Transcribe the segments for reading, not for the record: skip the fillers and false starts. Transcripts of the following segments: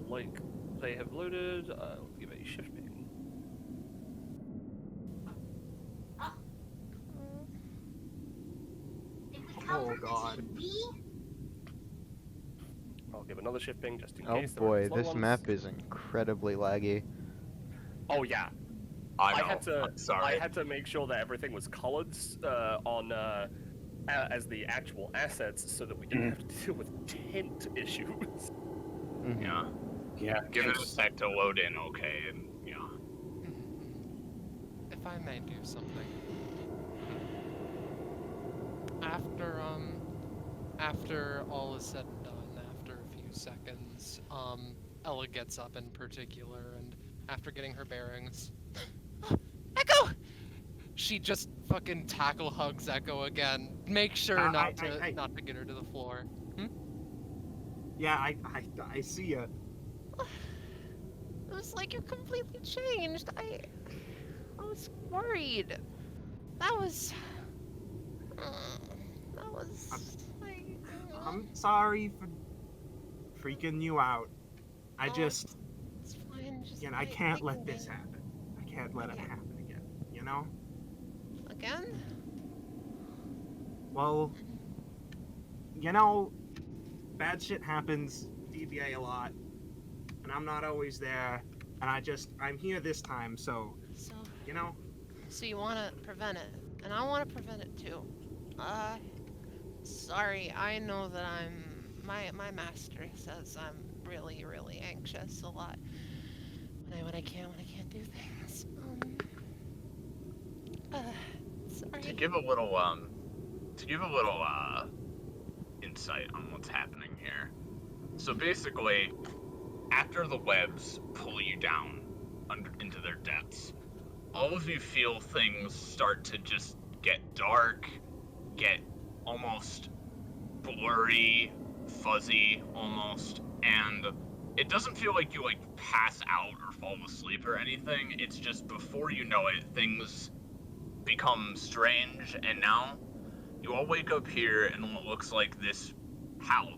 like they have loaded. I'll give a shift ping. Oh god. I'll give another shift ping just in Oh case. boy, this map is incredibly laggy. Oh yeah. I know. had to. I'm sorry. I had to make sure that everything was colored on as the actual assets, so that we didn't have to deal with tint issues. Mhm. Yeah. Yeah. Give it a sec to load in, okay, and yeah. If I may do something. After all is said and done, after a few seconds, Ella gets up in particular, and after getting her bearings, Echo! She just fucking tackle hugs Echo again. Make sure not to get her to the floor. Yeah, I see ya. It was like you're completely changed. I was worried. That was. I'm sorry for freaking you out. I just, It's fine. Just you know, I can't let this happen. I can't let it happen again, you know? Again? Well, you know, bad shit happens, DBA a lot, and I'm not always there, and I'm here this time, so, you know? So you want to prevent it, and I want to prevent it too. Sorry, I know that my master says I'm really, really anxious a lot. When I can't do things. Sorry. To give a little insight on what's happening here. So basically, after the webs pull you down into their depths, all of you feel things start to just get dark, get almost blurry, fuzzy almost, and it doesn't feel like you pass out or fall asleep or anything. It's just before you know it, things become strange, and now you all wake up here in what looks like this house,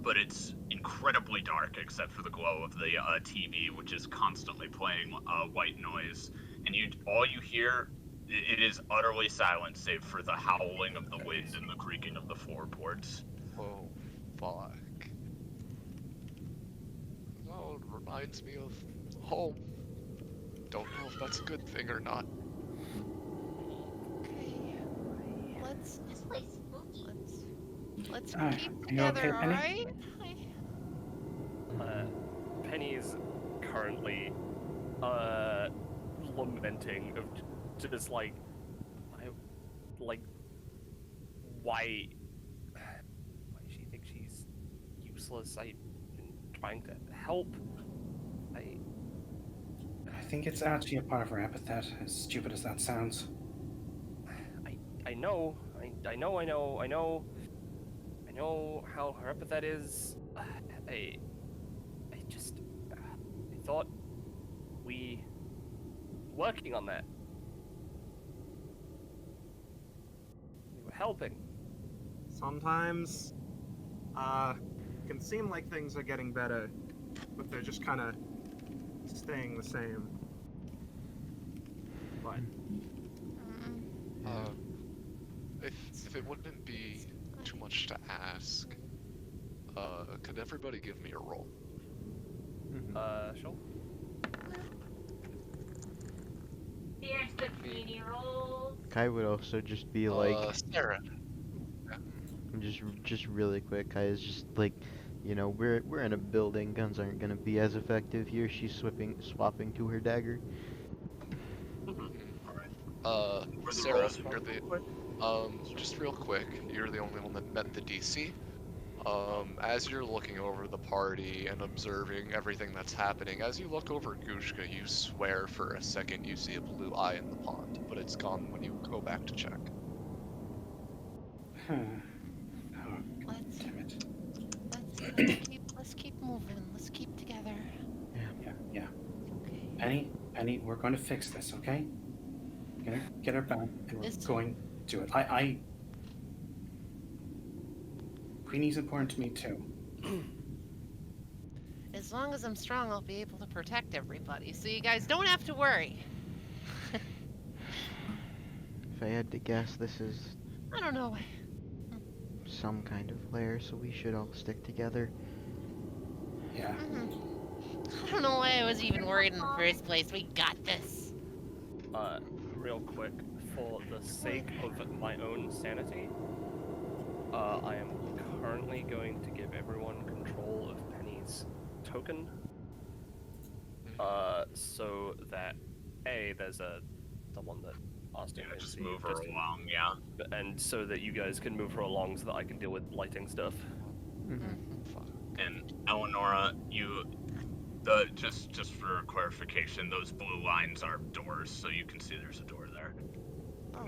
but it's incredibly dark except for the glow of the TV, which is constantly playing white noise, and all you hear, it is utterly silent save for the howling of the wind and the creaking of the floorboards. Oh, fuck. Oh, it reminds me of home. Don't know if that's a good thing or not. Okay. Let's Alright, keep are you together, okay, Penny? alright? Penny's currently lamenting of just why she thinks she's useless. I've been trying to help. I think it's actually a part of her epithet, as stupid as that sounds. I know how her epithet is. I thought we were working on that. We were helping. Sometimes, can seem like things are getting better, but they're just kind of staying the same. But If it wouldn't be too much to ask, could everybody give me a roll? Sure. Here's the community rolls. Kai would also just be like, Sarah. just really quick. Kai is just like, you know, we're in a building. Guns aren't gonna be as effective here. She's swapping to her dagger. Sarah, you're just real quick, you're the only one that met the DC. As you're looking over the party and observing everything that's happening, as you look over Gushka, you swear for a second you see a blue eye in the pond, but it's gone when you go back to check. Oh, damn it. Let's keep moving. Let's keep together. Yeah. Okay. Penny, we're going to fix this, okay? Get her back, and we're going to do it. Queenie's important to me too. as long as I'm strong, I'll be able to protect everybody. So you guys don't have to worry. If I had to guess, this is I don't know. some kind of lair, so we should all stick together. Yeah. I don't know why I was even worried in the first place. We got this. Real quick, for the sake of my own sanity, I am currently going to give everyone control of Penny's token. So that there's the one that Austin Yeah, can just see, move her along, yeah. and so that you guys can move her along so that I can deal with lighting stuff. And Eleonora, just for clarification, those blue lines are doors, so you can see there's a door there. Oh.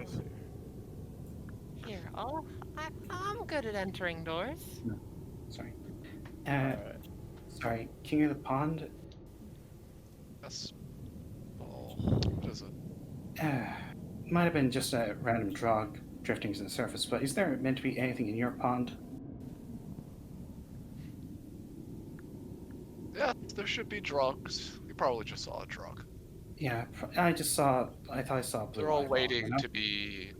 Here, I'm good at entering doors. Sorry. Sorry. King of the Pond. Yes. Oh, what is it? Might have been just a random drug drifting to the surface, but is there meant to be anything in your pond? Yeah, there should be drugs. You probably just saw a drug. Yeah, I thought I saw blue. They're all eyeball, waiting you know? to be.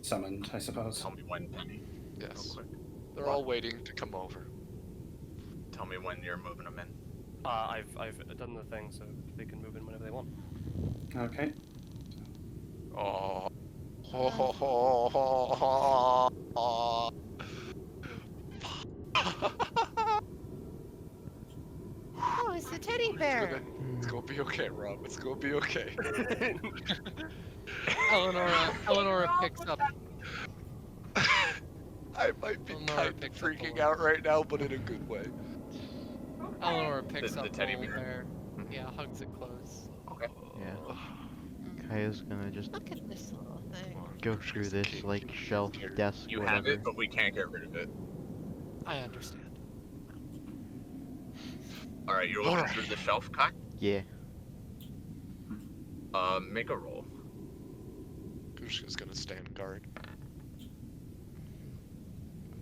Summoned, I suppose. Tell me when, Penny. Yes. Real quick. They're all waiting to come over. Tell me when you're moving them in. I've done the thing, so they can move in whenever they want. Okay. Oh. Oh, it's the teddy bear. It's gonna be okay, Rob. It's gonna be okay. Eleonora picks up. I might be Eleonora kind of picks up the freaking one. out right now, but in a good way. Eleonora picks The up teddy the bear? Yeah, hugs it close. Okay. Yeah. Kaya's gonna just Look at this little thing. go through this, like, shelf, Here, desk, You whatever. have it, but we can't get rid of it. I understand. Alright, you're looking through the shelf, Kai? Yeah. Make a roll. Gushka's gonna stand guard.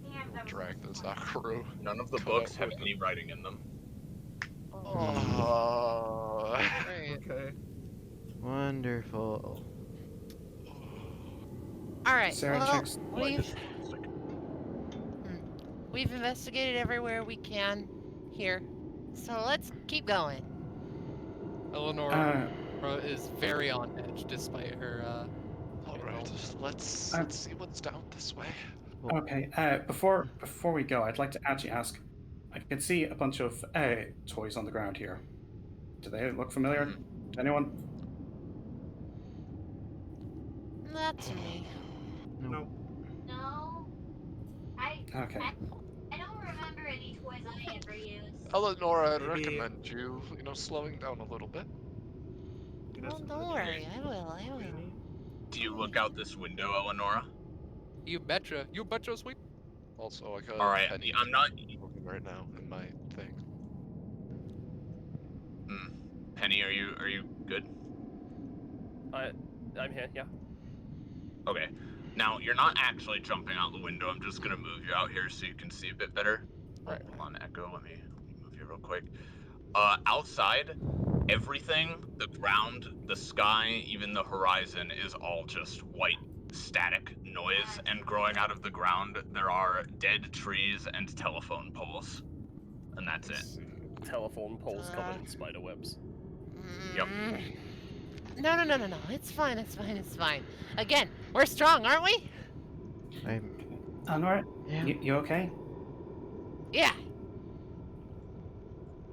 Damn, that was Drag this fun. Akaru. None of the Cut books out have with any writing in them. Oh. Great. Okay. Wonderful. All right. Sarah well, checks. we've investigated everywhere we can here, so let's keep going. Eleonora is very on edge despite her. Alright, let's see what's down this way. Okay. Before we go, I'd like to actually ask. I can see a bunch of toys on the ground here. Do they look familiar to anyone? That's me. No. No. Okay. I don't remember any toys I ever used. Eleonora, I'd Maybe- recommend you, slowing down a little bit. Well, don't worry. I will. Do you look out this window, Eleonora? You betcha, sweet. Also, I got Alright, Penny I'm not... moving right now in my thing. Penny, are you good? I'm here, yeah. Okay. Now, you're not actually jumping out the window. I'm just gonna move you out here so you can see a bit better. Right. Hold on, Echo. Let me move you real quick. Outside, everything, the ground, the sky, even the horizon is all just white, static noise. And growing out of the ground, there are dead trees and telephone poles. And that's it. Telephone poles covered in spider webs. Yep. No. It's fine. Again, we're strong, aren't we? Anwar, Yeah. you okay? Yeah.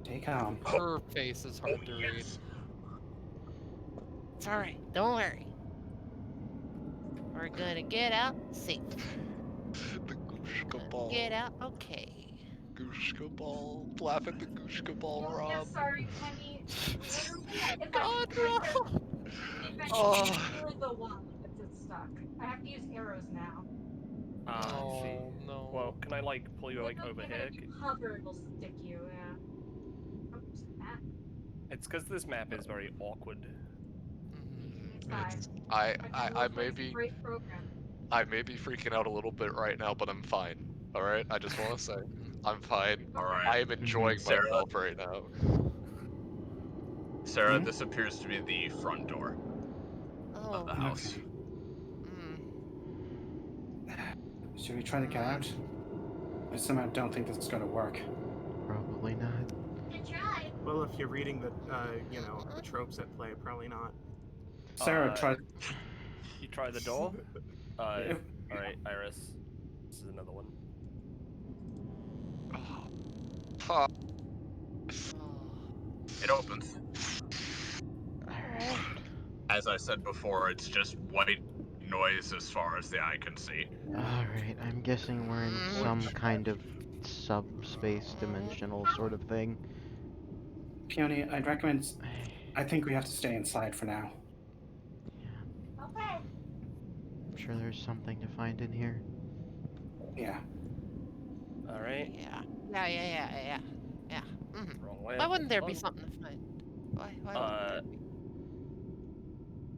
Stay calm. Her face is hard to read. It's all right. Don't worry. We're gonna get out safe. The Gushka ball. Get out okay. Gushka ball. Laugh at the Gushka ball, Oh, yeah, Rob. sorry, Penny. Literally, if God, really the one if it's stuck. I have to use arrows now. I see. Oh no. Well, can I pull you over Okay, here? but if you hover, it'll stick you. Yeah. Oh, there's a map. It's because this map is very awkward. It's fine. I may be Great program. freaking out a little bit right now, but I'm fine. Alright? I just wanna say. I'm fine. All right. I am enjoying Sarah? myself right now. Sarah, Hmm? this appears to be the front door Oh. of the house. Okay. Mm. Should we try to get out? I somehow don't think this is going to work. Probably not. Good try. Well, if you're reading the, the tropes at play, probably not. Sarah, try. You try the door? If- Alright, Iris. This is another one. Fuck. It opens. Alright. As I said before, it's just white noise as far as the eye can see. Alright, I'm guessing we're in some kind of subspace dimensional sort of thing. Peony, I'd recommend. I think we have to stay inside for now. Yeah, Okay. I'm sure there's something to find in here. Yeah. Alright. Yeah. Yeah. Mm-hmm. Wrong way. Why wouldn't there be Oh. something to find? Why wouldn't there be?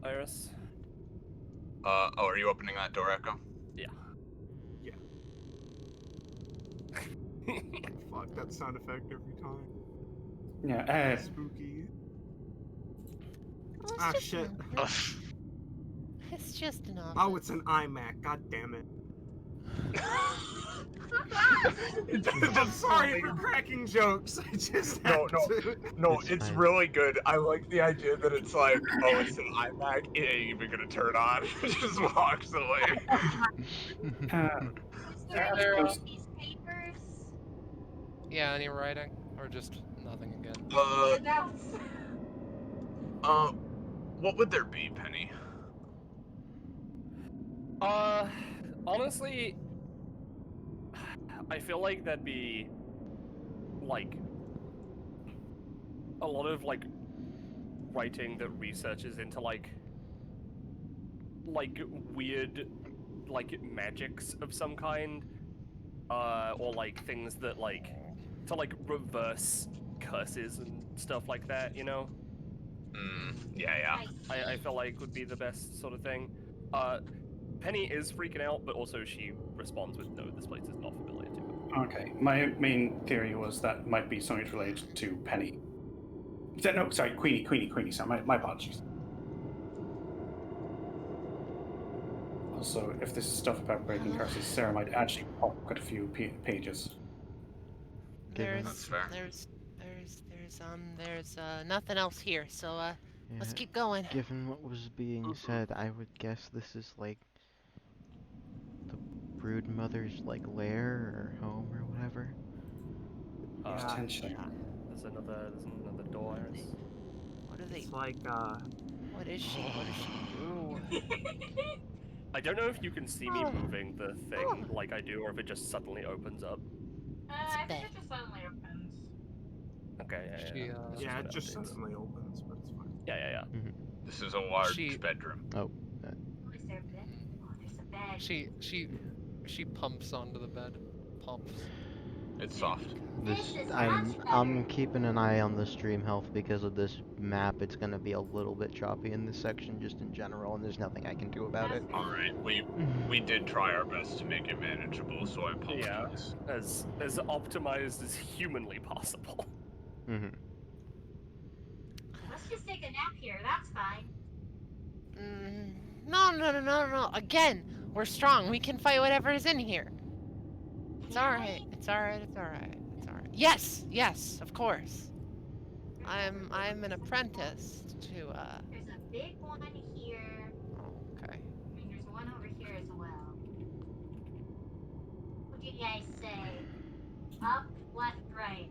Iris? Oh, are you opening that door, Echo? Fuck that sound effect every time. Yeah. Spooky. Well, it's Ah, just shit. It's just an office. Oh, it's an iMac. God damn it. I'm sorry for cracking jokes. I just No, had no. to. No, It's it's fine. really good. I like the idea that it's like, oh, it's an iMac, it ain't even gonna turn on. It just walks away. Is there There any goes- of these papers? Yeah, any writing? Or just nothing again? That's What would there be, Penny? Honestly, I feel like that'd be, like, a lot of, like, writing that researches into, like, weird, like, magics of some kind, or, like, things that, like, to, like, reverse curses and stuff like that, you know? Yeah. nice. I feel like would be the best sort of thing. Penny is freaking out, but also she responds with, no, this place is not familiar to her. Okay. My main theory was that might be something related to Penny. No, sorry, Queenie. Sorry, my apologies. Also, if this is stuff about breaking curses, Sarah might actually pocket a few pages. Given- That's fair. There's nothing else here, so let's Yeah, keep going. given what was being said, I would guess this is like the brood mother's like lair or home or whatever. Potentially. There's another door, Iris. What are they? It's like, What is she? What does she do? I don't know if you can see me moving the thing like I do, or if it just suddenly opens up. I think it just suddenly opens. Okay, She, That's yeah, what it just updates. suddenly opens, but it's fine. Yeah. This is a large She- bedroom. Oh, is there a bed? Oh, there's a bed. She pumps onto the bed. Pumps. It's soft. This is I'm much I'm better. keeping an eye on the stream health because of this map. It's gonna be a little bit choppy in this section just in general, and there's nothing I can do about it. Alright, we did try our best to make it manageable, so I apologize. As optimized as humanly possible. Mhm. Let's just take a nap here. That's fine. No. Again, we're strong. We can fight whatever is in here. It's Can alright. we? It's alright. Yes, of course. I'm an apprentice to There's a big one here. Okay. I mean, there's one over here as well. What do you guys say? Up, left, right.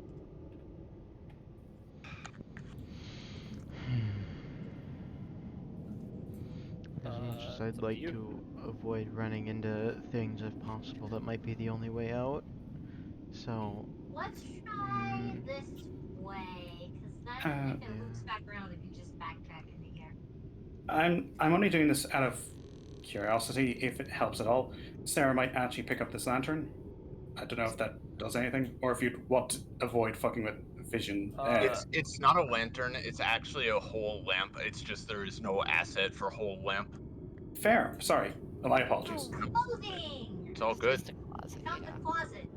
As much as It's I'd up to like you. to avoid running into things if possible, that might be the only way out. So, Let's try Mm. this way, because then if it Yeah. loops back around, we can just backtrack into here. I'm only doing this out of curiosity, if it helps at all. Sarah might actually pick up this lantern. I don't know if that does anything, or if you'd want to avoid fucking with vision. It's not a lantern, it's actually a whole lamp. It's just there is no asset for whole lamp. Fair. Sorry. My apologies. Clothing! It's all good. Just a closet. Found Yeah. the closet.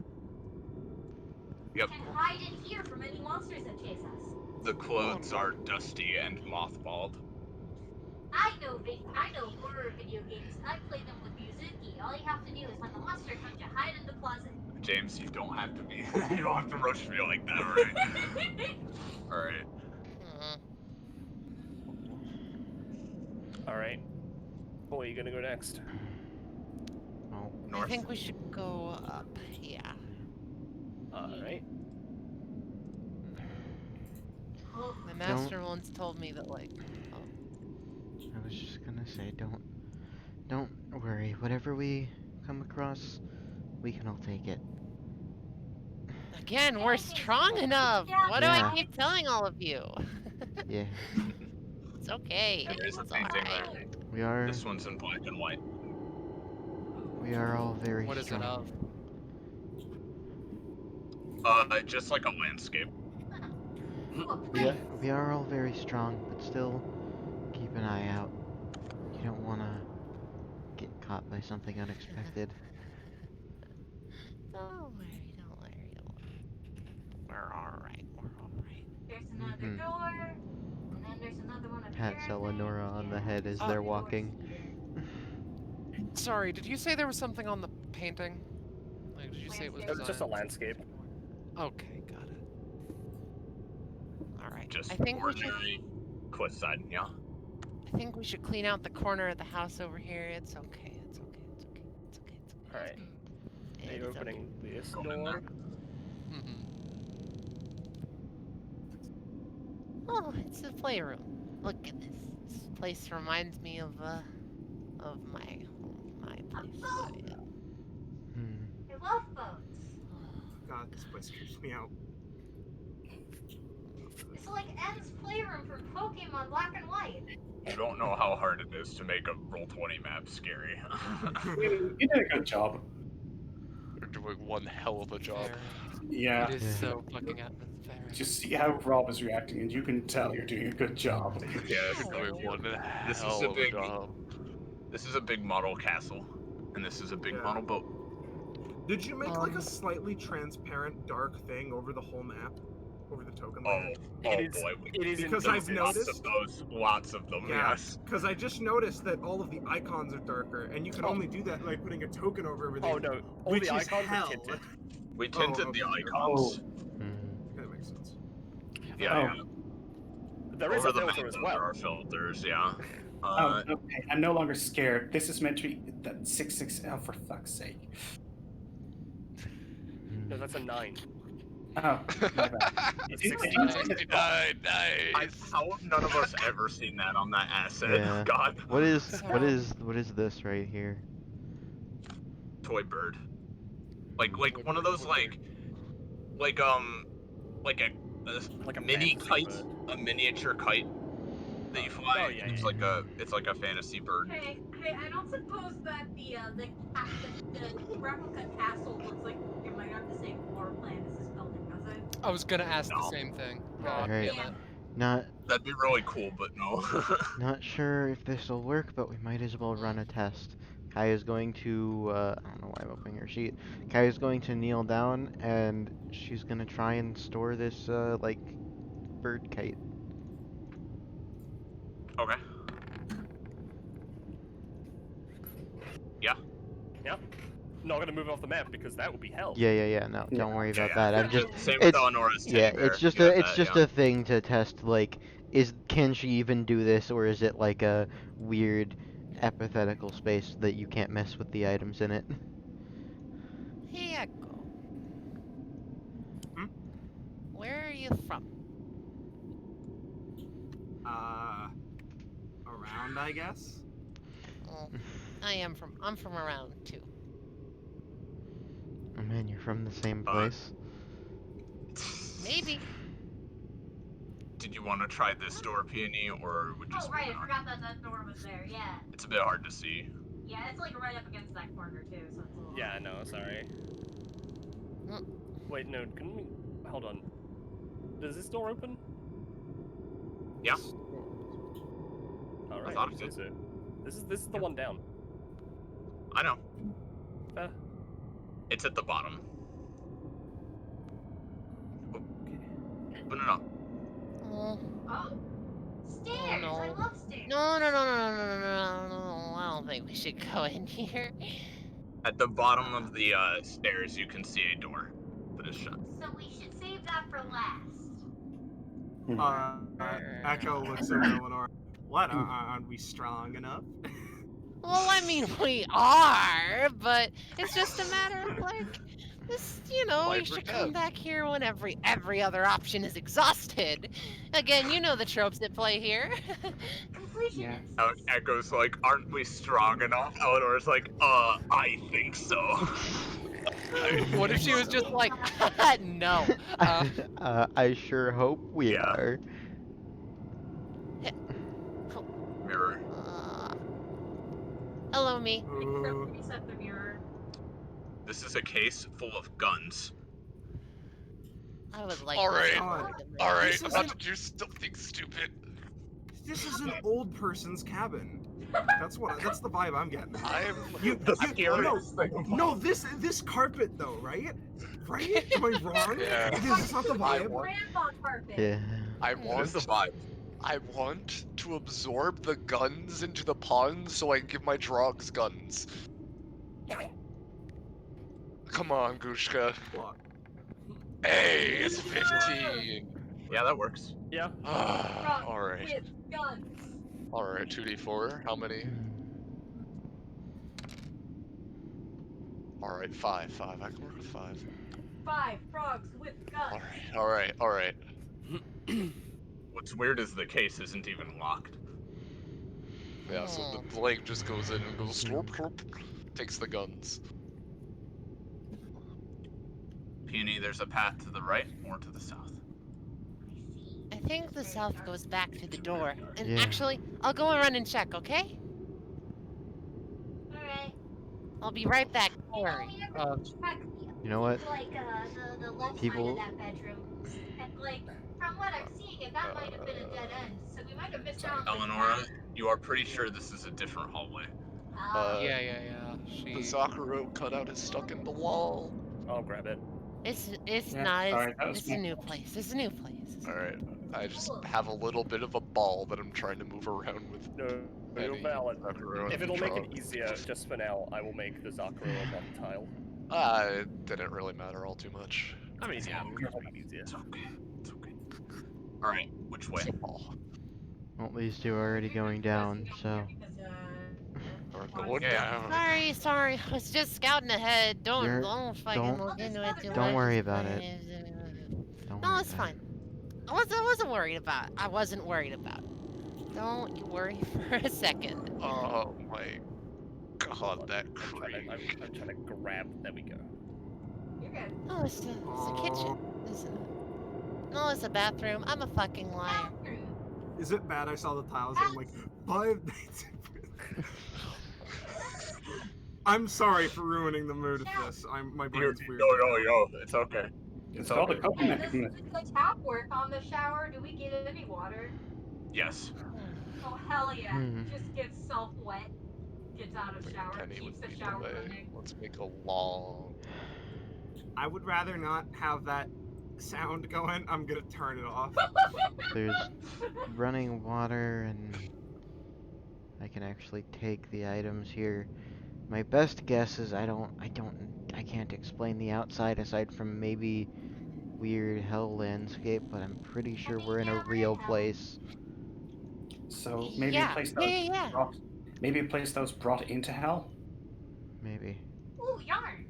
Yep. Can hide in here from any monsters that chase us. The clothes are dusty and mothballed. I know horror video games. I play them with Yuzuki. All you have to do is when the monster comes, you hide in the closet. James, you don't have to be. You don't have to rush me like that, alright? Alright. Alright. Where are you gonna go next? Oh, I think we should go up. Yeah. Alright. My master once told me that, like, I was just gonna say, don't worry. Whatever we come across, we can all take it. again, we're strong enough. What do Yeah. I keep telling all of you? Yeah, It's okay. There is a It's painting alright. there. This one's in black and white. we are all very What is strong. it of? Just like a landscape. We are all very strong, but still keep an eye out. You don't wanna get caught by something unexpected. Don't worry, don't worry, don't worry. We're alright, we're alright. There's another door, and then there's another one up Pats here. Eleonora on the head as they're walking. Sorry, did you say there was something on the painting? Like, did you say it was It was just a designed? landscape. Okay, got it. Alright. Just I think we should ordinary cliff side, yeah. I think we should clean out the corner of the house over here. It's okay, it's okay, it's okay, it's okay, it's okay. Alright. Are you It's opening this Go in door? there. Mm-hmm. Oh, it's the playroom. Look at this. This place reminds me of my place. I love boats. God, this place creeps me out. It's like M's playroom from Pokemon Black and White. You don't know how hard it is to make a Roll20 map scary. You did a good job. You're doing one hell of a job. Yeah. It is Yeah. so fucking atmospheric. Just see how Rob is reacting, and you can tell you're doing a good job. Yeah, You're doing one This is hell a of a big- job. This is a big model castle, and this is a big Yeah. model boat. Did you make like a slightly transparent dark thing over the whole map? Over the token Oh, layer? oh It is- boy. it is Because in I've Lots noticed- of those. Lots of them, Yeah. yes. Because I just noticed that all of the icons are darker, and you can only do that by putting a token over everything. Oh no, all which the is icons hell. are tinted. We tinted okay. the icons. That makes sense. Yeah, There is Over a the filter map, as there well. are filters, yeah. Oh, okay. I'm no longer scared. This is meant to be that 6-6. Oh, for fuck's sake. No, that's a 9. Oh, my bad. It's It- 69. 69, nice. How have none of us ever seen that on that asset? Yeah. God. What is this right here? Toy bird. Like one of those like a Like a mini fantasy kite, a miniature kite that you fly. Oh, yeah, it's yeah, like a fantasy bird. Hey, I don't suppose that the replica castle looks like it might have the same floor plan as this building, does it? I was gonna ask the No. same thing. Oh, God Alright. damn it. That'd be really cool, but no. Not sure if this will work, but we might as well run a test. Kai is going to, I don't know why I'm opening her sheet. Kai is going to kneel down, and she's gonna try and store this, like, bird kite. Okay. Yeah. Yep. Not gonna move it off the map because that would be hell. Yeah, no, don't worry about that. I'm just, Same with Eleonora's teddy yeah, bear. it's just You got it's that, just yeah. a thing to test, like, can she even do this, or is it like a weird epithetical space that you can't mess with the items in it? Here you go. Hmm? Where are you from? Around, I guess? Well, I'm from around too. Oh man, you're from the same place. Maybe. Did you want to try this door, Peony, or would you Oh, just right, move I on? forgot that door was there, yeah. It's a bit hard to see. Yeah, it's like right up against that corner too, so it's a little... Yeah, no, sorry. Wait, no, can we... Hold on. Does this door open? Yeah. Alright, thought it did. This is the one down. I know. Fair. It's at the bottom. Open it up. Oh. Oh. Stairs! Oh, no. I love stairs. No, I don't think we should go in here. At the bottom of the stairs, you can see a door that is shut. So we should save that for last. Echo looks over at Eleanor. What? Aren't we strong enough? Well, I mean, we are, but it's just a matter of, like, this, you know, Why we should forget? come back here when every other option is exhausted. Again, you know the tropes at play here. Completionist. Echo's like, aren't we strong enough? Eleanor's like, I think so. What if she was just like, no? I sure hope we Yeah. are. Mirror. Hello, me. Reset the mirror. This is a case full of guns. I would like All to right. avoid them. All right, This I'm isn't- about to do something stupid. This is an old person's cabin. That's the vibe I'm getting. No, this carpet though, right? Right? Am I wrong? Yeah. Is this not the vibe? Grandma carpet. Yeah. I What want is the vibe? I want to absorb the guns into the pawns so I can give my drogs guns. Come on, Gushka. What? Hey, it's 15. Yeah, that works. Yeah. Drugs Alright. With guns. Alright, 2d4. How many? Alright, 5. I can work with 5. 5 frogs with guns. Alright. What's weird is the case isn't even locked. Yeah, so the leg just goes in and goes slurp, slurp, takes the guns. Peony, there's a path to the right or to the south. I think the south goes back to the door. And Yeah. actually, I'll go and run and check, okay? Alright. I'll be right back. Don't worry. We never checked You know what? like the left People- side of that bedroom. And like from what I'm seeing, it that might have been a dead end. So we might have missed out on the Eleonora, you are pretty sure this is a different hallway. Yeah. The She. Sakura cutout is stuck in the wall. I'll grab it. It's Yeah, not. sorry, that was It's me. a new place. It's a new place. Alright, I just have a little bit of a ball that I'm trying to move around with. No, you're Any valid. Sakura If and it'll make it drugs. easier, just for now, I will make the Zakura a tile. It didn't really matter all too much. I mean, yeah, it'll make it easier. It's okay. It's okay. Alright, which way? Oh, Well, these two are already going down, so. we're going Yeah. down. Sorry. I was just scouting ahead. Don't fucking don't- look into it too much. Don't worry about it. Don't No, worry it's about fine. I wasn't worried about it. I wasn't worried about it. Don't you worry for a second. Oh my god, that I'm creep. trying to grab. There we go. You're good. Oh, it's a kitchen, isn't it? No, it's a bathroom. I'm a fucking liar. Is it bad I saw the tiles and I'm like, 5 nights in prison? I'm sorry for ruining the mood of this. My brain's weird. Yo, it's okay. It's called a coping Does mechanism. the tap work on the shower? Do we get any water? Yes. Oh hell yeah! Hmm. Just gets self wet, gets out of shower, Penny keeps would the lead shower the way. running. Let's make a long. I would rather not have that sound going. I'm gonna turn it off. There's running water, and I can actually take the items here. My best guess is I can't explain the outside aside from maybe weird hell landscape, but I'm pretty sure we're in a real place. So maybe Yeah, a place yeah. brought, maybe a place that was brought into hell. Maybe. Ooh, yarn!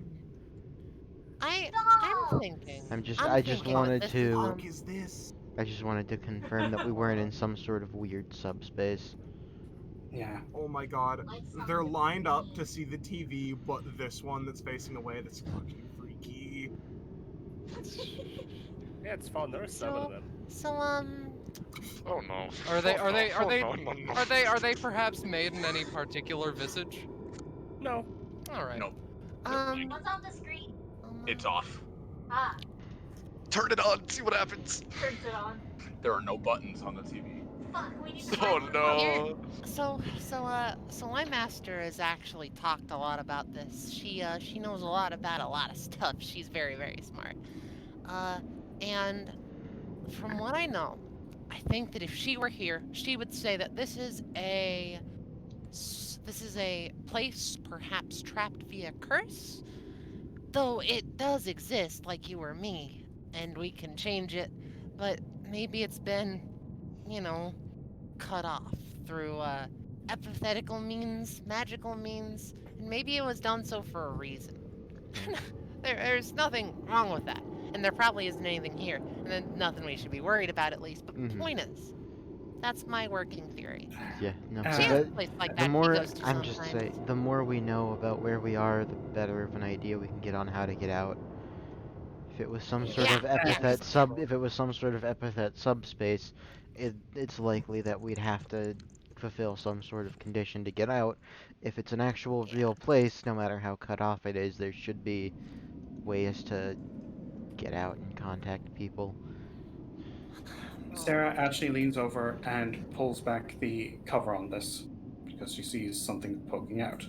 I'm thinking. I just thinking wanted that this to- is, What is this? I just wanted to confirm that we weren't in some sort of weird subspace. Yeah. Oh my god. They're lined up to see the TV, but this one that's facing away, that's fucking freaky. Yeah, it's fun. There are 7 of them. So, Oh no. Are they? Are they? Are Oh, they? no, no, no. Are they perhaps made in any particular visage? No. All right. No. What's on the screen? It's off. Ah, Turn it on, see what happens. turns it on. There are no buttons on the TV. Fuck, we need to Oh find one. no. So my master has actually talked a lot about this. She knows a lot about a lot of stuff. She's very, very smart. And From what I know, I think that if she were here, she would say that this is a place perhaps trapped via curse, though it does exist like you or me, and we can change it, but maybe it's been, you know, cut off through epithetical means, magical means, and maybe it was done so for a reason. There's nothing wrong with that, and there probably isn't anything here, and then nothing we should be worried about at least. But point is, that's my working theory. Yeah, no, She but has Uh, a place like the that she more goes to I'm just sometimes. saying, the more we know about where we are, the better of an idea we can get on how to get out. If it was some sort Yeah, of yeah. if it was some sort of epithet subspace, it's likely that we'd have to fulfill some sort of condition to get out. If it's an actual Yeah. real place, no matter how cut off it is, there should be ways to get out and contact people. Sarah actually leans over and pulls back the cover on this because she sees something poking out.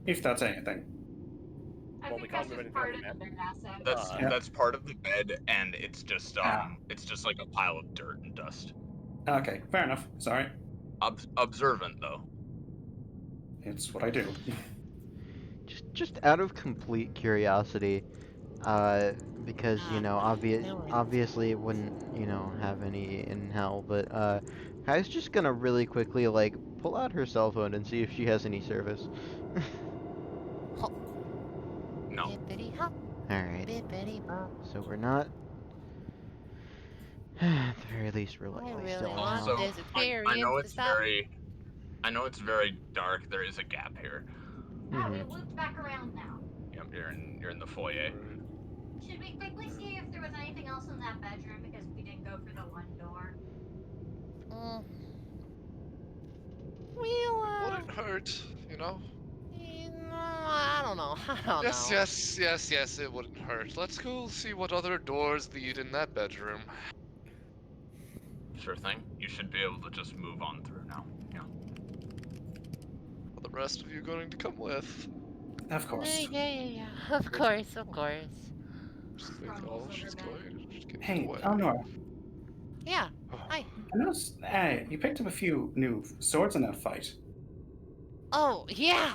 If that's anything. I Well, think we that's can't move just anything part on the of map. their asset. That's Yeah. that's part of the bed, and it's just Ah. it's just like a pile of dirt and dust. Okay, fair enough. Sorry. Observant though. It's what I do. Just out of complete curiosity, uh, because you know, No worries. obviously it wouldn't, you know, have any in hell, but Kai's just gonna really quickly like pull out her cell phone and see if she has any service. No. Bippity hop, All right, bippity bop. so we're not. At the very least, we're I likely really still in want hell. Also, this I know experience to it's stop. I know it's very dark. There is a gap here. Ah, we Mhm. looped back around now. Yep, you're in the foyer. Should we quickly see if there was anything else in that bedroom because we didn't go for the one door? Mm. We'll, Wouldn't hurt, you know? I don't know. I don't Yes, know. yes, it wouldn't hurt. Let's go see what other doors lead in that bedroom. Sure thing. You should be able to just move on through now. Yeah. Are the rest of you going to come with? Of course. Yeah. Of course, of course. Just think, Grumbles oh, she's over going. Just get Hey, away. Eleanor, Yeah. Hi. I noticed you picked up a few new swords in that fight. Oh, yeah.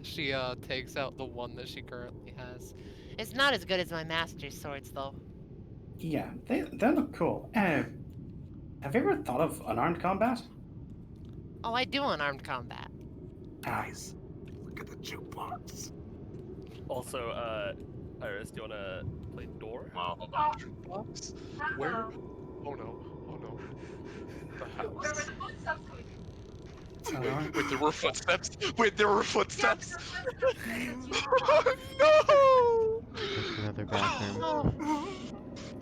She takes out the one that she currently has. It's not as good as my master's swords, though. Yeah, they look cool. Have you ever thought of unarmed combat? Oh, I do unarmed combat. Guys, look at the jukebox. Also, Iris, do you wanna play door? Well, hold on. Box? Uh-oh. Where? Oh no. The Where were house. the footsteps coming from? Eleanor? Wait, there were footsteps? Wait, there were footsteps? Just No! another bathroom. Oh,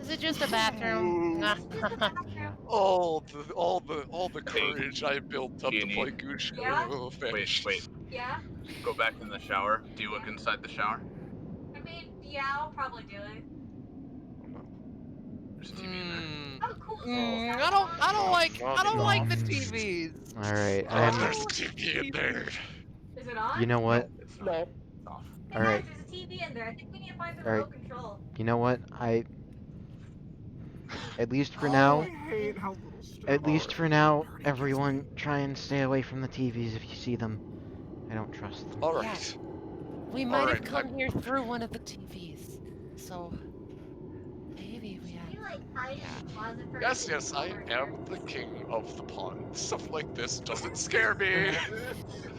is it just a bathroom? Yeah. All the courage I built up to Peony. play Gucci Yeah? vanished. Wait. Yeah? Go back in the shower. Do you look inside the shower? I mean, yeah, I'll probably do it. There's a TV in there. Oh, cool. I don't like the Mm. TVs. All right, Oh, there's a TV in there. Is it on? You know what? No, it's not. It's off. Hey All guys, right. there's a TV in there. I think we need to find the All right. remote control. You know what? At least for I now, hate how little at least Alright. for now, everyone try and stay away from the TVs if you see them. I don't trust them. Alright. We might have Alright, come here through one of the TVs. So, maybe we Should we, have. like, hide in the closet for a Yes, minute I before am the king of the pond. Stuff like this doesn't scare me.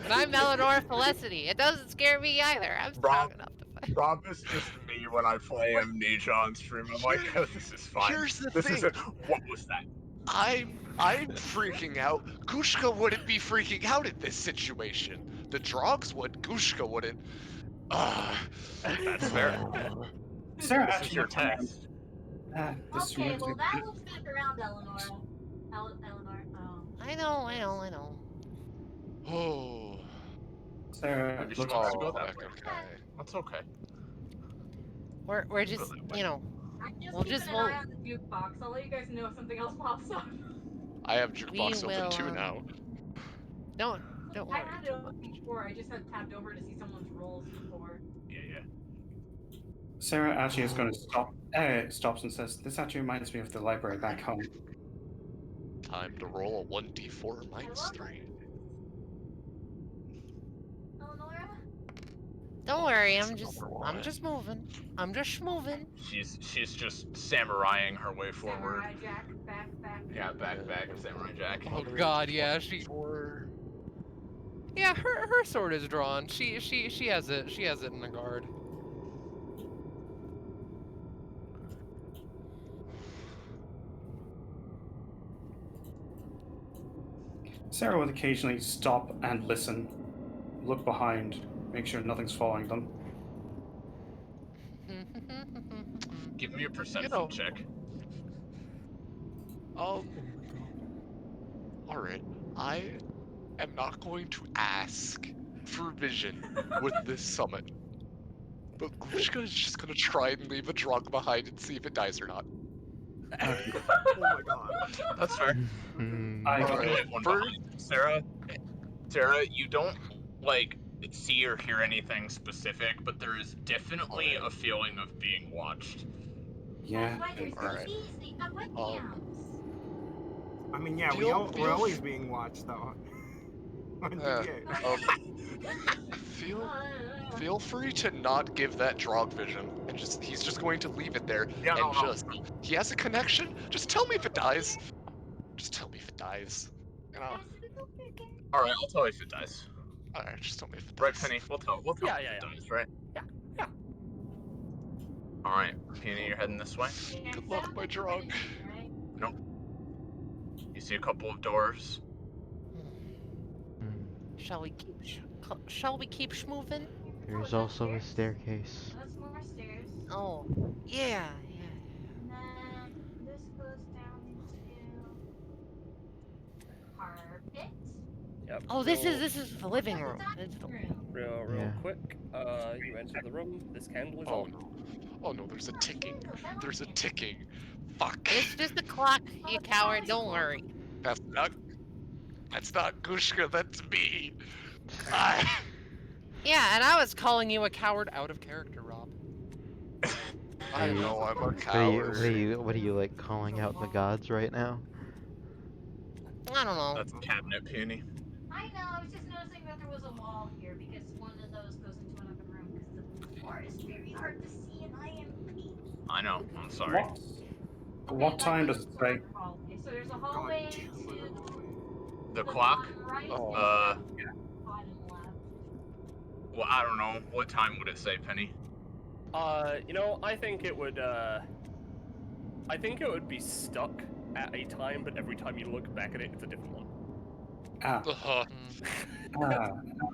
And I'm Eleanor Felicity. It doesn't scare me either. I'm strong enough to fight. Rob is just me when I play Amnesia on stream. I'm like, oh, this is fine. Here's the This thing. isn't. What was that? I'm freaking out. Gushka wouldn't be freaking out in this situation. The Drogs would, Gushka wouldn't. That's fair. Sarah This is actually your looks around. test. This Okay, reminds well, me- that looks back around, Eleanor. Eleanor, oh. I know. Oh. Sarah Maybe looks she wants to back. go that Back, way. okay. That's okay. We're just, you know. I'm just We'll keeping just- an eye on the jukebox. I'll let you guys know if something else pops up. I have jukebox We open will, too now. Don't I worry. had it open before. I just had tapped over to see someone's rolls before. Yeah. Sarah actually is going to stops and says, "This actually reminds me of the library back home." Time to roll a 1d4 minus 3. Eleonora? Don't worry, That's I'm another one. just moving. I'm just moving. She's just samuraiing her way forward. Samurai Jack, back. Yeah, back, Samurai Jack. Oh god, yeah, she. Yeah, her sword is drawn. She has it. She has it in the guard. Sarah would occasionally stop and listen, look behind, make sure nothing's following them. Give me a perception check. Alright. I am not going to ask for vision with this summon. But Grushka is just gonna try and leave a drug behind and see if it dies or not. Oh my god. That's fair. Alright, Sarah, you don't like see or hear anything specific, but there is definitely a feeling of being watched. Yeah. That's why there's no Alright. bees, they have webcams. I mean, yeah, we're always being watched though. On DBA. Feel free to not give that drog vision, and he's just going to leave it there. He has a connection. Just tell me if it dies. Just tell me if it dies. You know. All right, I'll tell you if it dies. All right, just tell me if it dies. Right, Penny. We'll tell if it dies, right? Yeah. All right, Penny, you're heading this way. Good luck, my drug. Nope. You see a couple of doors. Shall we keep moving? There's also a staircase. That's more stairs. Oh, yeah. And then this goes down into carpet. Yep. Oh, this is the living room. Real quick. You enter the room. This candle is on. Oh no, there's a ticking. There's a ticking. Fuck. It's just a clock, you coward. Don't worry. That's not Gushka, that's me. Yeah, and I was calling you a coward out of character, Rob. I know I'm a coward. What are you like calling out the gods right now? I don't know. That's cabinet, Penny. I know, I was just noticing that there was a wall here because one of those goes into another room because the floor is very hard to see and I am pretty. I know, I'm sorry. What time does it say? So there's a hallway to The clock? right, Oh. bottom left. Well, I don't know. What time would it say, Penny? I think it would, be stuck at a time, but every time you look back at it, it's a different one.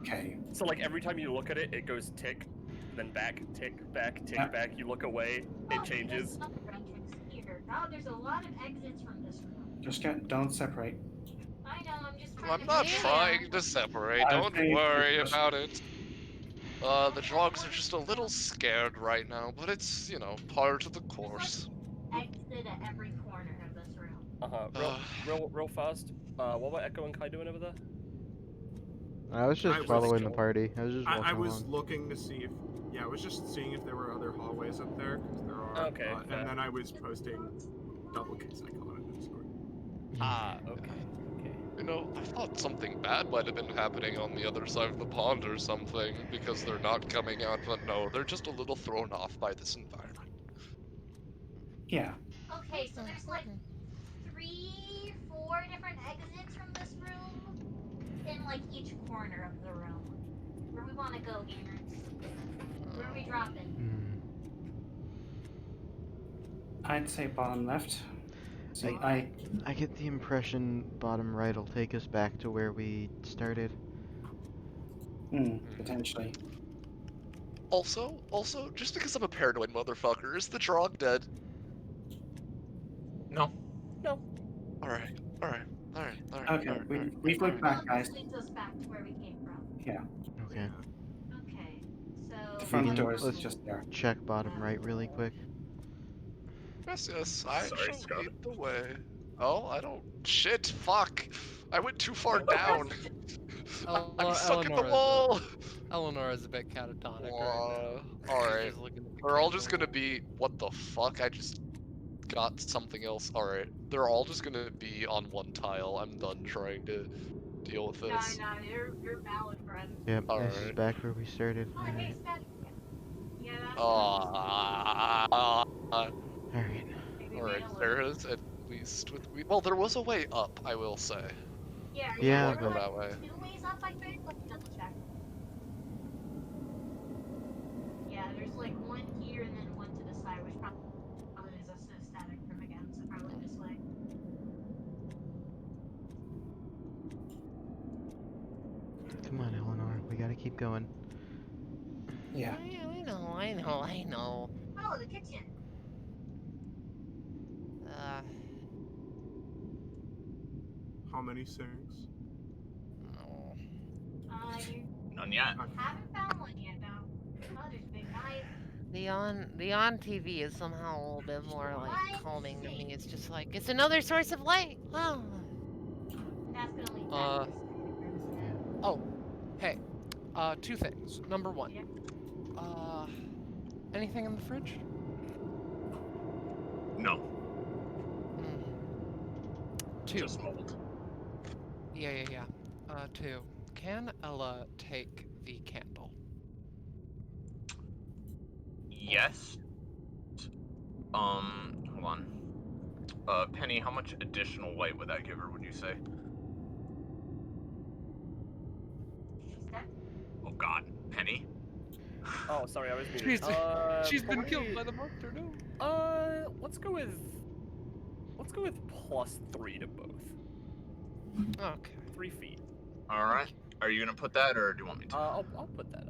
Okay. So, like, every time you look at it, it goes tick, then back, tick, back, tick, back. You look away, it changes. There's another entrance here. Now there's a lot of exits from this room. Don't separate. I know, I'm just trying I'm to not figure it trying out. to separate, I don't think worry it's- about it. The drogs are just a little scared right now, but it's, part of the course. Exit at every corner of this room. Real fast. What were Echo and Kai doing over there? I was just following the party. I was just walking I was along. looking to see if, I was just seeing if there were other hallways up there, because there are. Okay, fair. and then I was posting double case icon in Discord. Okay. I thought something bad might have been happening on the other side of the pond or something, because they're not coming out, but no, they're just a little thrown off by this environment. Yeah. Okay, so there's like 3, 4 different exits from this room in like each corner of the room. Where we want to go, gamers? Where are we dropping? I'd say bottom left. See, I get the impression bottom right will take us back to where we started. Potentially. Also, just because I'm a paranoid motherfucker, is the drog dead? No. Alright. Okay, we flipped back, guys. This leads us back to where we came from. Okay. Okay, so... The front can- door is let's- just there. Check bottom right really quick. Yes, I Sorry, shall Scott. lead the way. Oh, I don't... Shit, fuck! I went too far down! I'm stuck in the wall! Eleanor's a bit catatonic right now. Alright. She's looking They're all just gonna be, what the fuck? I just got something else. Alright. They're all just gonna be on one tile. I'm done trying to deal with this. No, you're valid, friend. Yep, this is Alright. back where we started. Oh, hey, Alright. Scotty. Yeah, that's Alright. maybe Alright, made a there little. is at least well, there was a way up, I will say. Yeah, Yeah, there were but- that way. like 2 ways up, I think. Let me double check. Yeah, there's like one here and then one to the side, which probably is a static room again, so probably this way. Come on, Eleanor. We gotta keep going. Yeah. I know. Oh, the kitchen. How many sinks? No. You None yet. haven't found one yet, no. Oh, there's a big knife. The on TV is somehow a little bit more like What? calming to me. It's just like it's another source of light. Oh. That's gonna lead back to the static room, isn't it? Oh, hey. Two things. Number one. Yeah. Anything in the fridge? No, Hmm. Two. just mold. Yeah. Two. Can Ella take the candle? Yes. Hold on. Penny, how much additional light would that give her, would you say? She's dead. Oh god, Penny? Oh, sorry, I was muted. She's been probably- killed by the monster. No. Let's go with +3 to both. Okay. 3 feet. Alright. Are you gonna put that, or do you want me to? I'll put that.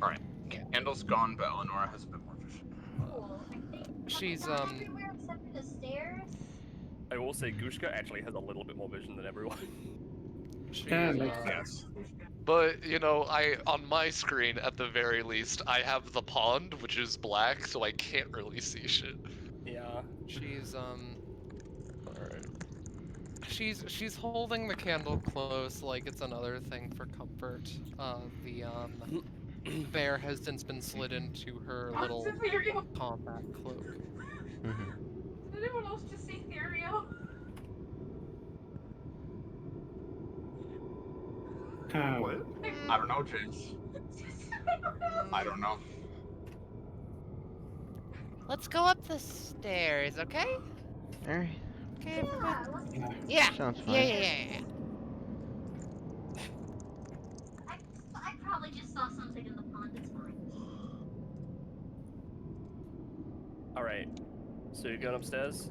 Alright. Candle's gone, but Eleonora has a bit more vision. Cool. I think She's, not everywhere except for the stairs. I will say Gushka actually has a little bit more vision than everyone. She's, Yeah, makes Yes. But, you know, on my screen, at the very least, I have the pond, which is black, so I can't really see shit. Yeah. she's Alright. she's holding the candle close like it's another thing for comfort. The bear has since been slid into her little Therio. combat cloak. Mm-hmm. Did anyone else just say Therio? What? I don't know, James. I don't know. Let's go up the stairs, okay? Alright. Okay, everybody. Yeah, let's Yeah. Yeah. Sounds fine. Yeah. I probably just saw something in the pond. It's fine. Alright. So you're going upstairs?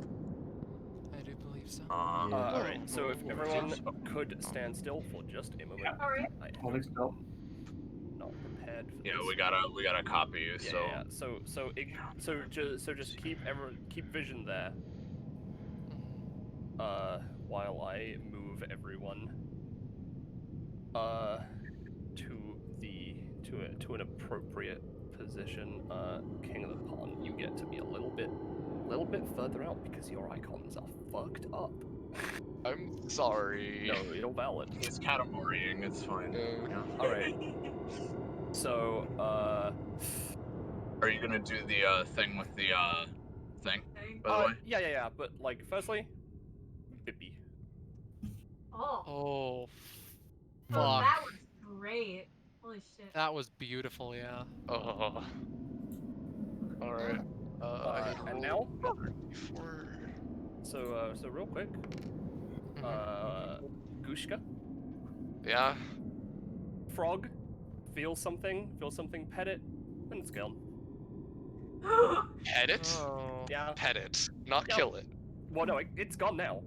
I do believe so. Alright, so if everyone could stand still for just a moment. All right. I am Holding still. not prepared for Yeah, this. we gotta copy you, Yeah, so... yeah. So just keep vision there. While I move everyone to an appropriate position. King of the Pond, you get to be a little bit further out because your icons are fucked up. I'm sorry. No, you're valid. He's categorying, it's fine. Yeah. Alright. So, Are you gonna do the thing with the thing, by the way? yeah, but like, firstly, Bippy. Oh. Oh, Oh, fuck. that was great. Holy shit. That was beautiful, yeah. Oh. Alright. I need to And roll now? another d4. So real quick, Gushka, Yeah. frog, feel something, pet it, and it's gone. Pet it? Oh. Yeah. Pet it. Not Yep. kill it. Well, no, it's gone now.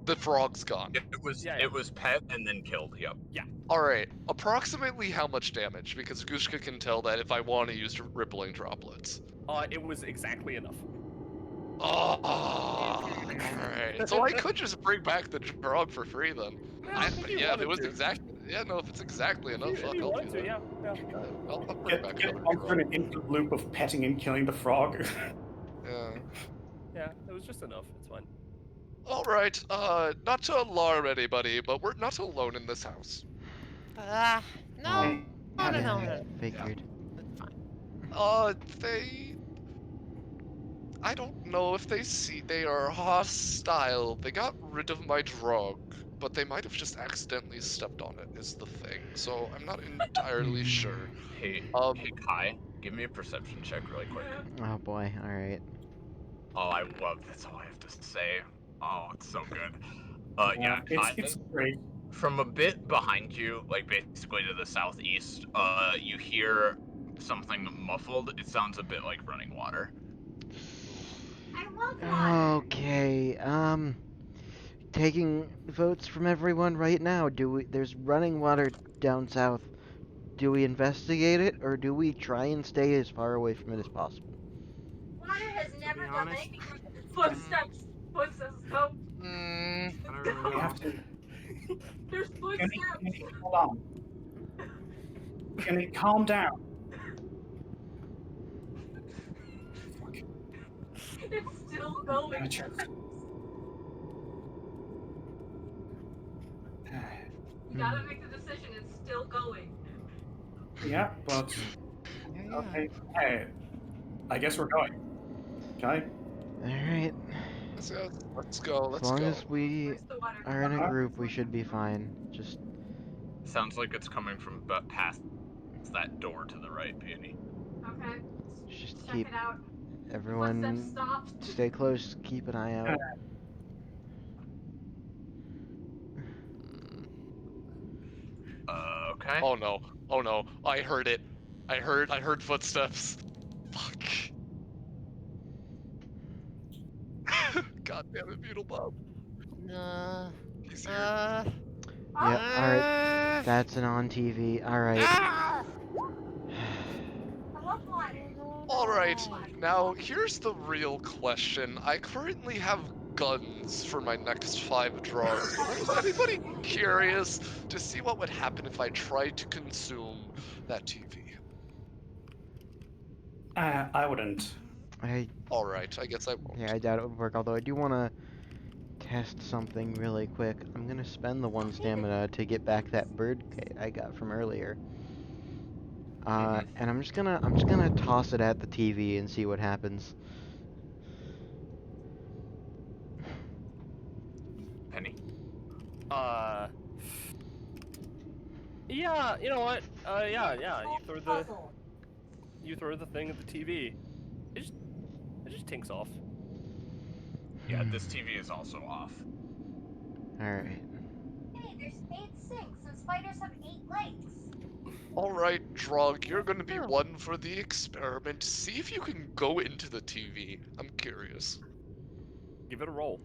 The frog's gone. Yeah. It was pet and then killed, yep. Alright. Approximately how much damage? Because Gushka can tell that if I want to use rippling droplets. It was exactly enough. Oh, alright. So I could just bring back the frog for free then. If you Yeah, if wanted it was to. exactly. Yeah, no, if it's exactly enough, If fuck, you I'll wanted do to, that. yeah. I'll bring back Get another on for frog. an instant loop of petting and killing the frog. Yeah. Yeah, it was just enough. It's fine. Alright, not to alarm anybody, but we're not alone in this house. No. No. Figured. That's fine. They. I don't know if they are hostile. They got rid of my drug, but they might have just accidentally stepped on it, is the thing. So I'm not entirely sure. Hey, hey Kai, give me a perception check really quick. Oh boy, alright. Oh, I love that's all I have to say. Oh, it's so good. Yeah, it's Kai, it's great. from a bit behind you, like basically to the southeast, you hear something muffled. It sounds a bit like running water. I love water. Okay, taking votes from everyone right now. There's running water down south. Do we investigate it, or do we try and stay as far away from it as possible? Water has never be done honest, anything for footsteps. Footsteps. Go. Mm, I don't really We know. have to. There's footsteps. Kenny, hold on. Kenny, calm down. It's still going. Amateur. You gotta make the decision. It's still going. Yeah, but yeah. okay. Hey, I guess we're going. Okay. Alright. Let's go. Let's go. As long Let's as go. we Where's the water? are in a group, we should be fine. Just Sounds like it's coming from past that door to the right, Peony. Okay. just Check keep it out. everyone Footsteps stopped. stay close, keep an eye out. Okay. Oh no. Oh no. I heard it. I heard footsteps. Fuck. God damn it, Beetlebum. He's here. Yep, alright. That's an on TV. Alright. I love water. Alright, now here's the real question. I currently have guns for my next 5 drawers. Is anybody curious to see what would happen if I tried to consume that TV? I wouldn't. Alright, I guess I won't. Yeah, I doubt it would work, although I do want to test something really quick. I'm gonna spend the 1 stamina to get back that bird kite I got from earlier. And I'm just gonna toss it at the TV and see what happens. Penny. Yeah, you know what? Yeah. Puzzle. You throw the thing at the TV. It just tinks off. Yeah, this TV is also off. Alright. Hey, there's 8 sinks and spiders have 8 legs. Alright, Drog, you're gonna be one for the experiment. See if you can go into the TV. I'm curious. Give it a roll.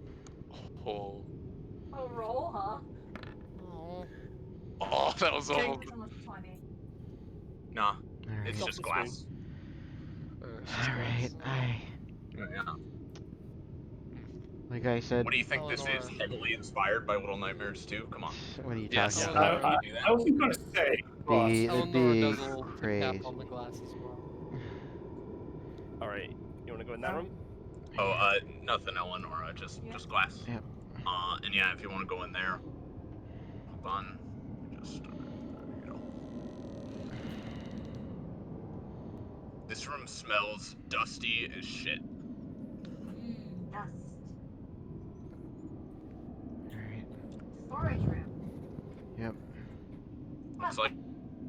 Oh. A roll, huh? Oh, that was Okay. almost... It's almost 20. Nah, Alright. it's just glass. Alright, Yeah. like I said, What do you think this is? Eleanor. Heavily inspired by Little Nightmares 2? Come on. what are you Yes. talking Yeah. about? I wasn't going to say, but It'd Eleanor be does a little tip crazy. tap on the glass as well. Alright, you wanna go in that room? Oh, nothing, Eleanor. Just glass. Yep. And yeah, if you want to go in there, hold on. Just, there you go. This room smells dusty as shit. Dust. Alright. Storage room. Yep. Looks like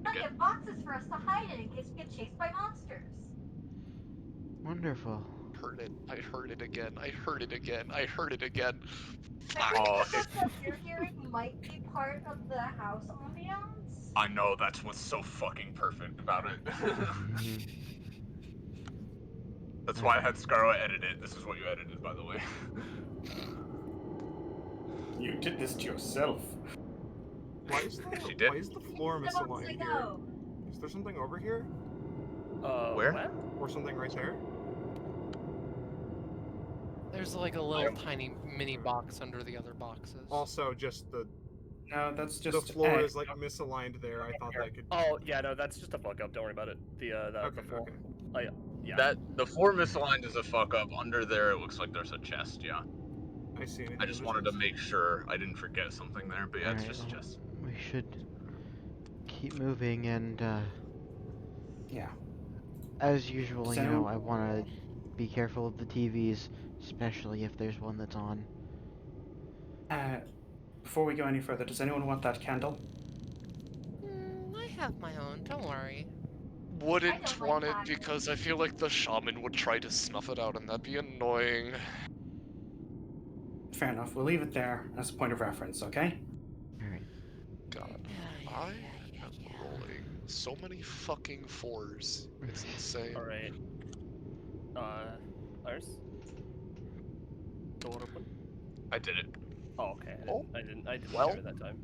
Plenty of boxes for us to hide in case we get chased by monsters. Wonderful. Heard it. I heard it again. I heard it again. I heard it again. I Fuck. think Oh, the stuff that you're hearing might be part of the house ambiance. I know that's what's so fucking perfect about it. Mhm. That's why I had Scarlet edit it. This is what you edited, by the way. you did this to yourself. Why is She did. why is the floor It's about to misaligned here? go. Is there something over here? Where? What? Or something right there? There's like a little tiny mini box under the other boxes. Also, just the No, that's just floor is like misaligned there. I thought that could. Oh, yeah, no, that's just a fuck up. Don't worry about it. The floor. Okay. Oh, yeah. Yeah. That the floor misaligned is a fuck up. Under there, it looks like there's a chest. Yeah. I see. I just wanted to make sure I didn't forget something there, but yeah, it's Alright, just a well, chest. we should keep moving and Yeah. as usual, Does you know, anyone- I want to be careful of the TVs, especially if there's one that's on. Before we go any further, does anyone want that candle? I have my own, don't worry. Wouldn't don't like want it that. because I feel like the shaman would try to snuff it out and that'd be annoying. Fair enough. We'll leave it there as a point of reference, okay? Alright. God, I am rolling so many fucking 4s. It's insane. Alright. Iris? Door open? I did it. Oh, okay. I didn't well. hear it that time.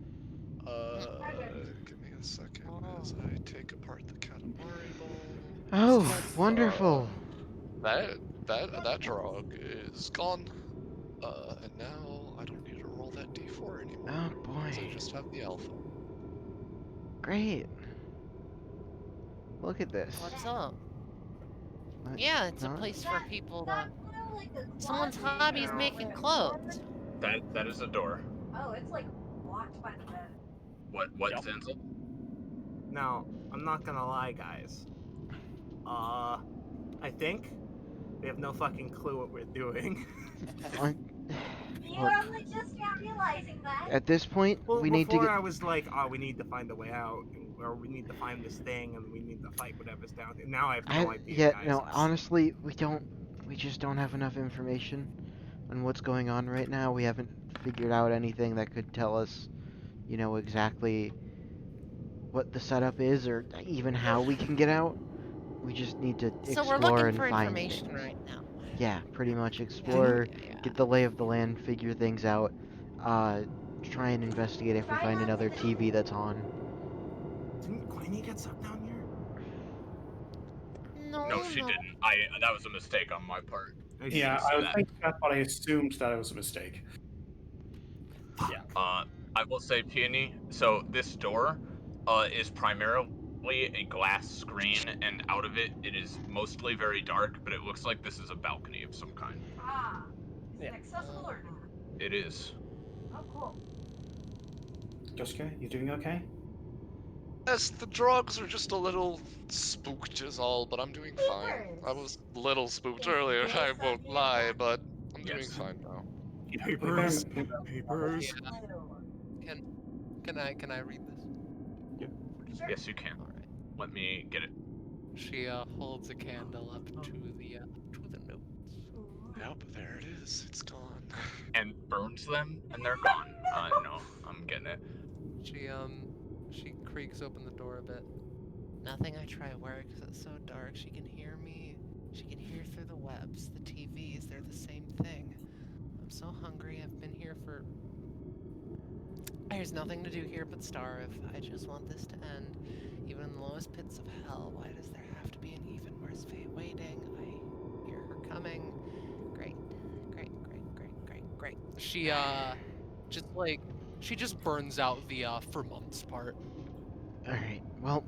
Give me a second as I take apart the Katamari bowl. Oh, wonderful! That drug is gone. And now I don't need to roll that d4 anymore. Oh Because I boy. just have the alpha. Great. Look at this. What's up? What? Yeah, it's a Huh? place for people to... That blue, like a Someone's closet hobby is or making like a clothes. closet? That is a door. Oh, it's like blocked by the bed. What, Yep. Zenzel? Now, I'm not gonna lie, guys. I think we have no fucking clue what we're doing. You Look. only just now realizing that. At this point, Well, we need to before get. I was like, oh, we need to find a way out, or we need to find this thing, and we need to fight whatever's down there. Now I have no idea, Yeah, guys. no, It's- honestly, we just don't have enough information on what's going on right now. We haven't figured out anything that could tell us, you know, exactly what the setup is or even how we can get out. We just need to So we're explore looking and for find information things. right now. Yeah, pretty much explore, Yeah. get the lay of the land, figure things out, try and investigate if we Try find not another to- TV that's on. Didn't Queenie get sucked down here? No, she didn't. That was a mistake on my part. Yeah, see I was that. thinking that, but I assumed that it was a mistake. Yeah. I will say, Peony, so this door is primarily a glass screen, and out of it, it is mostly very dark, but it looks like this is a balcony of some kind. Ah. Is Yeah. it accessible or not? It is. Oh, cool. Jessica, you doing okay? Yes, the drugs are just a little spooked is all, but I'm doing fine. I was a little spooked earlier, I won't lie, but I'm doing Yes. fine now. Papers. We better- Papers. Blue. Can I read this? Sure. Yes, you can. All right. Let me get it. She holds a candle up to the notes. Yep, there it is. It's gone. And burns them, and they're gone. No, I'm getting it. She creaks open the door a bit. Nothing I try works. It's so dark. She can hear me. She can hear through the webs. The TVs, they're the same thing. I'm so hungry. I've been here for... There's nothing to do here but starve. I just want this to end. Even in the lowest pits of hell, why does there have to be an even worse fate waiting? I hear her coming. Great. She just burns out the for months part. Alright, well,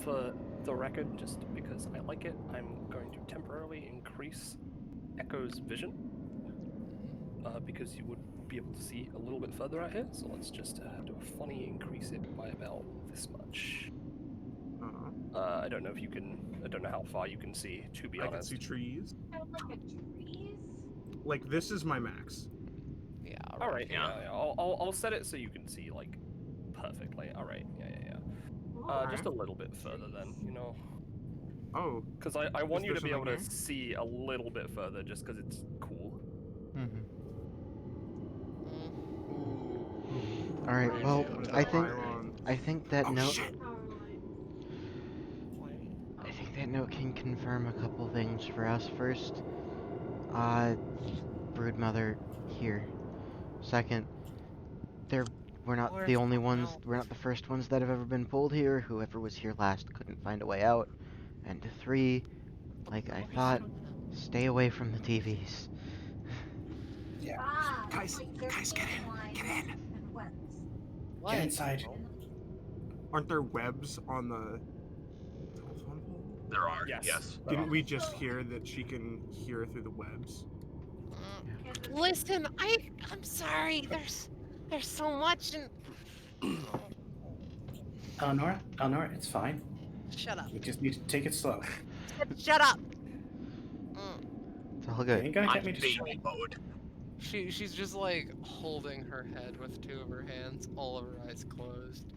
For the record, just because I like it, I'm going to temporarily increase Echo's vision. Because you would be able to see a little bit further out here, so let's just do a funny increase it by about this much. I don't know if you can. I don't know how far you can see. To be I can honest. see trees. Kind of like a trees. Like this is my max. Yeah. All right. Yeah. Yeah. I'll set it so you can see like perfectly. All right. Yeah. Just a little bit further then. You know. Oh, Because I want you to this be able something to here? see a little bit further, just because it's cool. alright, well, I think that oh note. shit! I think that note can confirm a couple things for us. First, Broodmother here. Second, we're not the only ones. We're not the first ones that have ever been pulled here. Whoever was here last couldn't find a way out. And 3, like I thought, stay away from the TVs. Ah, Guys, like there's guys, get in, lines get in. and webs. What? Get inside. Aren't there webs on the telephone pole? There are. Yes. Yes. Didn't we just hear that she can hear through the webs? Listen, I'm sorry. There's so much and Eleanor, it's fine. Shut up. We just need to take it slow. Shut up. It's all You good. ain't gonna I'm get me baby to mode. She's just like holding her head with two of her hands, all of her eyes closed,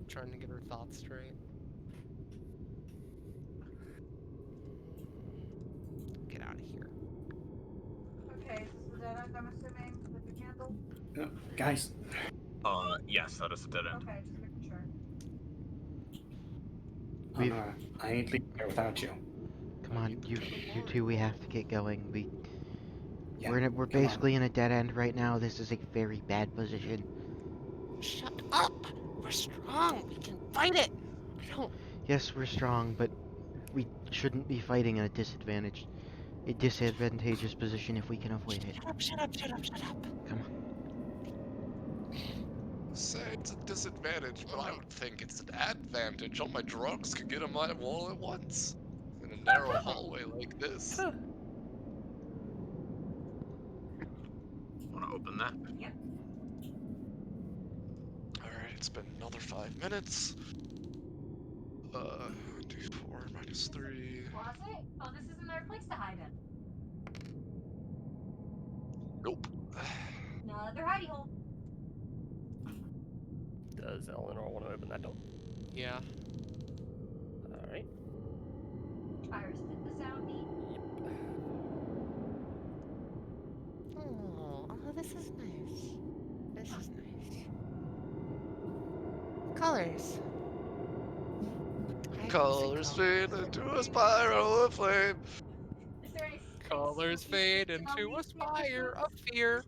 trying to get her thoughts straight. Get out of here. Okay, is this the dead end, I'm assuming, with the candle? No, guys, Yes, that is a dead end. Okay, just making sure. oh We've- no, I ain't leaving here without you. Come on, you two, we have to get going. Yeah, We're come on. basically in a dead end right now. This is a very bad position. Shut up. We're strong. We can fight it. I don't. Yes, we're strong, but we shouldn't be fighting in a disadvantageous position if we can avoid it. Shut up. Shut up. Shut up. Shut up. Come on. Say it's a disadvantage, but I would think it's an advantage. All my drugs could get on my wall at once. In a narrow hallway like this. Wanna open that? Yep. Alright, it's been another 5 minutes. D4 minus 3. Closet? Oh, this isn't their place to hide in. Nope. Another hidey hole. Does Eleanor want to open that door? Yeah. Alright. Iris did the sound beat. Oh, this is nice. This is nice. Colors. Colors fade into a spiral of flame. Is there any Colors fade into a spire of fear.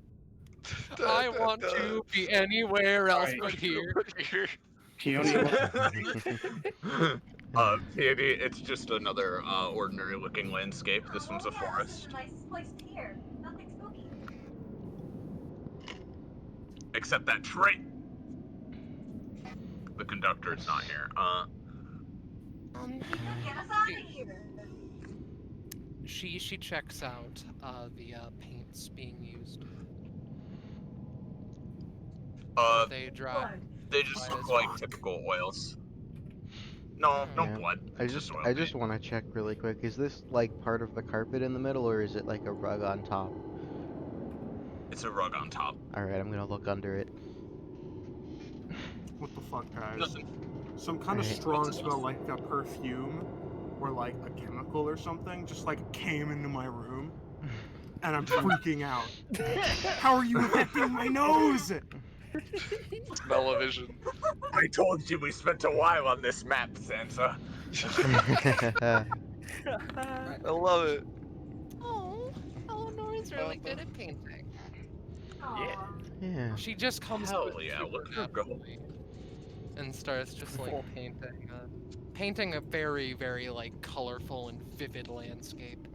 Da, I da, want da. to be anywhere else Alright. but here. Here. Peony, Peony, it's just another ordinary looking landscape. This one's a This is forest. the nicest place to hear. Nothing spooky. Except that tree. The conductor is not here. Get us out of here. She checks out the paints being used. They dry. Blood. They just Why look is like rock? typical oils. No Yeah. blood. I It's just oil paint. want to check really quick. Is this like part of the carpet in the middle, or is it like a rug on top? It's a rug on top. All right, I'm gonna look under it. What the fuck, guys? Nothing. Some kind of Alright. strong smell, like a perfume or like a chemical or something, just like came into my room, and I'm freaking out. How are you affecting my nose? Smell-o-vision. I told you we spent a while on this map, Sansa. I love it. Oh, Eleanor's really good at painting. Aw. Yeah. She just comes Hell to it yeah, super look at her go. naturally and starts just like painting a very, very like colorful and vivid landscape.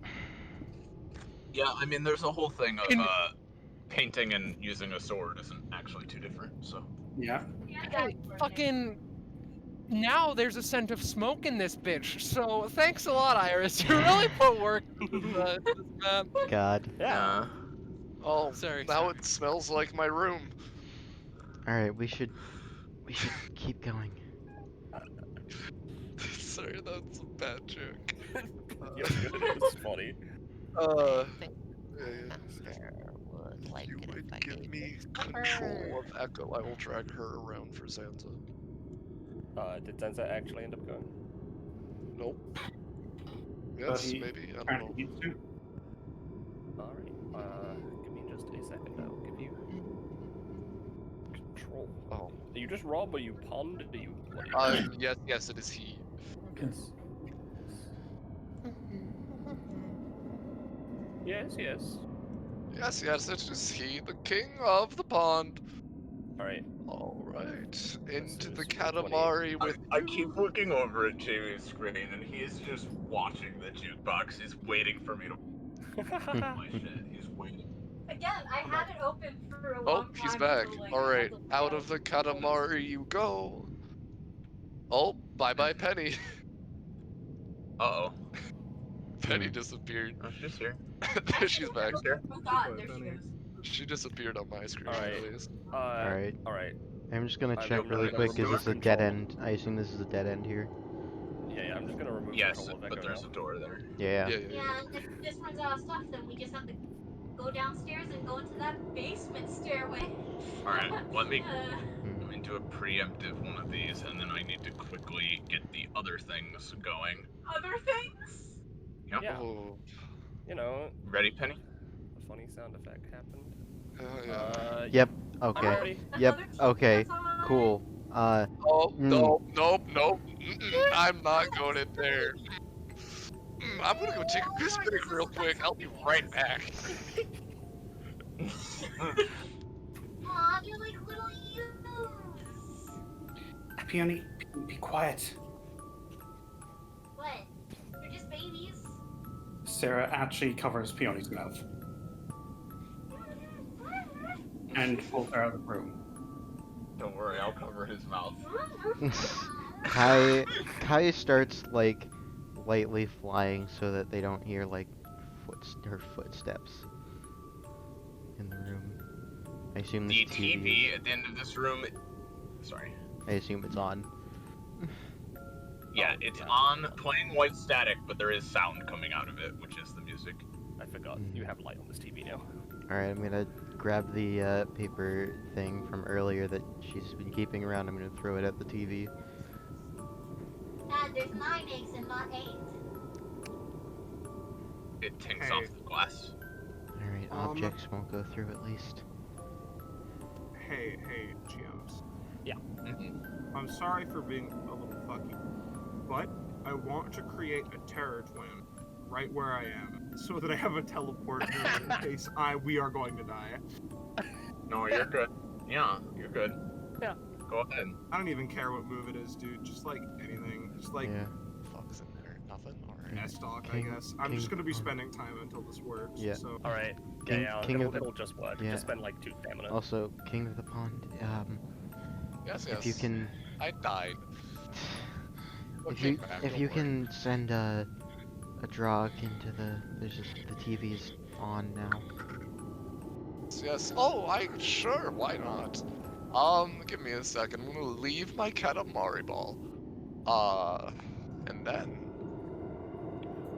Yeah, I mean, there's a whole thing of In- painting and using a sword isn't actually too different. So yeah. Hey, fucking now there's a scent of smoke in this bitch. So thanks a lot, Iris. You really put work into this map. God. yeah. Oh, Sorry. now it smells like my room. All right, we should keep going. Sorry, that's a bad joke. It's funny. Uh, think Master would like you it if I would give gave me it to control her. of Echo. I will drag her around for Sansa. Did Sansa actually end up going? Nope. Yes, he maybe. I don't apparently know. needs to. Alright, give me just a second. I will give you control. Oh. Are you just Rob? Are you Pond? Are you? What are you? Yes, it is he. Yes. Yes, yes. Yes, it is he, the king of the pond. Alright. Alright, into the is 20. Katamari with I keep looking over at Jamie's screen, and he is just watching the jukebox. He's waiting for me to my shit. He's waiting. Again, I had it open for a Oh, long time. he's back. So, like, Alright, I had to out look of the at it. Katamari you go. Oh, bye-bye Penny. Uh-oh. Penny disappeared. Oh, she's here. There she's back. She's here. Oh god, there she goes. She disappeared on my screen, Alright. at least. Alright. Alright. I'm just gonna I'm check gonna really quick. Is remove this a dead control. end? I assume this is a dead end here. Yeah, I'm just gonna remove Yes, control of but Echo there's now. a door there. Yeah. Yeah, and if this runs out of stuff, then we just have to go downstairs and go into that basement stairway. Alright, let me Hmm. do a preemptive one of these, and then I need to quickly get the other things going. Other things? Yep. Yeah. Oh, You know, Ready, Penny? a funny sound effect happened. yeah. Yep. I'm Okay. ready. Yep. Another TV Okay. that's on. Cool. Oh, Mm. nope. I'm not going in there. I'm gonna go take a piss Lord, break this is real quick. I'll be right back. Aw, they're like little youths. Peony, be quiet. What? They're just babies. Sarah actually covers Peony's mouth and pulls her out of the room. Don't worry, I'll cover his mouth. Kai starts like lightly flying so that they don't hear like her footsteps in the room. I assume this The TV. TV at the end of this room. Sorry. I assume it's on. Yeah, it's on plain white static, but there is sound coming out of it, which is the music. I forgot you have light on this TV now. All right, I'm gonna grab the paper thing from earlier that she's been keeping around. I'm gonna throw it at the TV. Dad, there's 9 eggs and not 8. It tinks Hey. off the glass. All right, objects won't go through at least. Hey, Geos. Mm-hmm. I'm sorry for being a little fucky, but I want to create a terror twin right where I am, so that I have a teleport in case we are going to die. No, you're good. Yeah, you're good. Yeah. Go ahead. I don't even care what move it is, dude. Just like anything. Just like Yeah. Fuck's in there? Nothing? Alright. S-Talk, I King- guess. I'm just King- gonna be spending time until this works. Yeah. So All right. King- Yeah, King of the- it'll just work. yeah. Just spend like 2 stamina. Also, King of the Pond. Yes. If you can, I died. But if came you back, if don't you worry. can send a drog into the TV's on now. Yes. Oh, sure. Why not? Give me a second. I'm gonna leave my Katamari ball. And then.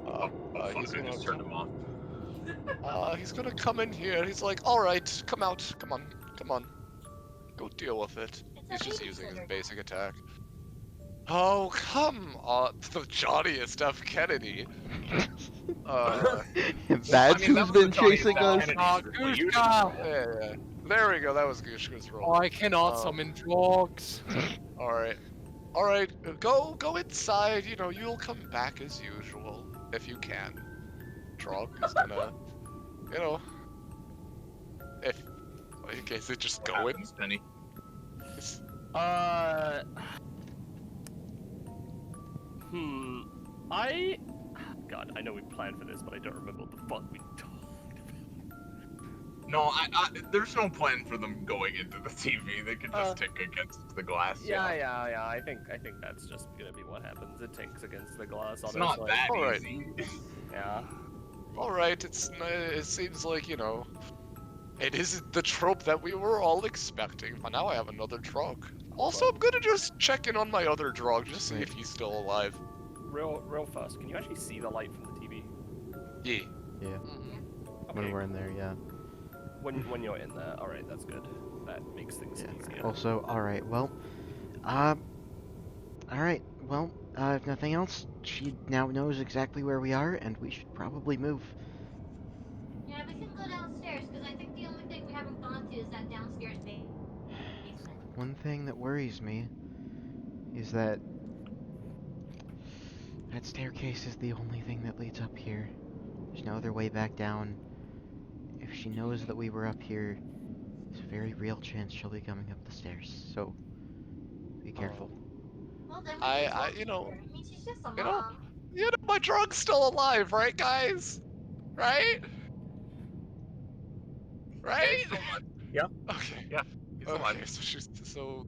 He's Fuck, I gonna just turned him off. He's gonna come in here. He's like, all right, come out. Come on. Go deal with it. He's It's a just using his babysitter. basic attack. Oh, come on. The Johnniest F. Kennedy. That's I mean, that who's was been the Johnny chasing Depp us. Kennedy. Oh, Well, you Gushka! Yeah. There we go. That was Gushka's Oh, roll. I cannot Um, summon drugs. All right. Go inside. You know, you'll come back as usual if you can. Drog is gonna, you know, in case it just go in. Penny. God, I know we planned for this, but I don't remember what the fuck we talked about. No, there's no plan for them going into the TV. They could just tick against the glass. Yeah. I think that's just gonna be what happens. It tinks against the glass. It's honestly. not that Alright. easy. Yeah. All right. It seems like, you know, it isn't the trope that we were all expecting. But now I have another drug. Also, I'm gonna just check in on my other drug, just see if he's still alive. Real fast. Can you actually see the light from the TV? Yeah. Yeah, Mhm. when Okay. we're in there, yeah. When you're in there, all right, that's good. That makes things Yeah. easier. Also, all right. Well, if nothing else, she now knows exactly where we are, and we should probably move. Yeah, we can go downstairs, because I think the only thing we haven't gone to is that downstairs basement. One thing that worries me is that staircase is the only thing that leads up here. There's no other way back down. If she knows that we were up here, there's a very real chance she'll be coming up the stairs. So, be careful. Well, then we I- can talk you to know, her. I mean, she's just a you know, mom. You know, my drug's still alive, right, guys? Right? Right? Yeah. Okay. Yeah. He's alive. Okay, so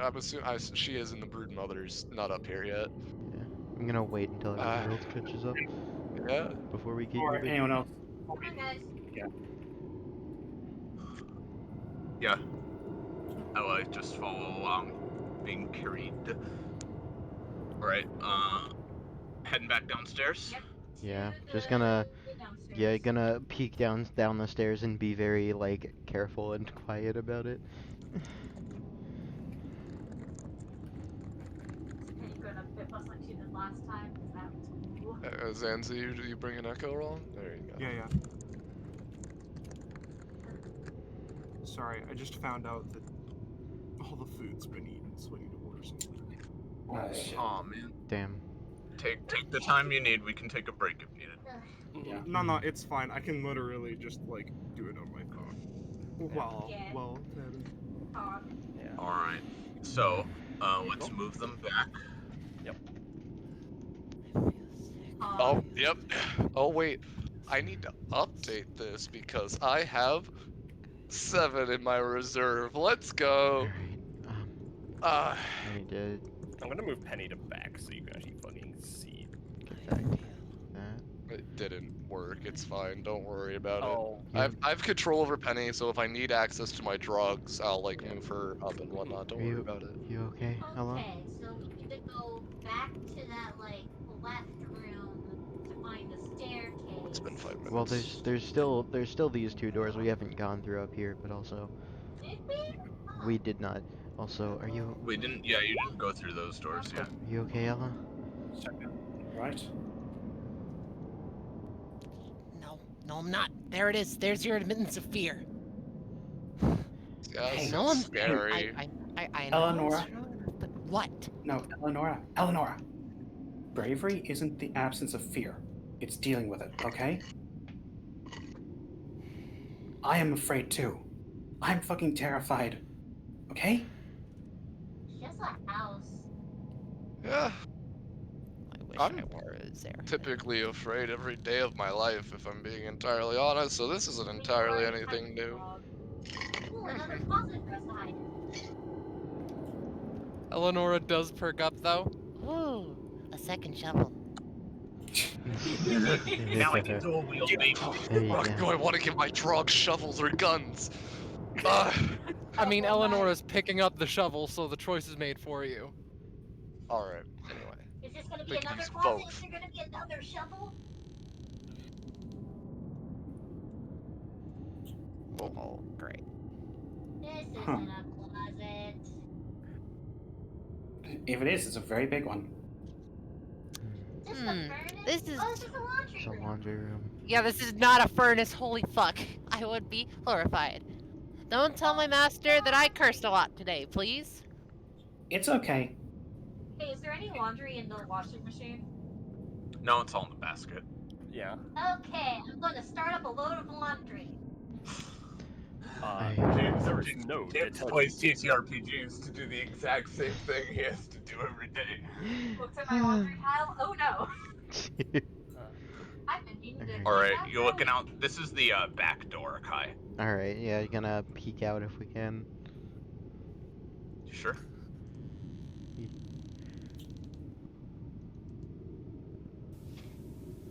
I'm assuming she is in the brood mothers, not up here yet. Yeah. I'm gonna wait until everyone else catches up Yeah. before we keep Or moving. anyone else. Come on, guys. Yeah. I just follow along, being carried. Alright, Heading back downstairs. Yep. Yeah, To just the gonna downstairs. gonna peek down the stairs and be very like careful and quiet about it. Penny going up bit bus like she did last time. That was cool. Zanzi, you bring an echo wrong? There you go. Yeah. Sorry, I just found out that all the food's been eaten, so I need to order something. Oh, shit. Aw, man. Damn. Take the time you need. We can take a break if needed. Yeah. No, it's fine. I can literally just like do it on my phone. Well, Yeah. Talk. Yeah. All right. So, let's move them back. Oh, yep. Oh, wait. I need to update this because I have 7 in my reserve. Let's go. Alright. I need to I'm gonna move Penny to back so you can actually fucking see. get back to that. It didn't work. It's fine. Don't worry about Oh, it. I've control over Penny, so if I need access to my drugs, I'll like move her up and whatnot. Don't worry about it. You okay, Ella? Okay, so we need to go back to that like left room to find the staircase. It's been 5 minutes. Well, there's still these 2 doors we haven't gone through up here, but also Did we? we did not. Also, are you We didn't. Yeah, you didn't go through those doors yet. okay, Ella? Right. No, I'm not. There it is. There's your admittance of fear. Yeah, Hey, it's No, I'm scary. I know. Eleanor. it's strong enough, but what? No, Eleanora. Bravery isn't the absence of fear. It's dealing with it, okay? I am afraid too. I'm fucking terrified. Okay? She has a house. Yeah, I wish I'm I was there. typically afraid every day of my life, if I'm being entirely honest, so this isn't entirely Maybe we're anything new. Ooh, another closet for us to hide in. Eleonora does perk up though. Ooh, a second shovel. Now I can dual wield, baby. There you Fuck, do go. I want to give my drugs, shovels, or guns? I mean, Eleonora's picking up the shovel, so the choice is made for you. Alright. Anyway. Is this gonna be We can another use closet? both. Is there gonna be another shovel? Oh, great. This isn't Huh. a closet. If it is, it's a very big one. Is this the furnace? This is- Oh, this is the laundry It's a room. laundry room. Yeah, this is not a furnace. Holy fuck. I would be horrified. Don't tell my master that I cursed a lot today, please. It's okay. Hey, is there any laundry in the washing machine? No, it's all in the basket. yeah. Okay, I'm gonna start up a load of laundry. There is no James detergent. plays TTRPGs to do the exact same thing he has to do every day. Looks at my laundry pile. Oh no. I've been needing to clean Alright, that you're looking room. out. This is the back door, Kai. Alright, yeah, you're gonna peek out if we can. Sure.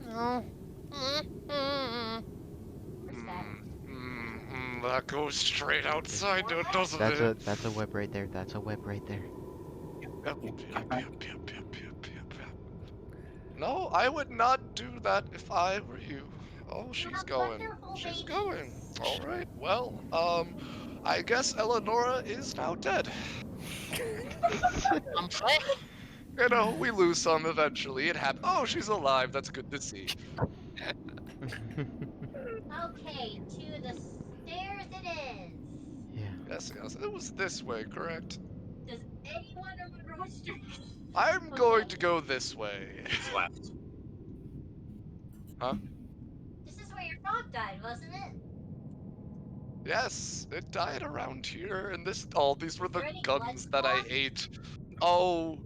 No. Where's that? That goes straight outside, doesn't it? That's a web right there. That's a web right there. Yep. No, I would not do that if I were you. Oh, she's have going. wonderful She's babies. going. All right. Well, I guess Eleonora is now dead. What? You know, we lose some eventually. It happens. Oh, she's alive. That's good to see. Okay, to the stairs it is. Yeah. Yes. It was this way, correct? Does anyone remember which street? I'm going to go this way. It's left. Huh? This is where your dog died, wasn't it? Yes, it died around here, and these were the there any guns blood that I spots? ate. Oh,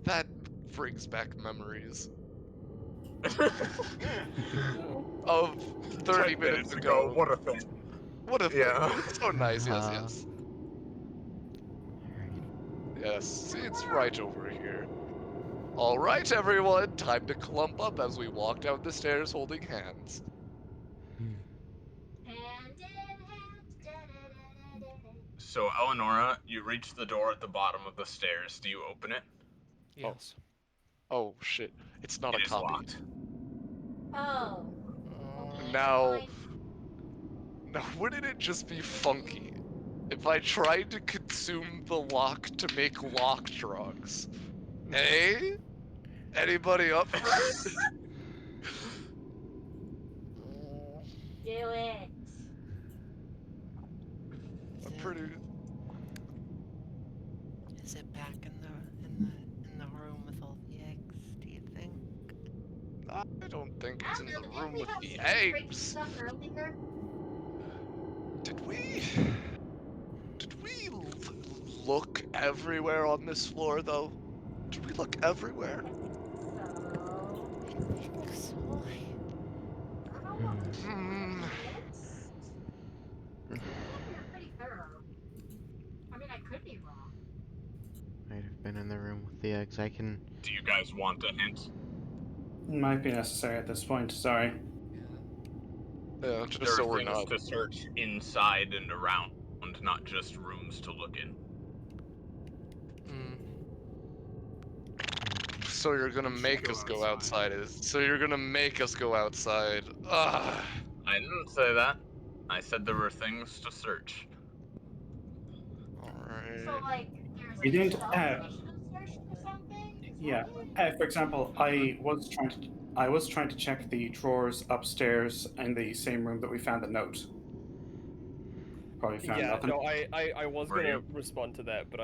that brings back memories of 30 minutes ago. What a thing. What a Yeah. thing. So nice, yes, Uh-huh. yes. Yes, see, it's right over here. Alright, everyone, time to clump up as we walk down the stairs holding hands. Hand in hand. Da-da-da-da-da-da. So, Eleonora, you reach the door at the bottom of the stairs. Do you open it? Yes. Oh shit! It's not It a is copy. locked. Oh. Now, wouldn't it just be funky if I tried to consume the lock to make lock drugs? Hey, anybody up for it? Do it. I'm pretty. Is it back in the room with all the eggs, do you think? I don't think I it's don't in know, the didn't room we with have the someone breaking eggs. stuff earlier? Did we? Look everywhere on this floor, though? Did we look everywhere? So, So, I don't know what we Hmm. missed. I feel like we were pretty thorough. I mean, I could be wrong. Might have been in the room with the eggs. I can. Do you guys want a hint? Might be necessary at this point. Sorry. Yeah, just There so are we're things not. to search inside and around, not just rooms to look in. Mm. So you're gonna We should make go us go outside. outside. So you're gonna make us go outside. Ugh. I didn't say that. I said there were things to search. So, Alright. like, there's You like a didn't stealth have. initiative search or something? Is Yeah. that it? For example, I was trying to check the drawers upstairs in the same room that we found the note. Probably found Yeah, nothing. no, I was Were gonna you? respond to that, but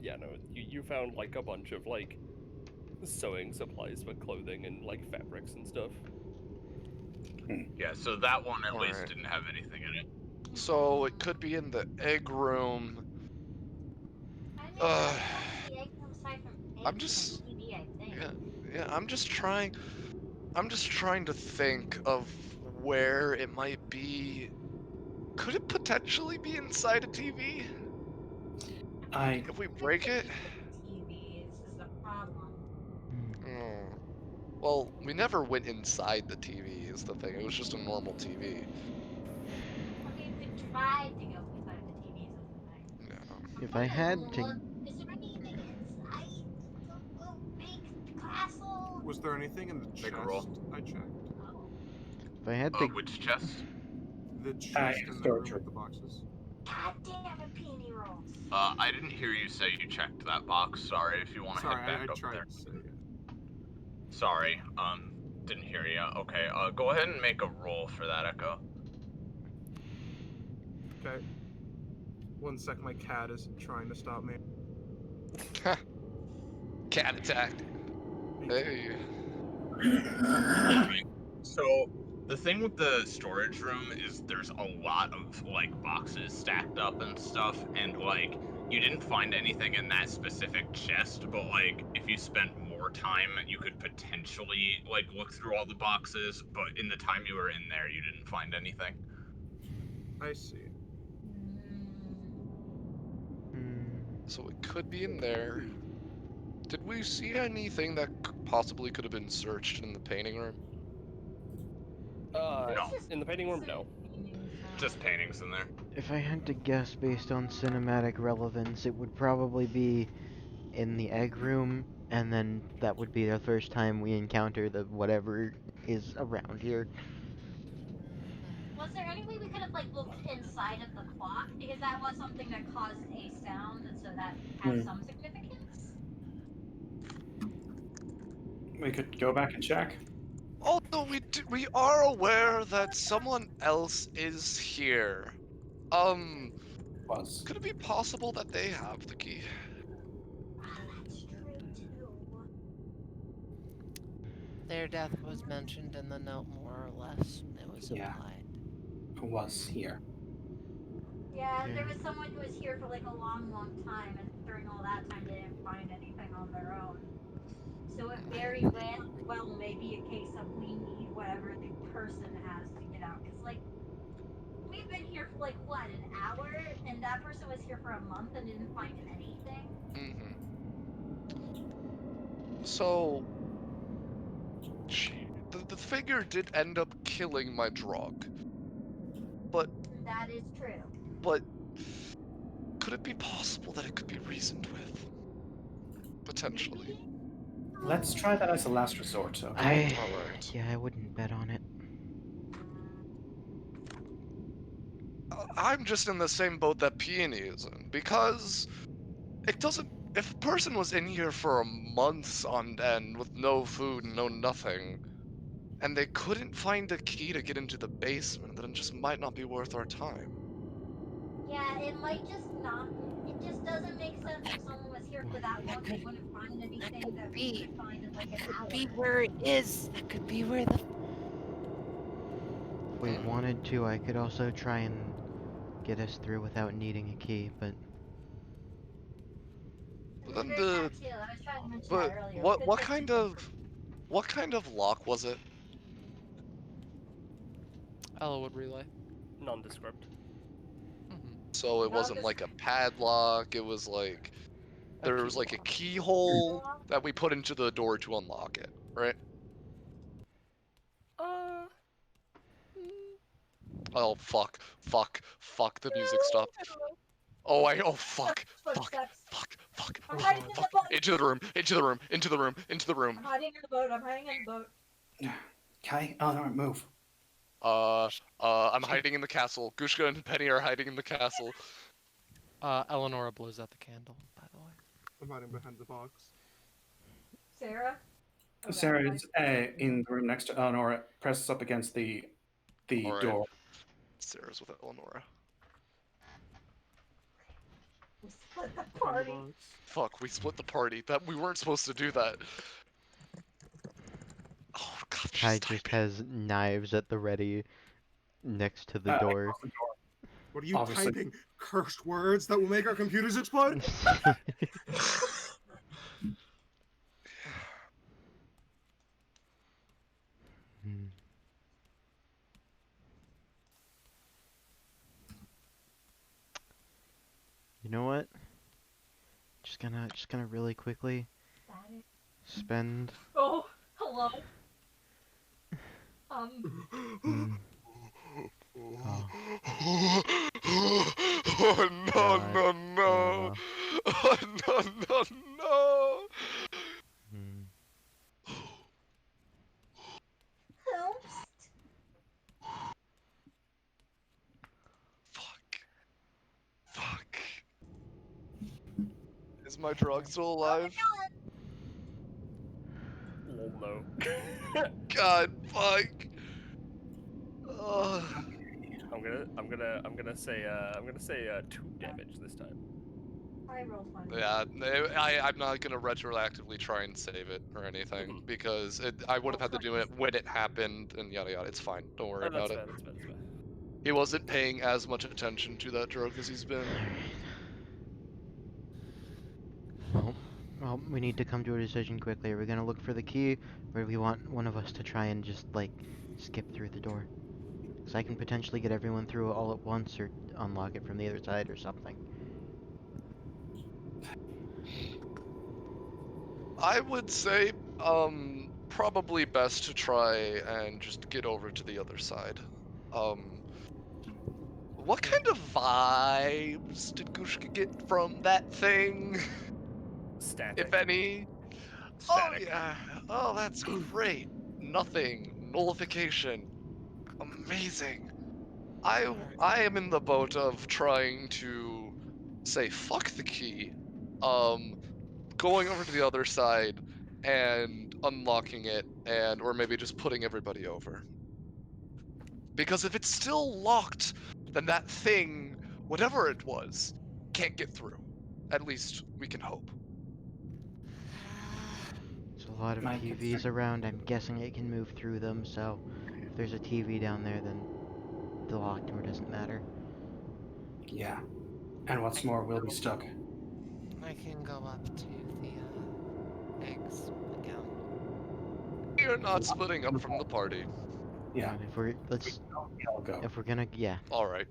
yeah, no, you found like a bunch of like sewing supplies for clothing and like fabrics and stuff. Yeah, so that one at least Alright. didn't have anything in it. So it could be in the egg room. I mean, Ugh. nothing else in the egg room aside from I'm eggs just. and TV, I think. Yeah, I'm just trying to think of where it might be. Could it potentially be inside a TV? I If we It break could it? be TVs is the problem. Oh. Well, we never went inside the TV is the thing. It was just a normal TV. I mean, we tried to go inside the TVs as the thing. Yeah. I'm If I trying to had to, look. Is there anything inside the little big castle? Was there anything in the Make a roll. chest I checked? Oh. if I had to, Which chest? The chest in the storage room room. with the boxes. God damn it, peony rolls. I didn't hear you say you checked that box. Sorry, if you want to Sorry, head back I up tried there. to say it. Sorry, didn't hear you. Okay, go ahead and make a roll for that, Echo. Okay. 1 sec, my cat is trying to stop me. Cat attack. Hey. So the thing with the storage room is there's a lot of like boxes stacked up and stuff, and like you didn't find anything in that specific chest, but like if you spent more time, you could potentially like look through all the boxes. But in the time you were in there, you didn't find anything. I see. So it could be in there. Did we see anything that possibly could have been searched in the painting room? No. In the painting room, no. Just paintings in there. if I had to guess based on cinematic relevance, it would probably be in the egg room, and then that would be the first time we encounter the whatever is around here. Was there any way we could have like looked inside of the clock? Because that was something that caused a sound, and so that has some significance. We could go back and check. Although we are aware that someone else is here. Was. Could it be possible that they have the key? That's true too. their death was mentioned in the note more or less. It was Yeah. implied. Who was here? Yeah, Yeah. there was someone who was here for like a long, long time, and during all that time, they didn't find anything on their own. So it very well may be a case of we need whatever the person has to get out. Because like we've been here for like what, an hour, and that person was here for a month and didn't find anything. Mm-hmm. So, the figure did end up killing my drog. But That is true. could it be possible that it could be reasoned with? Potentially. Maybe. Let's try that as a last resort, okay? Alright. Yeah, I wouldn't bet on it. I'm just in the same boat that Peony is in, because it doesn't. If a person was in here for months on end with no food and no nothing, and they couldn't find a key to get into the basement, then it just might not be worth our time. Yeah, it might just not. It just doesn't make sense if someone was here for that long, they wouldn't find anything that we be. could find in like an Could hour. be where it is. That could be where the. If we wanted to, I could also try and get us through without needing a key, but And Then there's that too. I was trying to mention but that earlier. what kind of lock was it? Ella would relay. Nondescript. So it wasn't like a padlock. It was like there was like a keyhole that we put into the door to unlock it, right? Oh fuck! The music stopped. Oh fuck! I'm hiding in the boat. Into the room! I'm hiding in the boat. I'm hiding in the boat. Okay, Eleanor, move. I'm hiding in the castle. Gushka and Penny are hiding in the castle. Eleonora blows out the candle, by the way. I'm hiding behind the box. Sarah? Okay, Sarah is in the room next to Eleanor, presses up against the Alright. door. Sarah's with Eleonora. We split the party. Fuck, we split the party. That we weren't supposed to do that. Oh god, Kai just has knives at the ready next to the door. Across the door. What are you Obviously. typing? Cursed words that will make our computers explode? Hmm. You know what? Just gonna really quickly spend. Oh, hello. Hmm. Oh. Oh no, God. no, no. Oh no, no, no. Hmm. Oops. Fuck. Is my drug still alive? Lol, no. God, fuck. I'm gonna say 2 damage this time. I rolled one. Yeah, I'm not gonna retroactively try and save it or anything because I would have had to do it when it happened and yada yada. It's fine. Don't worry about it. That's fair. He wasn't paying as much attention to that drug as he's been. Well, we need to come to a decision quickly. Are we gonna look for the key, or do we want one of us to try and just, like, skip through the door? Because I can potentially get everyone through all at once, or unlock it from the other side, or something. I would say, probably best to try and just get over to the other side. What kind of vibes did Gushka get from that thing? Static. If any? Static. Oh yeah. Oh, that's great. Nothing. Nullification. Amazing. I am in the boat of trying to say fuck the key, going over to the other side and unlocking it, and or maybe just putting everybody over. Because if it's still locked, then that thing, whatever it was, can't get through. At least we can hope. There's a lot of My TVs concern- around. I'm guessing it can move through them, so if there's a TV down there, then the locked door doesn't matter. Yeah. And what's more, we'll be stuck. I can go up to the eggs again. You're not splitting up from the party. Yeah. And if we're I'll go. if we're gonna Alright.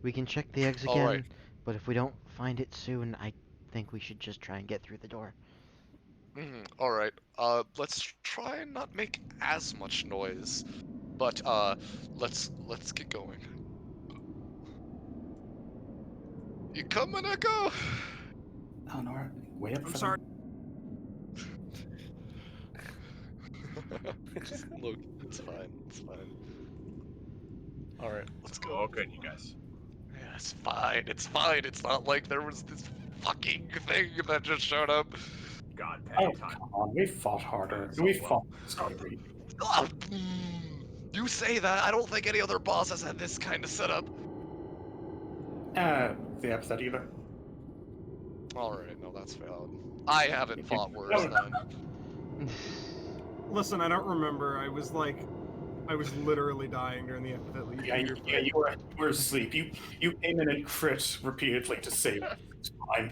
we can check the eggs All again, right. but if we don't find it soon, I think we should just try and get through the door. Alright. Let's try and not make as much noise. But let's get going. You coming, Echo? Eleanor, wait up I'm for sorry. them. Just look, it's fine. It's fine. All right, let's go. All good, you guys. Yeah, it's fine. It's fine. It's not like there was this fucking thing that just showed up. God, Oh, Penny time. come on. We fought harder. So We well. fought Starry. Ah, you say that. I don't think any other boss has had this kind of setup. The Epithet either. All right, no, that's valid. I haven't fought worse then. Listen, I don't remember. I was literally dying during the Epithet League. Yeah, you were asleep. You came in and crit repeatedly to save time.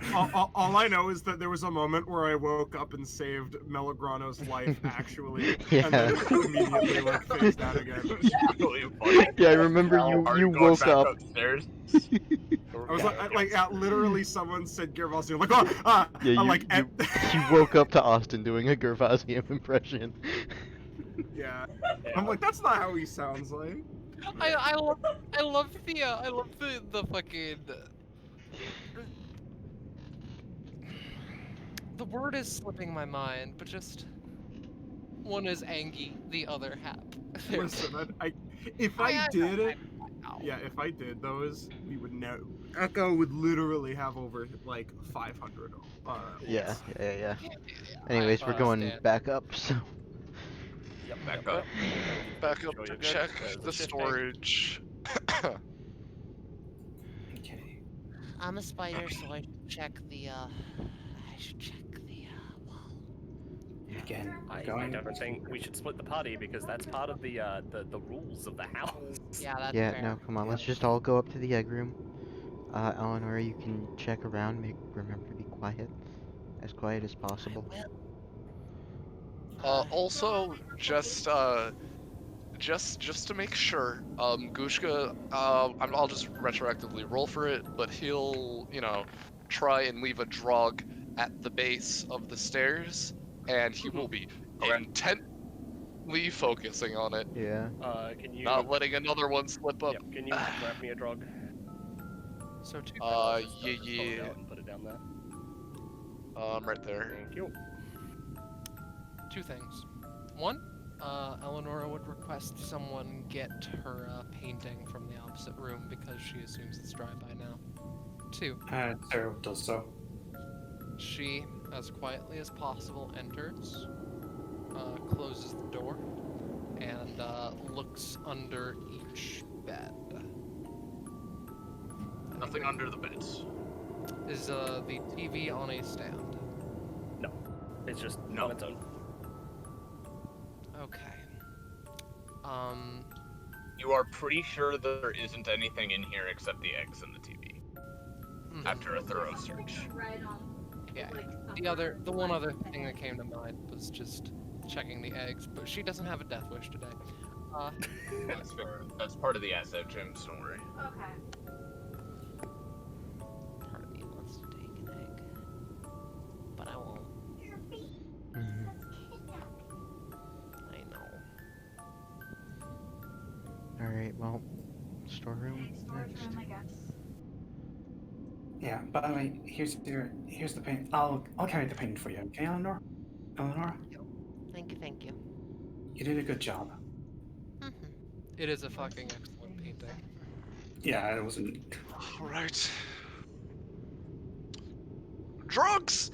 All I know is that there was a moment where I woke up and saved Melagrano's life, actually, and then immediately phased out again. Really funny. Yeah, I remember Are you going woke back up. upstairs? I was literally someone said Gervasio, Yeah, I'm you woke up to Austin doing a Gervasio impression. yeah. I'm like, that's not how he sounds like. I love the fucking. The word is slipping my mind, but just one is Angie, the other Hap. Listen, if I did those, we would know. Echo would literally have over 500. Yeah. Anyways, we're going understand. back up, so. Yep, Back yep, up. yep. Back up Sure to you're good. check There's the shifting. storage. Okay. I'm a spider, so I should check the wall. Again, I going. don't think we should split the party because that's part of the rules of the house. Yeah, that's Yeah, fair. no, come on, let's just all go up to the egg room. Eleanor, you can check around, remember to be quiet. As quiet as possible. Also, just to make sure, Gushka, I'll just retroactively roll for it, but he'll, try and leave a drug at the base of the stairs, and he will be intently focusing on it, Yeah. Can you? not letting another one slip up. Yep. Can you grab me a drug? So two. I'll just pull it out and put it down there. Right there. Thank you. Two things. One, Eleonora would request someone get her painting from the opposite room because she assumes it's dry by now. Two, Sarah does so. she, as quietly as possible, enters, closes the door, and looks under each bed. Nothing under the beds. Is the TV on a stand? No, it's just No. on its own. Okay. You are pretty sure there isn't anything in here except the eggs and the TV. mhm. After a thorough search. Red on, Yeah. like, The one other thing that came to mind was just checking the eggs, but she doesn't have a death wish today. That's fair. That's part of the asset, James. Don't worry. Okay. Part of me wants to take an egg, but I won't. Your feet. Mhm. That's kidnapping. I know. Alright, well, storeroom Storage next. room, I guess. Yeah, by the way, here's the paint. I'll carry the paint for you, okay, Eleanor? Eleanor? Thank you. You did a good job. Mm-hmm. It is a fucking excellent painting. Yeah, it wasn't. Right. Drugs!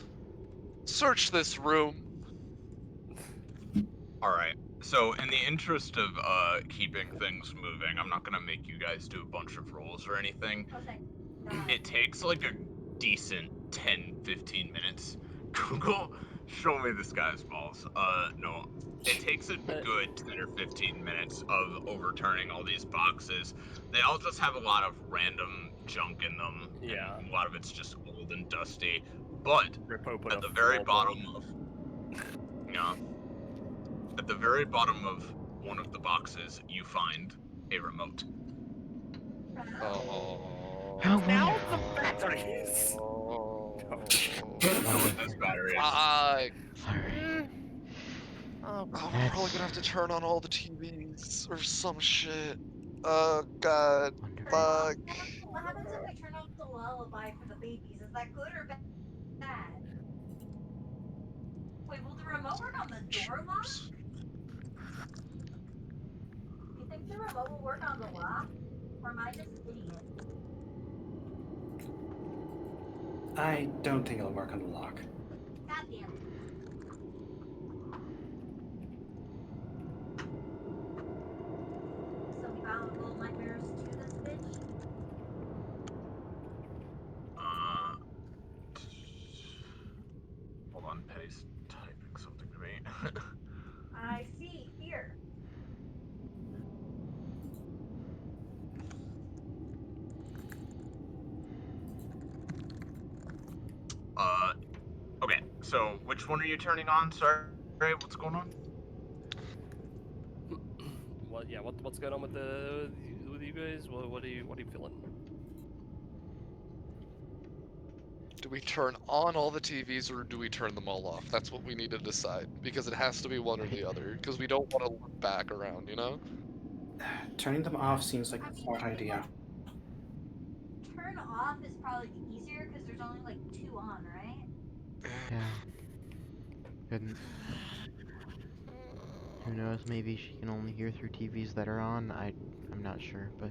Search this room. Alright. So, in the interest of keeping things moving, I'm not gonna make you guys do a bunch of rolls or anything. Okay. It takes like a decent 10-15 minutes. Google, show me this guy's balls. No. It takes a good 10 or 15 minutes of overturning all these boxes. They all just have a lot of random junk in them. Yeah. And a lot of it's just old and dusty. But Rippo put at a the very floorboard. bottom of at the very bottom of one of the boxes, you find a remote. Oh. How Now the batteries. That's batteries. Alright. Oh, Oh, we're probably gonna have to turn on all the TVs or some shit. Oh god. Wonderful. Fuck. What happens if we turn off the lullaby for the babies? Is that good or bad? Wait, will the remote work on the door lock? think the remote will work on the lock? Or am I just an idiot? I don't think it'll work on the lock. God damn it. So we found little nightmares to this bitch? Hold on, Penny's typing something to me. I see. Here. Okay, so which one are you turning on? Sorry, what's going on? What? Yeah. What's going on with you guys? What are you feeling? Do we turn on all the TVs or do we turn them all off? That's what we need to decide because it has to be one or the other. Because we don't want to look back around, you know. Turning them off seems like a smart idea. Turn off is probably the easier because there's only like 2 on, right? Yeah. Couldn't. Who knows? Maybe she can only hear through TVs that are on. I'm not sure, but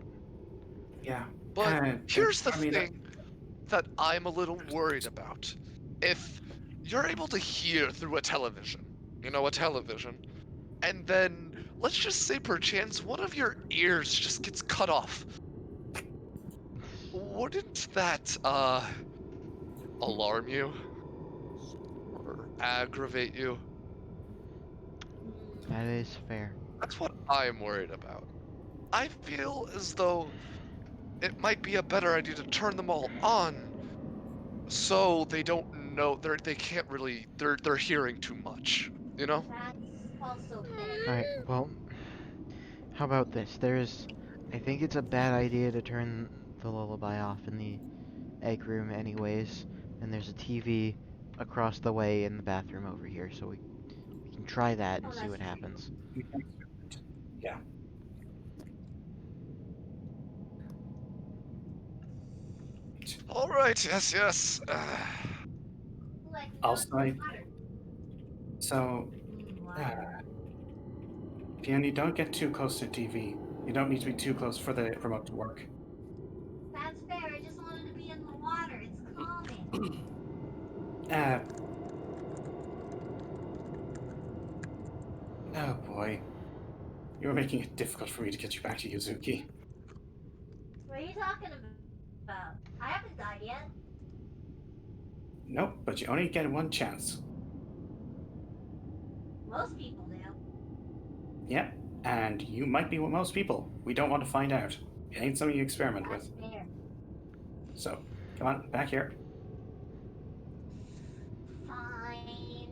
Yeah. But here's the thing that I'm a little worried about. If you're able to hear through a television, a television, and then let's just say perchance one of your ears just gets cut off. Wouldn't that alarm you or aggravate you? that is fair. That's what I'm worried about. I feel as though it might be a better idea to turn them all on so they don't know they can't really they're hearing too much, you know? That's also fair. Alright, well, how about this? I think it's a bad idea to turn the lullaby off in the egg room anyways, and there's a TV across the way in the bathroom over here, so we can try that and Oh, see that's what true. happens. Yeah. All right, yes. Like, no, I'll it's say. water. So, Water. Peony, don't get too close to the TV. You don't need to be too close for the remote to work. That's fair. I just wanted to be in the water. It's calming. Oh boy. You're making it difficult for me to get you back to Yuzuki. What are you talking about? I haven't died yet. Nope, but you only get one chance. Most people do. Yep, and you might be with most people. We don't want to find out. It ain't something you experiment That's with. fair. So, come on, back here. Fine.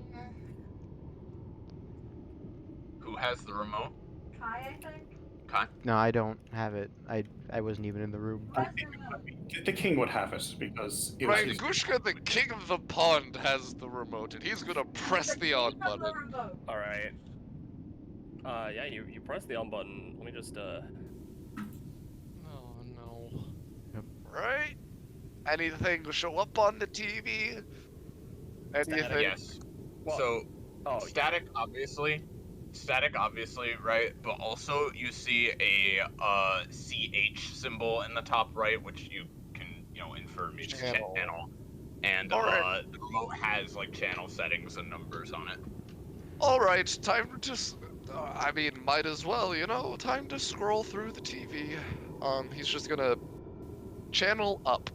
Who has the remote? Kai, I think. Kai? No, I don't have it. I wasn't even in the room. Who has the remote? The king would have it because it was Right, his. Gushka, the king of the pond, has the remote, and he's gonna press the on Keep up the button. remote. All right. Yeah. You press the on button. Let me just Oh no. Right? Anything to show up on the TV? Anything? Yes. Well, So, oh, static, obviously, right? But also, you see a CH symbol in the top right, which you can, infer means Channel. channel. And Alright. the remote has like channel settings and numbers on it. Alright, time to just. Might as well, time to scroll through the TV. He's just gonna channel up.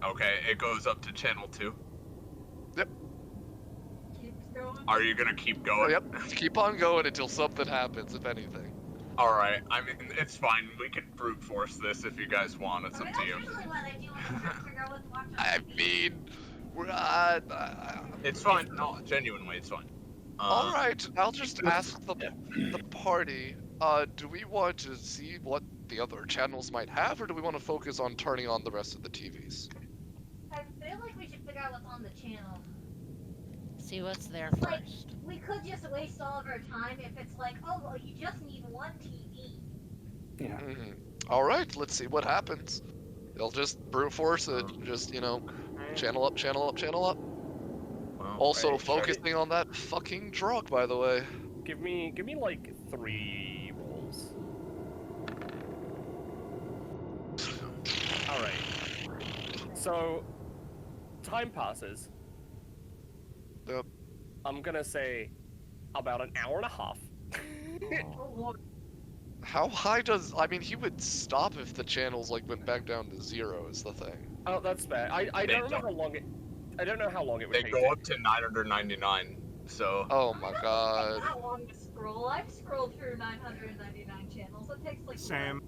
Okay, it goes up to channel 2. Keeps going. Are you gonna keep going? Yep, keep on going until something happens, if anything. Alright, it's fine. We can brute force this if you guys want. It's up to That's you. usually what I do when I'm trying to figure out what to watch on I TV. mean, we're It's fine. No, genuinely, it's fine. Alright, I'll just ask the party, do we want to see what the other channels might have, or do we want to focus on turning on the rest of the TVs? I feel like we should figure out what's on the channel. See what's there Like, first. we could just waste all of our time if it's like, oh, well, you just need one TV. Yeah. Alright, let's see what happens. They'll just brute force it, just, channel up, channel up, channel up. Well, Also right, focusing on that fucking drug, by the way. give me like 3 rolls. Alright. So, time passes. Yep. I'm gonna say about an hour and a half. Oh lord. How high does... I mean, he would stop if the channels, like, went back down to 0 is the thing. Oh, that's fair. I They don't remember how long it... I don't know how long it would They take go to... up to 999, so... Oh my It god. doesn't take that long to scroll. I've scrolled through 999 channels. It takes like Same.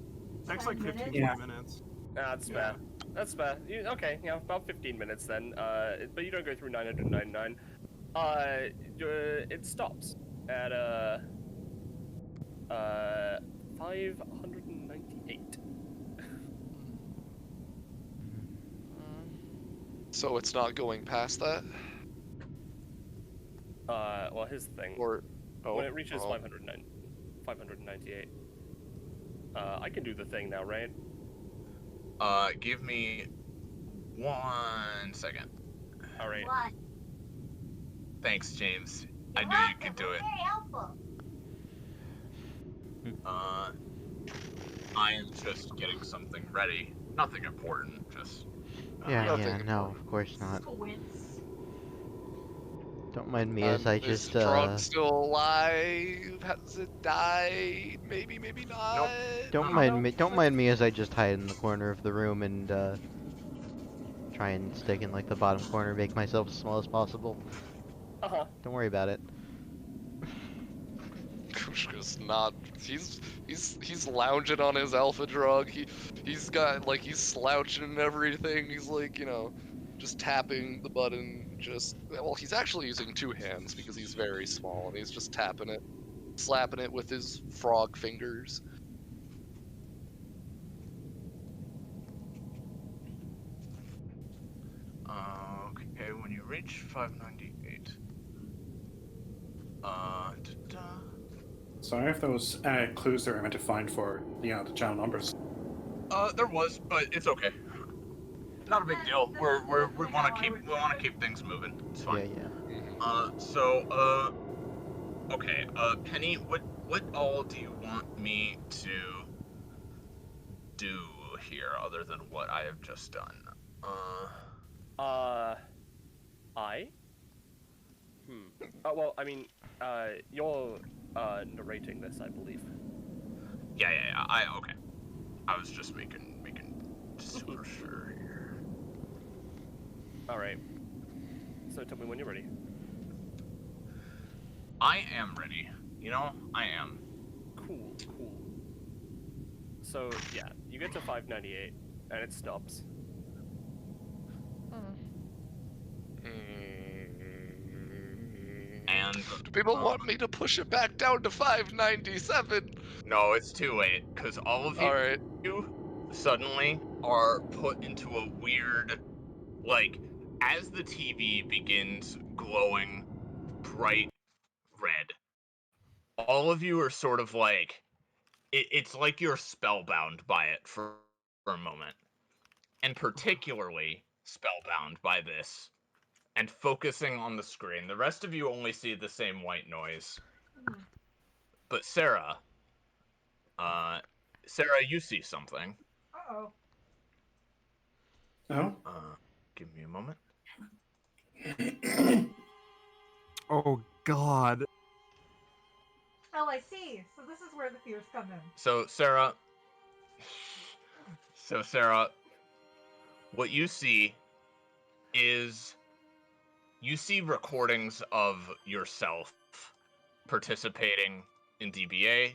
what, Takes 10 like 15 minutes? Yeah. minutes. That's Yeah. fair. That's fair. Okay, yeah, about 15 minutes then. But you don't go through 999. It stops at 598. So it's not going past that? Well, here's the thing. Or... Oh, When it reaches oh. 598, I can do the thing now, right? Give me 1 second. All right. What? Thanks, James. I You're knew you welcome. could do We're it. Very helpful. I am just getting something ready. Nothing important, just... Yeah, nothing yeah, no, important. of course not. Squints. Don't mind me as I Is just, Drug still alive? Has it died? Maybe, maybe not. don't mind me as I just hide in the corner of the room and, try and stick in, like, the bottom corner, make myself as small as possible. Uh-huh. Don't worry about it. Kushka's not. He's lounging on his alpha drug. He's got, like, he's slouching and everything. He's like, you know, just tapping the button. Well, he's actually using 2 hands because he's very small and he's just tapping it, slapping it with his frog fingers. Okay, when you reach 598. Sorry if those clues that were meant to find for, the channel numbers. There was, but it's okay. Not a big deal. We want to keep things moving. It's Yeah, fine. yeah. Okay. Penny, what all do you want me to do here other than what I have just done? Well, I mean, you're narrating this, I believe. Yeah. Okay. I was just making super sure here. All right. So tell me when you're ready. I am ready. I am. Cool. So yeah, you get to 598, and it stops. And Do people want me to push it back down to 597? no, it's too late because all of you, Alright. suddenly are put into a weird, like, as the TV begins glowing bright red, all of you are sort of like, it's like you're spellbound by it for a moment. And particularly spellbound by this. And focusing on the screen. The rest of you only see the same white noise. But Sarah, you see something. Uh-oh. Oh? Give me a moment. Oh God. Oh, I see. So this is where the fears come in. So Sarah, what you see is you see recordings of yourself participating in DBA,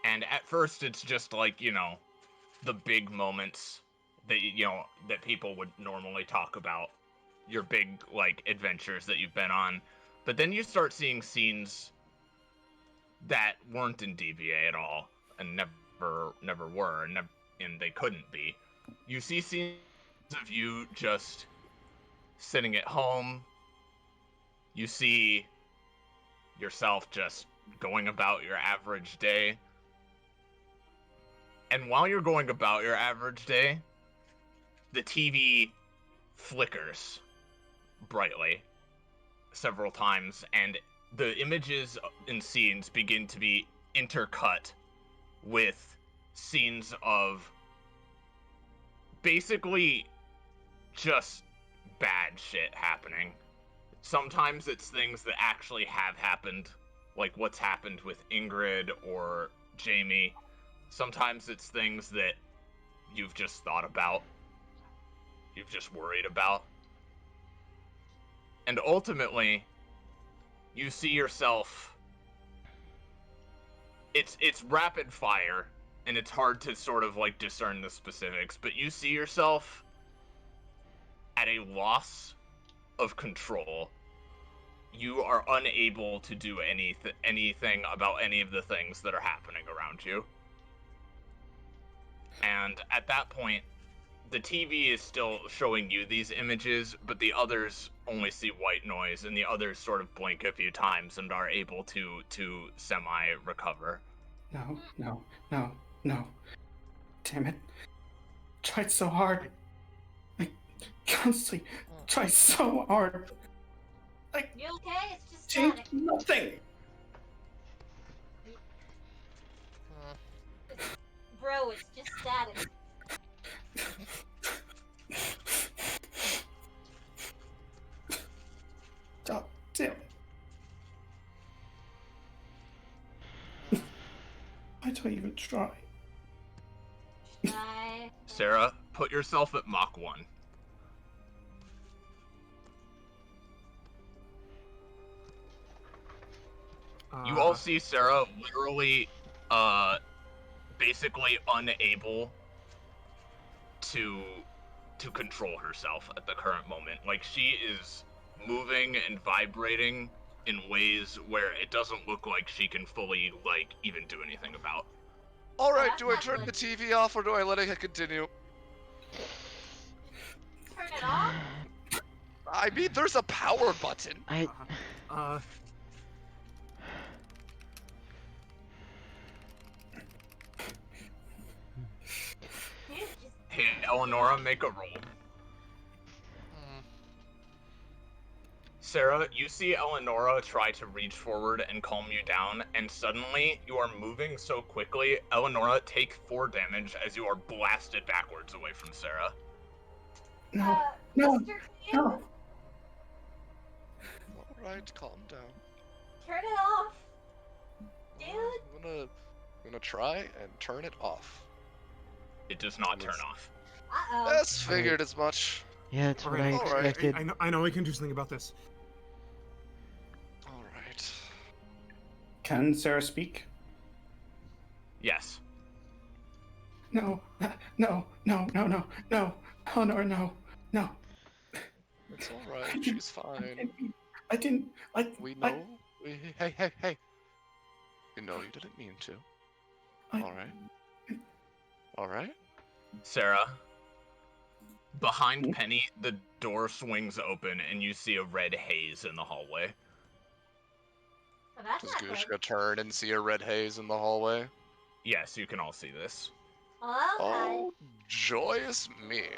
and at first it's just like, the big moments that that people would normally talk about, your big, like, adventures that you've been on. But then you start seeing scenes that weren't in DBA at all, and never were, and they couldn't be. You see scenes of you just sitting at home. You see yourself just going about your average day. And while you're going about your average day, the TV flickers brightly several times, and the images and scenes begin to be intercut with scenes of basically just bad shit happening. Sometimes it's things that actually have happened, like what's happened with Ingrid or Jamie. Sometimes it's things that you've just thought about, you've just worried about. And ultimately, you see yourself. It's rapid fire, and it's hard to sort of like discern the specifics, but you see yourself at a loss of control. You are unable to do anything about any of the things that are happening around you. And at that point, the TV is still showing you these images, but the others only see white noise, and the others sort of blink a few times and are able to semi-recover. No. Damn it. Tried so hard. I constantly try so hard. You okay? It's just Change static. nothing. Bro, it's just static. Oh, damn it. Why do I even try? Try. Sarah, put yourself at Mach 1. You all see Sarah literally, basically unable to control herself at the current moment. Like, she is moving and vibrating in ways where it doesn't look like she can fully, like, even do anything about. Alright, do I turn the TV off or do I let it continue? Turn it off? I mean, there's a power button. Hey, Eleonora, make a roll. Sarah, you see Eleonora try to reach forward and calm you down, and suddenly you are moving so quickly. Eleonora, take 4 damage as you are blasted backwards away from Sarah. No. Alright, calm down. Turn it off. Dude. I'm gonna try and turn it off. It does not turn off. Uh-oh. That's figured as much. Yeah, it's what I Alright. expected. I know we can do something about this. Alright. Can Sarah speak? Yes. No. Eleanor, no. It's alright, she's fine. I didn't. We know. Hey. You know you didn't mean to. Alright. Sarah, behind Penny, the door swings open and you see a red haze in the hallway. Well, that's Does not good. Gushka turn and see a red haze in the hallway? Yes, you can all see this. Okay. Oh, joyous me. Into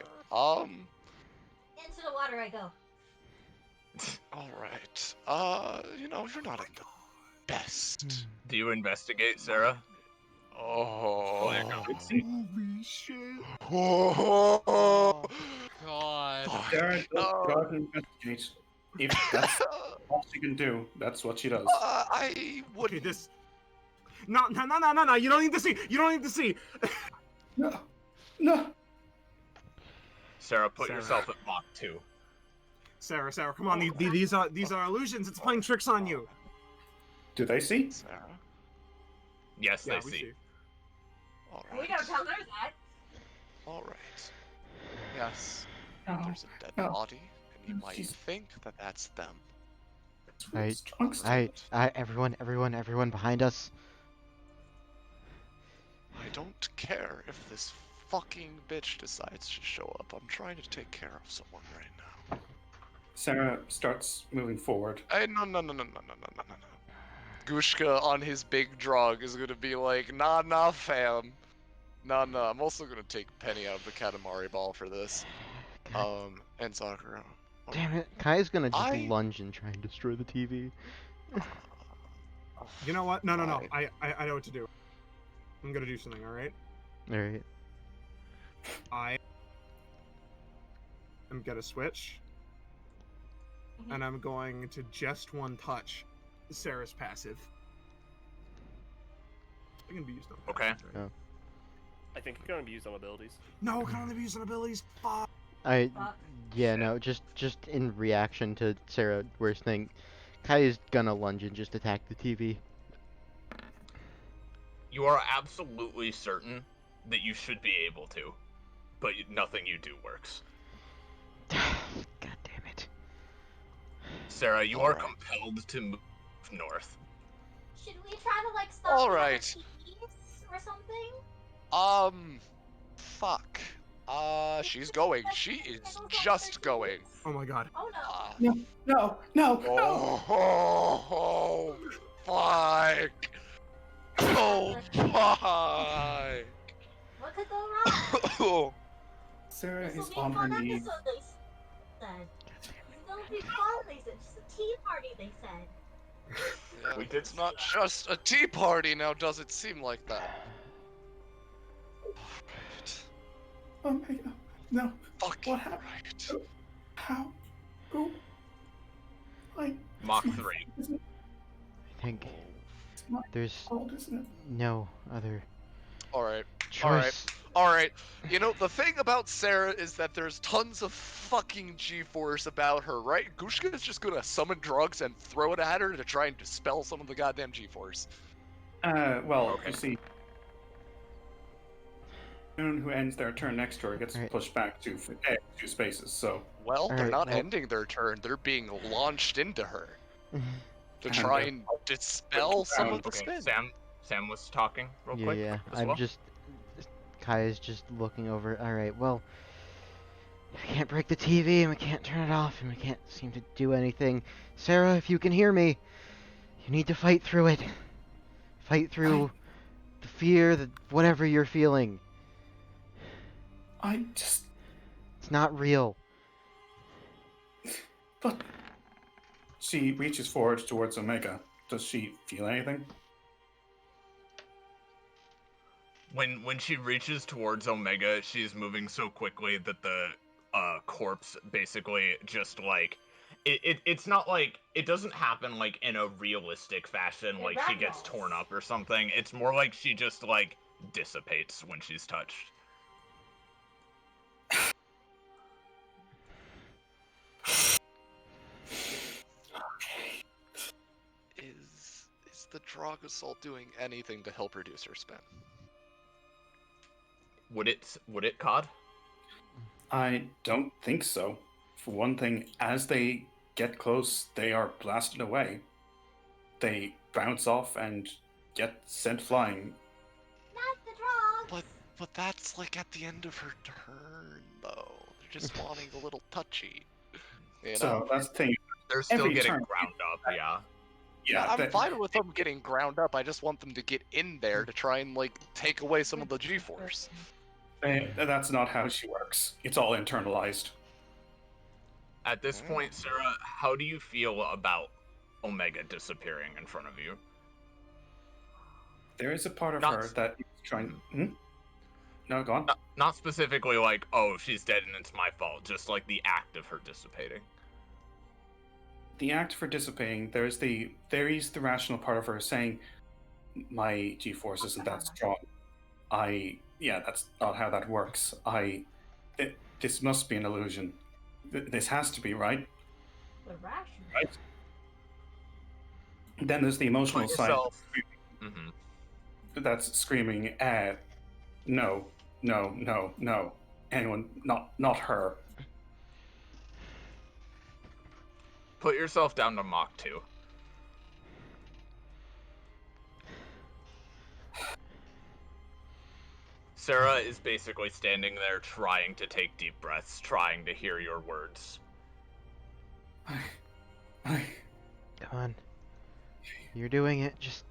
the water I go. Alright. You're not in the best. Do you investigate, Sarah? Oh. Holy shit. Oh. God. Sarah, go ahead and investigate. If that's all she can do, that's what she does. I would. Okay, this. No. You don't need to see. You don't need to see. No. Sarah, put Sarah. yourself at Mach 2. Sarah, come on. These are illusions. It's playing tricks on you. Do they see? Sarah. Yes, Yeah, they we see. Alright. We don't tell her that. Alright. Yes. No. There's a dead no. body, and you might She's- think that that's them. Everyone behind us. I don't care if this fucking bitch decides to show up. I'm trying to take care of someone right now. Sarah starts moving forward. Hey, no. Gushka on his big drug is gonna be like, nah, fam. Nah, I'm also gonna take Penny out of the Katamari ball for this. And Sakura. Damn it, Kai's gonna just I- lunge and try and destroy the TV. You know what? No. Fine. I know what to do. I'm gonna do something. All right. All right. I am gonna switch, and I'm going to just one touch Sarah's passive. It can be used on Okay. passives, right? Oh. I think it can only be used on abilities. No, it can only be used on abilities. Fuck. Fuck. Yeah, no, just in reaction to Sarah worst thing, Kai is gonna lunge and just attack the TV. You are absolutely certain that you should be able to, but nothing you do works. God damn it. Sarah, you are Alright. compelled to move north. Should we try to like stop All the other right. TVs or something? Fuck. She's going. She is just going. Oh my god. Oh no. No. Oh, fuck. Oh, fuck. What could go wrong? Oh, Sarah This will is be a on her fun knees. episode, they said. It'll be fun, they said. Just a tea party, they said. yeah, We did it's not just a tea party now, does it seem like that? Alright. Oh my god. No. Fucking What happened? right. How? Who? Like, Mach 3. I think it's my there's fault, isn't it? no other Alright. choice. Alright, you know, the thing about Sarah is that there's tons of fucking G-force about her, right? Gushka is just gonna summon drugs and throw it at her to try and dispel some of the goddamn G-force. Well, Okay. you see, anyone who ends their turn next to her gets Alright. pushed back two spaces. So Well, they're Alright, not well- ending their turn, they're being launched into her to And, try and dispel some of the Okay, spin. Sam was talking real Yeah, quick. yeah. as I'm well. just Kai is just looking over. All right, well, we can't break the TV and we can't turn it off and we can't seem to do anything. Sarah, if you can hear me, you need to fight through it. Fight through the fear, the whatever you're feeling. I just, It's not real. but she reaches forward towards Omega. Does she feel anything? When she reaches towards Omega, she's moving so quickly that the corpse basically just like it's not like it doesn't happen like in a realistic fashion, It like she gets ragdolls. torn up or something. It's more like she just like dissipates when she's touched. Is the drug assault doing anything to help reduce her spin? Would it, Cod? I don't think so. For one thing, as they get close, they are blasted away. They bounce off and get sent flying. Not the drugs. But that's like at the end of her turn, though. They're just wanting a little touchy. You know? So that's the thing. They're still Every getting turn. ground up, yeah. Yeah, I'm that- fine with them getting ground up. I just want them to get in there to try and like take away some of the G-force. That's not how she works. It's all internalized. At this point, Sarah, how do you feel about Omega disappearing in front of you? There is a part of Not- her that is trying. Hmm? No, go on. Not specifically like, oh, she's dead and it's my fault, just like the act of her dissipating. The act for dissipating, there is the rational part of her saying, "My G-force isn't that strong. That's not how that works. This must be an illusion. This has to be, right?" The ration. Right. Then there's the emotional Put side yourself. Mm-hmm. that's screaming, "No, no, no, no! Anyone, not her." Put yourself down to Mach 2. Sarah is basically standing there trying to take deep breaths, trying to hear your words. I Come on. You're doing it. Just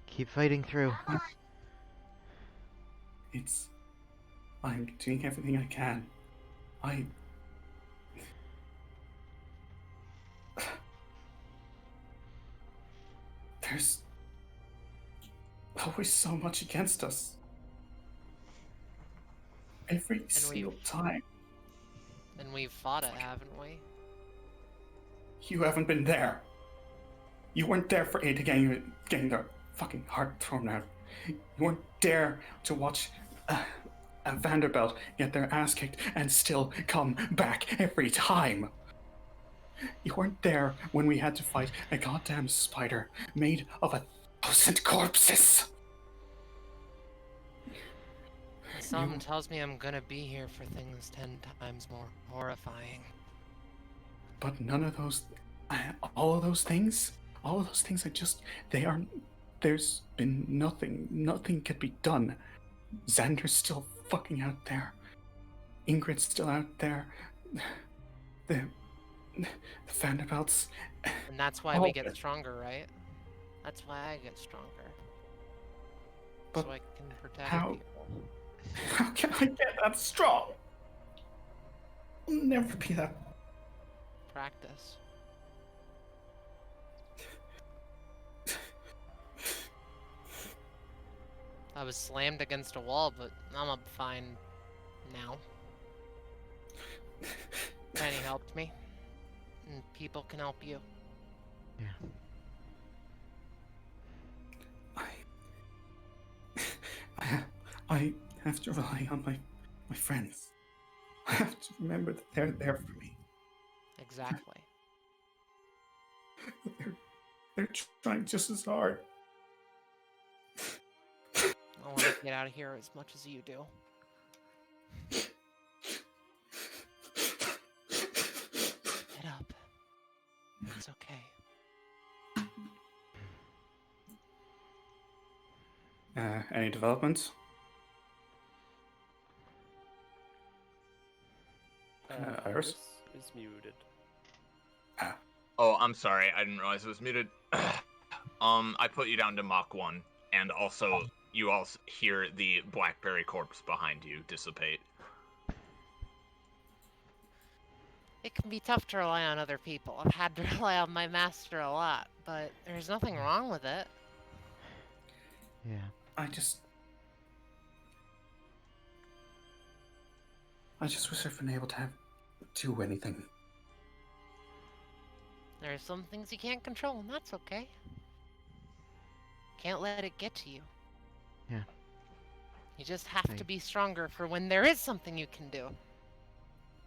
keep fighting through. I'm doing everything I can. There's always so much against us. Every single time. And we've fought it, haven't we? You haven't been there. You weren't there for Ada getting their fucking heart thrown out. You weren't there to watch a Vanderbilt get their ass kicked and still come back every time. You weren't there when we had to fight a goddamn spider made of 1,000 corpses. Something tells me I'm gonna be here for things 10 times more horrifying. But none of those, all of those things there's been nothing could be done. Xander's still fucking out there. Ingrid's still out there. The Vanderbilts. And that's why we get stronger, right? That's why I get stronger. But so I can protect how- people. How can I get that strong? I'll never be that. Practice. I was slammed against a wall, but I'm up fine now. Penny helped me. And people can help you. Yeah. I have to rely on my friends. I have to remember that they're there for me. Exactly. They're trying just as hard. I want to get out of here as much as you do. Get up. It's okay. Any developments? Iris? This is muted. Oh, I'm sorry. I didn't realize it was muted. I put you down to Mach 1, and also you also hear the blackberry corpse behind you dissipate. It can be tough to rely on other people. I've had to rely on my master a lot, but there's nothing wrong with it. Yeah. I just wish I'd been able to do anything. There's some things you can't control, and that's okay. Can't let it get to you. Yeah. You just have to be stronger for when there is something you can do.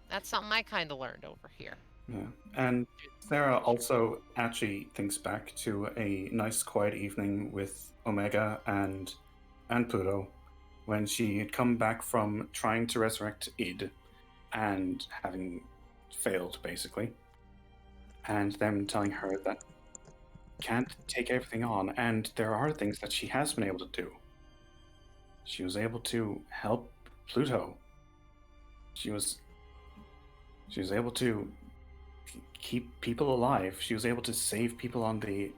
That's something I kind of learned over here. Yeah. And Sarah also actually thinks back to a nice quiet evening with Omega and Pluto when she had come back from trying to resurrect Id and having failed, basically. And them telling her that can't take everything on, and there are things that she has been able to do. She was able to help Pluto. She was able to keep people alive. She was able to save people on the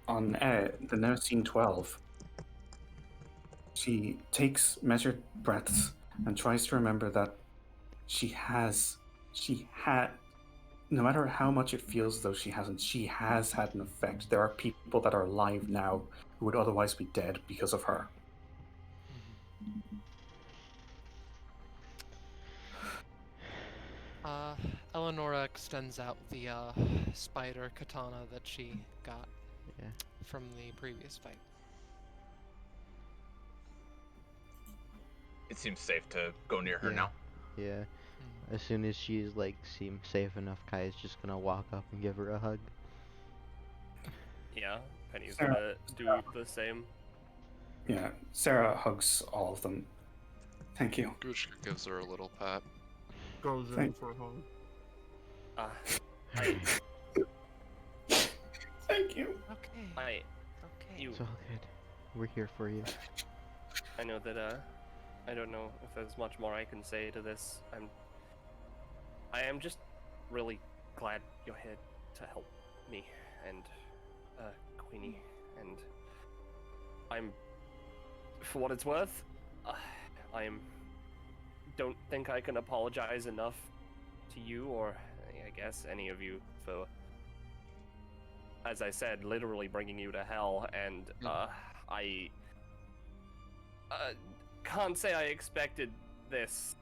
Neoscene 12. She takes measured breaths and tries to remember that she had, no matter how much it feels as though she hasn't, she has had an effect. There are people that are alive now who would otherwise be dead because of her. Eleonora extends out the spider katana that she got from the previous fight. It seems safe to go near her now. Yeah. As soon as she's seems safe enough, Kai's just gonna walk up and give her a hug. Yeah, Penny's gonna do the same. Yeah, Sarah hugs all of them. Thank you. Gushka gives her a little pat. Goes in for a hug. Thank you. Okay. It's all good. We're here for you. I know that, I don't know if there's much more I can say to this. I am just really glad you're here to help me and, Queenie, and for what it's worth, don't think I can apologize enough to you, or I guess any of you, for as I said, literally bringing you to hell, and I can't say I expected this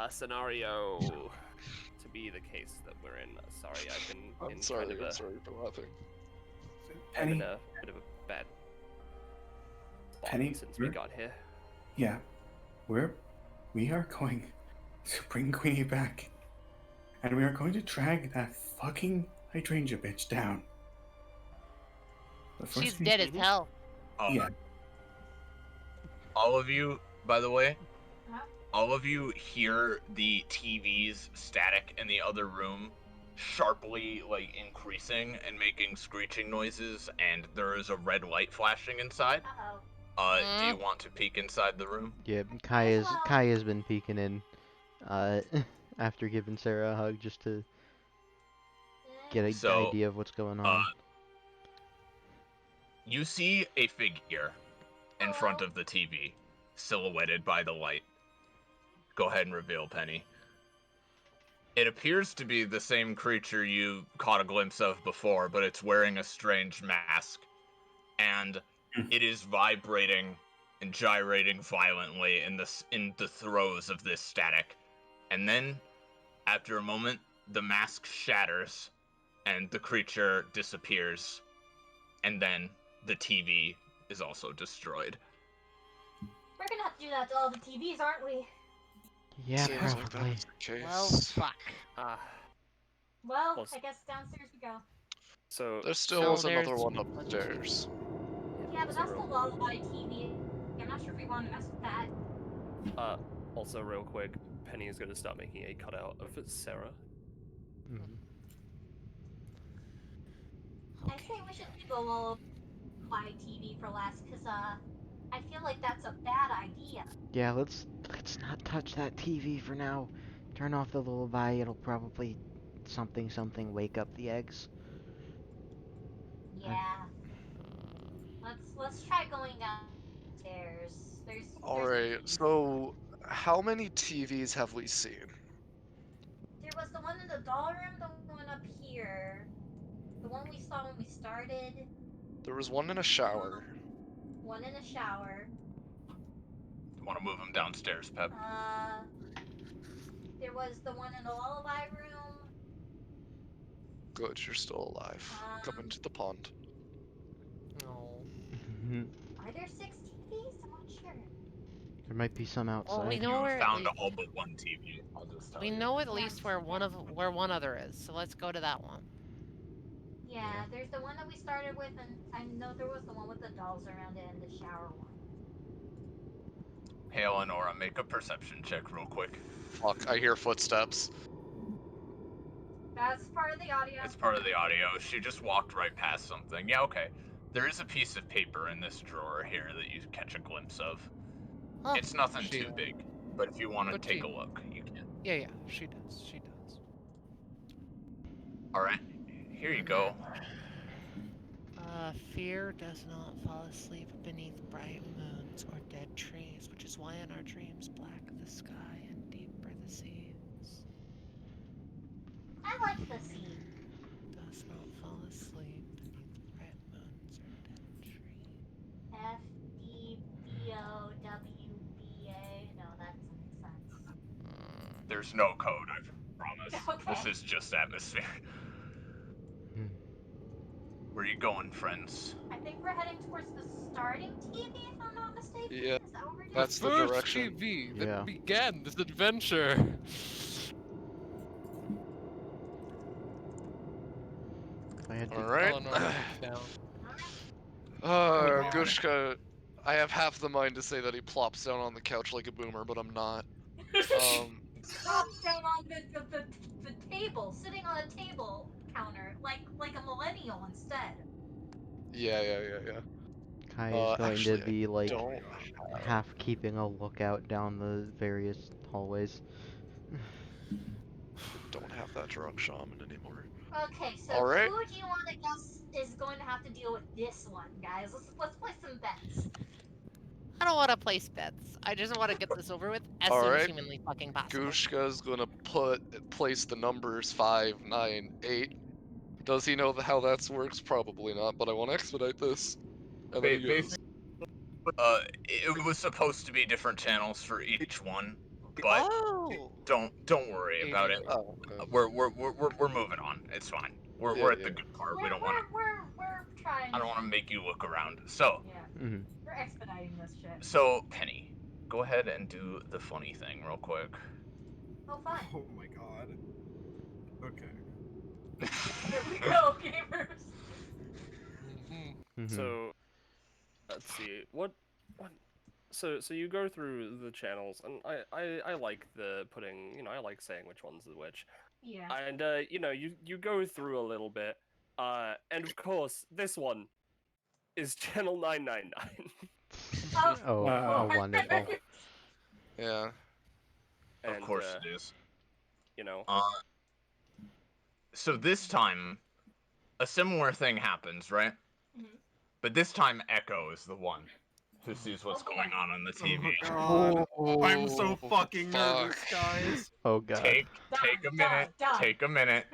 scenario to be the case that we're in. Sorry, I've been I'm in sorry. kind of I'm a sorry for laughing. I'm in Penny, a bit of a bad spot Penny, since we got here. yeah, we are going to bring Queenie back, and we are going to drag that fucking hydrangea bitch down. But first She's we- dead as hell. Yeah. All of you, by the way, Huh? all of you hear the TV's static in the other room sharply increasing and making screeching noises, and there is a red light flashing inside. Do you want to peek inside the room? Yeah, Might as well. Kai has been peeking in, after giving Sarah a hug just to get an So, idea of what's going on. You see a figure in front of the TV, silhouetted by the light. Go ahead and reveal, Penny. It appears to be the same creature you caught a glimpse of before, but it's wearing a strange mask. And it is vibrating and gyrating violently in the throes of this static. And then, after a moment, the mask shatters, and the creature disappears. And then the TV is also destroyed. We're gonna have to do that to all the TVs, aren't we? Yeah, Seems like probably. that's the case. Well, fuck. Well, Well, I guess downstairs we go. So There still So is another there's one one- upstairs. Yeah, but also that's the real, lullaby TV. I'm not sure if we want to mess with that. also real quick, Penny is going to start making a cutout of Sarah. Mhm. I say we should do the lullaby TV for last, cause I feel like that's a bad idea. Yeah, let's not touch that TV for now. Turn off the lullaby. It'll probably something wake up the eggs. Yeah. Let's try going downstairs. There's Alright, TVs. so how many TVs have we seen? There was the one in the doll room, the one up here, the one we saw when we started, There was one in a shower. one in a shower. You want to move him downstairs, Pep? There was the one in the lullaby room. Good, you're still alive. Come into the pond. No. Are there 6 TVs? I'm not sure. There might be some outside. Well, we know You where found all but one TV. I'll just tell we you. know at least where one other is. So let's go to that one. Yeah, there's the one that we started with, and I know there was the one with the dolls around it and the shower one. Hey, Eleonora, make a perception check real quick. Fuck, I hear footsteps. That's part of the audio. It's part of the audio. She just walked right past something. Yeah, okay. There is a piece of paper in this drawer here that you catch a glimpse of. Huh. It's nothing She- too big, but if you want to But take a she- look, you can. Yeah, she does. She does. Alright, here you go. Fear does not fall asleep beneath bright moons or dead trees, which is why in our dreams black the sky and deep are the seas. I like the sea. Does not fall asleep beneath bright moons or dead trees. FDBOWBA. No, that doesn't make sense. There's no code, I promise. Okay. This is just atmosphere. Where you going, friends? I think we're heading towards the starting TV, if I'm not mistaken. Yeah, Is that what we're doing? that's the First direction. TV Yeah. that began this adventure. If I had to, Alright. Eleanor looks down. Okay. Gushka, I have half the mind to say that he plops down on the couch like a boomer, but I'm not. Drops down on the table, sitting on a table counter, like a millennial instead. Yeah. Kai is going actually, to be like Don't half keeping a lookout down the various hallways. have that drug shaman anymore. Okay, so All right. who do you want to guess is going to have to deal with this one, guys? Let's play some bets. I don't want to place bets. I just want to get this over with as All soon as right. humanly fucking possible. Gushka's gonna place the numbers 5, 9, 8 Does he know how that works? Probably not, but I want to expedite this. And then he goes, It was supposed to be different channels for each one, but "Oh, don't worry about it. oh, okay. We're moving on. It's fine. We're Yeah, we're at yeah. the good part. We're, We don't want to. we're trying. I don't want to make you look around. So Yeah, Mm-hmm. we're expediting this shit. so Penny, go ahead and do the funny thing real quick. Oh, fine. Oh my god. Okay. Here we go, gamers. Mhm. Mm-hmm. So, let's see. What? So you go through the channels, and I like the putting. I like saying which one's the which. Yeah. And you go through a little bit. And of course, this one is channel 999. Oh, Wow. how wonderful. Yeah. Of And course it is. you know. So this time, a similar thing happens, right? Mhm. But this time, Echo is the one who sees what's going on the Oh TV. my god. I'm so Oh, fucking nervous, fuck. guys. Oh god. Take a minute. Done. Take a minute.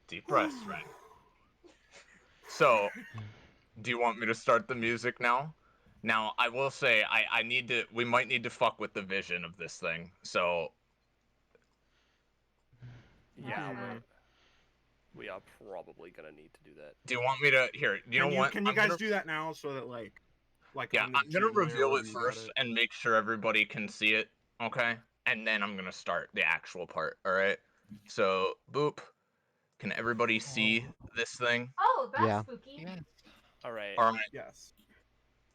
Deep breaths, right? So, do you want me to start the music now? Now, I will say, I need to. We might need to fuck with the vision of this thing. So, Yeah, Mhm. we are probably gonna need to do that. do you want me to? Here, you know what? Can you I'm guys gonna, do that now so that yeah, on the I'm gonna Zoom layer reveal or it you got first and make sure everybody can see it. Okay, and then I'm gonna start the actual part. All right. So, boop. Can everybody see this thing? Oh, that's Yeah. spooky. Yeah. All right. All right. Yes.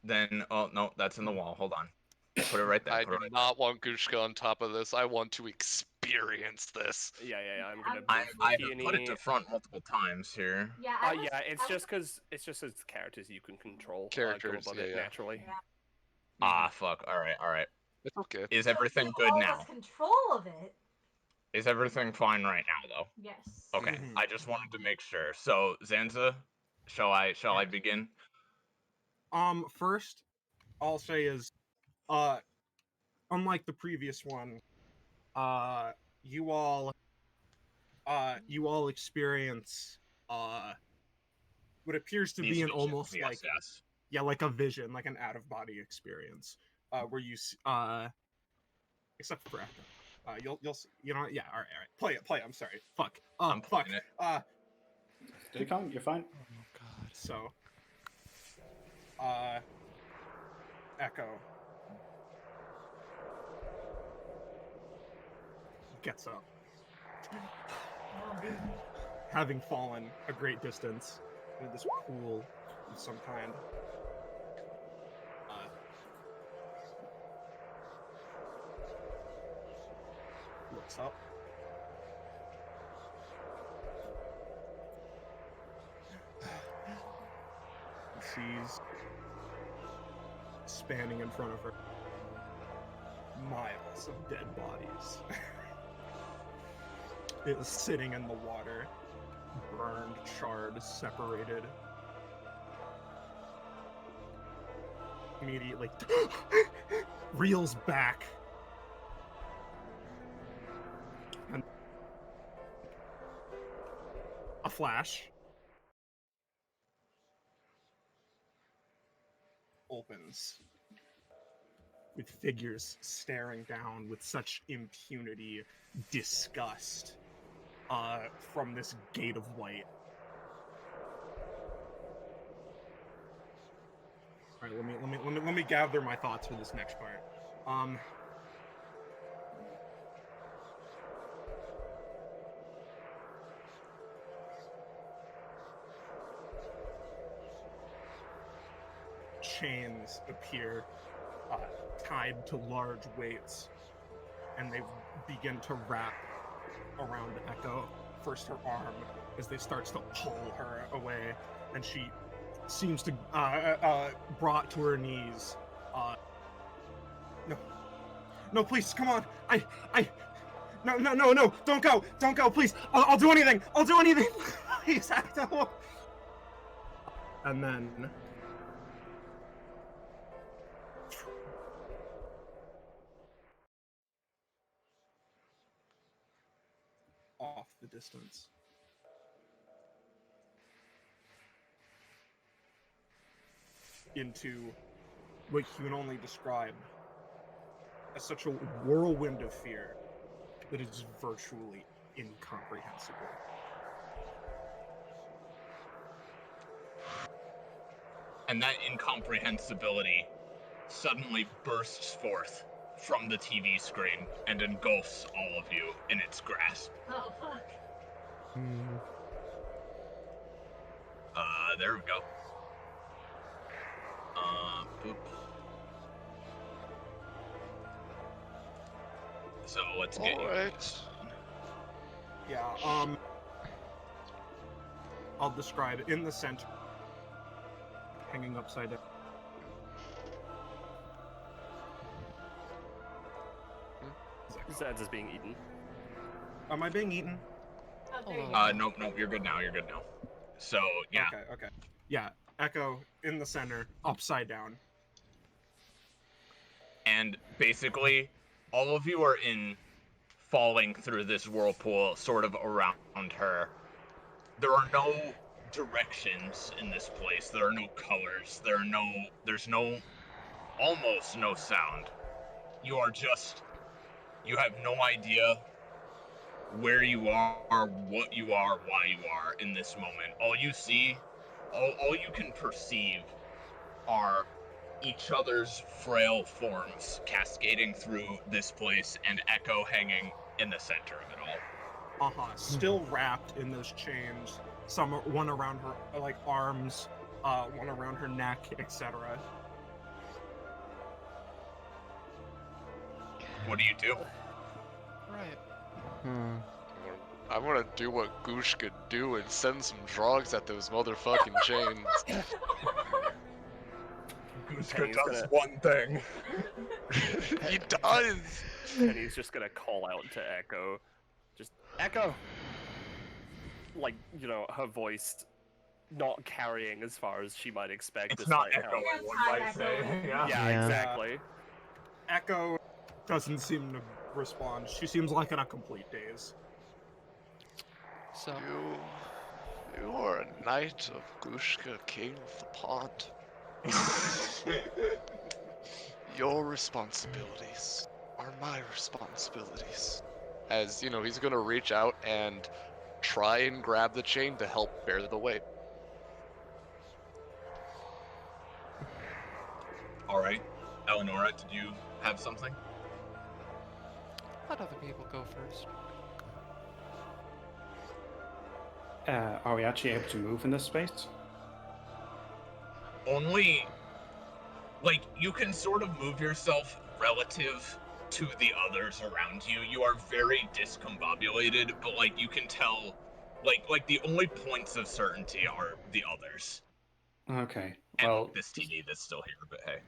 Then, oh no, that's in the wall. Hold on. Put it right there. I Put it do right not want Gushka on top of this. I want to experience this. Yeah. I'm gonna I'm- move I put it Peony. to front multiple times here. Yeah. Yeah, it's just because it's characters you can control. Go Characters, above yeah, it yeah. naturally. Yeah. Ah, fuck. All right. It's okay. Is So everything keep good all now? this control of it. Is everything fine right now, though? Yes. Okay. Mhm. I just wanted to make sure. So, Zanza, shall I begin? First, I'll say is, unlike the previous one, you all experience, what appears to These be an visions, almost yes. like a vision, like an out of body experience, where except for Echo, you'll see, all right, play it. I'm sorry, fuck, I'm fuck, playing it. Stay calm, you're fine. Oh god. so, Echo gets up, having fallen a great distance into this pool of some kind. Looks up. She's spanning in front of her miles of dead bodies. It is sitting in the water, burned, charred, separated. Immediately reels back. And a flash opens with figures staring down with such impunity, disgust, from this gate of light. All right, let me gather my thoughts for this next part. Chains appear, tied to large weights, and they begin to wrap around Echo. First her arm, as they starts to pull her away, and she seems to brought to her knees. No, please, come on. No, don't go, please. I'll do anything. Please, Echo. And then off the distance, into what you can only describe as such a whirlwind of fear that is virtually incomprehensible. And that incomprehensibility suddenly bursts forth from the TV screen and engulfs all of you in its grasp. Oh, fuck. There we go. Boop. So let's get you. Alright. Yeah, I'll describe it. In the center, hanging upside down. Zad's is being eaten. Am I being eaten? Oh, there you go. Nope, you're good now, So, yeah. Okay. Yeah, Echo in the center, upside down. And basically, all of you are falling through this whirlpool sort of around her. There are no directions in this place. There are no colors. There's almost no sound. You have no idea where you are, what you are, why you are in this moment. All you see, all you can perceive are each other's frail forms cascading through this place and Echo hanging in the center of it all. Still wrapped in those chains. One around her arms, one around her neck, etc. What do you do? Right. I'm gonna do what Goosh could do and send some drugs at those motherfucking chains. Gooska does one thing. He does! And he's just gonna call out to Echo. Just, Echo! Like, her voice not carrying as far as she might expect. It's not despite Echo, how- one might say. Yeah, Yeah. exactly. Echo doesn't seem to respond. She seems like in a complete daze. So, You are a knight of Gushka, king of the pond. Your responsibilities are my responsibilities. As, he's gonna reach out and try and grab the chain to help bear the weight. Alright. Eleonora, did you have something? let other people go first. Are we actually able to move in this space? Only, you can sort of move yourself relative to the others around you. You are very discombobulated, but, you can tell, the only points of certainty are the others. Okay. And Well, this TV that's still here, but hey.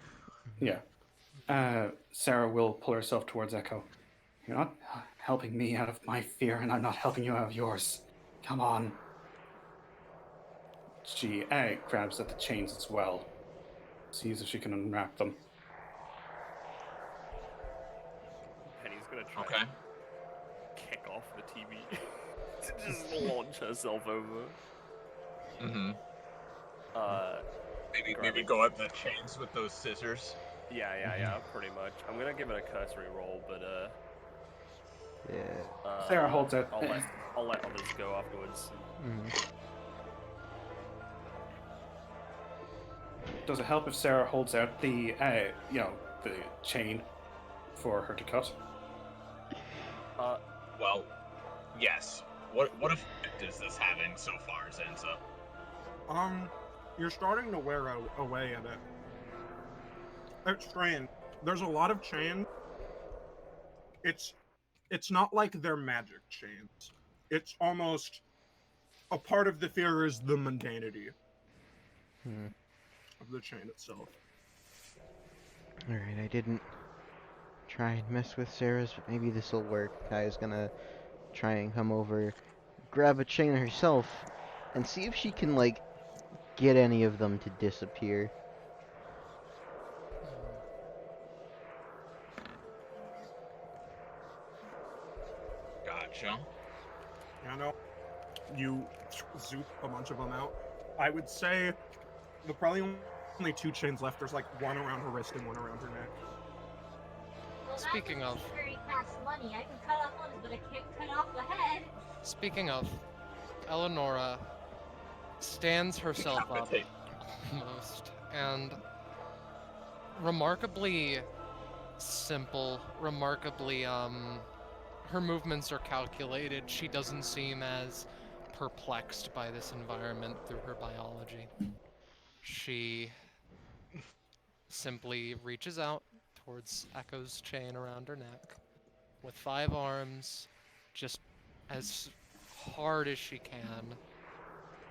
yeah. Sarah will pull herself towards Echo. You're not helping me out of my fear, and I'm not helping you out of yours. Come on. She grabs at the chains as well. Sees if she can unwrap them. Penny's gonna try Okay. and kick off the TV. Just launch herself over. Mm-hmm. Maybe Garbage. go at the chains with those scissors. Yeah, pretty much. I'm gonna give it a cursory roll, but Yeah. Sarah holds out. I'll let others go afterwards. Does it help if Sarah holds out the the chain for her to cut? Well, yes. What effect is this having so far, Zenza? You're starting to wear away at it. It's strange. There's a lot of chains. It's not like they're magic chains. It's almost a part of the fear is the mundanity of the chain itself. Alright, I didn't try and mess with Sarah's, but maybe this'll work. Kai's gonna try and come over, grab a chain herself, and see if she can, get any of them to disappear. Gotcha. You zoop a bunch of them out. I would say the probably only 2 chains left. There's like one around her wrist and one around her neck. Well, Speaking that of- doesn't very fast money. I can cut off limbs, but I can't cut off the head. Speaking of, Eleonora stands herself up Decapitate. almost, and remarkably simple, remarkably, her movements are calculated. She doesn't seem as perplexed by this environment through her biology. She simply reaches out towards Echo's chain around her neck with 5 arms, just as hard as she can,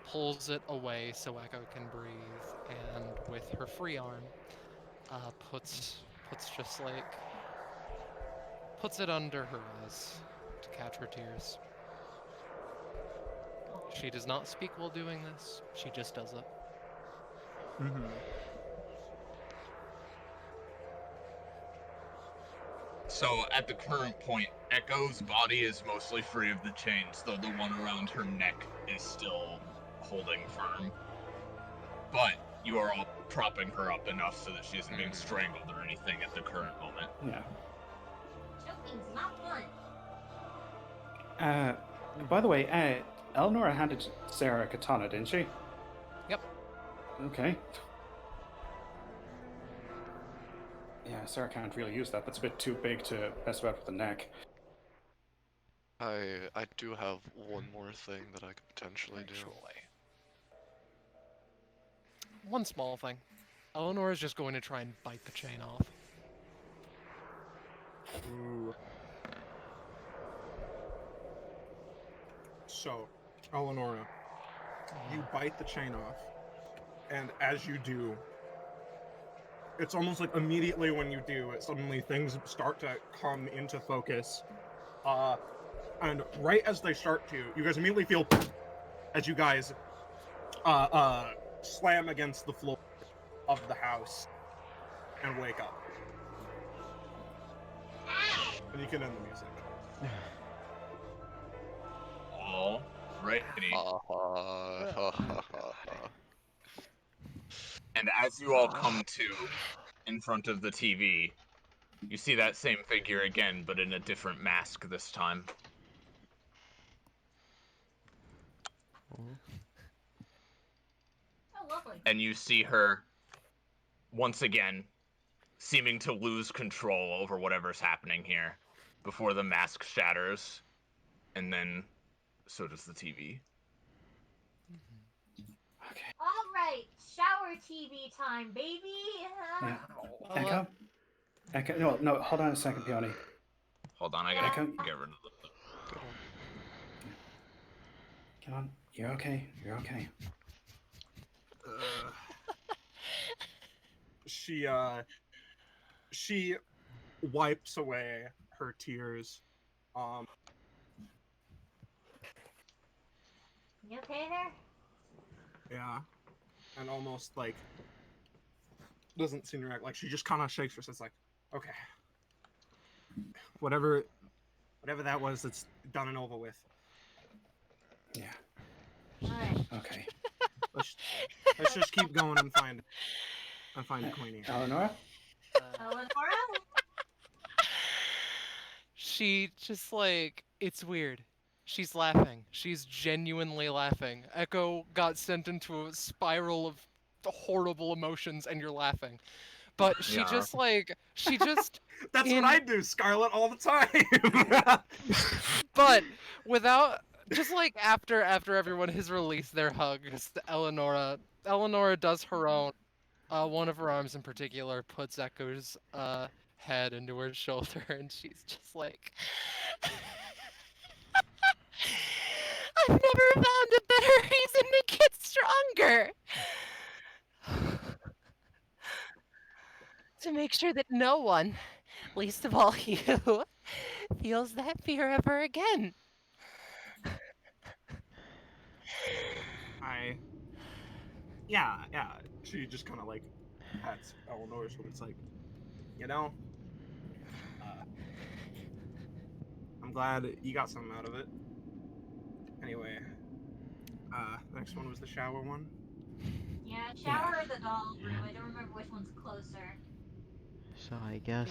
pulls it away so Echo can breathe, and with her free arm, puts it under her eyes to catch her tears. She does not speak while doing this, she just does it. Mm-hmm. So at the current point, Echo's body is mostly free of the chains, though the one around her neck is still holding firm. But you are all propping her up enough so that she isn't being strangled or anything at the current moment. Yeah. Choking's not fun. By the way, Eleanor handed Sarah a katana, didn't she? Yep. Okay. Yeah, Sarah can't really use that. That's a bit too big to mess about with the neck. I do have one more thing that I could potentially do. One small thing. Eleanor is just going to try and bite the chain off. Ooh. So, Eleonora, you bite the chain off, and as you do, it's almost like immediately when you do, suddenly things start to come into focus. And right as they start to, you guys immediately feel as you guys slam against the floor of the house and wake up. And you can end the music. All righty. And as you all come to in front of the TV, you see that same figure again, but in a different mask this time. Oh, lovely. And you see her, once again, seeming to lose control over whatever's happening here, before the mask shatters, and then so does the TV. Okay. All right, shower TV time, baby. Yeah. Echo? Echo? No, hold on a second, Peony. Hold on, I gotta Echo? get rid of the... Come on. You're okay. You're okay. She wipes away her tears. You okay there? Yeah, and almost like doesn't seem to react. Like she just kind of shakes her head, like, okay, whatever that was, it's done and over with. Yeah. All right. Okay. Let's just keep going and find Queenie. Eleanor? Eleonora? She just it's weird. She's laughing. She's genuinely laughing. Echo got sent into a spiral of horrible emotions and you're laughing. But she Yeah. just That's in- what I do, Scarlet, all the time. but without just after everyone has released their hugs, Eleonora does her own. One of her arms in particular puts Echo's head into her shoulder, and she's just like, I've never found a better reason to get stronger. To make sure that no one, least of all you, feels that fear ever again. Yeah. She just kind of pats Eleanor's shoulder. It's like, I'm glad you got something out of it. Anyway, next one was the shower one. Yep. Yeah, shower or the doll room. I don't remember which one's closer. So I You guess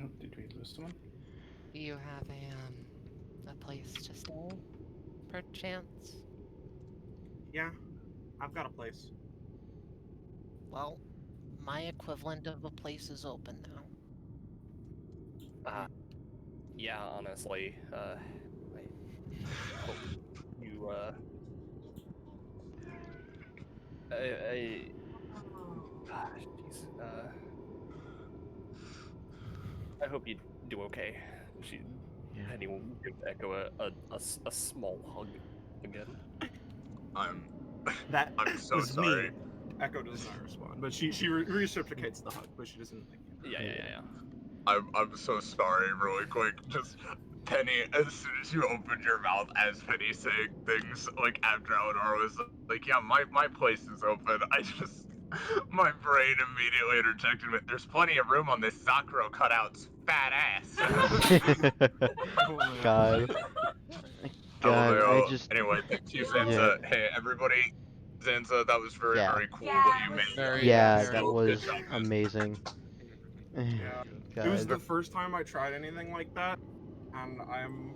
Oh, did we lose someone? Do you have a place to stay, perchance? Yeah, I've got a place. Well, my equivalent of a place is open now. Yeah, honestly, I hope you, jeez, I hope you do okay. She, yeah. Penny will give Echo a small hug again. I'm That I'm so was sorry. me. Echo does not respond, but she reciprocates the hug, but she doesn't like give Yeah, her. yeah, yeah, yeah. I'm so sorry, really quick. Just Penny, as soon as you opened your mouth as Penny saying things like after Eleanor was like, yeah, my place is open, I just my brain immediately interjected with there's plenty of room on this Sakura cutout's fat ass. Oh man. God. God, I LMAO. just Anyway, thank you, yeah, Zanza. Hey everybody. Zanza, that was very, yeah. very cool Yeah, what it you was made. so Yeah, very that good. Good was job, man. amazing. Yeah. It was the God. first time I tried anything like that, and I'm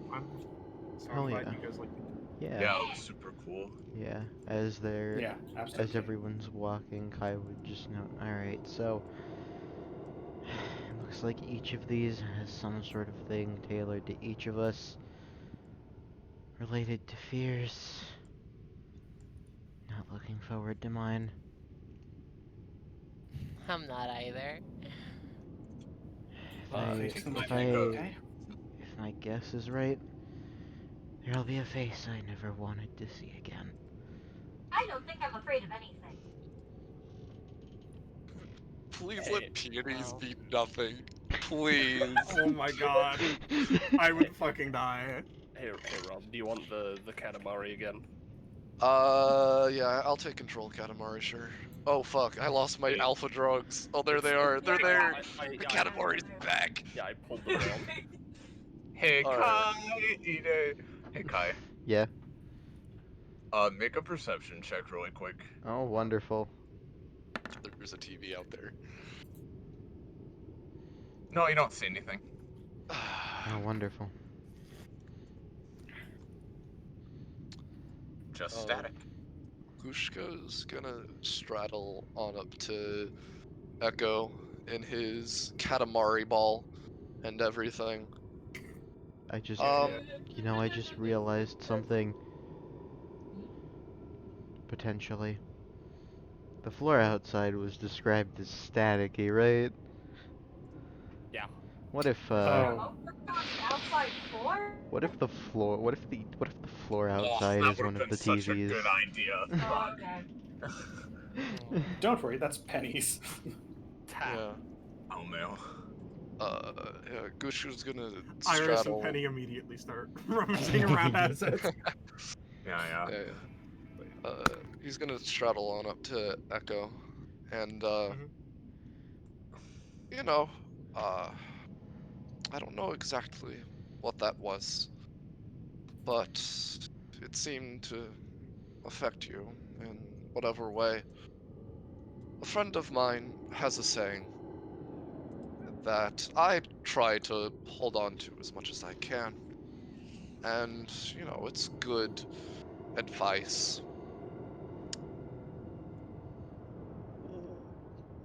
Hell glad yeah. you guys liked it. Yeah. Yeah, it was super cool. Yeah. As Yeah, as absolutely. everyone's walking, Kai would just note, alright, so looks like each of these has some sort of thing tailored to each of us, related to fears. Not looking forward to mine. I'm not either. If Well, I fate is the if most I beautiful, okay? if my guess is right, there'll be a face I never wanted to see again. I don't think I'm afraid of anything. Please let Hey, peonies Well, be nothing. Please. Oh my god. I would fucking die. hey, Rob, do you want the Katamari again? Yeah, I'll take control, Katamari, sure. Oh fuck, I lost my Hey, alpha drugs. Oh, there they it's are. They're Yeah, there. The yeah, Katamari's back. yeah, I pulled them down. Hey Alright. Kai, Ide. Hey Kai. Yeah. Make a perception check really quick. Oh, wonderful. There's a TV out there. No, you don't see anything. Oh, wonderful. Just um, static. Gushka's gonna straddle on up to Echo in his Katamari ball and everything. I just, Um, I just realized something, potentially. The floor outside was described as staticky, right? Yeah. What if, is there a Oh, motor on the outside floor? what if the floor, what if the floor Oh, outside that is would one have of been the such a TVs? good idea. Oh, okay. don't worry, that's pennies. yeah. Oh man. Yeah, Gushu's gonna Iris and straddle. Penny immediately start rummaging around assets. Yeah. Yeah, yeah. He's gonna straddle on up to Echo, and Mhm. you know, uh, I don't know exactly what that was, but it seemed to affect you in whatever way. A friend of mine has a saying that I try to hold on to as much as I can, and it's good advice.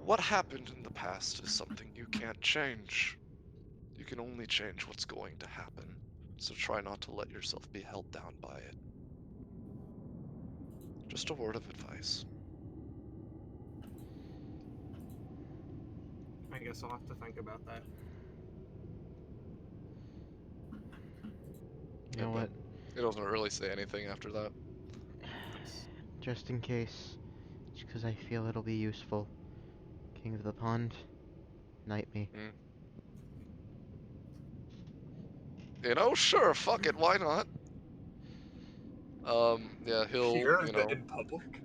What happened in the past is something you can't change. You can only change what's going to happen. So try not to let yourself be held down by it. Just a word of advice. I guess I'll have to think about that. You Yeah, know but what? it doesn't really say anything after that. Nice. Just in case, just 'cause I feel it'll be useful. King of the Pond, knight me. Mm. Sure, fuck it, why not? Yeah, he'll, Here in public.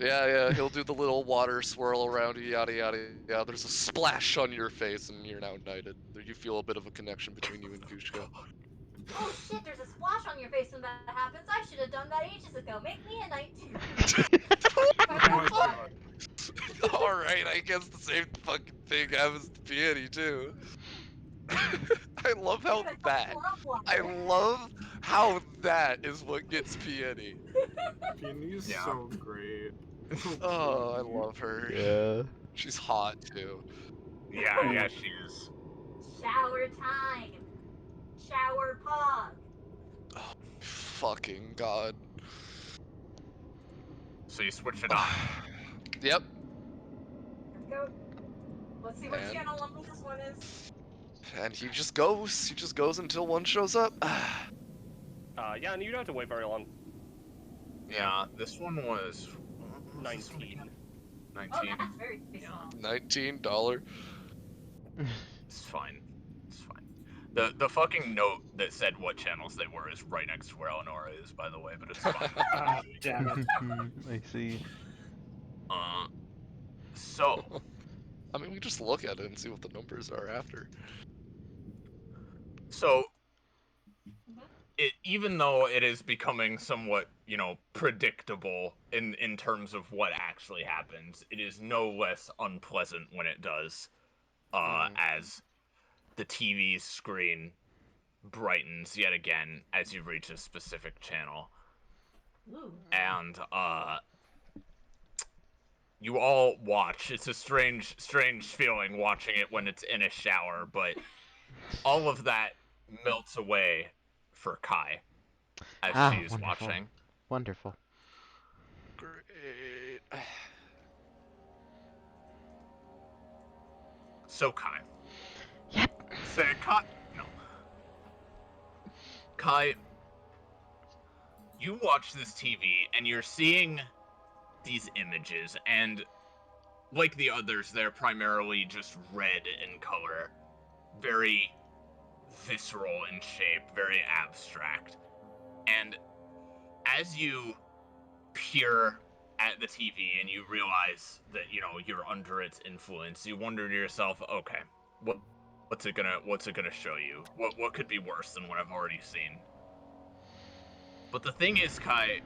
yeah, he'll do the little water swirl around you, yada yada yada. There's a splash on your face, and you're now knighted. You feel a bit of a connection between you and Gushka. Oh shit, there's a splash on your face when that happens. I should have done that ages ago. Make me a knight too. Oh my god. Alright, I guess the same fucking thing happens to Peony too. I love how that. I love how that is what gets Peony. Peony's Yeah. so great. So Oh, I pretty. love her. Yeah. She's hot too. Yeah, she is. Shower time. Shower pog. Oh, fucking god. So you switch it on. Yep. Let's go. Let's see what And- channel number this one is. And he just goes. He just goes until one shows up. Yeah, and you don't have to wait very long. Yeah, this one was what was this one 19. again? Oh, 19. that's very small. $19. It's fine. It's fine. The fucking note that said what channels they were is right next to where Eleonora is, by the way, but it's fine. Ah, damn it. I see. So I mean, we just look at it and see what the numbers are after. So, even though it is becoming somewhat, predictable in terms of what actually happens, it is no less unpleasant when it does, as the TV screen brightens yet again as you reach a specific channel. Ooh. And, you all watch. It's a strange feeling watching it when it's in a shower, but all of that melts away for Kai as she's wonderful. watching. Wonderful. Great. So Kai. Yep. Say Kai. No. Kai, you watch this TV and you're seeing these images, and like the others, they're primarily just red in color. Very visceral in shape, very abstract. And as you peer at the TV and you realize that, you're under its influence, you wonder to yourself, okay, what's it gonna show you? What could be worse than what I've already seen? But the thing is, Kai,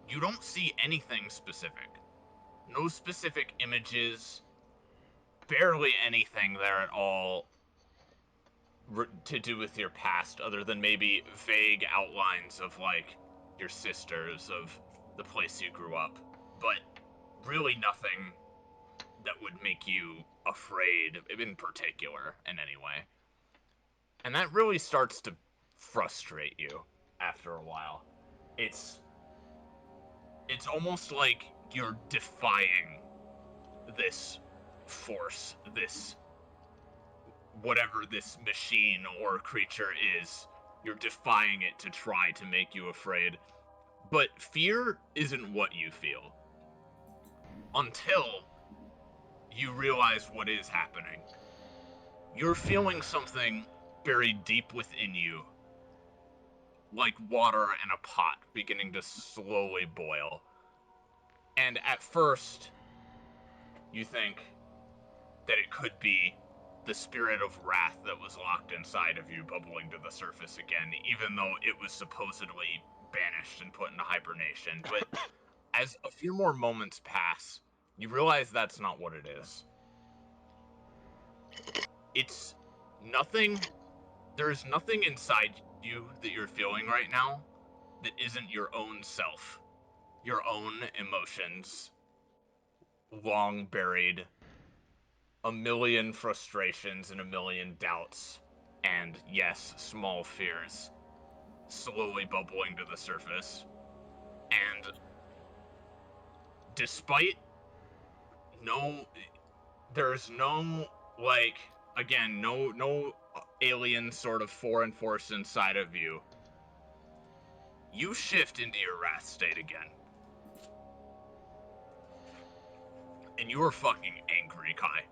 you don't see anything specific. No specific images, barely anything there at all to do with your past, other than maybe vague outlines of, like, your sisters, of the place you grew up. But really nothing that would make you afraid, in particular, in any way. And that really starts to frustrate you after a while. It's almost like you're defying this force, this whatever this machine or creature is. You're defying it to try to make you afraid. But fear isn't what you feel until you realize what is happening. You're feeling something buried deep within you, like water in a pot beginning to slowly boil. And at first, you think that it could be the spirit of wrath that was locked inside of you bubbling to the surface again, even though it was supposedly banished and put into hibernation. But as a few more moments pass, you realize that's not what it is. It's nothing. There's nothing inside you that you're feeling right now that isn't your own self, your own emotions, long buried, a million frustrations and a million doubts, and yes, small fears, slowly bubbling to the surface. And despite there's no, like, again, no alien sort of foreign force inside of you, you shift into your wrath state again. And you are fucking angry, Kai.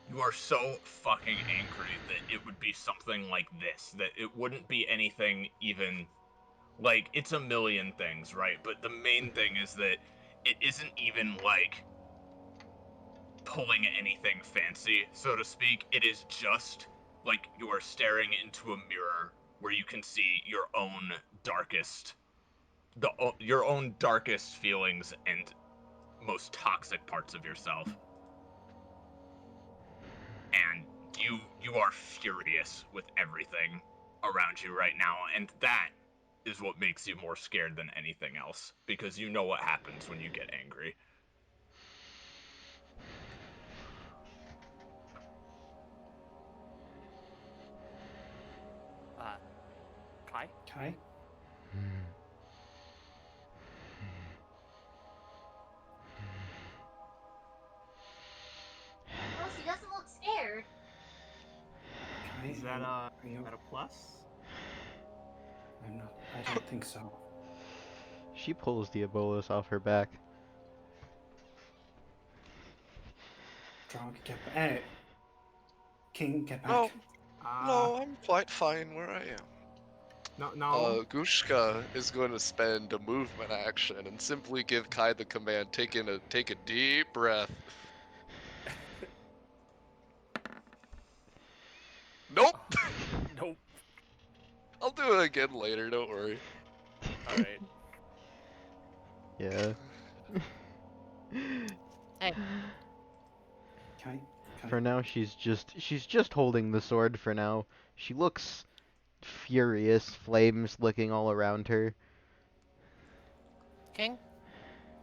You are so fucking angry that it would be something like this, that it wouldn't be anything even, like, it's a million things, right? But the main thing is that it isn't even, like, pulling anything fancy, so to speak. It is just like you are staring into a mirror where you can see your own darkest your own darkest feelings and most toxic parts of yourself. And you are furious with everything around you right now, and that is what makes you more scared than anything else, because you know what happens when you get angry. Kai? Kai? Well, she doesn't look scared. Kai, Is that are is you? that a plus? I'm not. I don't think so. She pulls the Ebolas off her back. Drunk, get back. King, get back. No, Uh, no, I'm quite fine where I am. no. Gushka is going to spend a movement action and simply give Kai the command, take a deep breath. Nope! Nope. I'll do it again later, don't worry. Alright. Yeah. Hey. Kai? For now, she's just holding the sword for now. She looks furious, flames licking all around her. King,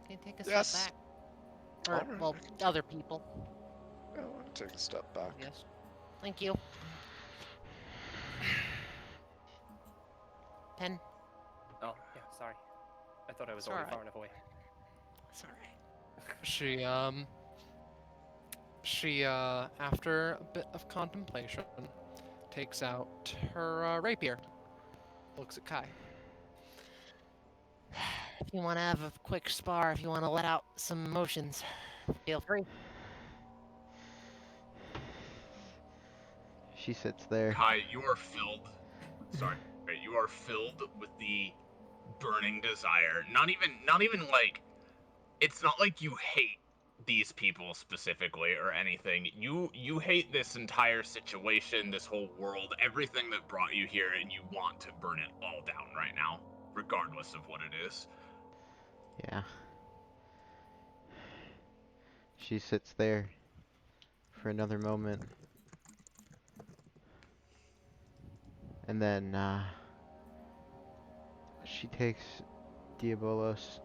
can you take a Yes. step back? Or, Alright, well, I can other people. Yeah, I'll take a step back. Yes. Thank you. Pen. Oh, yeah, sorry. I thought I was It's already alright. far enough away. It's alright. She after a bit of contemplation, takes out her rapier. Looks at Kai. If you want to have a quick spar, if you want to let out some emotions, feel free. She sits there. Kai, you are filled with the burning desire. Not even like, it's not like you hate these people specifically or anything. You hate this entire situation, this whole world, everything that brought you here, and you want to burn it all down right now, regardless of what it is. Yeah. She sits there for another moment. And then, she takes Diabolos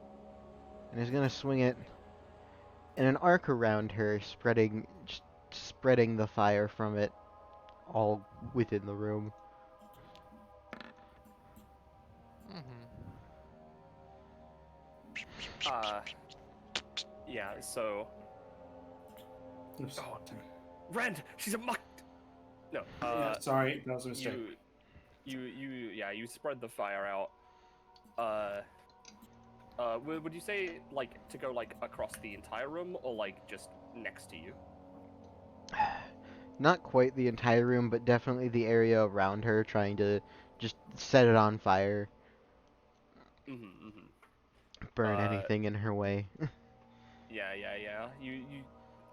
and is gonna swing it in an arc around her, spreading the fire from it all within the room. Yeah, so... Oops. Oh, Rand! She's a muck! No, Yeah, sorry, that was a mistake. you spread the fire out. Would you say, like, to go, like, across the entire room, or, like, just next to you? Not quite the entire room, but definitely the area around her, trying to just set it on fire. Burn anything in her way. Yeah.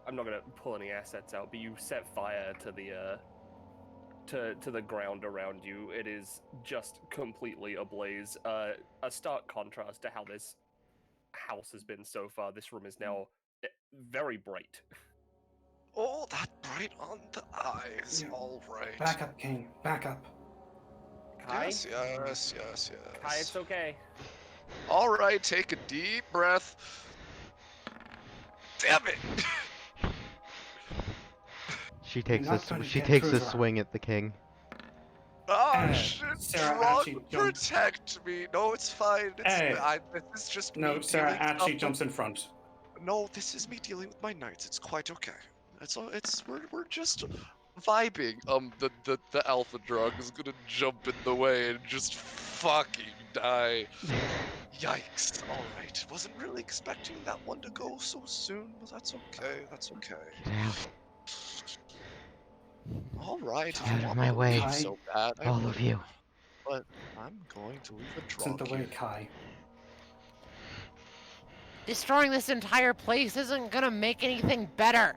I'm not gonna pull any assets out, but you set fire to the to the ground around you. It is just completely ablaze. A stark contrast to how this house has been so far. This room is now very bright. Oh, that bright on the eyes. Yeah. All right. Back up, King. Back up. Kai? Yes. Kai, it's okay. All right, take a deep breath. Damn it! She takes not gonna she get takes through a to her. swing at the king. Oh shit! Sarah Drunk, actually jumped. protect me. No, it's fine. This is just No, me Sarah dealing actually stuff jumps in front. No, this is me dealing with my knights. It's quite okay. We're just vibing. The alpha drug is gonna jump in the way and just fucking die. Yikes. Alright. Wasn't really expecting that one to go so soon, but that's okay. That's okay. Get out. Alright, if Get you out of want my me to way. leave so bad, I All will. of you. But I'm going to leave a Isn't drop the way, here. Kai. Destroying this entire place isn't gonna make anything better.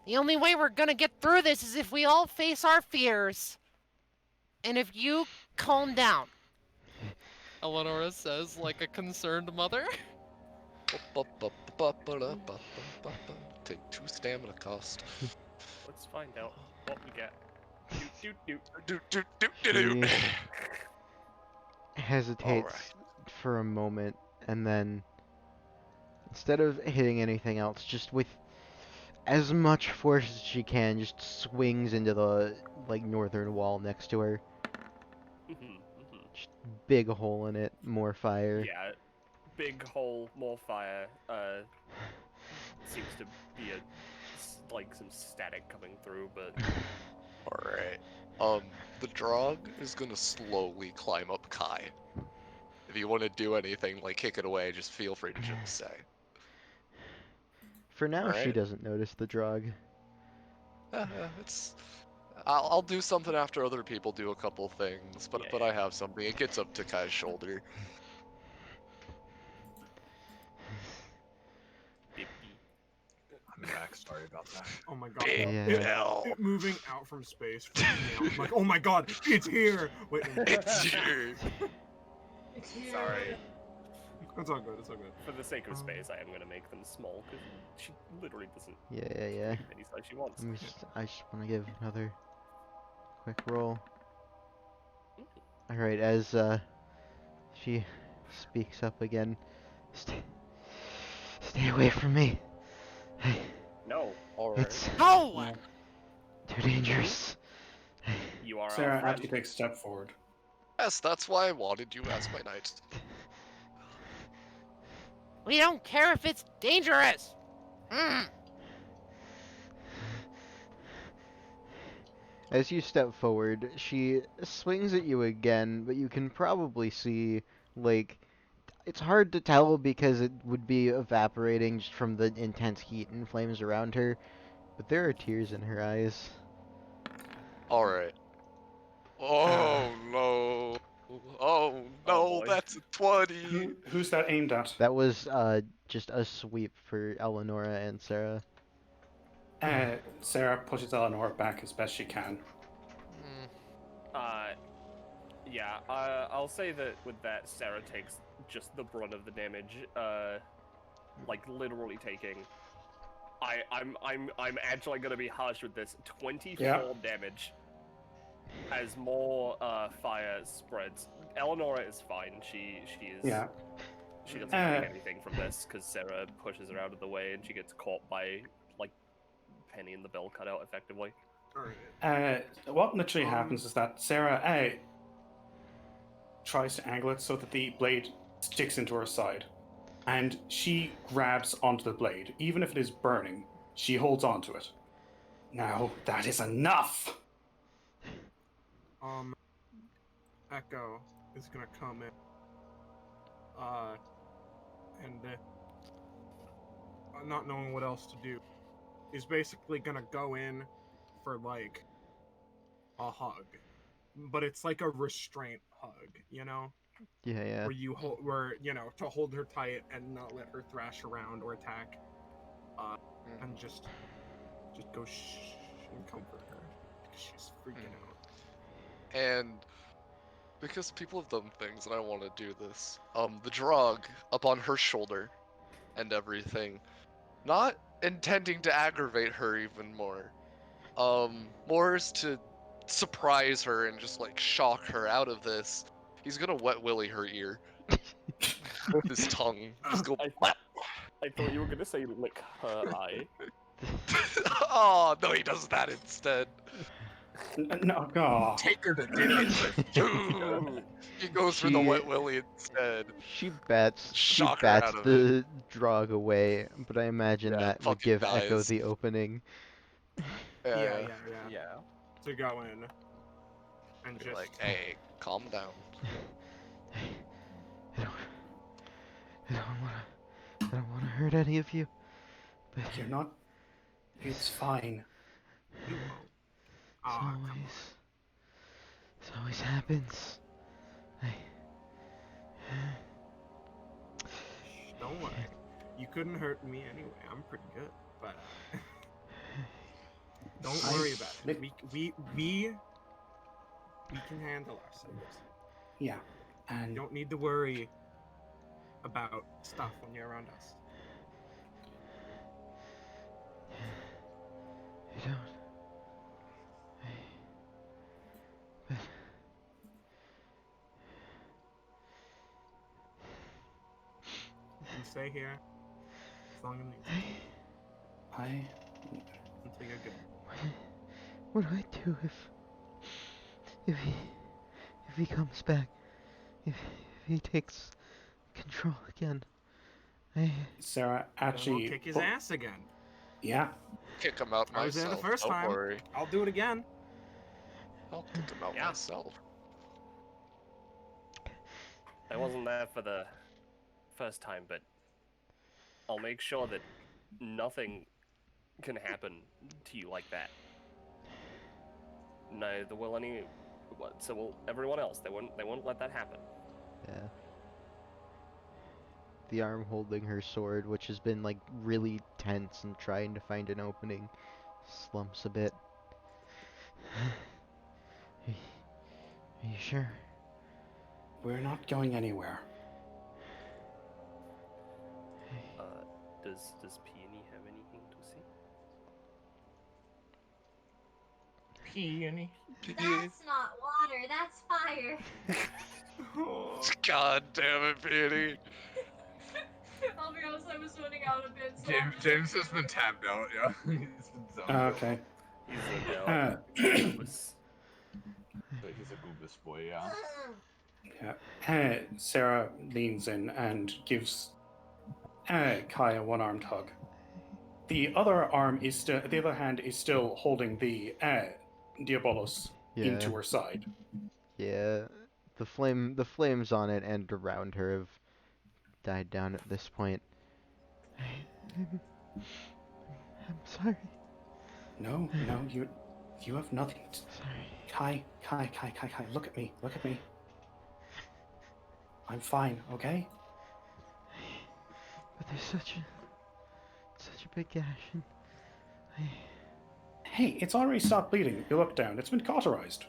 The only way we're gonna get through this is if we all face our fears. And if you calm down. Eleonora says, like a concerned mother. Take 2 stamina cost. Let's find out what we get. Doot doot doot. Do, do, do, do, do. She hesitates Alright. for a moment, and then instead of hitting anything else, just with as much force as she can, just swings into the like northern wall next to her. Just big hole in it, more fire. Yeah, big hole, more fire. Seems to be like some static coming through, but Alright. The Drog is gonna slowly climb up Kai. If you want to do anything, like kick it away, just feel free to just say. For now, she Alright. doesn't notice the drug. It's. I'll do something after other people do a couple things, but I have something. It gets up to Kai's shoulder. I'm back. Sorry about that. Oh my god. Yeah. It moving out from space. Freaking me out. I'm like, oh my god, it's here. Wait, It's here. It's here. sorry. it's all good. It's all good. For the sake of space, I am going to make them small, because she literally doesn't Yeah. make any size she wants. I just want to give another quick roll. Alright, as she speaks up again. Stay away from me. No, Alright. It's No! too dangerous. you are Sarah our friend. actually takes a step forward. Yes, that's why I wanted you as my knight. We don't care if it's dangerous. Mm. As you step forward, she swings at you again, but you can probably see, like, it's hard to tell because it would be evaporating just from the intense heat and flames around her, but there are tears in her eyes. Alright. Oh no. Oh no, boy. that's a 20. Who's that aimed at? That was just a sweep for Eleonora and Sarah. Sarah pushes Eleanor back as best she can. Yeah, I'll say that with that, Sarah takes just the brunt of the damage, like literally taking. I'm actually gonna be harsh with this. 24 damage. As more fire spreads. Eleonora is fine. She is. Yeah. She doesn't take anything from this because Sarah pushes her out of the way and she gets caught by like Penny in the bill cutout effectively. Alright. What literally happens is that Sarah tries to angle it so that the blade sticks into her side, and she grabs onto the blade. Even if it is burning, she holds onto it. Now, that is enough! Echo is gonna come in. Not knowing what else to do, is basically gonna go in for like a hug, but it's like a restraint hug, you know, Yeah. where you hold, to hold her tight and not let her thrash around or attack, and just go shh and comfort her because she's freaking out. And because people have done things and I want to do this, the drug up on her shoulder and everything, not intending to aggravate her even more, more is to surprise her and just like shock her out of this. He's gonna wet willy her ear with his tongue. Just go. I thought you were gonna say lick her eye. Oh no, he does that instead. No, God. Take her to dinner. He goes for the wet willy instead. She bats Shock her out of the drog away, but I imagine Yeah, that would fucking give Echo dies. the opening. Yeah. Yeah. To go in and Be just like, hey, calm down. I don't wanna hurt any of you. But You're not. It's fine. It always happens. Don't worry. You couldn't hurt me anyway. I'm pretty good, but don't worry about it. We can handle ourselves. Yeah. You And don't need to worry about stuff when you're around us. I don't. But You can stay here as long as you need I until you're good. what do I do if he comes back? If he takes control again? Sarah Then actually we'll kick his ass again. Yeah. Kick him out I was there myself. the first Don't time. worry. I'll do it again. I'll kick him out Yeah. myself. I wasn't there for the first time, but I'll make sure that nothing can happen to you like that. Neither will any. So will everyone else. They won't let that happen. Yeah. The arm holding her sword, which has been like really tense and trying to find an opening, slumps a bit. Are you sure? We're not going anywhere. Does Peony have anything to say? Peony. That's not water, that's fire. God damn it, Peony. I'll be honest, I was zoning out a bit. So James has been tabbed out, yeah. He's been zoned out. Okay. He's zoned out. Goobus. He's a goobus boy, yeah. Yeah. Sarah leans in and gives Kai a one-armed hug. The other hand is still holding the Diabolos into her side. Yeah. The flames on it and around her have died down at this point. I'm sorry. No, you have nothing. Sorry. Kai, look at me. I'm fine, okay? But there's such a big gash, and Hey, it's already stopped bleeding. You look down. It's been cauterized.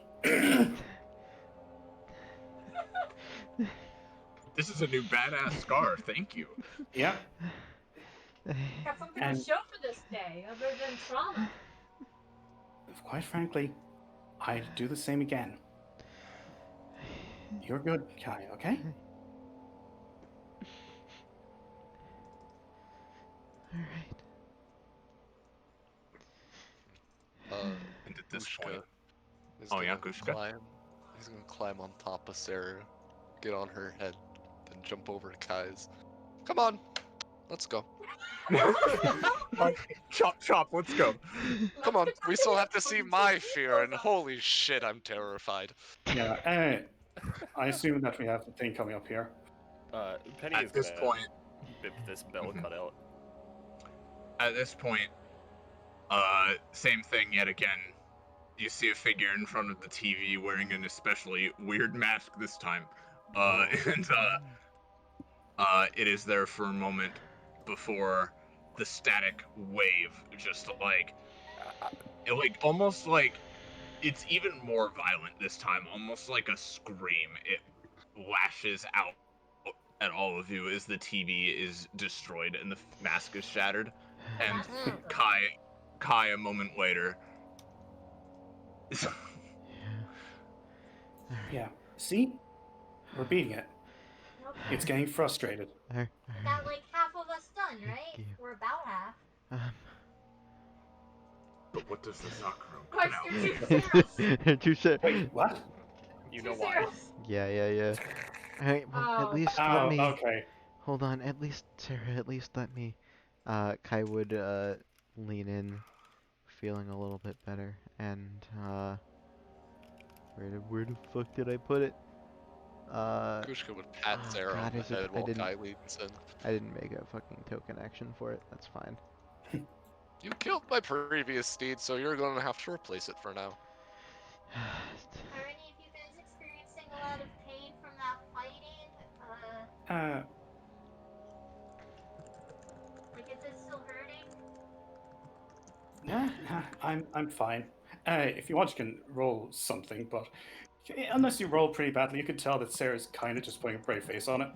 This is a new badass scar, thank you. Yeah. Got something to show for this day, other than trauma. Quite frankly, I'd do the same again. You're good, Kai, okay? Alright. And at this Gushka point, is oh yeah, gonna Gushka. He's gonna climb on top of Sarah, get on her head, then jump over to Kai's. Come on, let's go. Chop, let's go. Come on, we still have to see my fear, and holy shit, I'm terrified. Yeah, I assume that we have a thing coming up here. Penny At is this gonna point, bip this bell cutout. At this point, same thing yet again. You see a figure in front of the TV wearing an especially weird mask this time. And it is there for a moment before the static wave just like almost like it's even more violent this time, almost like a scream. It lashes out at all of you as the TV is destroyed and the mask is shattered. And Kai a moment later. Yeah. See? We're beating it. Okay. It's getting frustrated. We got like half of us done, right? We're about half. But what does the soccer room Of course, come out? They're too serious. Wait, what? You know why? Yeah. Alright, well, at least let Oh, me. okay. Hold on, at least, Sarah, at least let me. Kai would, lean in, feeling a little bit better, and, where the fuck did I put it? Gushka would pat oh Sarah God, on the is it? head while Kai leans in. I didn't make a fucking token action for it. That's fine. You killed my previous steed, so you're gonna have to replace it for now. Are any of you guys experiencing a lot of pain from that fighting? Like, is it still hurting? I'm fine. If you want, you can roll something, but Unless you roll pretty badly, you could tell that Sarah's kind of just putting a brave face on it.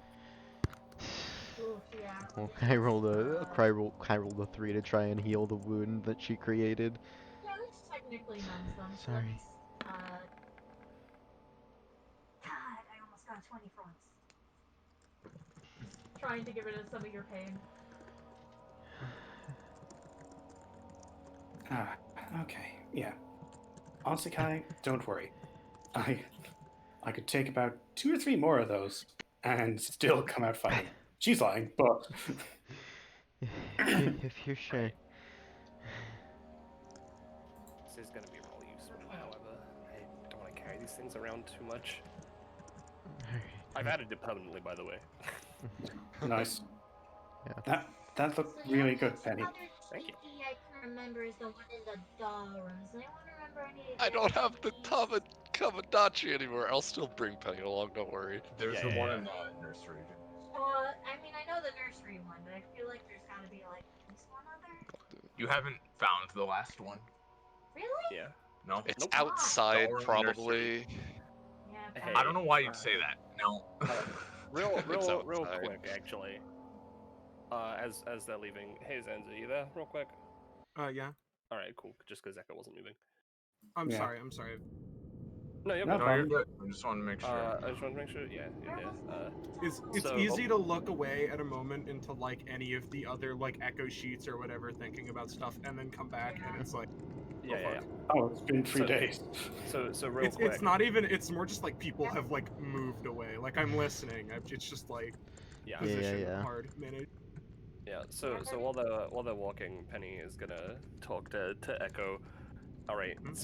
Oof, yeah. Well, I rolled I rolled a 3 to try and heal the wound that she created. Yeah, this technically numbs them. So Sorry. God, I almost got 20 for once. Trying to get rid of some of your pain. Okay, yeah. Honestly, Kai, don't worry. I could take about 2 or 3 more of those and still come out fighting. She's lying, but if you're sure. This is going to be real useful, however. I don't want to carry these things around too much. I've added it permanently, by the way. nice. Yeah. That looked really good, Penny. Thank you. I can remember is the one in the doll room. Does anyone remember any? I don't have the Tamagotchi anymore. I'll still bring Penny along, don't worry. There's the one in the nursery. I mean, I know the nursery one, but I feel like there's got to be like at least one other. You haven't found the last one? Really? Yeah. No? It's Nope. outside, Or probably. Yeah. Hey, I don't know why you'd say that. No. Real outside. quick, actually. As they're leaving, hey Zenza, you there? Real quick. Yeah. All right, cool. Just because Echo wasn't moving. I'm Yeah. sorry. No, you're No good. No, problem. you're good. I just want to make sure. I just want to make sure. Yeah, you're here. It's So- easy to look away at a moment into like any of the other like echo sheets or whatever, thinking about stuff, and then come back and it's like, Yeah. Oh, it's been 3 days. So real quick. it's not even. It's more just like people have like moved away. Like I'm listening. It's just like Yeah. position Yeah. hard minute. Yeah. So while they're walking, Penny is gonna talk to Echo. All right. Mhm.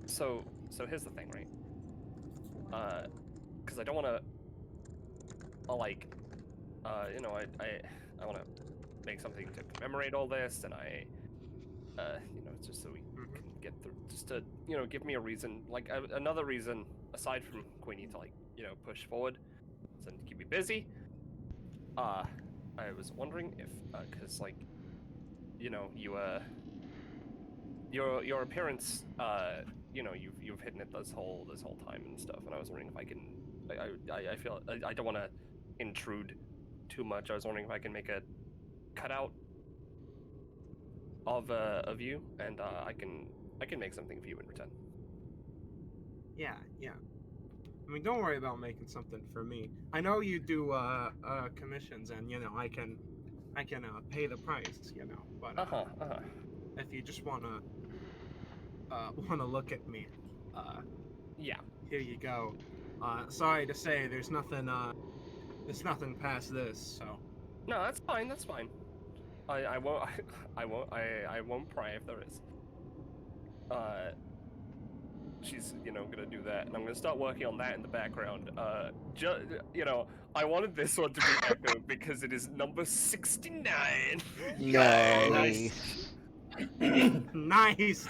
So here's the thing, right? Because I don't want to, I want to make something to commemorate all this, and just so we can get through, just to, give me a reason, like another reason aside from Queenie to push forward, and to keep me busy. I was wondering if, because your appearance, you've hidden it this whole time and stuff, and I was wondering if I can, I feel I don't want to intrude too much. I was wondering if I can make a cutout of you, and I can make something for you in return. Yeah. I mean, don't worry about making something for me. I know you do commissions, and I can pay the price, But if you just wanna look at me, Yeah. here you go. Sorry to say, there's nothing past this. So No, that's fine. That's fine. I won't I won't pry if there is. She's gonna do that, and I'm gonna start working on that in the background. I wanted this one to be Echo because it is number 69. Nice. nice.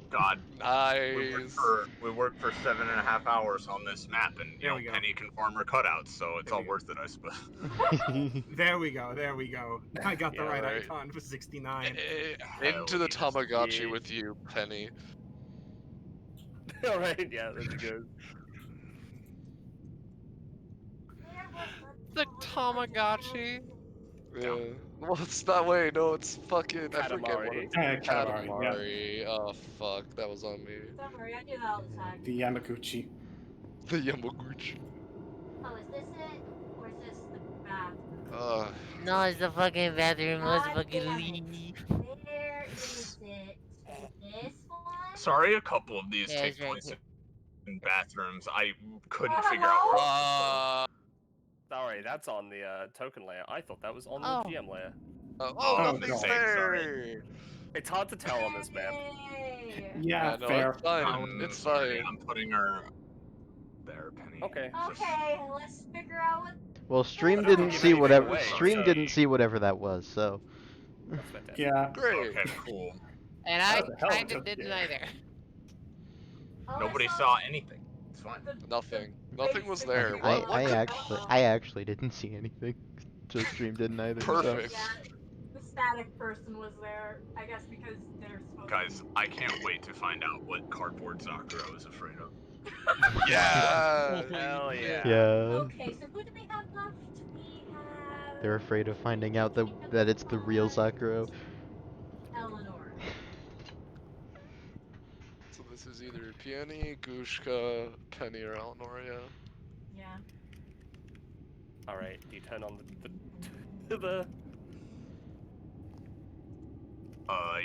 God. Nice. We worked for 7.5 hours on this map, and There we go. Penny can form her cutouts, so it's There all we go. worth it, I suppose. There we go. I got the Yeah, right right. icon for 69. Into the Hell yes. Tamagotchi Yeah. with you, Penny. All right, yeah, there she goes. The Tamagotchi. Yeah. Well, it's that way. No, it's fucking. I forget what Katamari. it's. Katamari, yeah. Katamari. Oh fuck, that was on me. Don't worry, I do that all the time. The Yamaguchi. The Yamaguchi. Oh, is this it? Or is this the bathroom? No, it's the fucking bathroom. Let's God fucking damn it. leave. Where is it? This one? Sorry, a couple of these Yeah, take it's right place here. in bathrooms. I couldn't figure out where. Sorry, that's on the token layer. I thought that was on Oh. the GM layer. Oh, nothing God. fair. It's hard to tell on this map. Yay! Yeah, No, fair. it's fine. It's Sorry, fine. I'm putting her there, Penny. Okay. Okay, let's figure out what. Well, stream But I don't didn't give see anything whatever away, stream so- didn't see whatever that was, so That's fantastic. Yeah. Great. Okay, cool. And That I was a hell of a kinda jump didn't scare. either. Oh, Nobody I saw anything. It's fine. Nothing. the Nothing was basic there. thing. What? I could- actually didn't see anything. Just stream didn't either. so- Perfect. Yeah, the static person was there. I guess because they're supposed Guys, I can't wait to find out what cardboard Zakuro is afraid of. Yeah. Hell yeah. Yeah. Okay, so who do we have left? We have They're afraid of finding out that it's the real Sakura. Eleanor. So this is either Peony, Gushka, Penny, or Elnoria. Yeah. All right, do you turn on the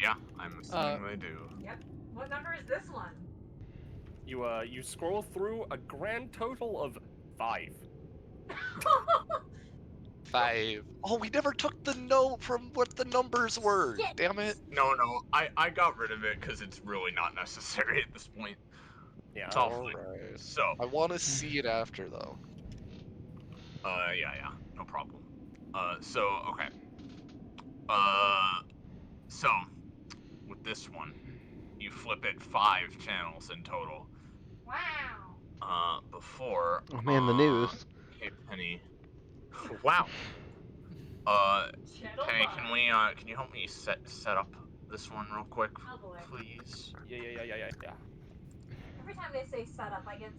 Yeah, I'm assuming they do. Yep. What number is this one? you scroll through a grand total of 5. 5. Oh, we never took the note from what the numbers were. Shit. Damn it. No, I got rid of it because it's really not necessary at this point. Yeah. It's all Alright. fine. So, I want to see it after, though. yeah, no problem. Okay. So, with this one, you flip it 5 channels in total. Wow. Before. Oh man, the news. Hey, Penny. Wow. Channel Penny, five. can you help me set up this one real quick, Oh boy. please? Yeah. Every time they say setup, I get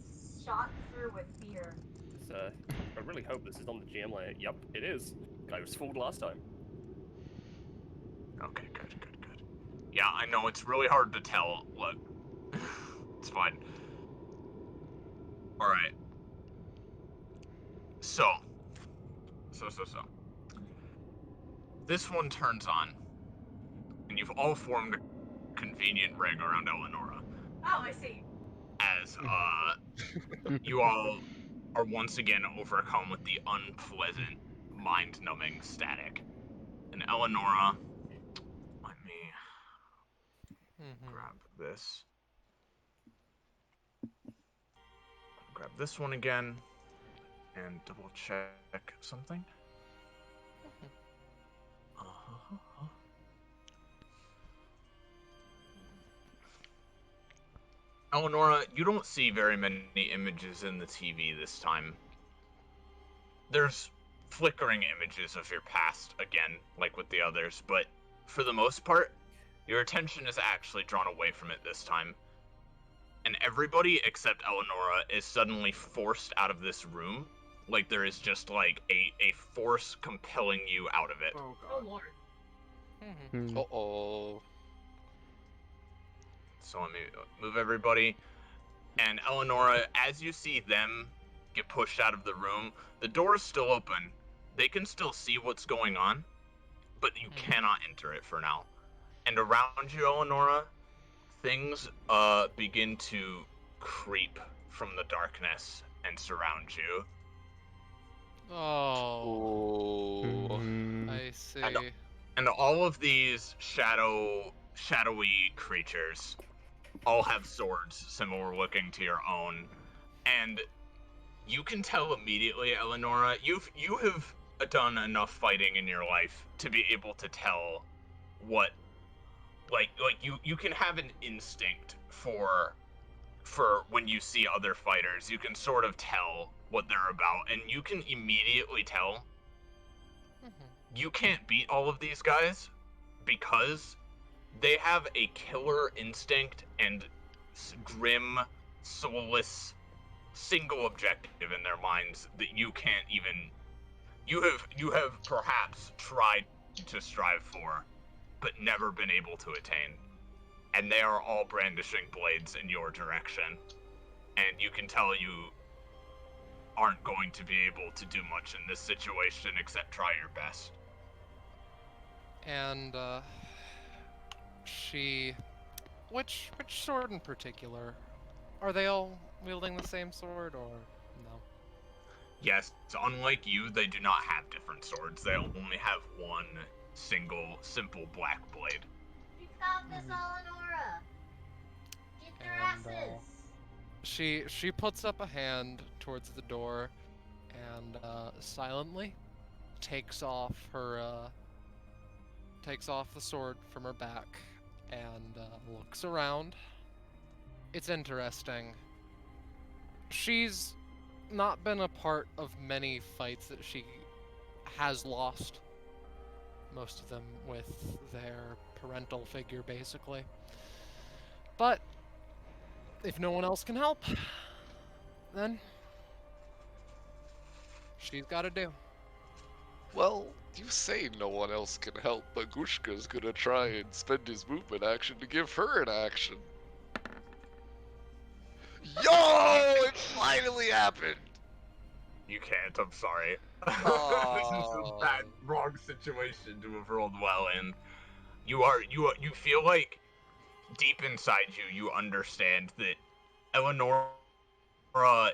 shot through with fear. I really hope this is on the GM layer. Yep, it is. I was fooled last time. Okay, good. Yeah, I know it's really hard to tell. Look, it's fine. All right. So. This one turns on, and you've all formed a convenient ring around Eleonora. Oh, I see. As you all are once again overcome with the unpleasant, mind-numbing static. And Eleonora, let me grab this. Grab this one again, and double check something. Eleonora, you don't see very many images in the TV this time. There's flickering images of your past again, like with the others, but for the most part, your attention is actually drawn away from it this time. And everybody except Eleonora is suddenly forced out of this room. Like there is just like a force compelling you out of it. Oh Oh god. lord. Uh-oh. So let me move everybody. And Eleonora, as you see them get pushed out of the room, the door is still open. They can still see what's going on, but you cannot enter it for now. And around you, Eleonora, things begin to creep from the darkness and surround you. Oh, Mhm. I see. And all of these shadowy creatures all have swords similar looking to your own. And you can tell immediately, Eleonora, you have done enough fighting in your life to be able to tell what like you can have an instinct for when you see other fighters. You can sort of tell what they're about, and you can immediately tell you can't beat all of these guys because they have a killer instinct and grim, soulless, single objective in their minds that you can't even. You have perhaps tried to strive for, but never been able to attain. And they are all brandishing blades in your direction. And you can tell you aren't going to be able to do much in this situation except try your best. And which sword in particular? Are they all wielding the same sword, or no? Yes, unlike you, they do not have different swords. They only have one single, simple black blade. You got this, Eleonora. Get their And, asses. She puts up a hand towards the door, and silently takes off the sword from her back, and looks around. It's interesting. She's not been a part of many fights that she has lost. most of them with their parental figure, basically. But if no one else can help, then she's got to do. Well, you say no one else can help, but Gushka's gonna try and spend his movement action to give her an action. Yo! It finally happened! You can't, I'm sorry. This is a Oh. bad, wrong situation to have rolled well in. You feel like deep inside you understand that Eleonora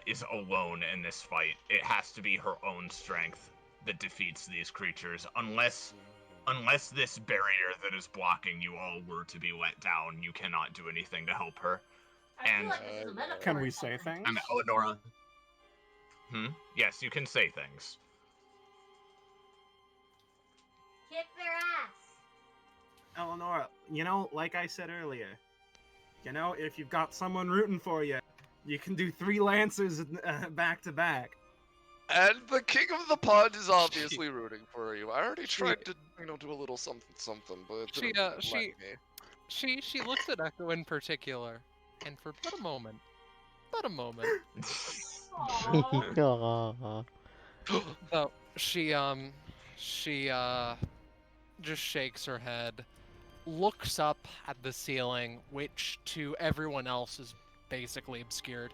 is alone in this fight. It has to be her own strength that defeats these creatures, unless this barrier that is blocking you all were to be let down. You cannot do anything to help her. I feel And like this is a metaphor. Can we or say something. things? and Eleonora. Yes, you can say things. Kick their ass. Eleonora, like I said earlier, if you've got someone rooting for you, you can do 3 Lancers back to back. And the king of the pod is obviously rooting for you. I already tried to, do a little something, but it She, didn't let she- me. She looks at Echo in particular, and for but a moment, Aww. though she just shakes her head, looks up at the ceiling, which to everyone else is basically obscured.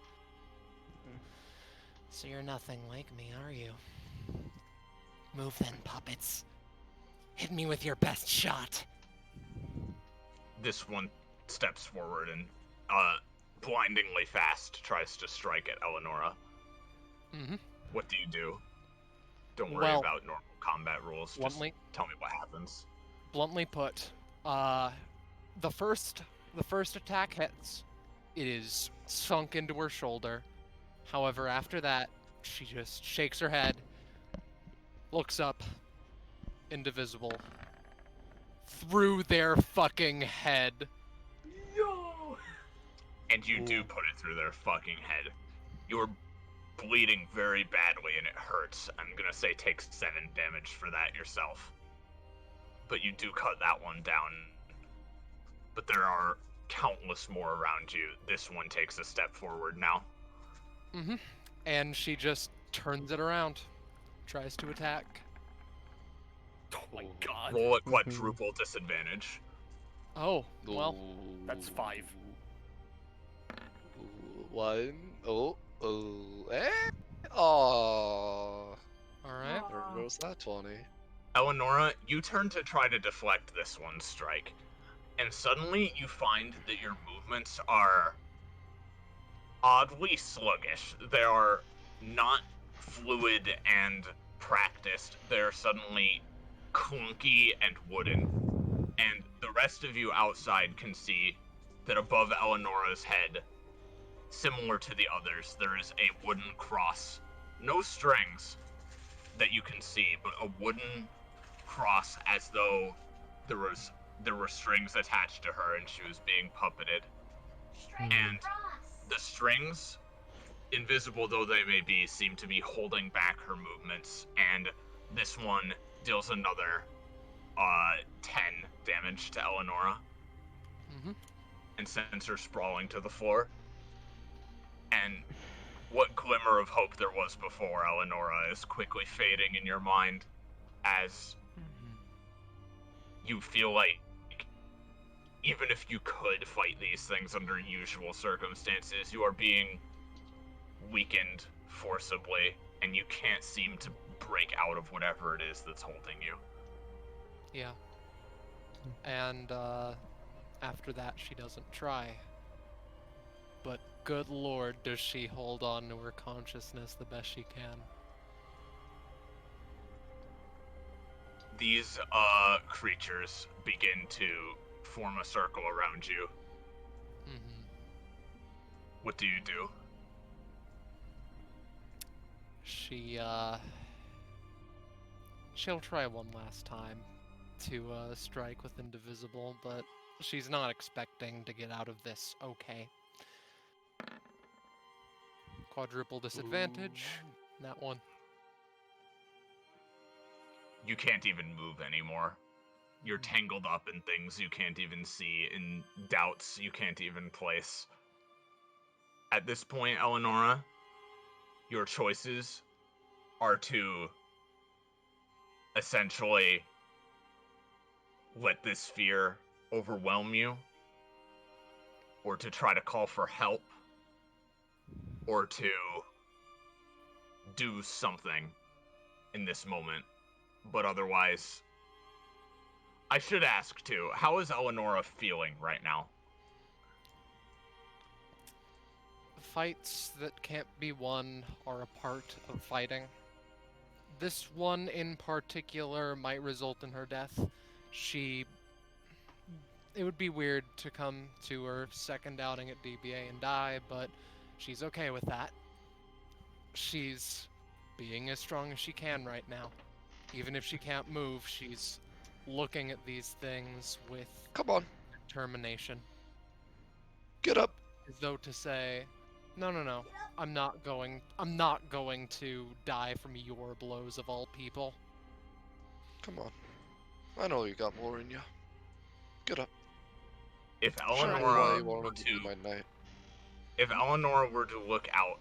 So you're nothing like me, are you? Move then, puppets. Hit me with your best shot. This one steps forward and, blindingly fast tries to strike at Eleonora. Mm-hmm. What do you do? Don't worry Well, about normal combat rules. bluntly- Just tell me what happens. Bluntly put, the first attack hits. It is sunk into her shoulder. However, after that, she just shakes her head, looks up, indivisible, through their fucking head. Yo! And you do put it through their fucking head. You're bleeding very badly and it hurts. I'm gonna say take 7 damage for that yourself. But you do cut that one down. But there are countless more around you. This one takes a step forward now. Mm-hmm. And she just turns it around, tries to attack. Oh my god. Roll at quadruple disadvantage. Oh, well, That's 5. 1. Eh? Aww. alright. There goes that 20. Eleonora, you turn to try to deflect this one's strike. And suddenly you find that your movements are oddly sluggish. They are not fluid and practiced. They're suddenly clunky and wooden. And the rest of you outside can see that above Eleonora's head, similar to the others, there is a wooden cross. No strings that you can see, but a wooden cross as though there were strings attached to her and she was being puppeted. And the strings, invisible though they may be, seem to be holding back her movements, and this one deals another 10 damage to Eleonora. Mm-hmm. And sends her sprawling to the floor. And what glimmer of hope there was before Eleonora is quickly fading in your mind as you feel like even if you could fight these things under usual circumstances, you are being weakened forcibly, and you can't seem to break out of whatever it is that's holding you. Yeah. And, after that, she doesn't try. But good lord, does she hold on to her consciousness the best she can. These, creatures begin to form a circle around you. Mm-hmm. What do you do? She'll try one last time to, strike with Indivisible, but she's not expecting to get out of this okay. Quadruple disadvantage, that one. You can't even move anymore. You're tangled up in things you can't even see, in doubts you can't even place. At this point, Eleonora, your choices are to essentially let this fear overwhelm you, or to try to call for help, or to do something in this moment. But otherwise, I should ask too, how is Eleonora feeling right now? Fights that can't be won are a part of fighting. This one in particular might result in her death. It would be weird to come to her second outing at DBA and die, but she's okay with that. She's being as strong as she can right now. Even if she can't move, she's looking at these things with Come on, determination. get up. As though to say, no, I'm not going to die from your blows of all people. Come on. I know you got more in you. Get up. If Show me why Eleonora you were wanted to be my knight. if Eleonora were to look out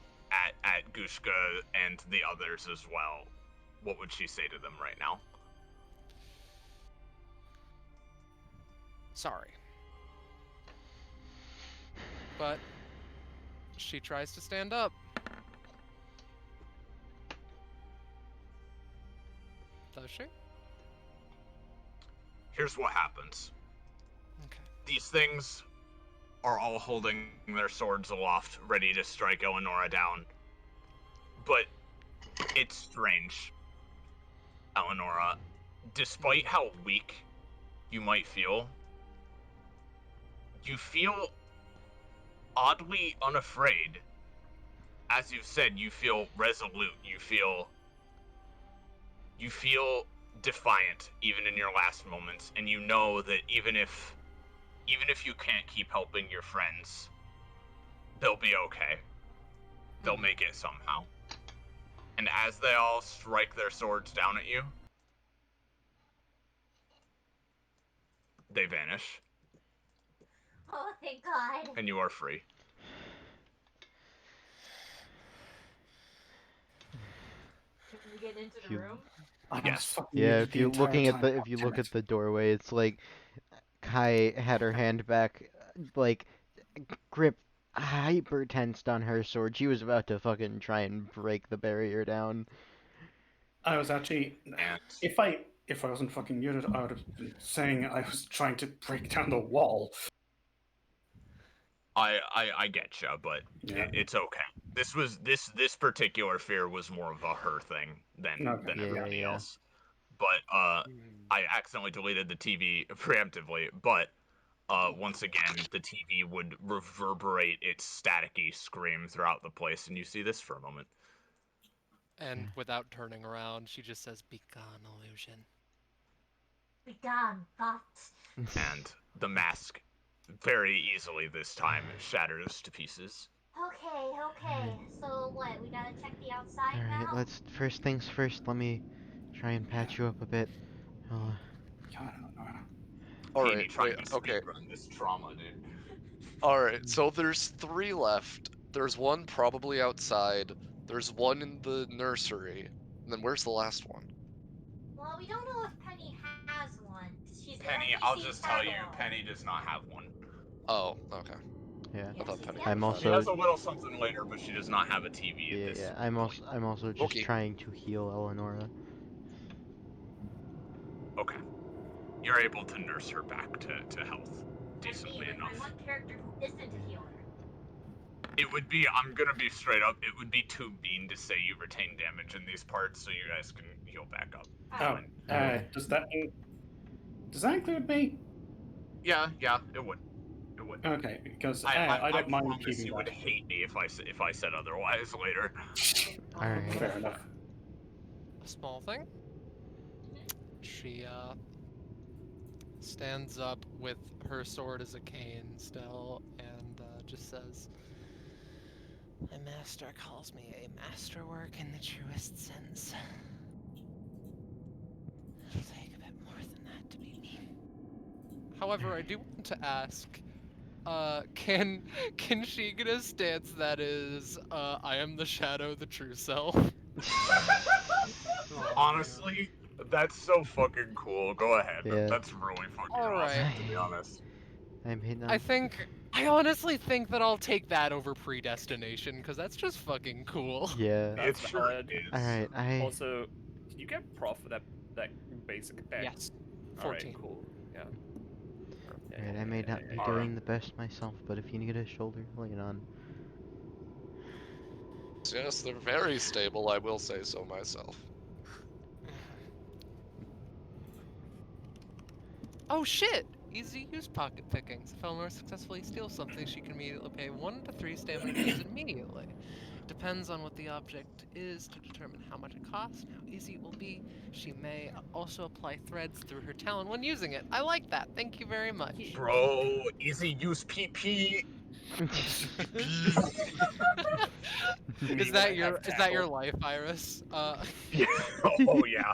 at Gushka and the others as well, what would she say to them right now? Sorry. But she tries to stand up. Does she? Here's what happens. Okay. These things are all holding their swords aloft, ready to strike Eleonora down. But it's strange, Eleonora. Despite how weak you might feel, you feel oddly unafraid. As you've said, you feel resolute. You feel defiant even in your last moments, and you know that even if you can't keep helping your friends, they'll be okay. They'll make it somehow. And as they all strike their swords down at you, they vanish, Oh, thank God. and you are free. Can we get into the You- room? I was Yes. fucking Yeah, muted if the you entire looking at time. the if you Damn look it. at the doorway, it's like Kai had her hand back, like grip hyper tensed on her sword. She was about to fucking try and break the barrier down. I was actually, And if I wasn't fucking muted, I would have been saying I was trying to break down the wall. I get ya, but Yeah. it's okay. This particular fear was more of a her thing than Okay. Yeah, everybody yeah. else. But I accidentally deleted the TV preemptively, but once again, the TV would reverberate its staticky scream throughout the place, and you see this for a moment. And without turning around, she just says, "Be gone, illusion." Be gone, thoughts. And the mask, very easily this time, shatters to pieces. Okay. So what? We gotta check the outside Alright, now? let's first things first, let me try and patch you up a bit. Oh, God, I don't know. Alright, trying wait, to okay. speedrun this trauma, dude. Alright, so there's 3 left. There's one probably outside. There's one in the nursery. And then where's the last one? Well, we don't know if Penny has one. She's Penny, definitely I'll seen just tell you, Tadwell. Penny does not have one. Oh, okay. yeah. I thought she's Penny I'm would have She had also has a little something later, but she does not have a TV at yeah, this yeah. I'm point. also just Okay. trying to heal Eleonora. Okay. You're able to nurse her back to health decently With enough. my one character who isn't a healer. It would be, I'm gonna be straight up, it would be too mean to say you retain damage in these parts, so you guys can heal back up. Oh, Alright. does that include me? Yeah, it would. It would. Okay, because I don't mind promise keeping you would that. hate me if I said otherwise later. Alright. Fair enough. A small thing. She stands up with her sword as a cane still, and just says, "My master calls me a masterwork in the truest sense. It'll take a bit more than that to be me." However, I do want to ask, can she get a stance that is, I am the shadow, the true self? Oh, Honestly, that's so fucking cool. Go ahead. Yeah. That's really fucking Alright. awesome, to be honest. I honestly think that I'll take that over predestination, because that's just fucking cool. Yeah. That's It sure valid. is. Alright, Also, did you get prof for that basic deck? Yes. Alright, 14. cool. Yeah. Alright, I may not be yeah. doing the best myself, but if you need a shoulder, lay it on. Yes, they're very stable, I will say so myself. Oh shit! Easy use pocket pickings. If Eleanor successfully steals something, she can immediately pay 1 to 3 stamina to use it immediately. Depends on what the object is to determine how much it costs and how easy it will be. She may also apply threads through her talon when using it. I like that. Thank you very much. Bro, easy use PP. Is that your life, Iris? Yeah. Oh yeah.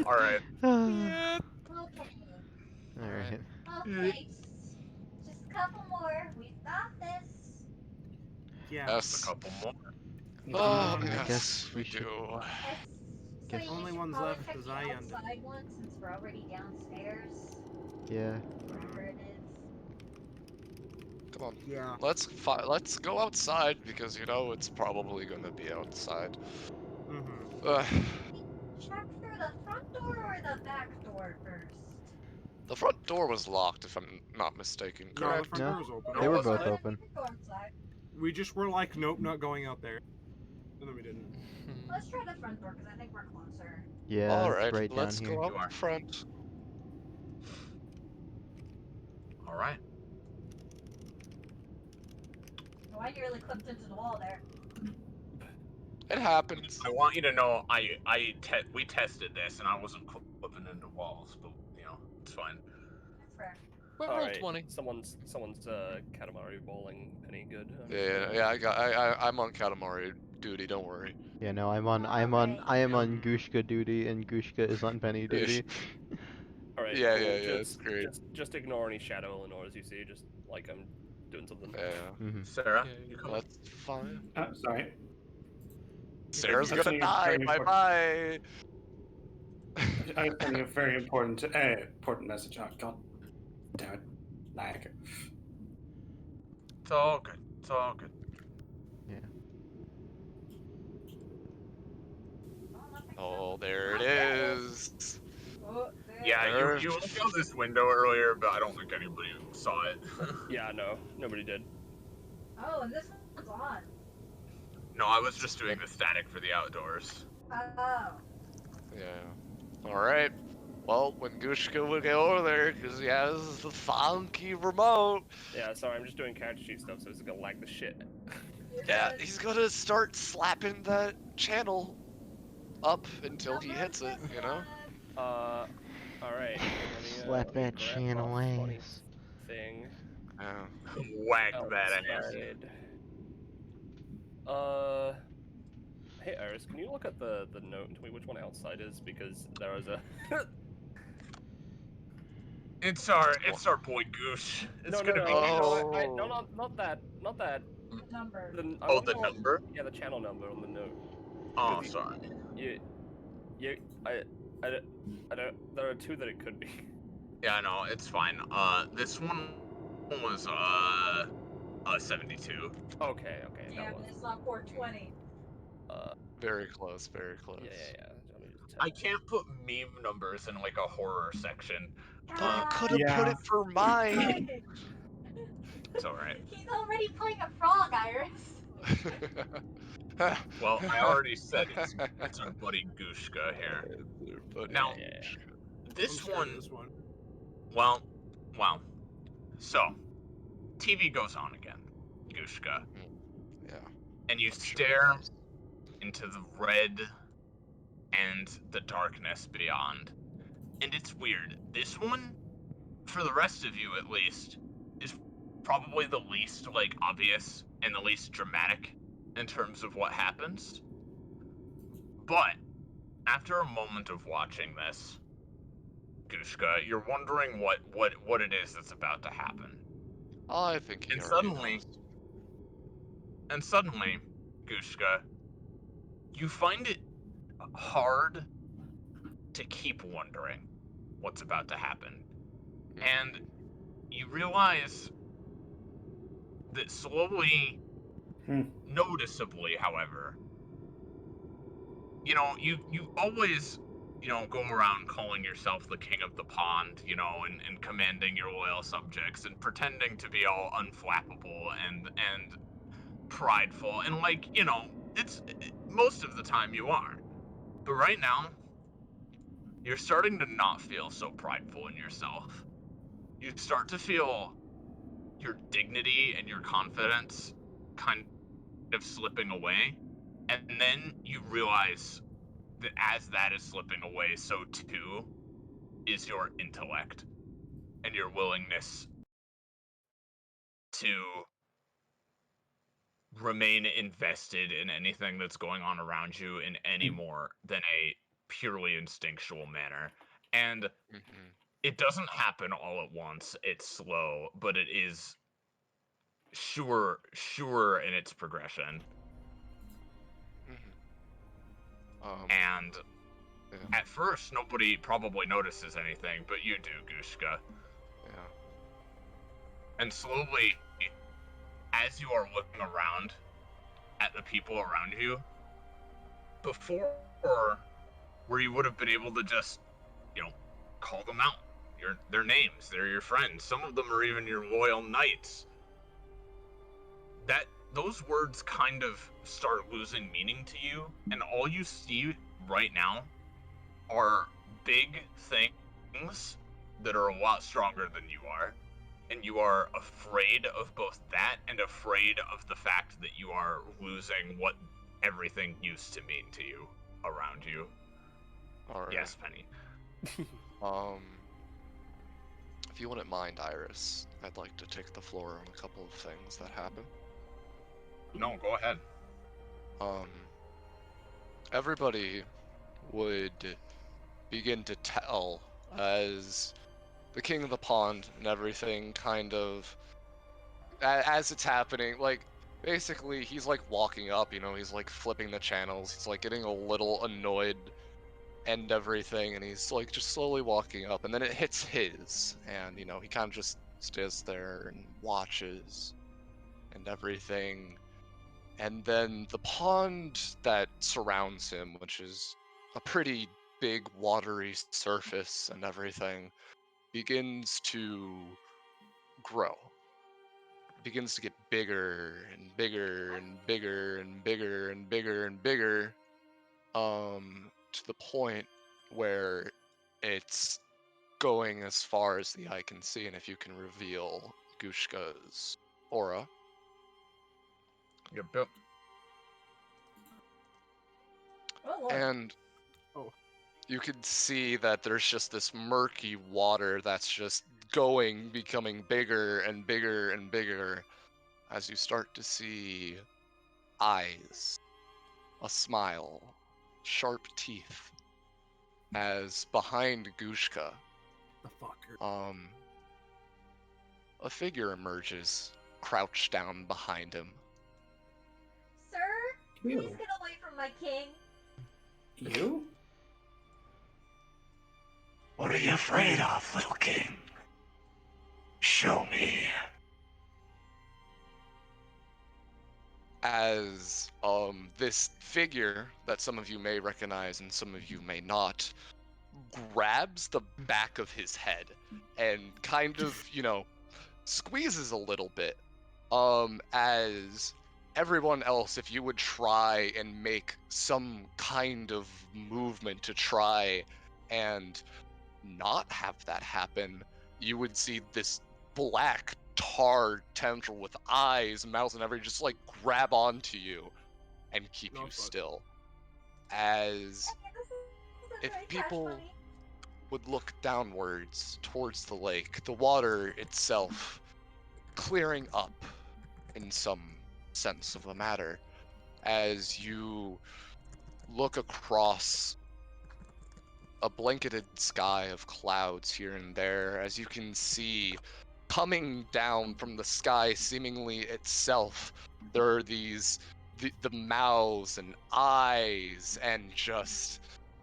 All right. Yeah. Okay. Alright. Okay. Just a couple more. We've got this. yeah. Just a Yes. couple more. Oh, I yes, guess we we should- do. Yes. So Guess- you Only should ones probably left check is the I ended. outside one since we're already downstairs. Yeah. Wherever it is. Come on. Yeah. Let's go outside because you know it's probably gonna be outside. Mm-hmm. Check through the front door or the back door first? The front door was locked, if I'm not mistaken. No, the Correct? front No. door was open. They were wasn't both it? open. We can go outside. We just were like, nope, not going out there. And then we didn't. Let's try the front door because I think we're closer. Yeah, All it's right, right down let's here. go You are. out front. All right. Oh, I nearly clipped into the wall there. It happens. I want you to know we tested this and I wasn't clipping into walls, but you know it's fine. That's fair. What roll Alright, 20? someone's Katamari bowling Penny good. I'm on Katamari duty. Don't worry. Yeah, no, I am on Gushka duty, and Gushka is on Penny duty. Alright, Yeah, cool. yeah, it's great. Just ignore any shadow Eleanors you see, just like I'm doing something. Yeah, Mhm. Sarah, Yeah, you come. that's fine. Sorry. Sarah's That's gonna a die. very Bye bye. I was sending a very important message. Oh, God damn it. Lag. It's all good. It's all good. Oh, there it is. Oh, there. Yeah, There's- you looked out this window earlier, but I don't think anybody saw it. Yeah, no, nobody did. Oh, and this one's on. No, I was just doing the static for the outdoors. Oh. Yeah. All right. Well, when Gushka would go over there, because he has the funky remote, Yeah, sorry, I'm just doing character sheet stuff, so it's gonna lag the shit. yeah, he's gonna start slapping that channel up until he hits it, you know? Alright. Slap that channel ass. Thing. Yeah. Whack that ass. Outside. Hey Iris, can you look at the note and tell me which one outside is? Because there is a... It's our boy Goose. It's no, gonna be. not that. Number. Oh, the number? Yeah, the channel number on the note. Oh, you- sorry. I don't. There are two that it could be. Yeah, no, it's fine. This one was 72. Okay, Yeah, that but was. it's not 420. Very close, very close. Yeah. Let me just I can't put meme numbers in like a horror section. You could have Yeah. put it for mine. It's alright. He's already playing a frog, Iris. Well, I already said it's our buddy Gushka here. Now, this I'm scared of one, This one. well. So, TV goes on again, Gushka, Yeah. and you I'm sure stare it does. into the red and the darkness beyond. And it's weird. This one, for the rest of you at least, is probably the least like obvious and the least dramatic in terms of what happens. But after a moment of watching this, Gushka. You're wondering what it is that's about to happen. I think he And already suddenly, knows. Gushka, you find it hard to keep wondering what's about to happen. And you realize that slowly, noticeably, however, you know, you always, you know, go around calling yourself the king of the pond, you know, and commanding your loyal subjects and pretending to be all unflappable and prideful, and like, you know, most of the time you are. But right now, you're starting to not feel so prideful in yourself. You start to feel your dignity and your confidence kind of slipping away. And then you realize that as that is slipping away, so too is your intellect and your willingness to remain invested in anything that's going on around you in any more than a purely instinctual manner. And it doesn't happen all at once. It's slow, but it is sure in its progression. And at first, nobody probably notices anything, but you do, Gushka. Yeah. And slowly, as you are looking around at the people around you, before where you would have been able to just, you know, call them out, their names, they're your friends. Some of them are even your loyal knights. Those words kind of start losing meaning to you, and all you see right now are big things that are a lot stronger than you are. And you are afraid of both that and afraid of the fact that you are losing what everything used to mean to you around you. All right. Yes, Penny. If you wouldn't mind, Iris, I'd like to take the floor on a couple of things that happen. No, go ahead. Everybody would begin to tell as the king of the pond and everything kind of, as it's happening, like, basically he's like walking up, you know, he's like flipping the channels, he's like getting a little annoyed and everything, and he's like just slowly walking up, and then it hits his, and you know, he kind of just stays there and watches and everything. And then the pond that surrounds him, which is a pretty big watery surface and everything, begins to grow. It begins to get bigger and bigger and bigger and bigger and bigger and bigger, to the point where it's going as far as the eye can see. And if you can reveal Gushka's aura. Yep. And you can see that there's just this murky water that's just becoming bigger and bigger and bigger as you start to see eyes, a smile, sharp teeth, as behind Gushka, The fucker. a figure emerges, crouched down behind him. Sir, please get away from my king. You? What are you afraid of, little king? Show me. As this figure that some of you may recognize and some of you may not grabs the back of his head and kind of, you know, squeezes a little bit, as everyone else, if you would try and make some kind of movement to try and not have that happen, you would see this black tar tendril with eyes, mouths, and everything just like grab onto you and keep you still. As if people would look downwards towards the lake, the water itself clearing up in some sense of the matter, as you look across a blanketed sky of clouds here and there, as you can see coming down from the sky seemingly itself. There are these the mouths and eyes and just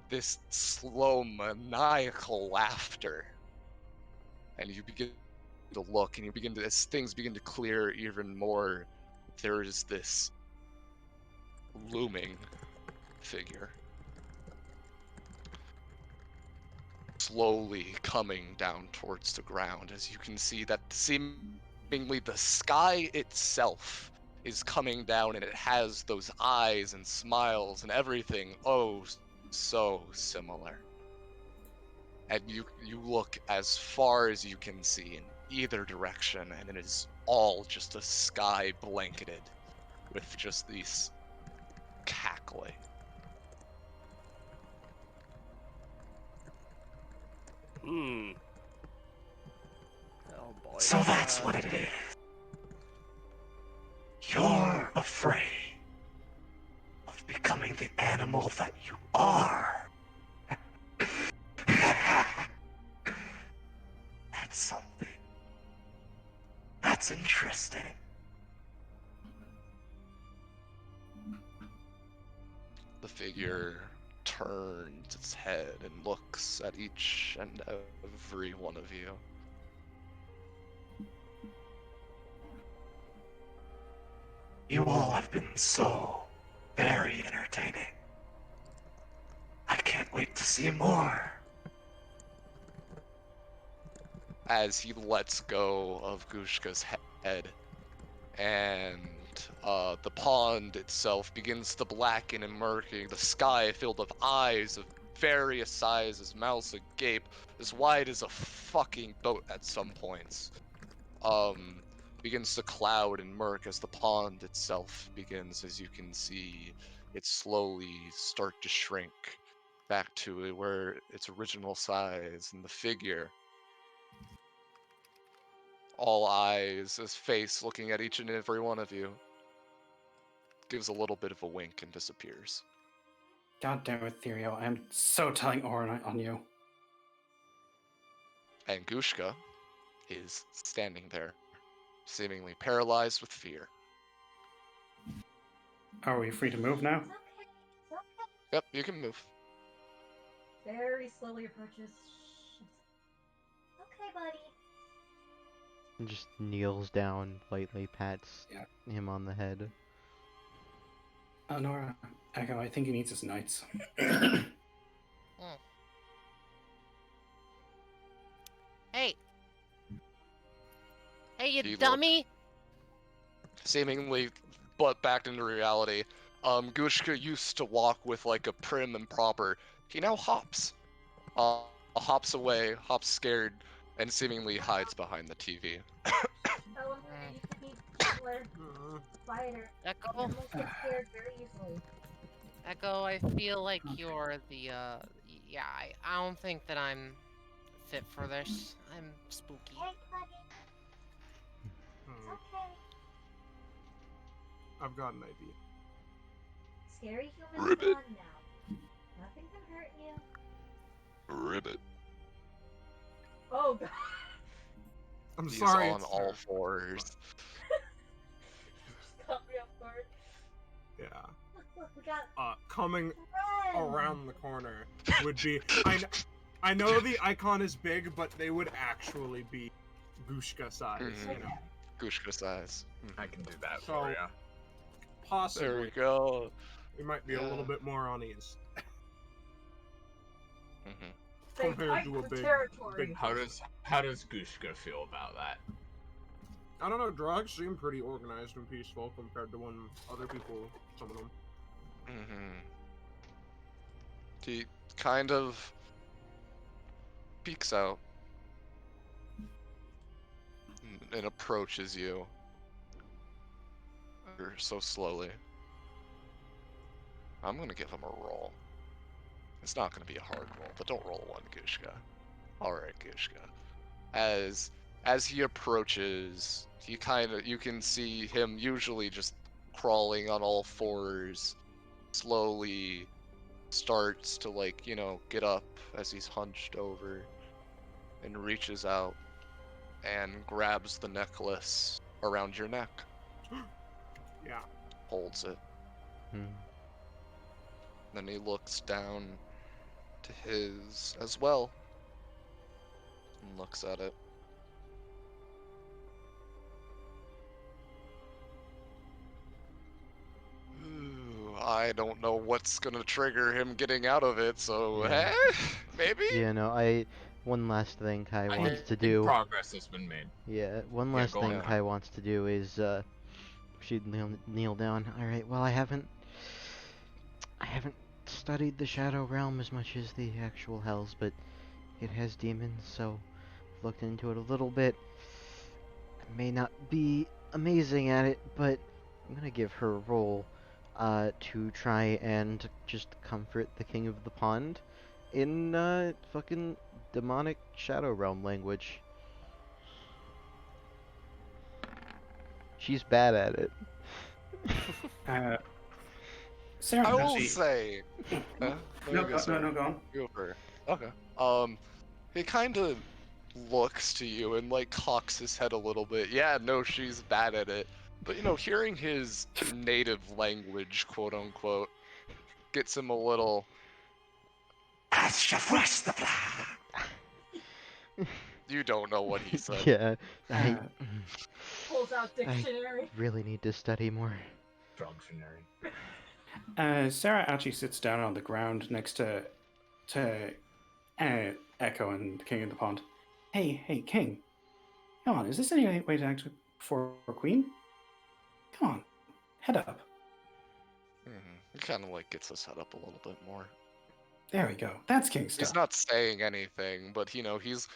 this slow maniacal laughter. And you begin to look, and you begin to, as things begin to clear even more, there is this looming figure slowly coming down towards the ground, as you can see that seemingly the sky itself is coming down, and it has those eyes and smiles and everything, oh so similar. And you look as far as you can see in either direction, and it is all just a sky blanketed with just these cackling. Hmm. Oh boy. So that's what it is. You're afraid of becoming the animal that you are. That's something. That's interesting. The figure turns its head and looks at each and every one of you. You all have been so very entertaining. I can't wait to see more. As he lets go of Gushka's head, and the pond itself begins to blacken and murky, the sky filled with eyes of various sizes, mouths agape, as wide as a fucking boat at some points, begins to cloud and murk as the pond itself begins, as you can see, it slowly start to shrink back to where its original size, and the figure, all eyes, his face looking at each and every one of you, gives a little bit of a wink and disappears. God damn it, Therio. I'm so telling Orin on you. And Gushka is standing there, seemingly paralyzed with fear. Are we free to move now? It's okay. It's okay. Yep, you can move. Very slowly approaches. Okay, buddy. And just kneels down, lightly pats him on the head. Nora, Echo, I think he needs his knights. Hey! Hey, you He dummy! Seemingly, but back into reality. Gushka used to walk with like a prim and proper. He now hops. Hops away, hops scared, and seemingly hides behind the TV. Tell him that you can be gentler. Quieter. Echo? Animals get scared very easily. Echo, I feel like you're the, yeah, I don't think that I'm fit for this. I'm spooky. Hey, buddy. It's okay. I've got an idea. Scary human's Ribbit. gone now. Nothing can hurt you. Ribbit. Oh, God. I'm He's sorry. on all fours. Caught me off guard. Yeah. Look, we got Coming friends. around the corner would be. I know the icon is big, but they would actually be Gushka size. Mhm. You know, Gushka size. I can do that So- for you. possibly There we go. we might be a little bit more on ease Mhm. They compared fight to a for big. territory. big How does Gushka feel about that? I don't know. Drugs seem pretty organized and peaceful compared to when other people, some of them. He kind of peeks out and approaches you ever so slowly. I'm gonna give him a roll. It's not gonna be a hard roll, but don't roll one, Gushka. Alright, Gushka. As he approaches, he you can see him usually just crawling on all fours, slowly starts to, like, get up as he's hunched over and reaches out and grabs the necklace around your neck. Yeah. Holds it. Then he looks down to his as well and looks at it. Ooh, I don't know what's gonna trigger him getting out of it, so Yeah. maybe? Yeah, no, one last thing Kai I wants think to do. progress has been made. Yeah, one Yeah, last go thing on. Kai wants to do is she'd kneel down. All right. Well, I haven't studied the Shadow Realm as much as the actual Hells, but it has demons, so I've looked into it a little bit. I may not be amazing at it, but I'm gonna give her a roll to try and just comfort the King of the Pond in fucking demonic Shadow Realm language. She's bad at it. Sarah, I will actually, say. no, go on. Go for it. Okay. He kind of looks to you and like cocks his head a little bit. Yeah, no, she's bad at it. But you know, hearing his native language, quote unquote, gets him a little. You don't know what he said. Yeah, Pulls out dictionary. really need to study more. Drunctionary. Sarah actually sits down on the ground next to Echo and the King of the Pond. Hey, King. Come on, is this any way to act for Queen? Come on, head up. He kind of like gets his head up a little bit more. There we go. That's King stuff. He's not saying anything, but you know, he's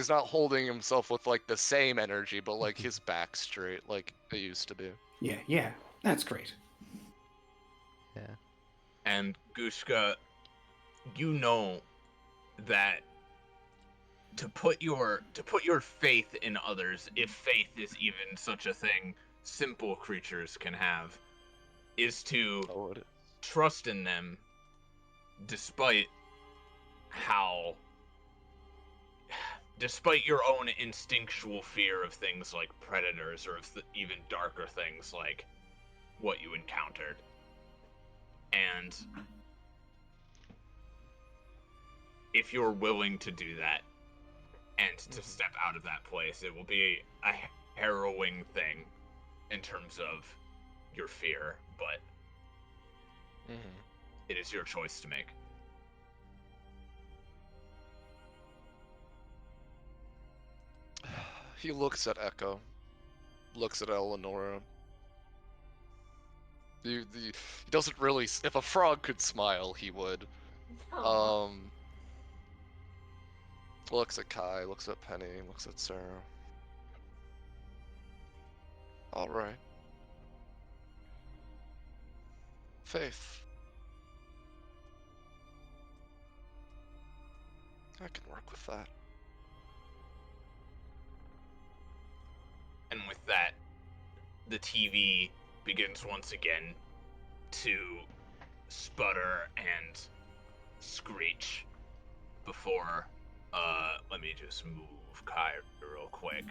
not holding himself with like the same energy, but like his back straight, like it used to be. Yeah, that's great. Yeah. And Gushka, you know that to put your faith in others, if faith is even such a thing simple creatures can have, is to trust in them despite your own instinctual fear of things like predators or of even darker things like what you encountered. And if you're willing to do that and to step out of that place, it will be a harrowing thing in terms of your fear, but it is your choice to make. He looks at Echo, looks at Eleonora. He doesn't really. If a frog could smile, he would. Looks at Kai, looks at Penny, looks at Sarah. All right. Faith. I can work with that. And with that, the TV begins once again to sputter and screech before, let me just move Kai real quick.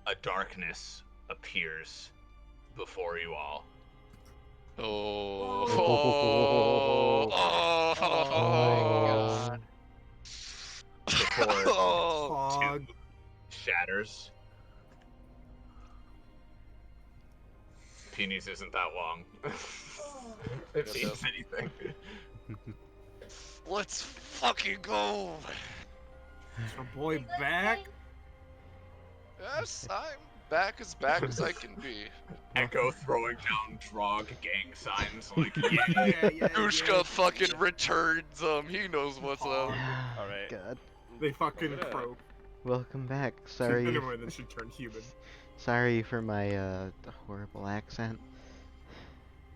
A darkness appears before you all. Oh my god. Before two shatters. Peonies isn't that long. If it means anything. Let's fucking go! Is our boy back? Yes, I'm back as I can be. Echo throwing down Drog gang signs like, Gushka fucking returns he knows what's up. Alright. God. They fucking croak. Welcome back. Sorry. Anyway, then she turned human. Sorry for my horrible accent.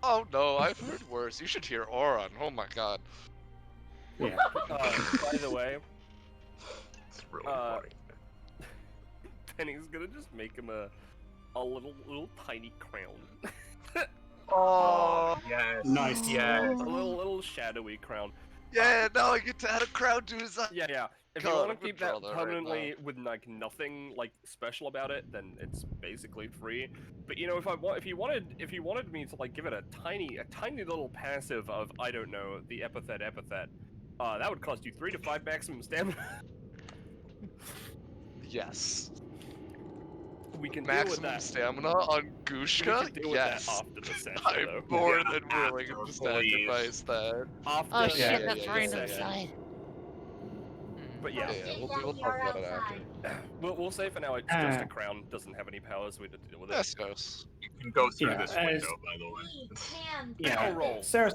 Oh no, I've heard worse. You should hear Oron. Oh my god. Yeah. By the way, it's really funny. Penny's gonna just make him a little tiny crown. Oh, yes. Nice. Yes. A little shadowy crown. Yeah, now I get to add a crown to his eye. Yeah. If you God, want I'm to gonna keep draw that that right permanently with like nothing like special about it, then it's basically free. But you know, if you wanted me to like give it a tiny little passive of, I don't know, the epithet, that would cost you 3 to 5 maximum stamina. Yes. We can deal with Maximum that. stamina on We Gushka? can deal with that Yes. after the session, I'm though. more Yeah, than willing after, to please. sacrifice that. After Oh the shit, yeah, that's yeah, random yeah. side. First Yeah, thing we'll that we talk are about it outside. after. we'll say for now it's just a crown, doesn't have any powers. We have to deal with it. Yes, yes. You can go through Yeah, this window, by the way. We can. Yeah, roll. Sarah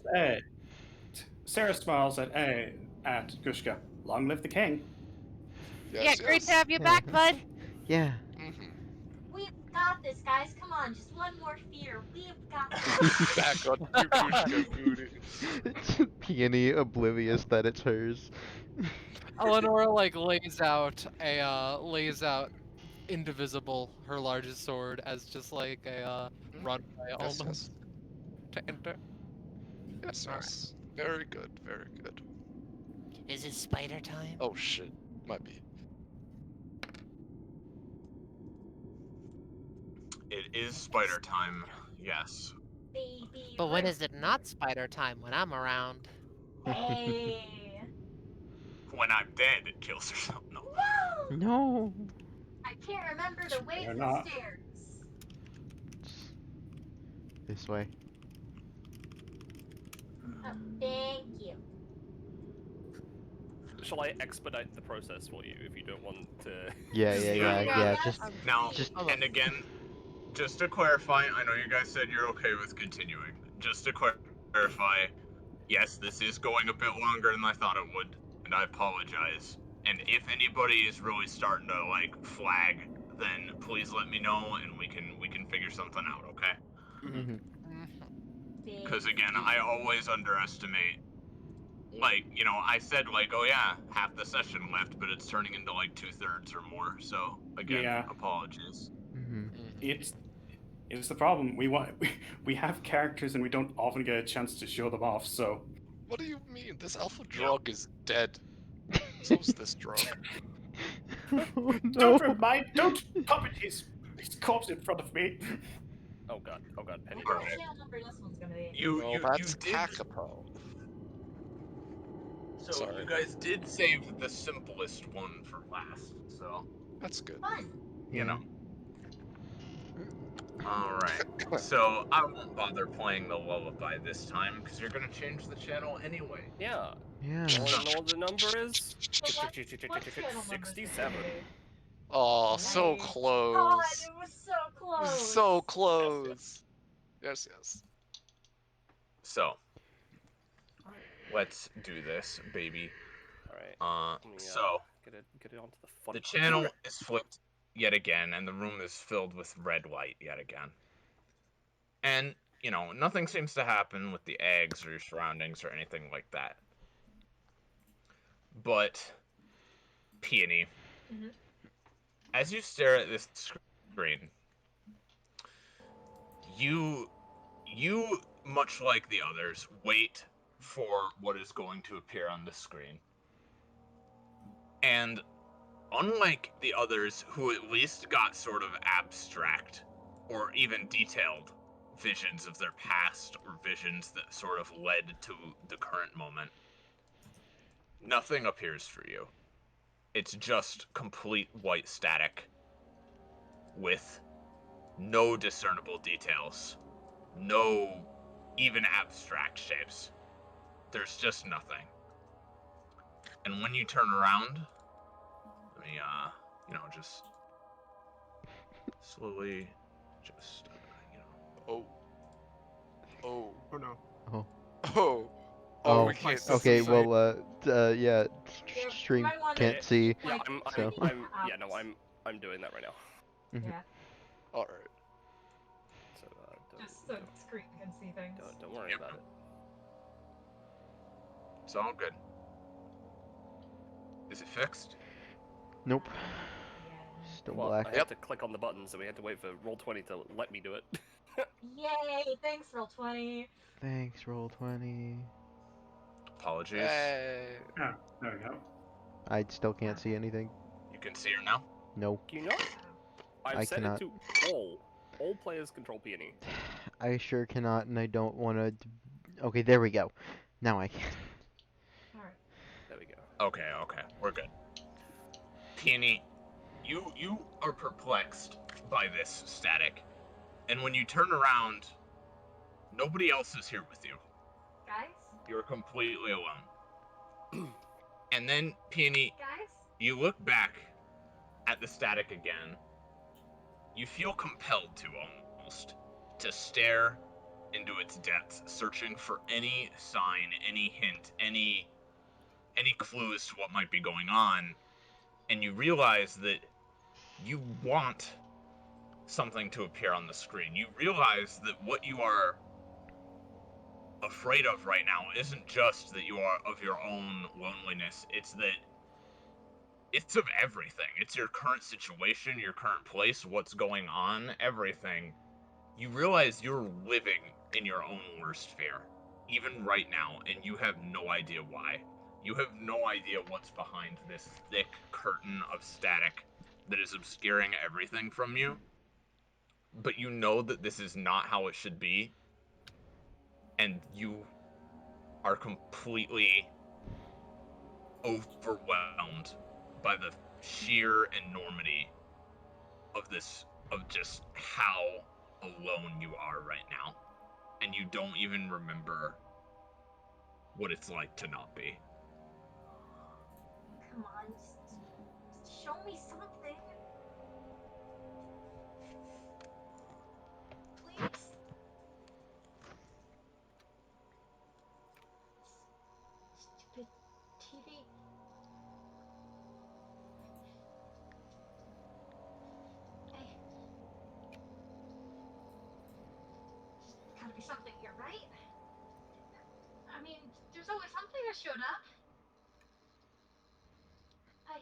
smiles at Gushka. Long live the king. Yes, Yeah, great to yes. have you back, bud. Yeah. Mm-hmm. We've got this, guys. Come on, just one more fear. We've got this. Back on your Gushka booty. Peony oblivious that it's hers. Eleanor like lays out indivisible, her largest sword, as just like a runway Yes, almost yes. to enter. Yes, Alright. yes. Very good, very good. Is it spider time? Oh shit. Might be. It is spider time, yes. Baby. But when is it not spider time when I'm around? Hey. When I'm dead, it kills herself. No. Woo! No. I can't remember the ways Fair and enough. stairs. This way. Oh, thank you. Shall I expedite the process for you if you don't want to? Yeah. Just Now, just- and again, just to clarify, I know you guys said you're okay with continuing. Just to clarify, yes, this is going a bit longer than I thought it would, and I apologize. And if anybody is really starting to like flag, then please let me know, and we can figure something out, okay? Mhm. Because again, I always underestimate. Like, you know, I said like, oh yeah, half the session left, but it's turning into like 2/3 or more. So again, Yeah. apologies. Mhm. It's the problem. We have characters and we don't often get a chance to show them off. So What do you mean? This alpha drug is dead. So's this drug. Oh no. don't puppet his corpse in front of me. Oh god, Penny. What Alright. channel number this one's gonna be? Well, You that's did. Kakapo. So Sorry. you guys did save the simplest one for last. So That's good. Fun. you know. Alright. So I won't bother playing the lullaby this time because you're gonna change the channel anyway. Yeah. Yeah. You want to know what the number is? So what channel number is this gonna 67. be? Oh, so Nice. close. God, it was so close. So close. Yes, yes. So let's do this, baby. Alright. Let me, So get it onto the fun. the channel is flipped yet again, and the room is filled with red light yet again. And, you know, nothing seems to happen with the eggs or your surroundings or anything like that. But, Peony, as you stare at this screen, you, much like the others, wait for what is going to appear on the screen. And unlike the others who at least got sort of abstract or even detailed visions of their past or visions that sort of led to the current moment, nothing appears for you. It's just complete white static with no discernible details, no even abstract shapes. There's just nothing. And when you turn around, let me, just slowly, just, Oh. Oh. Oh no. Oh. Oh. Oh, we can't okay, see. well, yeah, You stream might wanna- can't see. Yeah, So. I'm doing that right now. Yeah. Alright. So Just so screen can see things. don't worry about it. It's all good. Is it fixed? Nope. Yeah. Still Well, black. I had to click on the button, so we had to wait for Roll20 to let me do it. Yay! Thanks, Roll20. Thanks, Roll20. Apologies. Hey. Ah, there we go. I still can't see anything. You can see her now? No, Can you not? I've I set cannot. it to all. All players control peony. I sure cannot, and I don't want to. Okay, there we go. Now I can. Alright. There we go. Okay, we're good. Peony, you are perplexed by this static, and when you turn around, nobody else is here with you. Guys? You're completely alone. And then, Peony, Guys? you look back at the static again. You feel compelled to, almost, to stare into its depths, searching for any sign, any hint, any clues to what might be going on. And you realize that you want something to appear on the screen. You realize that what you are afraid of right now isn't just that you are of your own loneliness, it's that it's of everything. It's your current situation, your current place, what's going on, everything. You realize you're living in your own worst fear, even right now, and you have no idea why. You have no idea what's behind this thick curtain of static that is obscuring everything from you. But you know that this is not how it should be, and you are completely overwhelmed by the sheer enormity of this, of just how alone you are right now. And you don't even remember what it's like to not be. Come on, just show me something. Please? Stupid TV. Hey. There's gotta be something here, right? I mean, there's always something that showed up. Hey.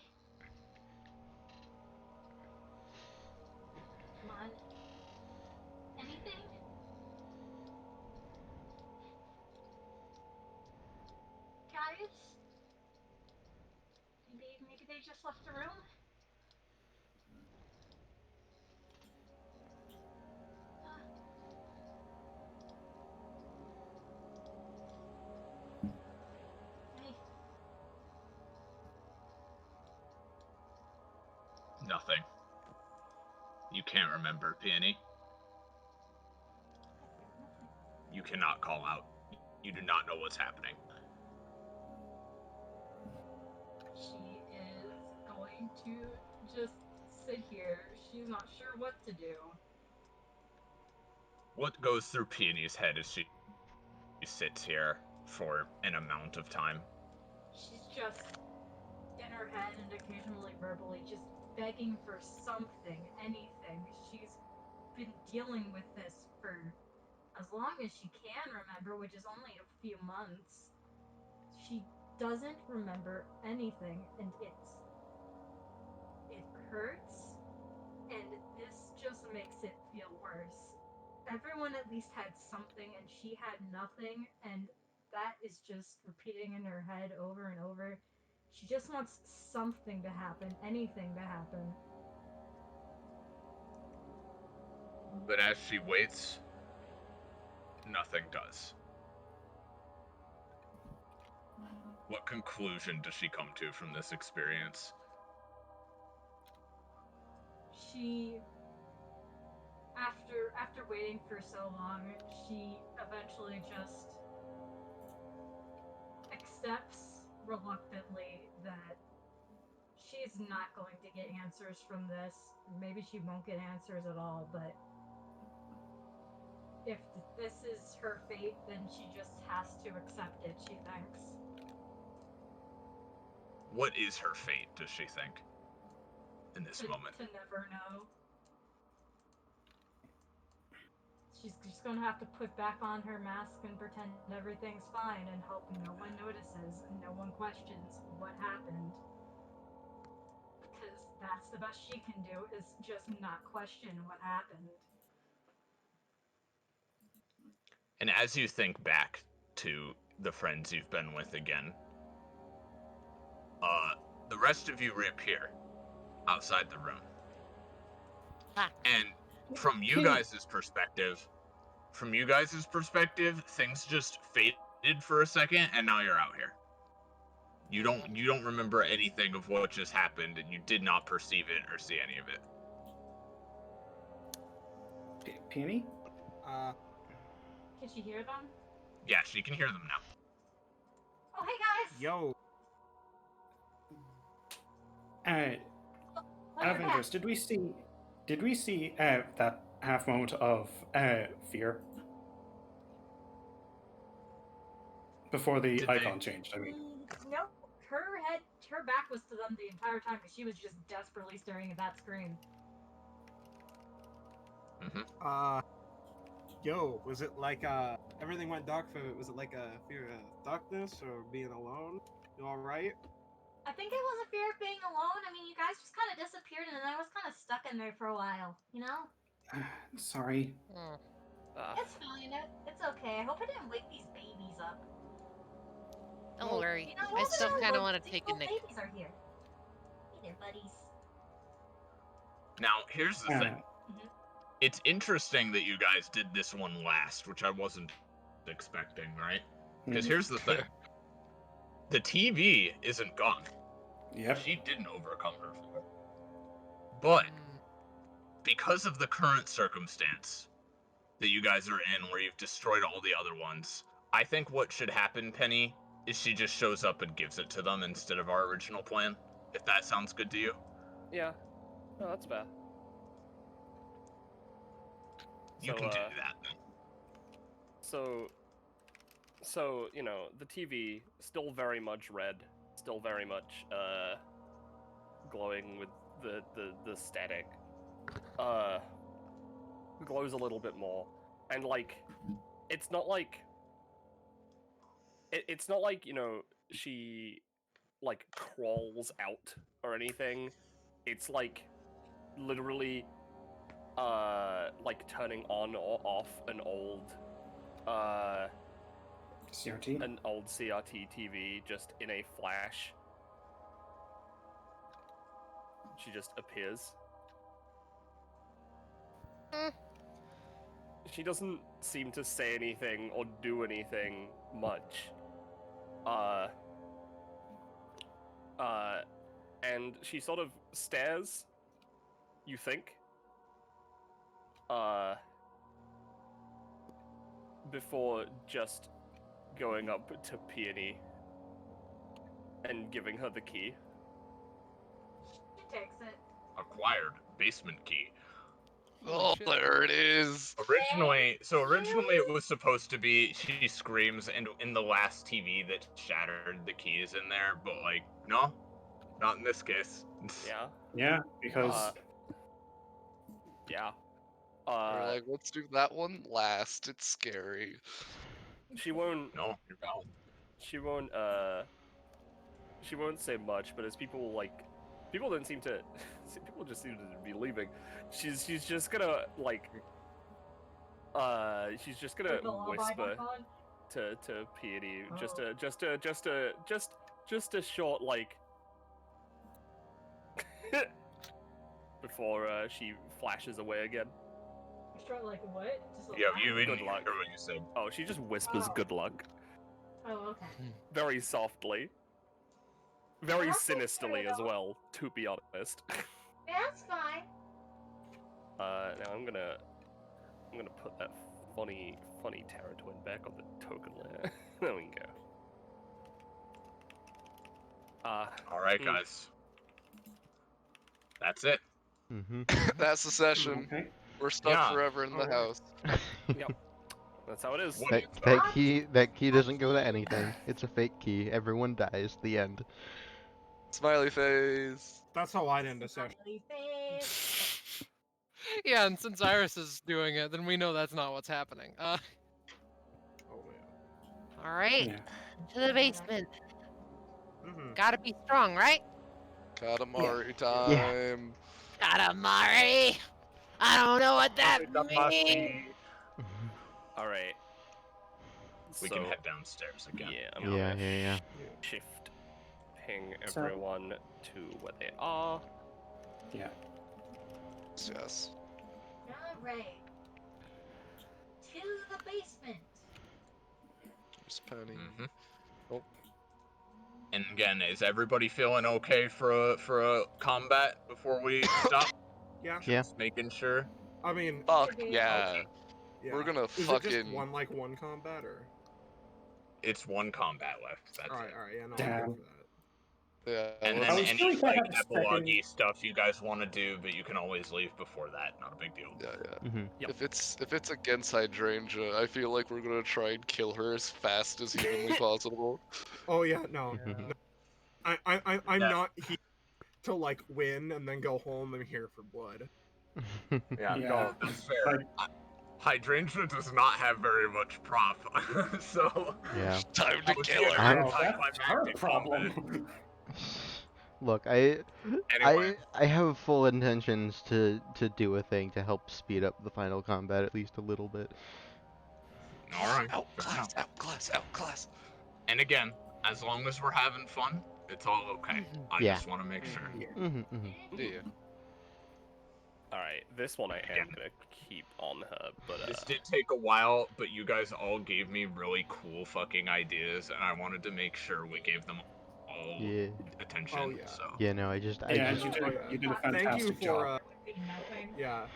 Come on. Anything? Guys? Maybe they just left the room? Hey. Nothing. You can't remember, Peony. You cannot call out. You do not know what's happening. She is going to just sit here. She's not sure what to do. What goes through Peony's head as she sits here for an amount of time? She's just in her head and occasionally verbally just begging for something, anything. She's been dealing with this for as long as she can remember, which is only a few months. She doesn't remember anything, and it hurts, and this just makes it feel worse. Everyone at least had something, and she had nothing, and that is just repeating in her head over and over. She just wants something to happen, anything to happen. But as she waits, nothing does. What conclusion does she come to from this experience? She, after waiting for so long, she eventually just accepts reluctantly that she's not going to get answers from this. Maybe she won't get answers at all, but if this is her fate, then she just has to accept it, she thinks. What is her fate, does she think, in this moment? To never know. She's just gonna have to put back on her mask and pretend everything's fine and hope no one notices and no one questions what happened. Because that's the best she can do, is just not question what happened. And as you think back to the friends you've been with again. The rest of you reappear outside the room. Ha. And from you guys' perspective, things just faded for a second, and now you're out here. You don't remember anything of what just happened, and you did not perceive it or see any of it. Peony? Can she hear them? Yeah, she can hear them now. Oh, hey guys! Yo, Out of interest, did we see that half moment of fear before the Did icon changed? I mean, Nope. Her back was to them the entire time, because she was just desperately staring at that screen. yo, was it like everything went dark for? Was it like a fear of darkness or being alone? You all right? I think it was a fear of being alone. I mean, you guys just kind of disappeared, and then I was kind of stuck in there for a while, you know? sorry. It's fine. It's okay. I hope I didn't wake these babies up. Don't Well, worry. You know, I those still are kind of the want to take a little nap. babies are here. Hey there, buddies. Now, here's the thing. It's interesting that you guys did this one last, which I wasn't expecting, right? Because here's the thing. The TV isn't gone. Yep. She didn't overcome her fear. But because of the current circumstance that you guys are in, where you've destroyed all the other ones, I think what should happen, Penny, is she just shows up and gives it to them instead of our original plan. If that sounds good to you. Yeah. No, that's fair. You can do that. So, you know, the TV still very much red, still very much glowing with the static. Glows a little bit more, and like, it's not like it's not like, you know, she like crawls out or anything. It's like literally like turning on or off an old CRT? an old CRT TV just in a flash. She just appears. She doesn't seem to say anything or do anything much. And she sort of stares, you think, before just going up to Peony and giving her the key. She takes it. Acquired basement key. Oh, there it is. Originally it was supposed to be she screams, and in the last TV that shattered, the key is in there, but like, no, not in this case. Yeah. Yeah, because Yeah. We're like, let's do that one last. It's scary. She won't. No, you're valid. She won't. She won't say much, but as people like, people don't seem to. People just seem to be leaving. She's just gonna like. She's just gonna whisper to Peony, just a short like. Before she flashes away again. Short like what? Just a Yeah, laugh? you didn't Good hear luck. what you said. Oh, she just whispers Oh. good luck. Oh, okay. Very softly. Very That's okay, sinisterly as though. well, to be honest. That's fine. Now I'm gonna put that funny Terra Twin back on the token layer. There we go. Alright, guys. That's it. Mm-hmm. That's the session. okay. We're stuck Yeah. forever in the Alright. house. Yep. That's how it is. What That, is that key doesn't go to anything. It's a fake key. Everyone dies. The end. Smiley face. That's how I'd end a session. Smiley face. Yeah, and since Iris is doing it, then we know that's not what's happening. Oh yeah. All right, Yeah. to the basement. Mm-hmm. Gotta be strong, right? Katamari time. Katamari. I don't know what that means. Alright. We So, can head downstairs again. yeah, I'm Yeah, gonna yeah. shift ping So- everyone to where they are. Yeah. Yes. Alright. To the basement. There's Penny. Mm-hmm. Oh. And again, is everybody feeling okay for a combat before we stop? Yeah. Yeah. Just making sure. I mean, Fuck Should be. yeah. yeah. We're gonna Is it fucking. just one combat or? It's one combat left. That's Alright, it. alright, yeah, no, I'm Damn. good for that. Yeah. And let's- then I was any feeling I like had a epilogue second- stuff you guys want to do, but you can always leave before that. Not a big deal. Yeah. Mm-hmm. Yep. If it's against Hydrangea, I feel like we're gonna try and kill her as fast as humanly possible. Oh yeah, no. Mhm. I'm Yeah. not here to like win and then go home. I'm here for blood. Yeah, Yeah. no, that's fair. Hydrangea does not have very much prop, so Yeah. Time to that would be kill a her. I'm- very Oh, that's her anticlimactic combat. problem. Look, Anyway, I have full intentions to do a thing to help speed up the final combat at least a little bit. all right. Outclass, outclass, outclass. And again, as long as we're having fun, it's all okay. I Yeah. just want to make sure. Yeah. Mm-hmm, mm-hmm. Yeah. Alright, this one I am gonna keep on her, but This did take a while, but you guys all gave me really cool fucking ideas, and I wanted to make sure we gave them all Yeah. attention. Oh, yeah. So Yeah, no, I just Yeah, just you did, Oh, yeah. you did a Thank you fantastic for job. Nothing. yeah.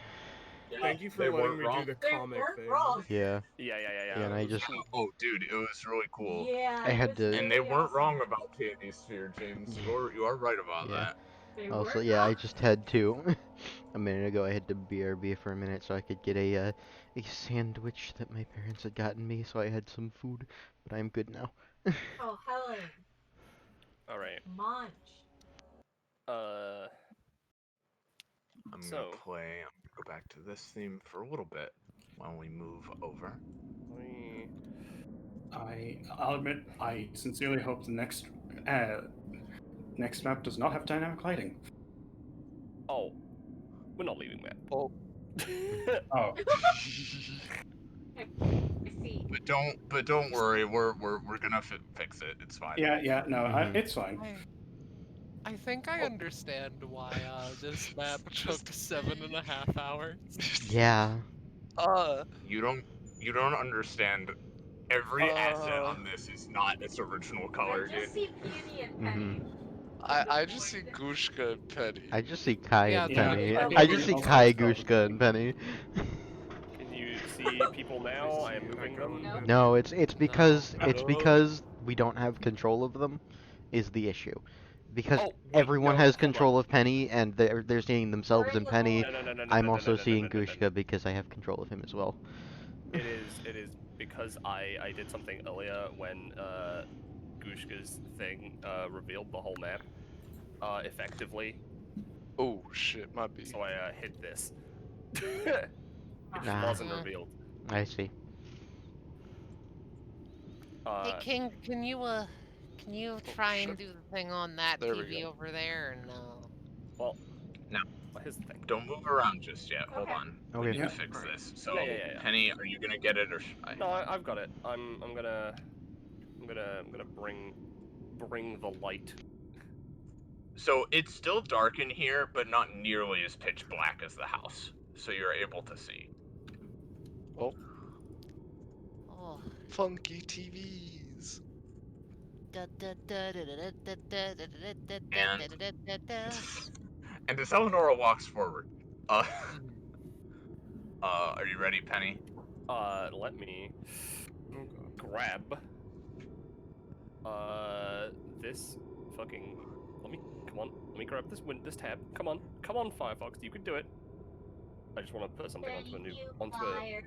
yeah, Thank you for they letting weren't me wrong. do the They comic weren't thing. wrong. yeah. yeah, Yeah, and I it was just- cool. Oh, dude, it was really cool. Yeah. I it had was to- And they really weren't awesome. wrong about Peony Sphere, James. You are right about Yeah. that. They Also, were yeah, I not. just had to a minute ago. I had to BRB for a minute so I could get a sandwich that my parents had gotten me, so I had some food. But I'm good now. Oh, Helen. Alright. Munch. I'm So- gonna go back to this theme for a little bit while we move over. I'll admit, I sincerely hope the next map does not have dynamic lighting. Oh, we're not leaving that. Oh. Oh, I see. But don't worry, we're gonna fix it. It's fine. yeah, no, Mhm. it's fine. I think I understand why this map took 7.5 hours. Yeah. You don't understand. Every asset on this is not its original color, I just dude. see Peony and Penny. I just see Gushka and Penny. I just see Kai Yeah, and yeah, Penny. I I think just see also Kai, it's called- Gushka, and Penny. Can you see people now? I am moving them. No. No, it's because No. it's because we don't have control of them, is the issue. Because Oh, wait, everyone no, has hold control on. of Penny, and they're seeing themselves We're in in the Penny. hole. No. I'm also seeing no. Gushka because I have control of him as well. It is because I did something earlier when Gushka's thing revealed the whole map effectively, Oh shit, my B. so I hid this. It just Ah. wasn't revealed. I see. Hey King, can you try and shit. do the thing on that There we TV go. over there? Or no. Well, here's the thing. Don't move around just yet. Hold Okay. on. Okay. We need Yeah. to fix this. So, Yeah. Penny, are you gonna get it or should I? No, I've got it. I'm gonna bring the light. So it's still dark in here, but not nearly as pitch black as the house. So you're able to see. Oh. Funky TVs. And as Eleonora walks forward, are you ready, Penny? Let me Oh god. grab this fucking. Let me grab this tab. Come on, Firefox, you can do it. I just want to put something Thank onto you, onto Firefox.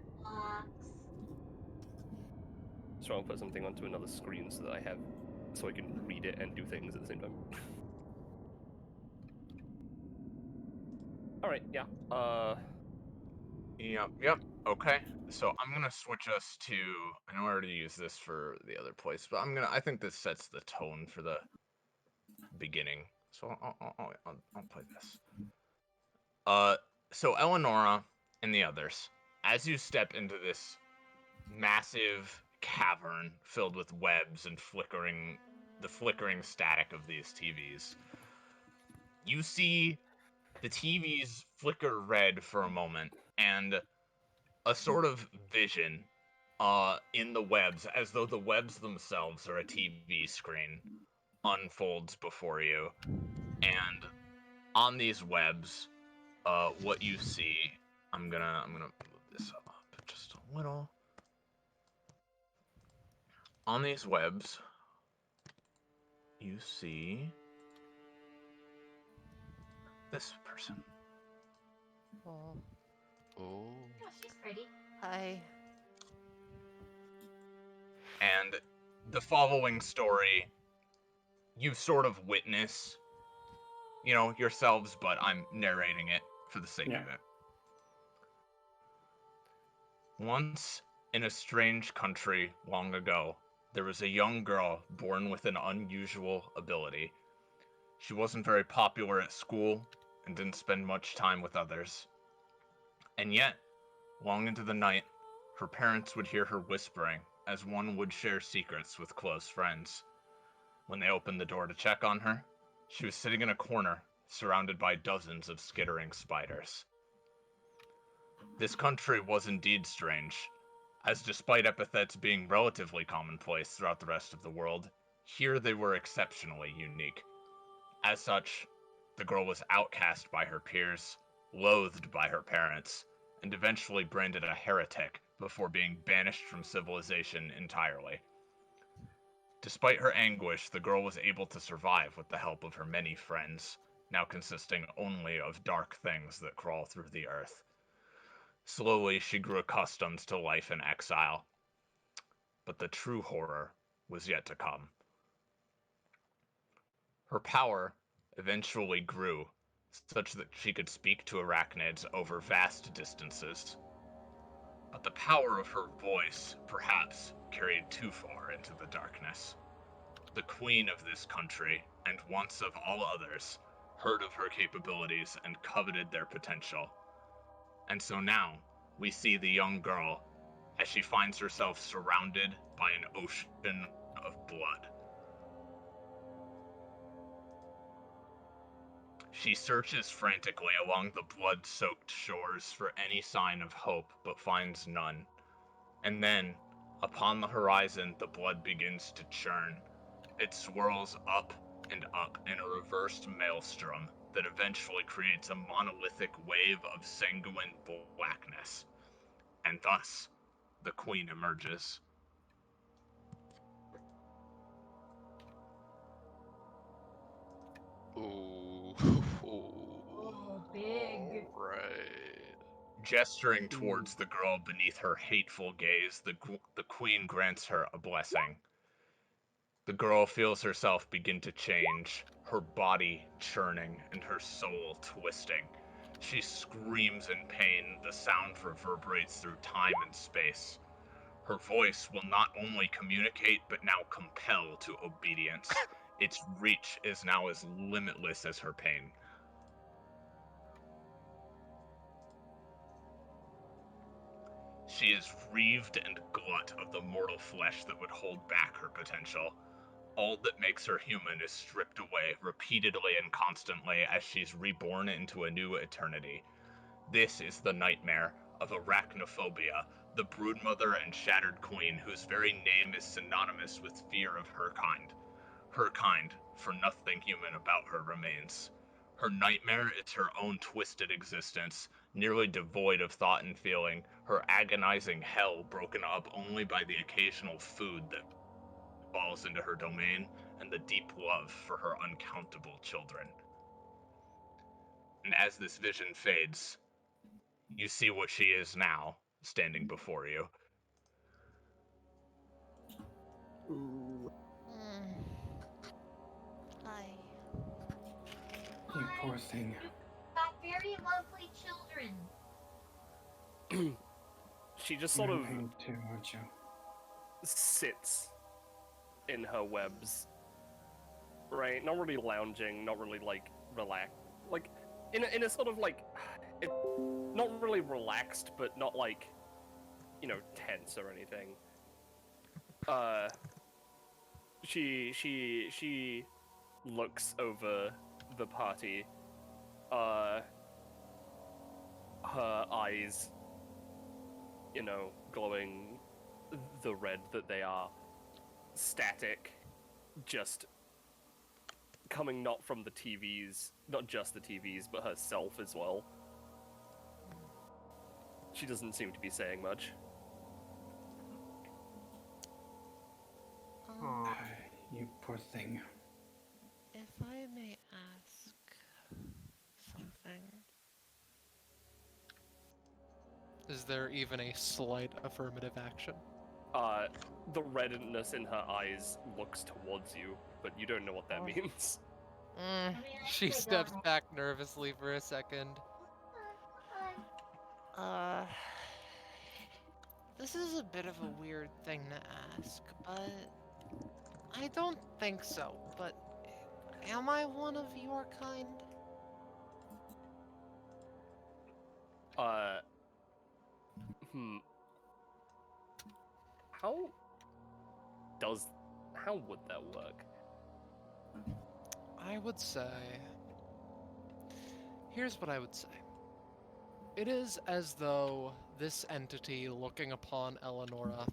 just want to put something onto another screen so that I have, so I can read it and do things at the same time. All right, yeah. Yep. Okay. So I'm gonna switch us to. I know I already used this for the other place, but I think this sets the tone for the beginning. So I'll play this. So Eleonora and the others, as you step into this massive cavern filled with webs and the flickering static of these TVs. You see the TVs flicker red for a moment, and a sort of vision in the webs, as though the webs themselves are a TV screen, unfolds before you. And on these webs, what you see, I'm gonna move this up just a little. On these webs, you see this person. Oh, Oh. Oh, she's pretty. hi. And the following story, you sort of witness, yourselves, but I'm narrating it for the sake of it. Once, in a strange country long ago, there was a young girl born with an unusual ability. She wasn't very popular at school and didn't spend much time with others. And yet, long into the night, her parents would hear her whispering as one would share secrets with close friends. When they opened the door to check on her, she was sitting in a corner, surrounded by dozens of skittering spiders. This country was indeed strange, as despite epithets being relatively commonplace throughout the rest of the world, here they were exceptionally unique. As such, the girl was outcast by her peers, loathed by her parents, and eventually branded a heretic before being banished from civilization entirely. Despite her anguish, the girl was able to survive with the help of her many friends, now consisting only of dark things that crawl through the earth. Slowly, she grew accustomed to life in exile. But the true horror was yet to come. Her power eventually grew, such that she could speak to arachnids over vast distances. But the power of her voice, perhaps, carried too far into the darkness. The queen of this country, and once of all others, heard of her capabilities and coveted their potential. And so now, we see the young girl as she finds herself surrounded by an ocean of blood. She searches frantically along the blood-soaked shores for any sign of hope, but finds none. And then, upon the horizon, the blood begins to churn. It swirls up and up in a reversed maelstrom that eventually creates a monolithic wave of sanguine blackness. And thus, the queen emerges. Ooh. Oh, big. Right. Gesturing towards the girl beneath her hateful gaze, the queen grants her a blessing. The girl feels herself begin to change, her body churning and her soul twisting. She screams in pain, the sound reverberates through time and space. Her voice will not only communicate, but now compel to obedience. Its reach is now as limitless as her pain. She is reaved and glut of the mortal flesh that would hold back her potential. All that makes her human is stripped away repeatedly and constantly as she's reborn into a new eternity. This is the nightmare of arachnophobia, the broodmother and shattered queen whose very name is synonymous with fear of her kind. Her kind, for nothing human about her remains. Her nightmare is her own twisted existence, nearly devoid of thought and feeling, her agonizing hell broken up only by the occasional food that falls into her domain, and the deep love for her uncountable children. And as this vision fades, you see what she is now, standing before you. Ooh, Hi. you poor thing. Got very lovely children. She just You're sort in of pain too, aren't you? sits in her webs, right? Not really lounging, not really like relaxed, like in a sort of like, it, not really relaxed, but not like, tense or anything. She looks over the party. Her eyes, glowing the red that they are, static, just coming not from the TVs, not just the TVs, but herself as well. She doesn't seem to be saying much. You poor thing. If I may ask something. Is there even a slight affirmative action? The redness in her eyes looks towards you, but you don't know what that means. Mm, I mean, I She say steps go. back nervously for a second. this is a bit of a weird thing to ask, but I don't think so. But am I one of your kind? How would that work? I would say... Here's what I would say. It is as though this entity looking upon Eleonora...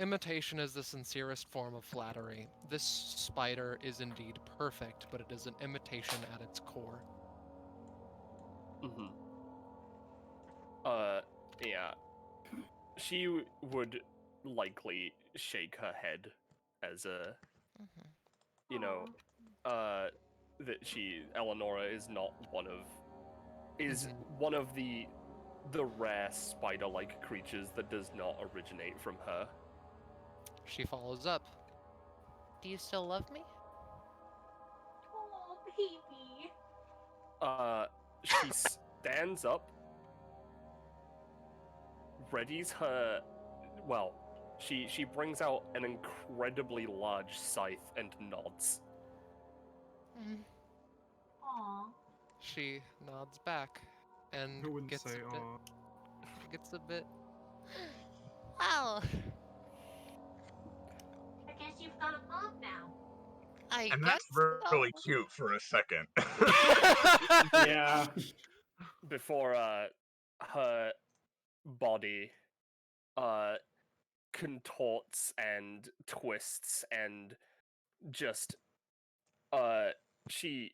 Imitation is the sincerest form of flattery. This spider is indeed perfect, but it is an imitation at its core. Yeah. She would likely shake her head as a, that Eleonora is not one of the rare spider-like creatures that does not originate from her. She follows up. Do you still love me? Oh, baby. She stands up, readies her. Well, she brings out an incredibly large scythe and nods. Aw. She nods back and Who wouldn't gets say, a bit, aw? gets a bit. Well, I guess you've got a mom now. I And guess that's really cute for a second. Yeah. Before her body contorts and twists and just she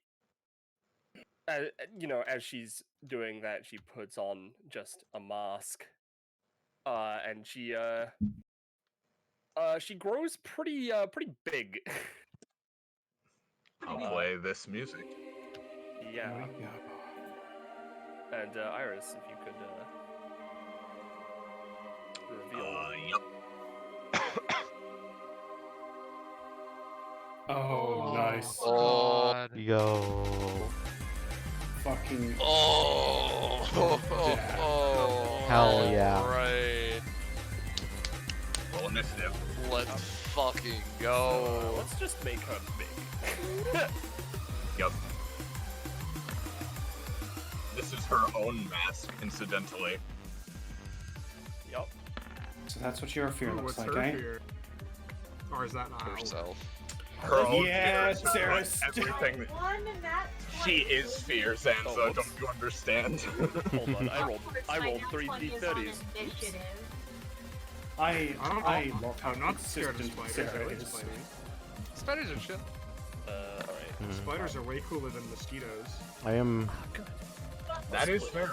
as she's doing that, she puts on just a mask, and she grows pretty big. I'll play this music. Yeah. There we go. And Iris, if you could reveal. Yep. Oh, nice. God. Yo. Fucking. Oh, Hell yeah. Right. Roll initiative. Let's fucking go. Let's just make her big. Yep. This is her own mask, incidentally. Yep. So that's what your fear Ooh, looks what's like, her eh? fear? Or is that not Herself. Her own Yeah, fears are Sarah, like everything. One and that. She is fear, Sansa. Oh, Don't whoops. you understand? Hold on, I rolled 3 d30s. I don't know. love how I'm not scared of consistent spiders. I Sarah like is. spiders. Spiders are shit. Alright. Spiders are way cooler than mosquitoes. I am. That is fair.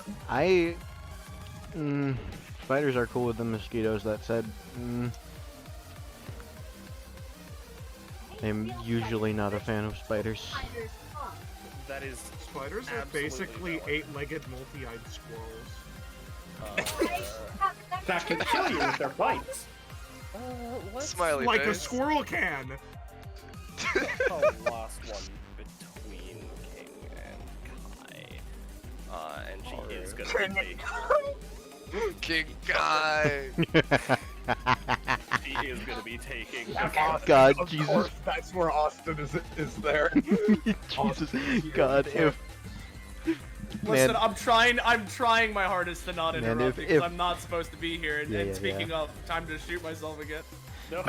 Spiders are cool with the mosquitoes. That said, I'm usually not a fan of spiders. That is Spiders are absolutely basically valid. 8-legged multi-eyed squirrels. That can kill you with their bites. Smiley Like a face. squirrel can! The last one between King and Kai. And she is gonna be King Guy. she is gonna be taking God, Of Jesus. course, that's where Austin is there. Jesus, God, if Listen, Man. I'm trying my hardest to not Man, interrupt if- because if- I'm not supposed to be here. And, Yeah, and yeah, speaking yeah. of, time to shoot myself again. No.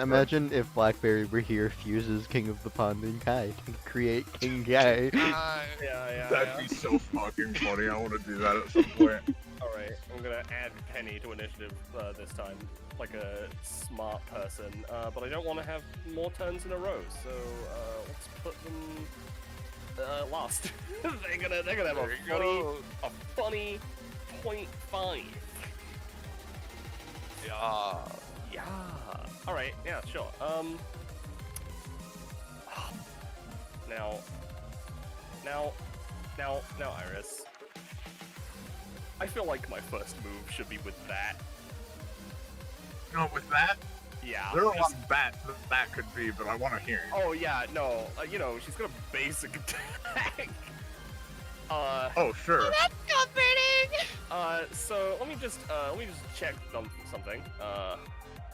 Imagine if Blackberry were here, fuses King of the Pond and Kai to create King Kai. That'd be so fucking funny. I want to do that at some point. Alright, I'm gonna add Penny to initiative this time, like a smart person, but I don't want to have more turns in a row, so let's put them last. they're gonna have a funny 0.5. Yeah. Yeah. Alright, yeah, sure. Now, Iris. I feel like my first move should be with that. No, with that? Yeah. There are a lot of bats that could be, but I want to hear. Oh yeah, no. You know, she's got a basic attack. Oh sure. Oh, that's comforting. So let me just check something.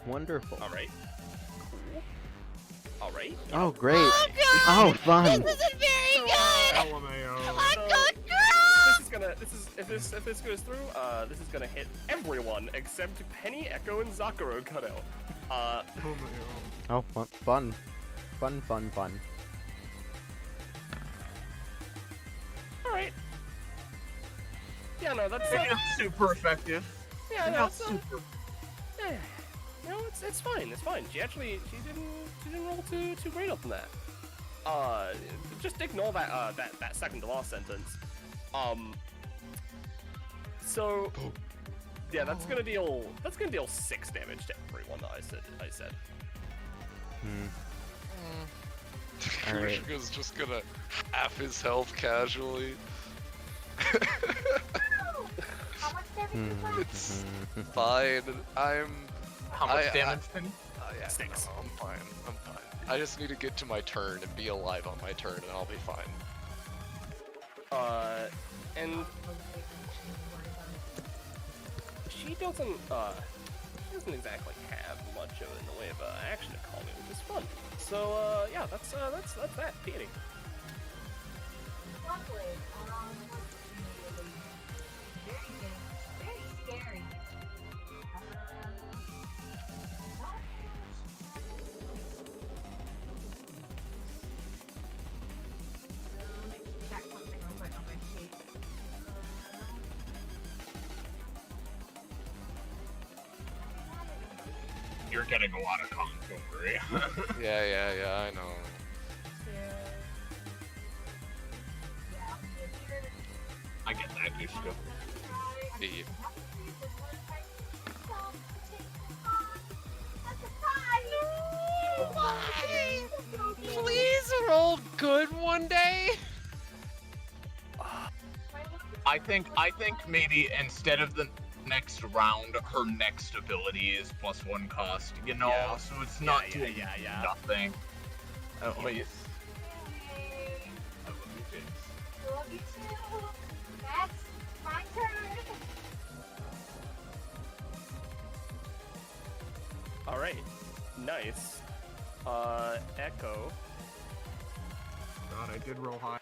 Wonderful. All right. Cool. All right. Oh, great. Oh, God. Oh, fun. This isn't very good. LMAO. If this goes through, this is gonna hit everyone except Penny, Echo, and Zakuro Cutout. Oh, fun. Alright. Yeah, no, that's super effective. yeah, no, Not it's super. no, it's fine. She didn't roll too great up on that. Just ignore that second to last sentence. So yeah, that's gonna deal 6 damage to everyone that I said. Alright. Krishna's just gonna half his health casually. How much damage is that? It's fine. How much damage, Penny? Yeah, 6. no, I'm fine. I just need to get to my turn and be alive on my turn, and I'll be fine. And she doesn't exactly have much of it in the way of action economy, which is fun. So yeah, that's that. Peony. Lovely. Very good. Very scary. Let me check something real quick on my sheet. You're getting a lot of cons, don't worry. Yeah, I know. I get that, you still. Yeah. Please roll good one day. I think maybe instead of the next round, her next ability is +1 cost, you know, Yeah. so it's not doing yeah. nothing. Oh, wait. Love you too. That's my turn. All right. Nice. Echo. God, I did roll high.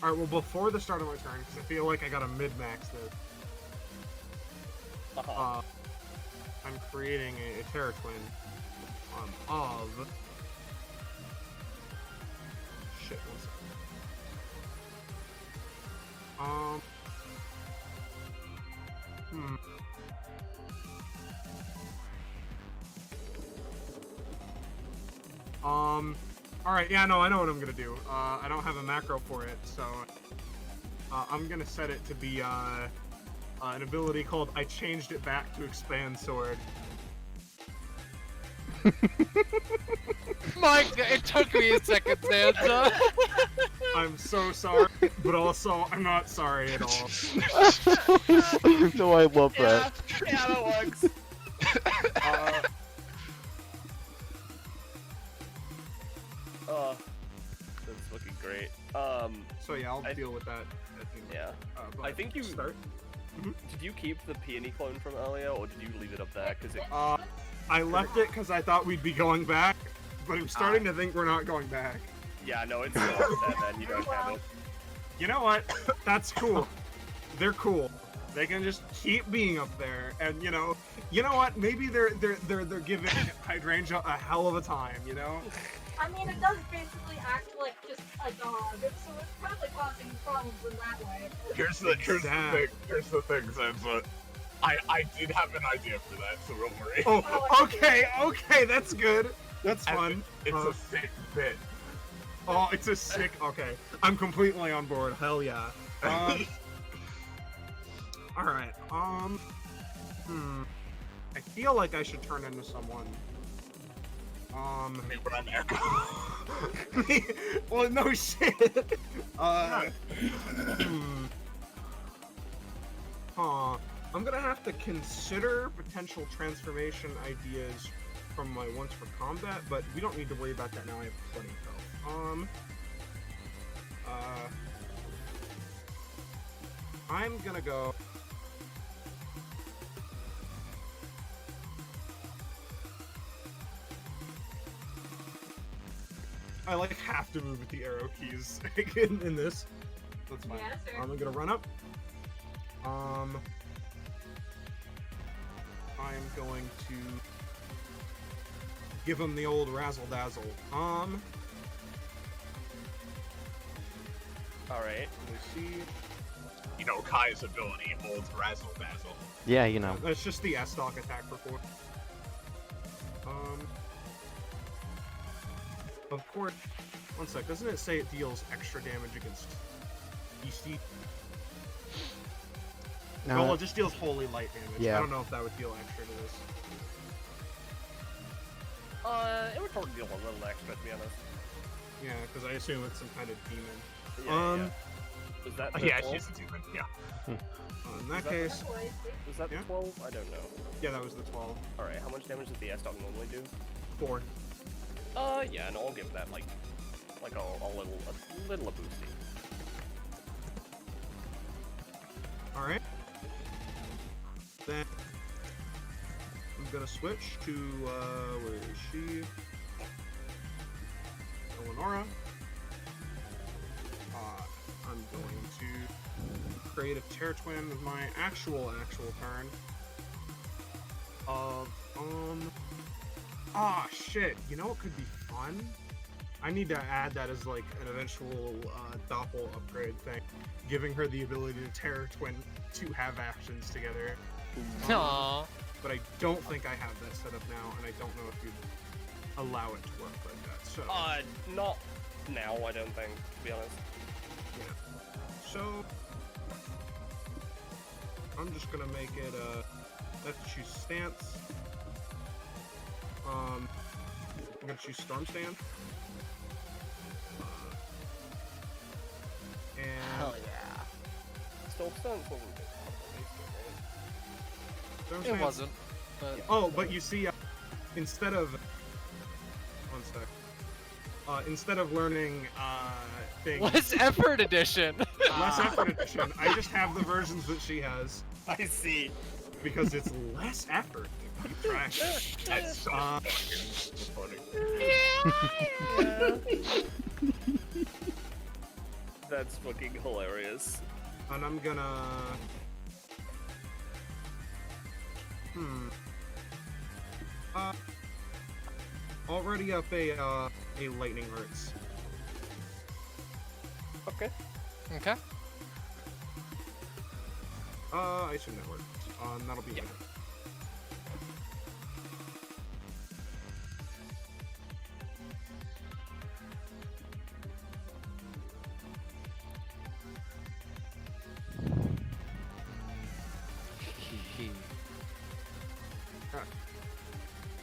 Alright, well, before the start of my turn, because I feel like I got a mid-max this, I'm creating a Terra Twin of... Shit, one second. Alright, yeah, no, I know what I'm gonna do. I don't have a macro for it, so... I'm gonna set it to be, an ability called I Changed It Back to Expand Sword. Mike, it took me a second to answer. I'm so sorry, but also, I'm not sorry at all. No, I love that. Yeah, that works. That's looking great. So yeah, I'll deal with that. Yeah. But I think you start. Did you keep the peony clone from earlier, or did you leave it up there? Cause it. I left it because I thought we'd be going back, but I'm starting to think we're not going back. Yeah, no, it's still up there, man. You don't have it. You know what? That's cool. They're cool. They can just keep being up there, and you know what? Maybe they're giving Hydrangea a hell of a time, you know? I mean, it does basically act like just a dog, so it's probably causing problems in that way. Here's the thing, Sansa. I did have an idea for that, so don't worry. Oh, okay, that's good. That's fun. It's a sick bit. Oh, it's a sick. Okay, I'm completely on board. Hell yeah. All right. I feel like I should turn into someone. Me, but I'm Echo. Well, no shit. I'm gonna have to consider potential transformation ideas from my once for combat, but we don't need to worry about that now. I have plenty of health. I'm gonna go. I like have to move with the arrow keys in this. That's fine. Yeah, sure. I'm gonna run up. I'm going to give him the old razzle dazzle. Alright. Let me see. You know, Kai's ability holds Razzle Dazzle. Yeah, you know. That's just the S-Stock attack for 4. Of course, one sec, doesn't it say it deals extra damage against EC? No, well, it just deals holy light damage. Yeah. I don't know if that would deal extra to this. It would probably deal a little extra, to be honest. Yeah, because I assume it's some kind of demon. Yeah. Was that the Yeah, 12? she's a demon, yeah. In that case... Was that the 12? I don't know. Yeah, that was the 12. Alright, how much damage does the S-Dog normally do? 4. Yeah, and I'll give that, like a little a boosty. Alright. Then... I'm gonna switch to, where is she? Eleonora. I'm going to create a Terror Twin with my actual turn. Shit. You know what could be fun? I need to add that as like an eventual doppel upgrade thing, giving her the ability to Terror Twin 2 have actions together. Aww. But I don't think I have that set up now, and I don't know if you'd allow it to work like that. So. Not now, I don't think, to be honest. Yeah. So I'm just gonna make it I have to choose stance. I'm gonna choose storm stance. And Hell yeah. Storm stance wasn't good. storm It stance. wasn't, but Oh, but you see, instead of one sec. Instead of learning things, less effort edition. less effort edition, I just have the versions that she has I see. because it's less effort. Trash. That's so fucking funny. That's fucking hilarious. And I'm gonna already up a lightning arts. Okay. Okay. I assume that works. That'll be later.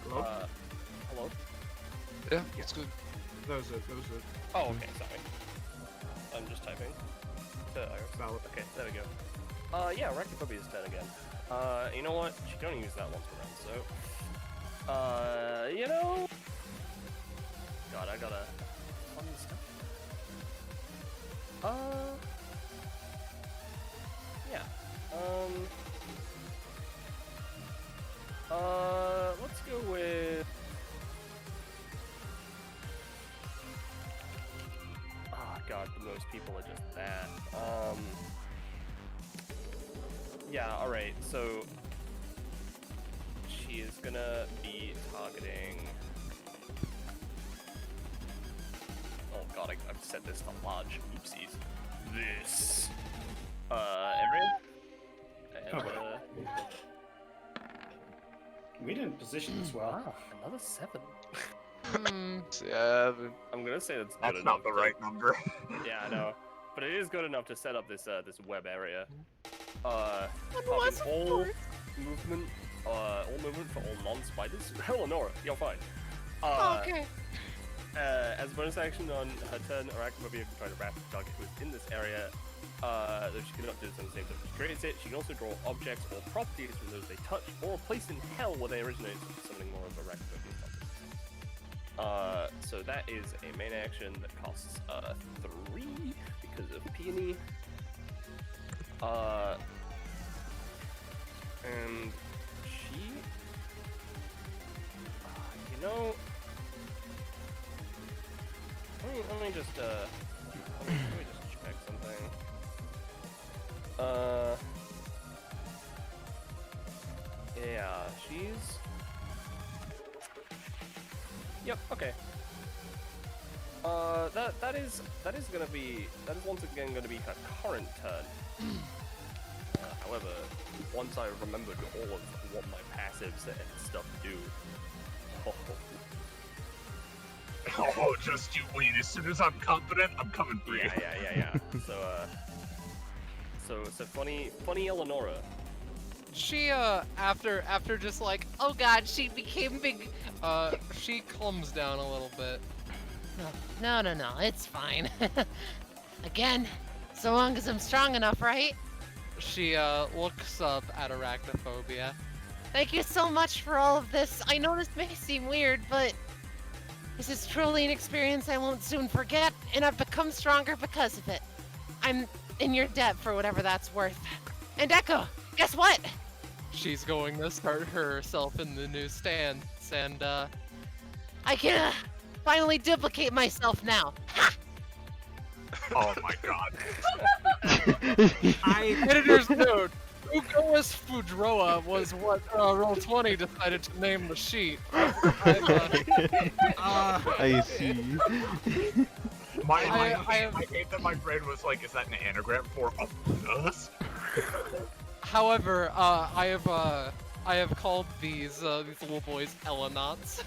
Hello? Hello? Yeah, that's good. That was it. Oh, okay, sorry. I'm just typing. Valid. Okay, there we go. Yeah, Rakikobi is dead again. You know what? She can only use that once per round, so... you know... God, I gotta... fun stuff. Yeah. Let's go with... God, most people are just that. Yeah, alright, so she is gonna be targeting. Oh god, I've set this to large. Oopsies. This area. And, We didn't position this well. wow, another 7. 7. I'm gonna say that's good That's enough. not the right number. Yeah, I know. But it is good enough to set up this this web area. was all movement for all non-spiders. Eleanor, you're fine. Okay. As a bonus action on her turn, Arachnophobia can try to wrap the target who is in this area. Though she cannot do this on the same time she creates it, she can also draw objects or properties from those they touch, or place in hell where they originate, something more of Arachnophobia topics. So that is a main action that costs 3 because of peony. And she, you know, let me just check something. Yeah, she's. Yep. Okay. That is once again gonna be her current turn. However, once I remembered all of what my passives and stuff do. Oh, just you wait. As soon as I'm competent, I'm coming for you. Yeah. So funny Eleonora. She after just like, oh god, she became big. She calms down a little bit. No, it's fine. Again, so long as I'm strong enough, right? She looks up at Arachnophobia. Thank you so much for all of this. I know this may seem weird, but this is truly an experience I won't soon forget, and I've become stronger because of it. I'm in your debt for whatever that's worth. And Echo, guess what? She's going to start herself in the new stance, and I can finally duplicate myself now. Ha! Oh my god. Editor's note. Ugoas Fudroa was what Roll20 decided to name the sheet. I see. I hate that my brain was like, is that an anagram for us? However, I have called these little boys Elenauts.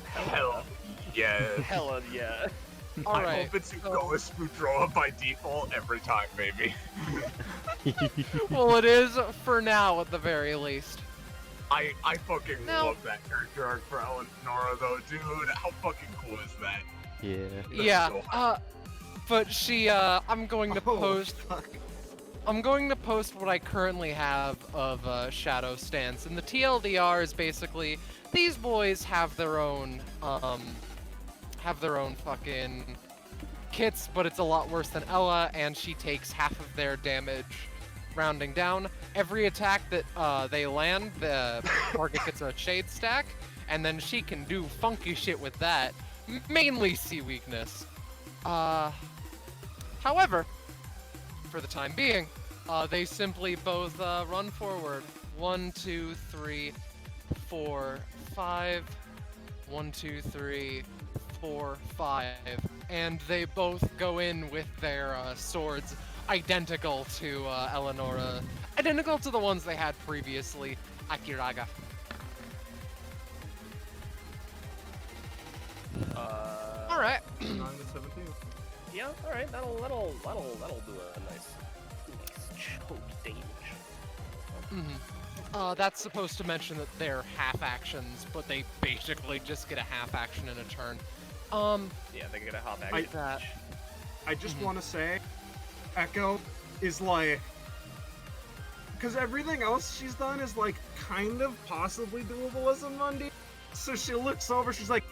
Hell yeah. Hella yeah. All I right. hope it's Ugoas Fudroa by default every time, baby. Well, it is for now, at the very least. I fucking love that character arc for Eleonora though, dude. How fucking cool is that? Yeah. That's Yeah. so But she, I'm going to post. Fuck. I'm going to post what I currently have of Shadow Stance, and the TLDR is basically these boys have their own fucking kits, but it's a lot worse than Ella, and she takes half of their damage. Rounding down, every attack that they land, the target gets a shade stack, and then she can do funky shit with that, mainly C weakness. However, for the time being, they simply both run forward. 1, 2, 3, 4, 5. 1, 2, 3, 4, 5. And they both go in with their swords identical to Eleonora. Identical to the ones they had previously, Akiraga. Alright. 9 to 17. Yeah, alright, that'll do a nice choke damage. That's supposed to mention that they're half actions, but they basically just get a half action in a turn. Yeah, they get a half action. that. I just want to say, Echo is like, because everything else she's done is like kind of possibly doable as a Mundi. So she looks over, she's like,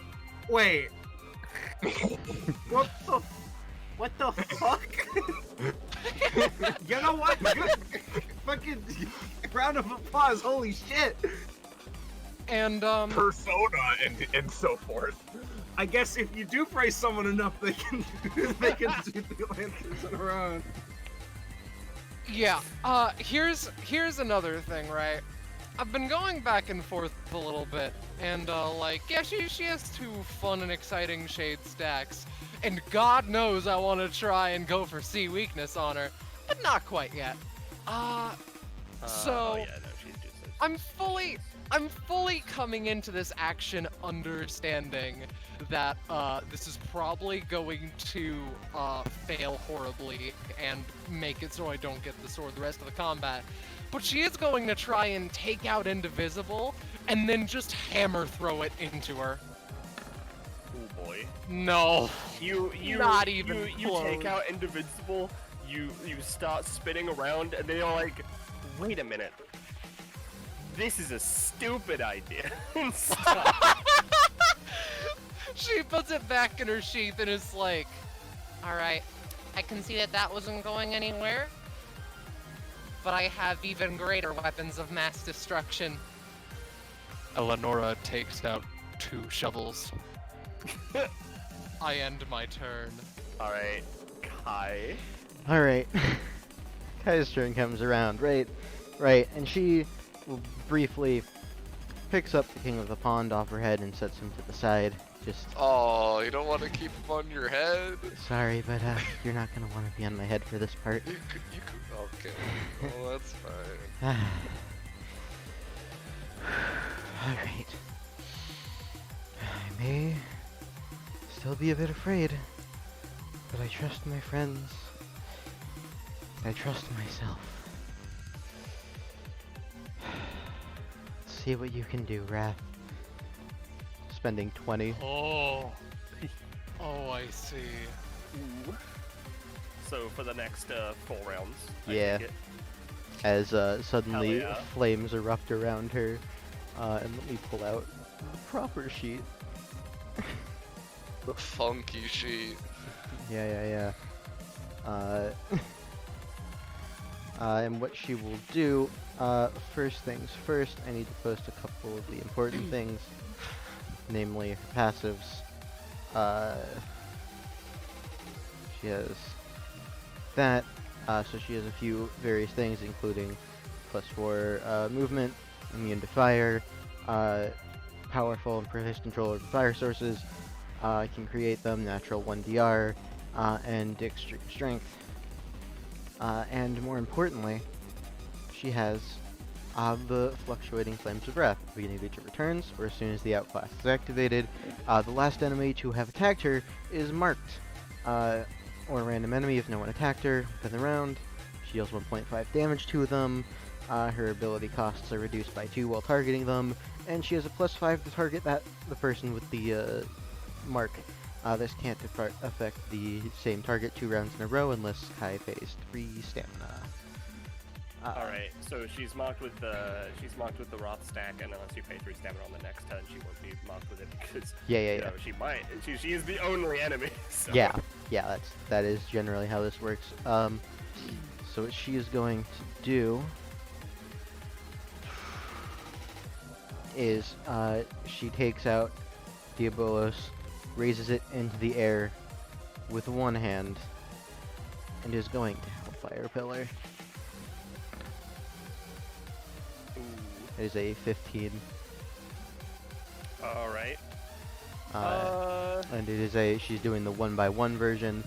wait, what the fuck? You know what? Good. Fucking round of applause, holy shit. And, Persona and so forth. I guess if you do praise someone enough, they can do the Lancers in a row. Yeah. Here's another thing, right? I've been going back and forth a little bit, and like, yeah, she has 2 fun and exciting shade stacks, and God knows I want to try and go for C weakness on her, but not quite yet. So oh yeah, no, she's just. I'm fully coming into this action understanding that this is probably going to fail horribly and make it so I don't get the sword the rest of the combat. But she is going to try and take out Indivisible and then just hammer throw it into her. Oh boy. No. You Not even you close. take out Indivisible, you start spinning around, and then you're like, wait a minute. This is a stupid idea. Stop. She puts it back in her sheath and is like, Alright, I can see that wasn't going anywhere. But I have even greater weapons of mass destruction. Eleonora takes out 2 shovels. I end my turn. Alright, Kai. Alright. Kai's turn comes around, right, and she briefly picks up the King of the Pond off her head and sets him to the side. Just, Oh, you don't want to keep him on your head? sorry, but you're not gonna want to be on my head for this part. You could, okay. Well, that's fine. Alright. I may still be a bit afraid, but I trust my friends. I trust myself. Let's see what you can do, Wrath. Spending 20. Oh. Oh, I see. Ooh. So for the next 4 rounds. I Yeah. take it. As suddenly Hell yeah. flames erupt around her. And let me pull out the proper sheet. The funky sheet. Yeah. And what she will do, first things first, I need to post a couple of the important things, namely her passives. She has that, so she has a few various things, including +4 movement, immune to fire, powerful and persistent control over fire sources, can create them, natural 1 DR, and extreme strength. And more importantly, she has the fluctuating flames of wrath at the beginning of each of her turns, or as soon as the outclass is activated. The last enemy to have attacked her is marked, or a random enemy if no one attacked her within the round. She deals 1.5 damage to them. Her ability costs are reduced by 2 while targeting them, and she has a +5 to target the person with the mark. This can't affect the same target 2 rounds in a row unless Kai pays 3 stamina. Alright, so she's marked with the Wrath stack, and unless you pay 3 stamina on the next turn, she won't be marked with it because you know, she might. She is the only enemy. So. Yeah, that is generally how this works. So what she is going to do is she takes out Diabolos, raises it into the air with one hand, and is going to Hellfire Pillar. It is a 15. Alright. And it is she's doing the 1x1 version,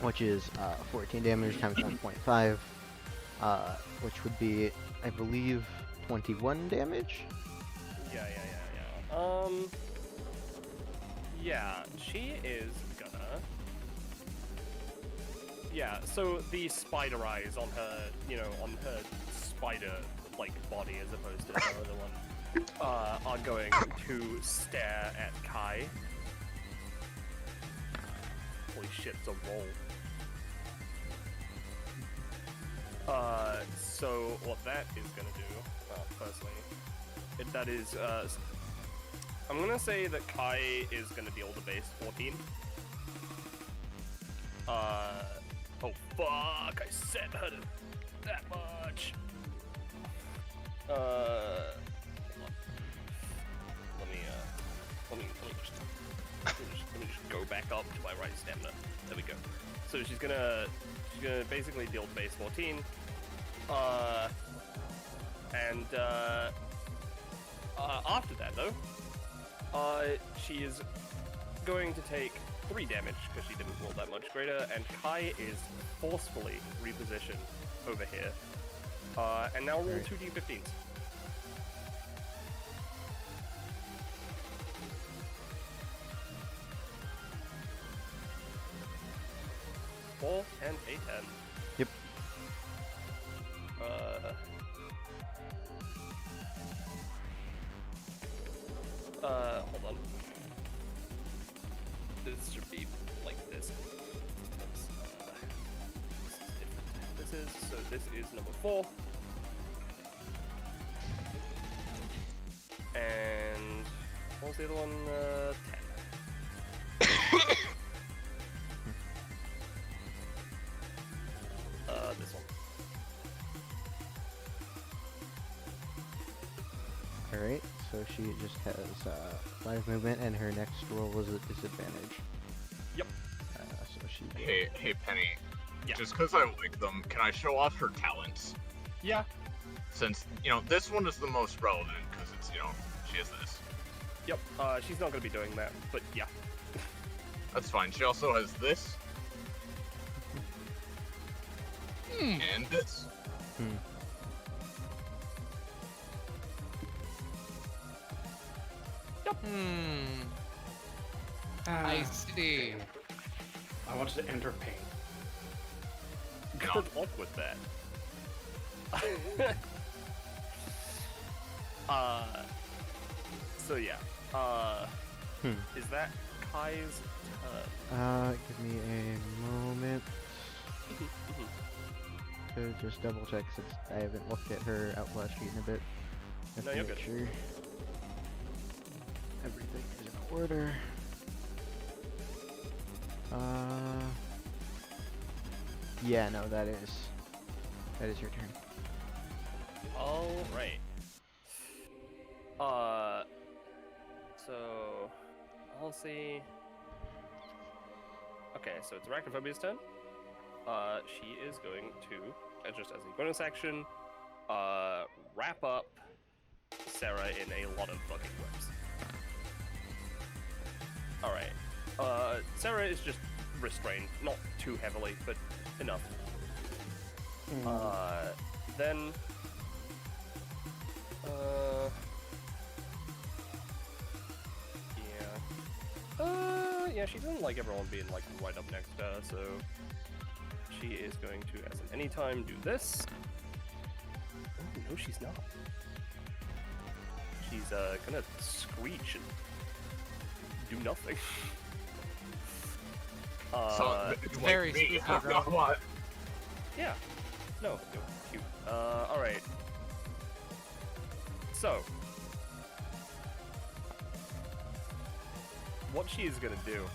which is 14 damage times 1.5, which would be, I believe, 21 damage? Yeah. Yeah, she is gonna... Yeah, so the spider eyes on her, on her spider-like body as opposed to the other one, are going to stare at Kai. Holy shit, it's a roll. So what that is gonna do, firstly, that is, I'm gonna say that Kai is gonna deal the base 14. Oh fuck, I set her to that much. Hold on. Let me just go back up to my right stamina. There we go. So she's gonna she's gonna basically deal base 14. After that, though, she is going to take 3 damage because she didn't roll that much greater, and Kai is forcefully repositioned over here. And now roll 2d15s. Four and a 10. Yep. Hold on. This should be like this. This is different. So this is number 4. And what was the other one? 10. This one. Alright, so she just has 5 movement, and her next roll was a disadvantage. Yep. So she. Hey, Penny. Yeah. Just because I like them, can I show off her talents? Yeah. Since, this one is the most relevant, because it's, she has this. Yep. She's not going to be doing that, but yeah. That's fine. She also has this. And this. I see. I wanted to enter pain. Good luck with that. So yeah. Is that Kai's turn? Give me a moment to just double check since I haven't looked at her Outlast sheet in a bit. Have No, to you're make good. sure everything is in order. Yeah, no, that is your turn. All right. So I'll see. Okay, so it's Arachnophobia's turn. She is going to, just as a bonus action, wrap up Sarah in a lot of fucking webs. All right. Sarah is just restrained, not too heavily, but enough. Then. Yeah, she doesn't like everyone being like right up next to her, so she is going to, as in any time, do this. Oh, no, she's not. She's gonna screech and do nothing. It's very spooky, girl. What? Yeah. No, cute. Alright. So, what she is gonna do.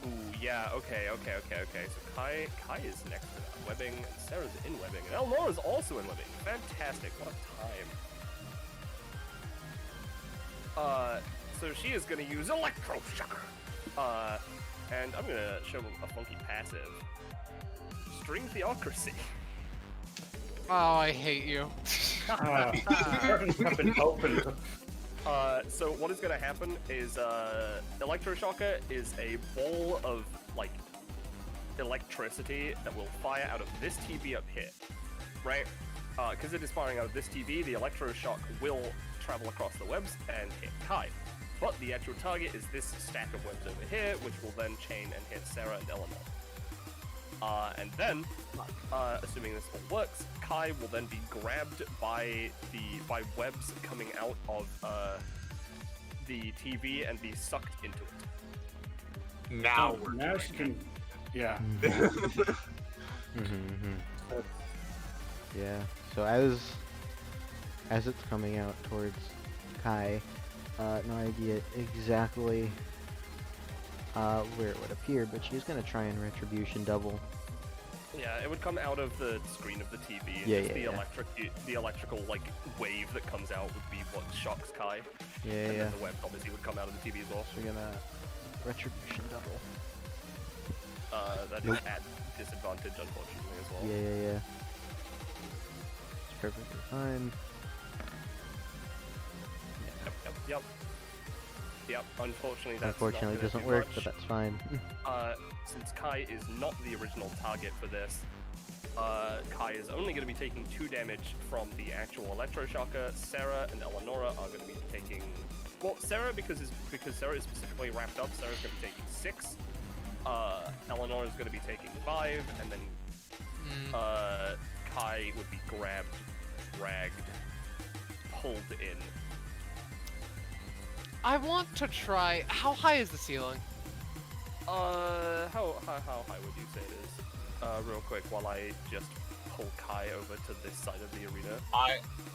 Ooh, yeah, okay. So Kai is next to that webbing, and Sarah's in webbing, and Elnora's also in webbing. Fantastic, what a time. So she is gonna use Electroshock. And I'm gonna show a funky passive. String Theocracy. Oh, I hate you. Curtains have been opened. So what is gonna happen is, Electroshocker is a ball of, like, electricity that will fire out of this TV up here, right? Because it is firing out of this TV, the electroshock will travel across the webs and hit Kai. But the actual target is this stack of webs over here, which will then chain and hit Sarah and Eleanor. And then, assuming this all works, Kai will then be grabbed by webs coming out of the TV and be sucked into it. Now we're now doing she it. can. Yeah. Yeah. So as it's coming out towards Kai, no idea exactly where it would appear, but she's gonna try and retribution double. Yeah, it would come out of the screen of the TV. And Yeah, just yeah, the electrical like wave that comes out would be what shocks Kai. Yeah, and yeah. then the web obviously would come out of the TV as well. So we're gonna retribution double. That is Nope. at disadvantage, unfortunately, as well. Yeah. It's perfectly fine. Yep. Unfortunately, that's Unfortunately, not it doesn't gonna do work, much. but that's fine. Since Kai is not the original target for this, Kai is only going to be taking 2 damage from the actual electroshocker. Sarah and Eleonora are going to be taking... Well, Sarah, because Sarah is specifically wrapped up, Sarah's going to be taking 6. Eleonora's going to be taking 5, and then Kai would be grabbed, dragged, pulled in. I want to try. How high is the ceiling? How high would you say it is? Real quick, while I just pull Kai over to this side of the arena.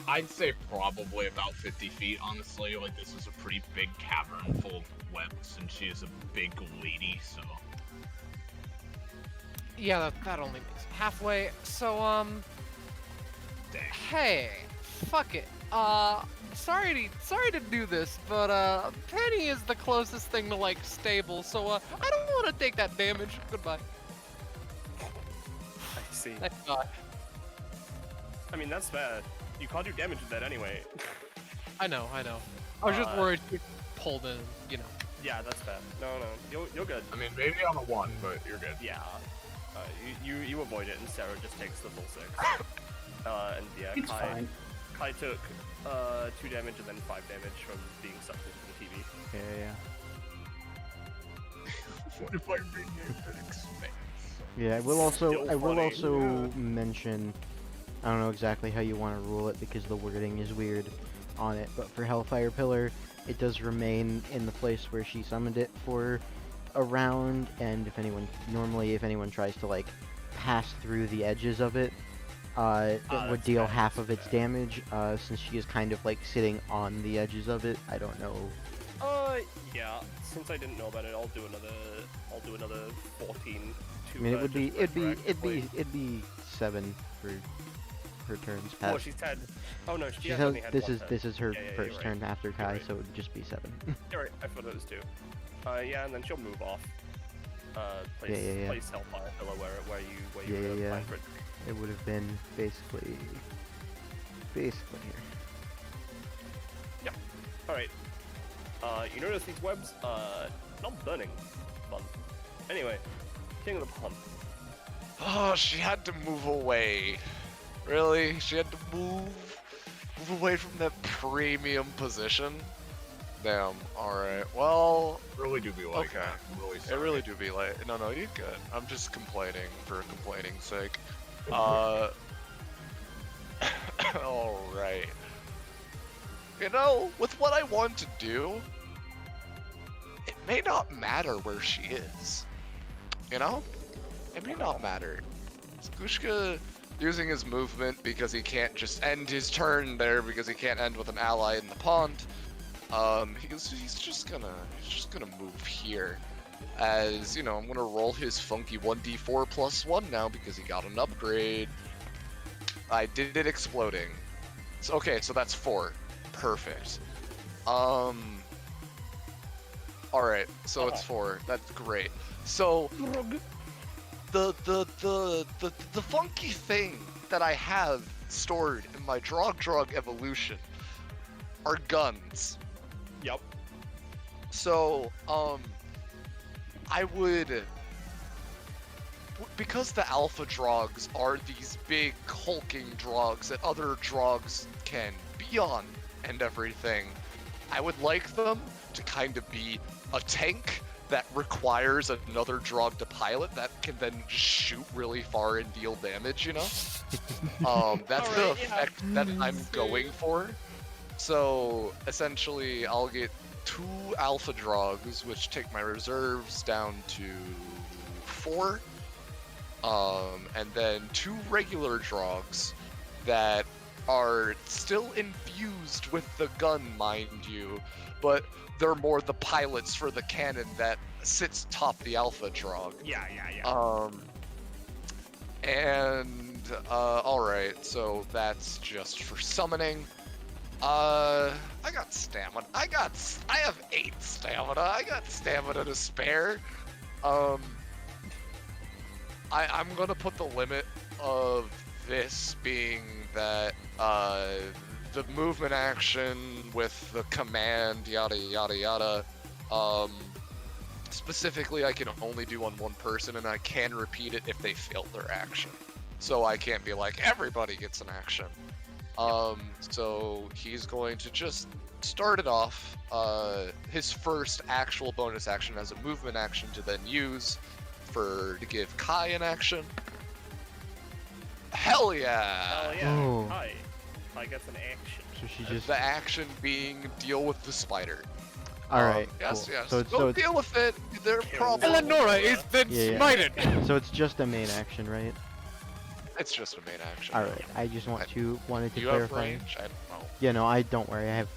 I'd say probably about 50 feet, honestly. Like, this is a pretty big cavern full of webs, and she is a big lady, so... Yeah, that only makes it halfway. So, Dang. hey, fuck it. Sorry to do this, but Penny is the closest thing to like stable, so I don't want to take that damage. Goodbye. I see. Thank God. I mean, that's fair. You can't do damage with that anyway. I know. I was just worried you pulled in, you know. Yeah, that's fair. No, you're good. I mean, maybe on a 1, but you're good. Yeah. You avoid it, and Sarah just takes the full 6. And yeah, It's fine. Kai took 2 damage and then 5 damage from being sucked into the TV. Yeah. What if I rename that expense? Yeah, I will also Still funny. mention, I don't know exactly how you want to rule it because the wording is weird on it, but for Hellfire Pillar, it does remain in the place where she summoned it for a round, and if anyone tries to like pass through the edges of it, it would that's deal fair, half that's of its fair. damage, since she is kind of like sitting on the edges of it. I don't know. Yeah. Since I didn't know about it, I'll do another 14. I mean, it'd be retroactively. 7 for her turns Oh, past. she's had. Oh no, she She's has had, only had this one is turn. this is her Yeah, you're first right. turn after Kai, right. so it would just be 7. You're right. I thought it was 2. Yeah, and then she'll move off. Place Yeah. place Hellfire Pillar where you Yeah. plan for it. It would have been basically here. All right. You notice these webs? Not burning. Fun. Anyway, King of the Pump. Oh, she had to move away. Really? She had to move away from that premium position? Damn, alright. Well, Really do be like okay. that. I'm really It sorry. really do be like, no, you're good. I'm just complaining for complaining's sake. Alright. You know, with what I want to do, it may not matter where she is. You know? It may not matter. Skushka using his movement because he can't just end his turn there because he can't end with an ally in the pond. He's just gonna move here. As, you know, I'm gonna roll his funky 1d4 plus 1 now because he got an upgrade. I did it exploding. So, okay, so that's 4. Perfect. Alright, so it's 4. That's great. So the funky thing that I have stored in my drug evolution are guns. Yep. So, I would, because the alpha drogs are these big hulking drogs that other drogs can be on and everything, I would like them to kind of be a tank that requires another drog to pilot that can then just shoot really far and deal damage, you know? That's the Alright, yeah. effect that I'm going for. So, essentially, I'll get 2 alpha drogs, which take my reserves down to 4. And then 2 regular drogs that are still infused with the gun, mind you, but they're more the pilots for the cannon that sits atop the alpha drog. Yeah. Alright, so that's just for summoning. I got stamina. I have 8 stamina. I got stamina to spare. I'm gonna put the limit of this being that the movement action with the command, yada yada yada. Specifically, I can only do on one person, and I can repeat it if they failed their action. So I can't be like, everybody gets an action. So he's going to just start it off. His first actual bonus action as a movement action to then use to give Kai an action. Hell yeah! Hell yeah. Oh. Kai gets an action. So she just. The action being deal with the spider. Alright. Yes, cool. yes. So it's, Go so it's, deal with it. They're probably. Eleonora is then Yeah. smited. so it's just a main action, right? It's just a main action. Alright. I just wanted to Do you have clarify. range? I don't know. Yeah, no, I don't worry. I have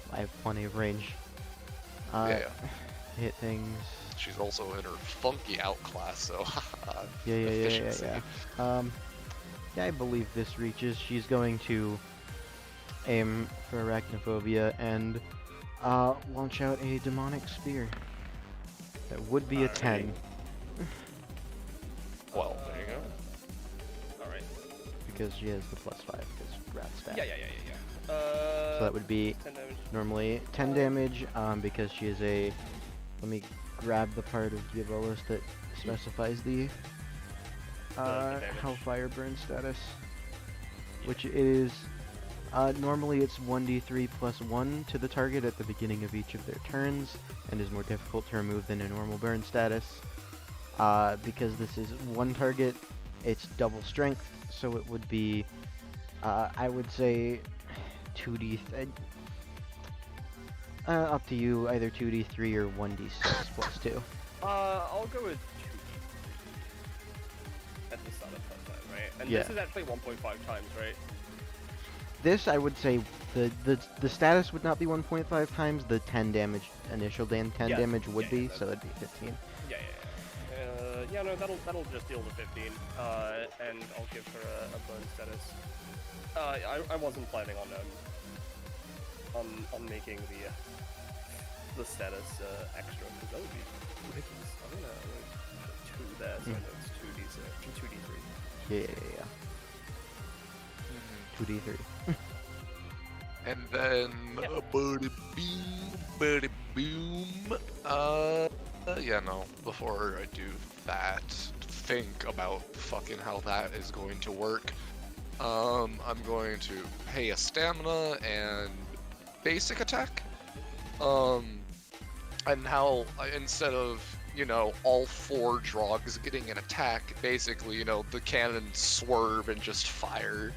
plenty of range. Yeah. Hit things. She's also in her funky outclass, so. Yeah. efficiency. Yeah, I believe this reaches. She's going to aim for arachnophobia and launch out a demonic spear. That would be a 10. Well, there you go. Alright. Because she has the +5 because rat stat. Yeah. So that would be 10 damage. normally 10 damage because she is a. Let me grab the part of Diabolus that specifies the damage. Hellfire burn status, which is normally it's 1d3 plus 1 to the target at the beginning of each of their turns, and is more difficult to remove than a normal burn status. Because this is one target, it's double strength, so it would be, I would say, 2d. Up to you, either 2d3 or 1d6 plus 2. I'll go with 2d3 at the start of that time, right? And Yeah. this is actually 1.5 times, right? This, I would say, the status would not be 1.5 times. The 10 damage, initial 10 Yeah. damage would Yeah, be, yeah, so that'd be 15. Yeah, no, that'll just deal the 15. And I'll give her a burn status. I wasn't planning on making the status extra, because that would be ridiculous. I'm gonna put 2 there, so I know it's 2d3. Yeah. 2d3. And then, buddy boom. Yeah, no. Before I do that, think about fucking how that is going to work. I'm going to pay a stamina and basic attack. And how instead of, all 4 drogs getting an attack, basically, the cannons swerve and just fire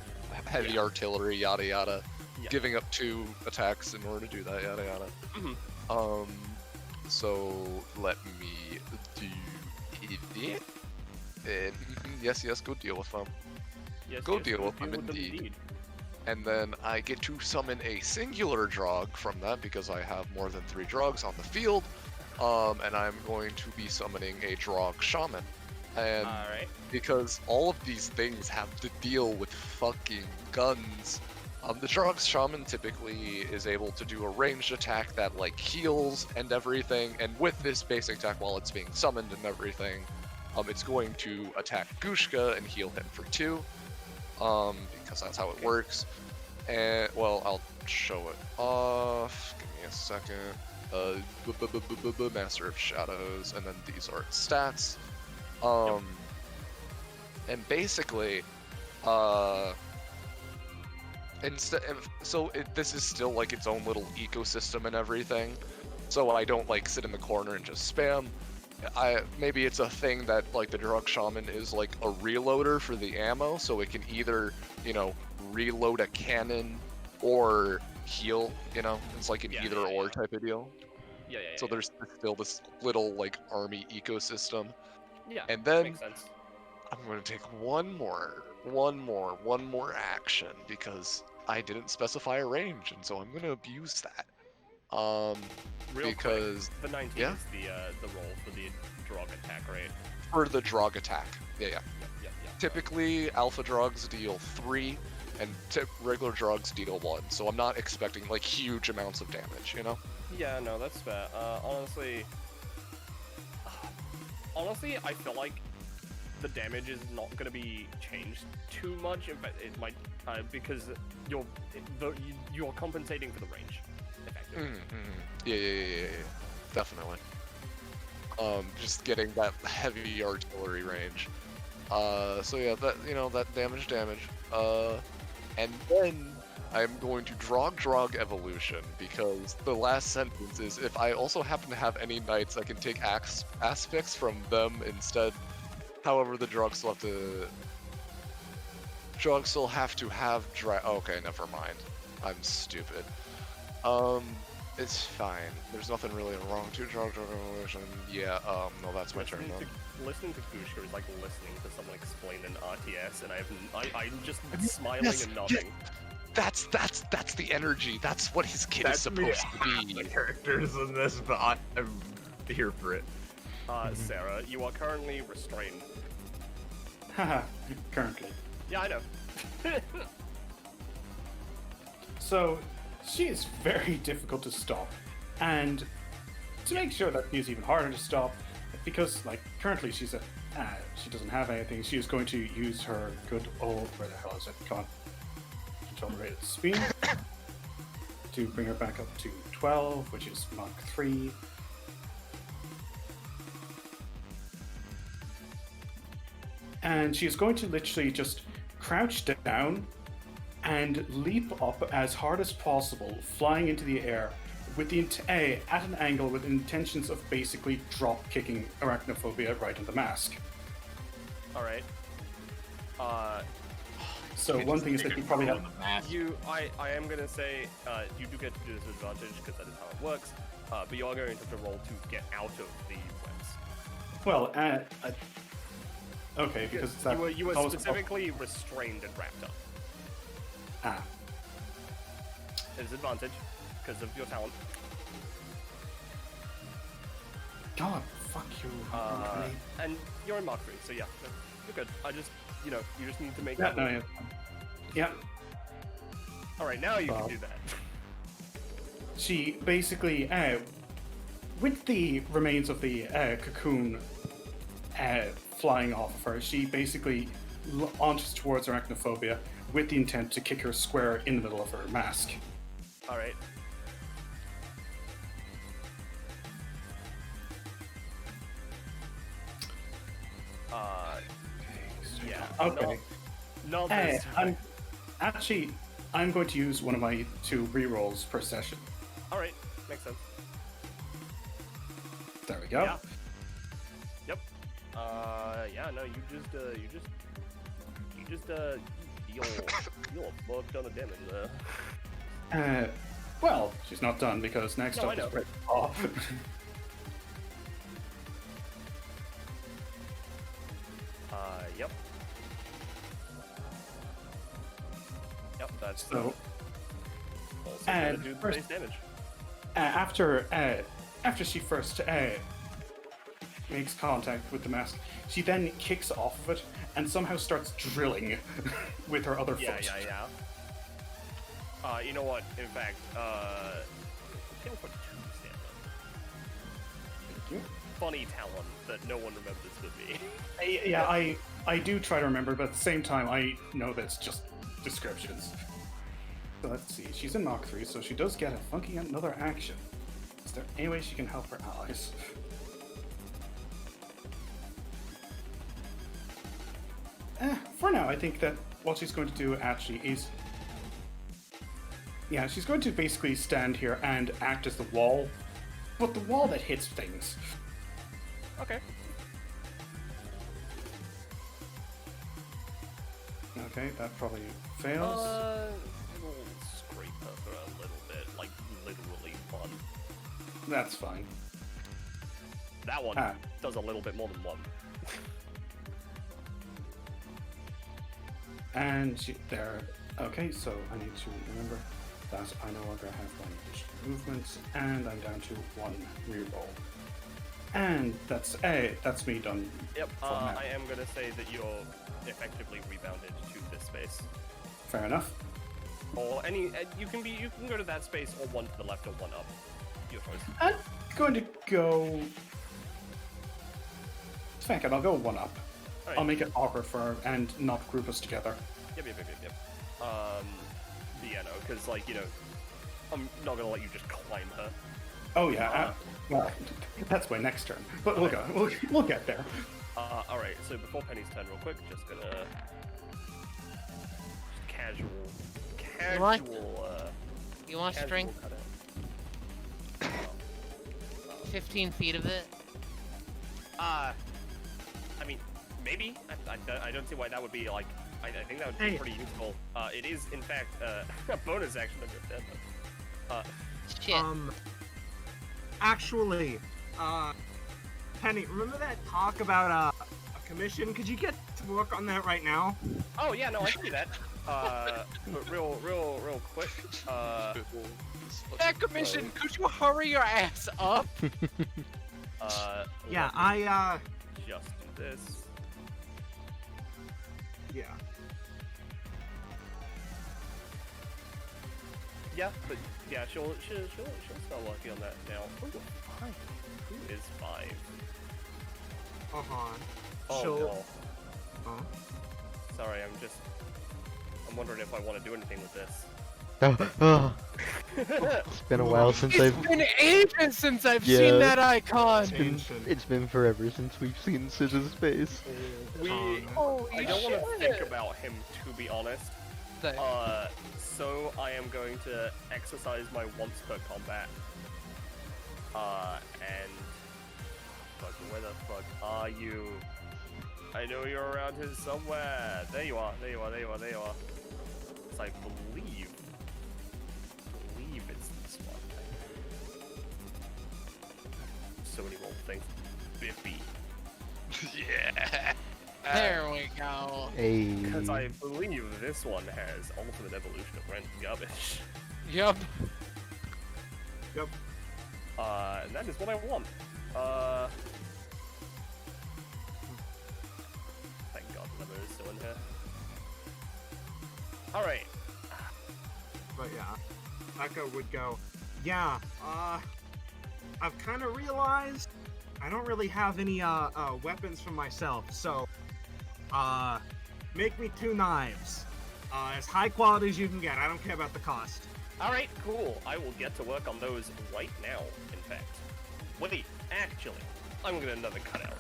heavy artillery, yada yada, giving up 2 attacks in order to do that, yada yada. So let me do it. And yes, go deal with them. Go deal with them indeed. And then I get to summon a singular drog from that because I have more than 3 drogs on the field. And I'm going to be summoning a drog shaman. And because all of these things have to deal with fucking guns, the drog shaman typically is able to do a ranged attack that heals and everything. And with this basic attack while it's being summoned and everything, it's going to attack Gushka and heal him for 2. Because that's how it works. And, well, I'll show it off. Give me a second. Master of Shadows, and then these are its stats. And basically, this is still its own little ecosystem and everything. So I don't sit in the corner and just spam. Maybe it's a thing that the drug shaman is a reloader for the ammo, so it can either reload a cannon or heal. It's an either or type of deal. So there's still this little army ecosystem. Yeah. And then makes sense. I'm going to take one more action because I didn't specify a range, and so I'm going to abuse that. Because quick, the 19 is the roll for the drog attack, right? For the drog attack, yeah. Yeah. Typically, alpha drogs deal 3, and regular drogs deal 1. So I'm not expecting huge amounts of damage, Yeah, no, that's fair. Honestly, I feel like the damage is not going to be changed too much. In fact, it might because you're compensating for the range, effectively. Yeah. Definitely. Just getting that heavy artillery range. So yeah, that damage. And then I'm going to drog evolution, because the last sentence is, if I also happen to have any knights, I can take aspects from them instead. However, the drugs still have to have okay, never mind. I'm stupid. It's fine. There's nothing really wrong to drug evolution. Yeah, no, that's my turn then. Listening to Kushka is like listening to someone explain an RTS, and I'm just smiling and nodding. That's the energy. That's what his kid is supposed to be. The characters in this, but I'm here for it. Sarah, you are currently restrained. Haha, currently. Yeah, I know. So, she is very difficult to stop. And to make sure that she's even harder to stop, because, like, currently she doesn't have anything, she is going to use her good old, where the hell is it? Come on. Tolerated speed to bring her back up to 12, which is Mach 3. And she's going to literally just crouch down and leap up as hard as possible, flying into the air with the at an angle with intentions of basically drop kicking Arachnophobia right in the mask. All right. So one thing is that you probably have. I am gonna say you do get disadvantage because that is how it works. But you are going to have to roll to get out of the webs. Well, okay, because you were specifically restrained and wrapped up. There's advantage because of your talent. God, fuck you. And you're in Mark 3, so yeah, you're good. You just need to make Yeah, that. no, yeah. Yep. Alright, now you can do that. She basically, with the remains of the cocoon flying off of her, she basically launches towards Arachnophobia with the intent to kick her square in the middle of her mask. Alright. Yeah. Okay. No, I'm going to use one of my 2 rerolls per session. Alright, makes sense. There we go. Yeah. Yep. No, you just deal a ton of damage there. Well, she's not done because next up is Red Paw. Yep. Yep, that's so. Also gonna do the base damage. After she first makes contact with the mask, she then kicks off of it and somehow starts drilling with her other foot. Yeah. You know what? In fact, kill for 2 stamina. Thank you. Funny talent that no one remembers but me. I do try to remember, but at the same time, I know that's just descriptions. So let's see. She's in Mach 3, so she does get another action. Is there any way she can help her allies? For now, I think that what she's going to do actually is... Yeah, she's going to basically stand here and act as the wall, but the wall that hits things. Okay. Okay, that probably fails. It'll scrape her for a little bit, like literally one. That's fine. That one does a little bit more than 1. And there. Okay, so I need to remember that I no longer have 1 additional movement, and I'm down to 1 reroll. And that's me done. Yep. I am gonna say that you're effectively rebounded to this space. Fair enough. Or you can go to that space, or 1 to the left, or 1 up. Your choice. I'm going to go. Fuck it, I'll go 1 up. I'll make it awkward for her and not group us together. Yep. Yeah, no, because, like, you know, I'm not gonna let you just climb her. Oh yeah. Well, that's my next turn. But we'll go. We'll get there. All right. So before Penny's turn, real quick, just gonna casual. You want casual string? cutout. 15 feet of it? I mean, maybe. I don't see why that would be, like, I think that would be pretty useful. It is, in fact, a bonus action of your dead. Shit. Actually, Penny, remember that talk about a commission? Could you get to work on that right now? Oh yeah, no, I can do that. But real quick. That commission, could you hurry your ass up? Yeah, just do this. Yeah. Yeah, but yeah, she'll start working on that now. Ooh, 5. Who is 5? Uh-huh. Oh She'll... no. Huh? Sorry, I'm wondering if I want to do anything with this. It's been a while since It's been ages since I've seen that icon. It's been forever since we've seen Sid's face. I don't want to think about him, to be honest. So I am going to exercise my once per combat. And fuck, where the fuck are you? I know you're around here somewhere. There you are. Because I believe it's this one. So many roll things. Biffy. Yeah. There we go. Because I believe this one has ultimate evolution of random garbage. Yep. And that is what I want. Thank God Lemon is still in here. Alright. But yeah, Echo would go, yeah, I've kind of realized I don't really have any weapons for myself, so make me 2 knives. As high quality as you can get. I don't care about the cost. Alright, cool. I will get to work on those right now, in fact. Wait, actually, I'm gonna get another cutout.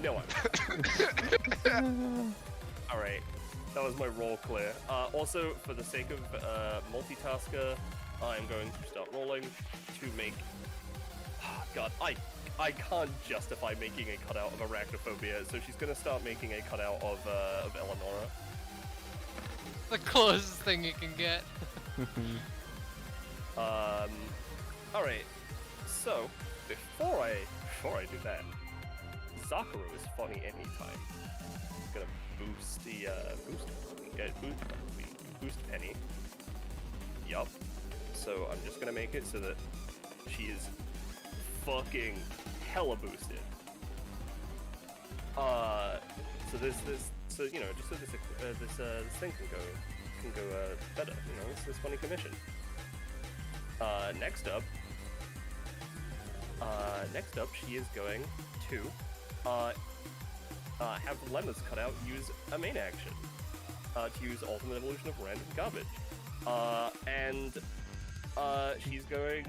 No, I'm Alright, that was my roll clear. Also, for the sake of multitasker, I'm going to start rolling to make... Oh, God, I can't justify making a cutout of arachnophobia, so she's gonna start making a cutout of Eleonora. The closest thing you can get. Alright, so, before I do that, Zakaru is funny anytime. He's gonna boost the, boost Penny. Yup. So I'm just gonna make it so that she is fucking hella boosted. So you know, just so this thing can go better. You know, this funny commission. Next up, she is going to have Lemma's cutout use a main action to use ultimate evolution of random garbage, and she's going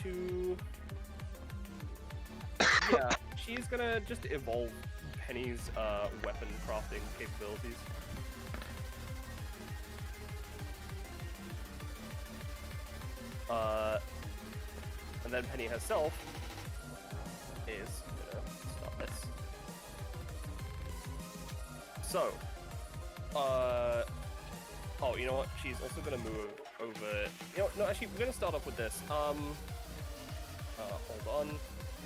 to she's gonna just evolve Penny's weapon crafting capabilities. And then Penny herself is gonna start this. So, oh, you know what? She's also gonna move over. You know, no, actually, we're gonna start off with this. Hold on.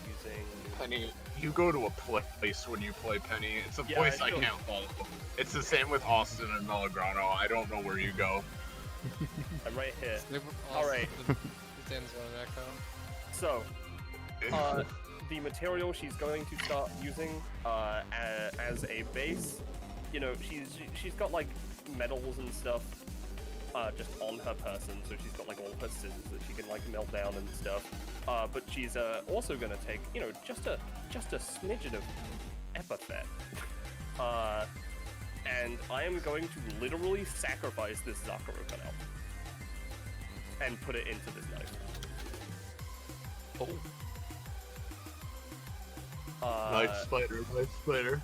Using Penny, you go to a place when you play Penny. It's a place I can't follow. It's the same with Austin and Melograno. I don't know where you go. I'm right here. Alright. So, the material she's going to start using as a base, you know, she's got like metals and stuff just on her person, so she's got like all of her scissors that she can like melt down and stuff. But she's also gonna take, you know, just a smidgen of Epithet. And I am going to literally sacrifice this Zakuro cutout and put it into this knife. Oh. Nice spider.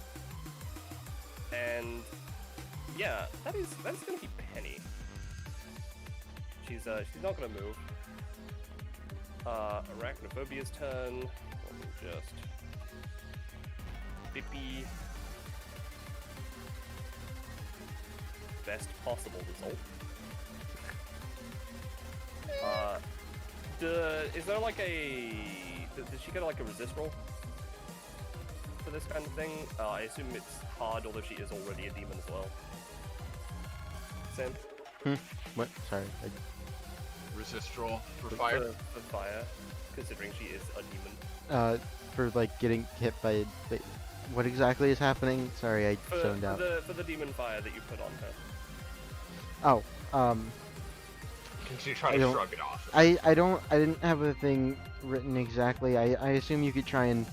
And yeah, that's gonna be Penny. She's not gonna move. Arachnophobia's turn. Let me just Bippy. Best possible result. Is there like a... Did she get like a resist roll for this kind of thing? I assume it's hard, although she is already a demon as well. Sam? What? Sorry. Resist roll for fire? For fire, considering she is a demon. For like getting hit by... What exactly is happening? Sorry, I zoned out. For the demon fire that you put on her. Oh, Can she try to shrug it off? I didn't have a thing written exactly. I assume you could try and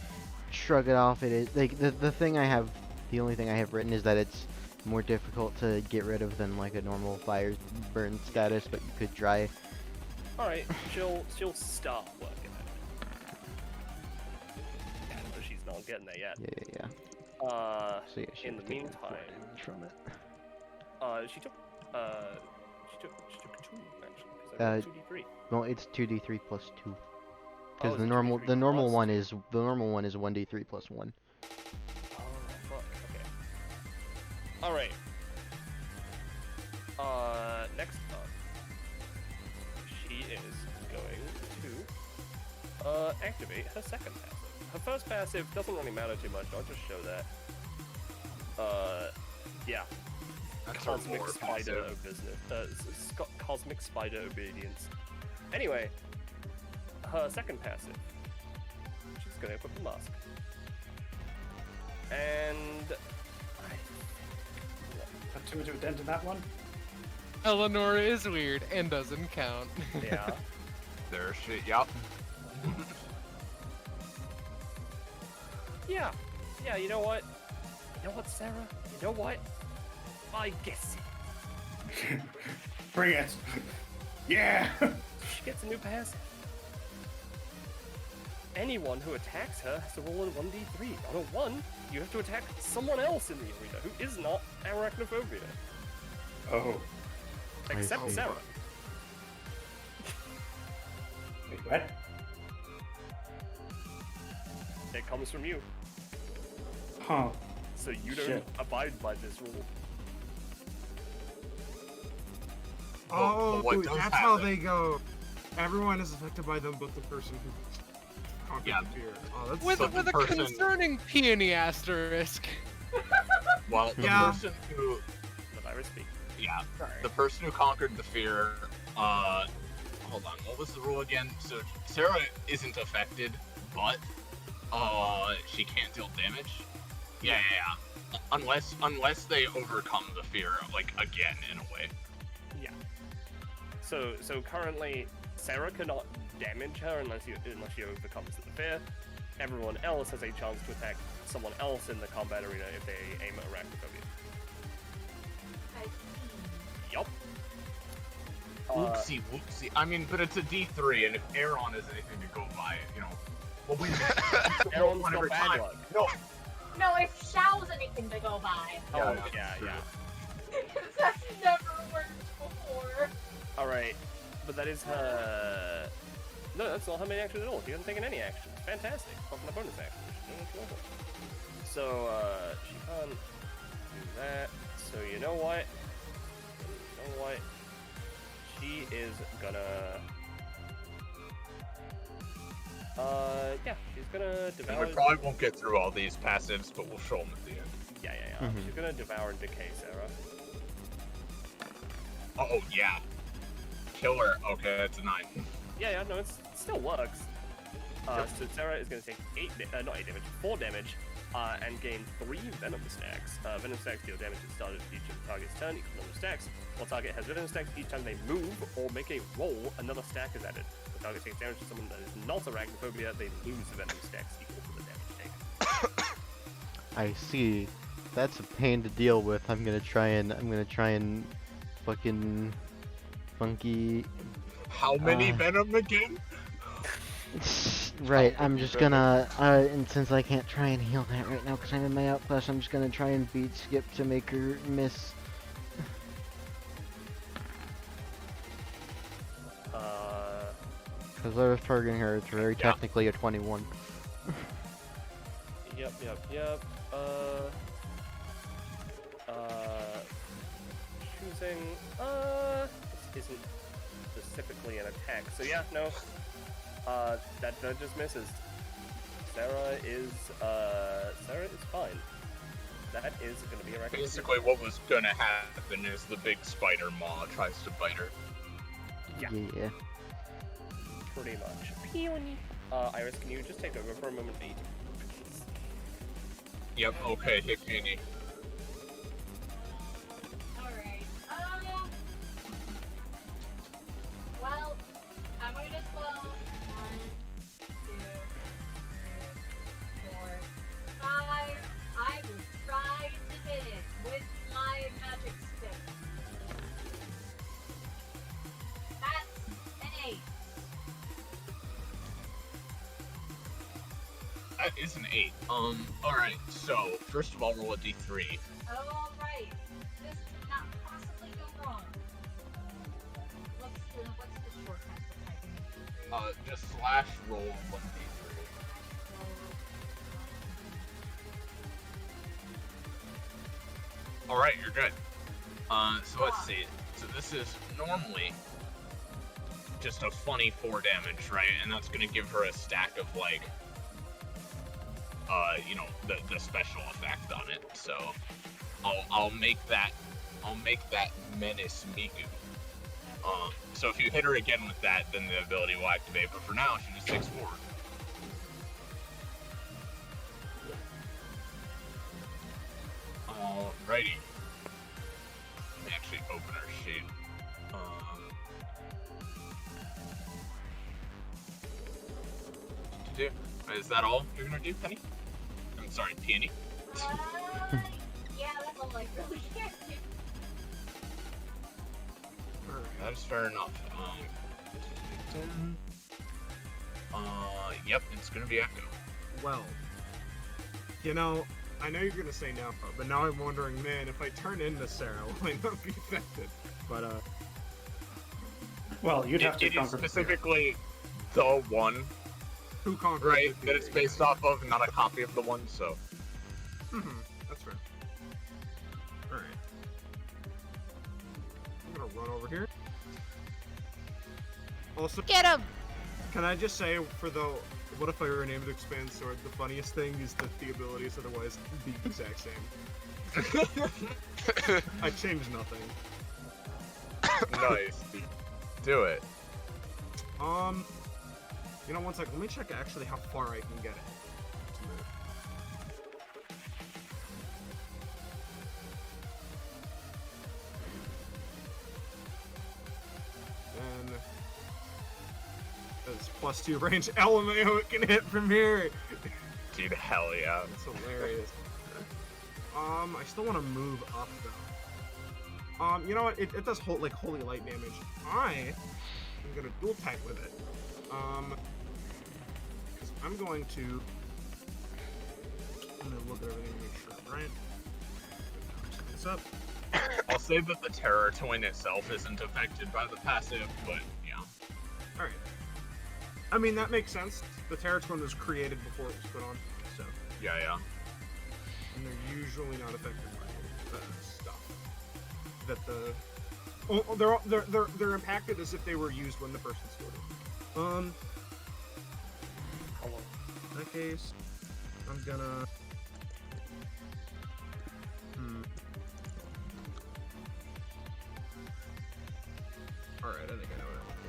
shrug it off. It is like the only thing I have written is that it's more difficult to get rid of than like a normal fire burn status, but you could try. All right, she'll start working it. Yeah, but she's not getting there yet. Yeah. So yeah, in the meantime, from it. She took 2 actually. 2d3. Well, it's 2d3 plus 2. Oh, Because is the it normal 2d3 one is 1d3 plus 1. Oh fuck. Okay. All right. Next up, she is going to activate her second passive. Her first passive doesn't really matter too much. I'll just show that. Yeah. That's Cosmic Spider Cosmic Spider Obedience. Anyway, her second passive. She's gonna equip the mask. And Put 2 into a dent in that one. Eleanor is weird and doesn't count. yeah. There she, yep. Yeah, you know what? Sarah? You know what? I guess Bring it. Yeah. she gets a new passive. Anyone who attacks her has to roll a 1d3. On a 1, you have to attack someone else in the arena who is not arachnophobia. Oh. Except Sarah. Wait, what? It comes from you. Huh. So you don't Shit. abide by this rule. Oh, what does that's how happen? they go. Everyone is affected by them, but the person who conquered the fear. Oh, that's With So a the person- concerning peony asterisk. Well, the Yeah. person who, The virus speak. yeah, the person who conquered the fear, hold on, what was the rule again? So Sarah isn't affected, but, she can't deal damage? Yeah. Unless they overcome the fear, like, again, in a way. Yeah. So currently, Sarah cannot damage her unless she overcomes the fear. Everyone else has a chance to attack someone else in the combat arena if they aim at arachnophobia. I see. Yup. Whoopsie. I mean, but it's a D3, and if Aaron is anything to go by, you know. Well, wait a minute. Aaron's One got every bad time. luck. No. No, if Xiao's anything to go by. Oh, Yeah, yeah. That's never worked before. Alright. But that is her... No, that's not her main action at all. She hasn't taken any action. Fantastic. Apart from the bonus action. So, she can't do that. So, you know what? She is gonna... yeah, she's gonna devour... We probably won't get through all these passives, but we'll show them at the end. Yeah. Mhm. She's gonna devour and decay Sarah. Oh, yeah. Killer. Okay, that's a 9. Yeah, no, it still works. So Sarah is gonna take 4 damage, and gain 3 Venom Stacks. Venom Stacks deal damage at the start of each of the target's turn, equal number of stacks. While target has Venom Stacks, each time they move or make a roll, another stack is added. The target takes damage to someone that is not arachnophobia, they lose the Venom Stacks equal to the damage taken. I see. That's a pain to deal with. I'm gonna try and fucking funky. How many venom again? Right, How I'm many just venom? gonna, and since I can't try and heal that right now because I'm in my outclass, I'm just gonna try and beat Skip to make her miss. Because I was targeting her, it's very technically a 21. Yep. Choosing. This isn't specifically an attack, so yeah, no. That just misses. Sarah is fine. That is gonna be a record. Basically, what was gonna happen is the big spider maw tries to bite her. Yeah. Pretty much. Iris, can you just take over for a moment, please? Yep, okay, hit Peony. Alright. Well, I'm going to spell 1, 2, 3, 4, 5. I will try to hit it with my magic stick. That's an 8. That is an 8. Alright, so, first of all, roll a d3. Alright. This cannot possibly go wrong. What's the shortcut for typing in D3? Just slash roll 1d3. Alright, you're good. So let's see. So this is normally just a funny 4 damage, right? And that's gonna give her a stack of, like, you know, the special effect on it. So I'll make that Menace Miku. So if you hit her again with that, then the ability will activate. But for now, she just takes 4. Alrighty. Let me actually open her sheet. Is that all you're gonna do, Penny? I'm sorry, Peony. Yeah, that's all I really can do. That's fair enough. Yep, it's gonna be Echo. Well, you know, I know you're gonna say no, but now I'm wondering, man, if I turn into Sarah, will I not be affected? But, Well, you'd have to It is conquer the fear. specifically the one, who conquered right, the that it's theory? based off of, not a copy of the one, so. That's fair. Alright. I'm gonna run over here. Also, Get him! can I just say, for the what if I renamed Expand Sword, the funniest thing is that the abilities otherwise be the exact same. I changed nothing. Nice. Do it. You know, one second, let me check actually how far I can get it. Just a minute. And it's +2 range LMAO it can hit from here. Dude, hell yeah. That's hilarious. I still want to move up though. You know what? It does like holy light damage. I am gonna dual type with it. 'Cause I'm going to. I'm gonna look at everything and make sure I'm right. What's up? I'll say that the Terror Twin itself isn't affected by the passive, but yeah. All right. I mean that makes sense. The Terror Twin was created before it was put on, so. Yeah. And they're usually not affected by stuff that the. Oh, they're impacted as if they were used when the person stored it. In that case, I'm gonna. All right, I think I know what I want to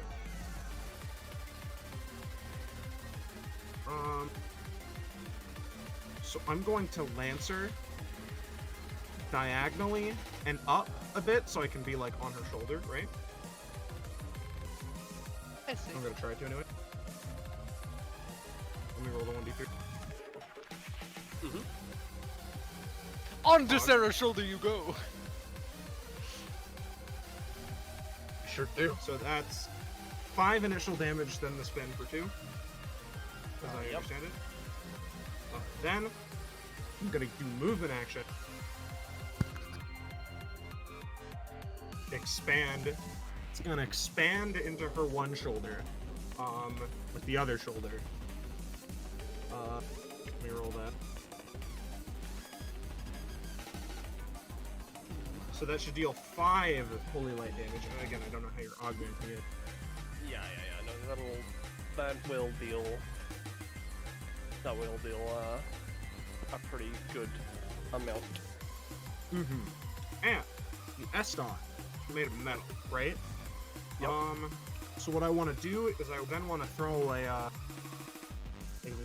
do. So I'm going to Lancer diagonally and up a bit so I can be like on her shoulder, right? I see. I'm gonna try to anyway. Let me roll the 1d3. Onto Sarah's shoulder you go. Sure do. So that's 5 initial damage, then the spin for 2. As I Yep. understand it. Then I'm gonna do movement action. Expand. It's gonna expand into her one shoulder. With the other shoulder. Let me roll that. So that should deal 5 holy light damage. And again, I don't know how you're augmenting it. Yeah. No, that will deal a pretty good amount. Mm-hmm. And the S-Stock is made of metal, right? Yep. So what I want to do is I then want to throw a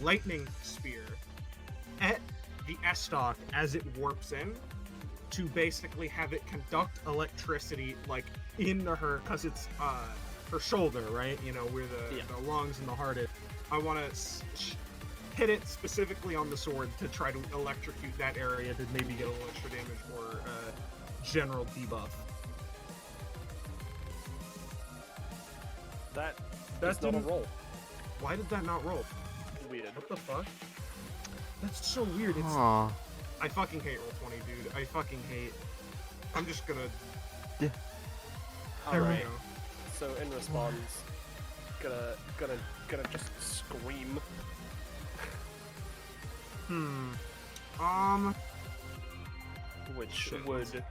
lightning spear at the S-Stock as it warps in to basically have it conduct electricity like into her, because it's her shoulder, right? You know, where the lungs and the heart is. I want to hit it specifically on the sword to try to electrocute that area to maybe get a little extra damage or general debuff. That's not a roll. Why did that not roll? Weird. What the fuck? That's so weird. It's, Aw. I fucking hate roll 20, dude. I fucking hate. I'm just gonna. Yeah. There we Alright. go. So in response, gonna just scream. Which Shit. would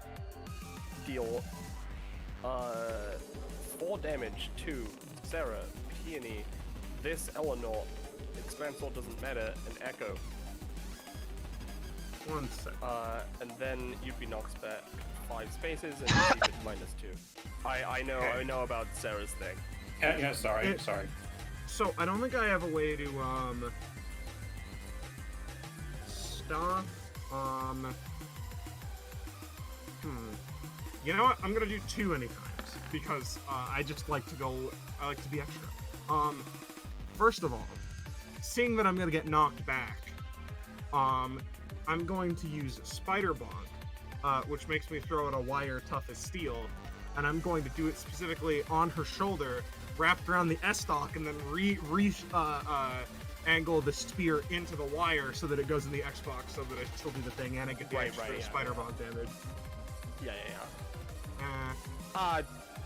deal 4 damage to Sarah, Peony, this Eleanor, Expansor doesn't matter, and Echo. 1 sec. And then you'd be knocked back 5 spaces and receive it -2. I know about Sarah's thing. Yeah, sorry. So I don't think I have a way to stop. You know what? I'm gonna do 2 anytimes because I just like to go. I like to be extra. First of all, seeing that I'm gonna get knocked back, I'm going to use Spider Bonk, which makes me throw out a wire tough as steel, and I'm going to do it specifically on her shoulder, wrapped around the S-Stock, and then angle the spear into the wire so that it goes in the Xbox, so that I still do the thing and I get the extra Spider Bonk damage. Yeah.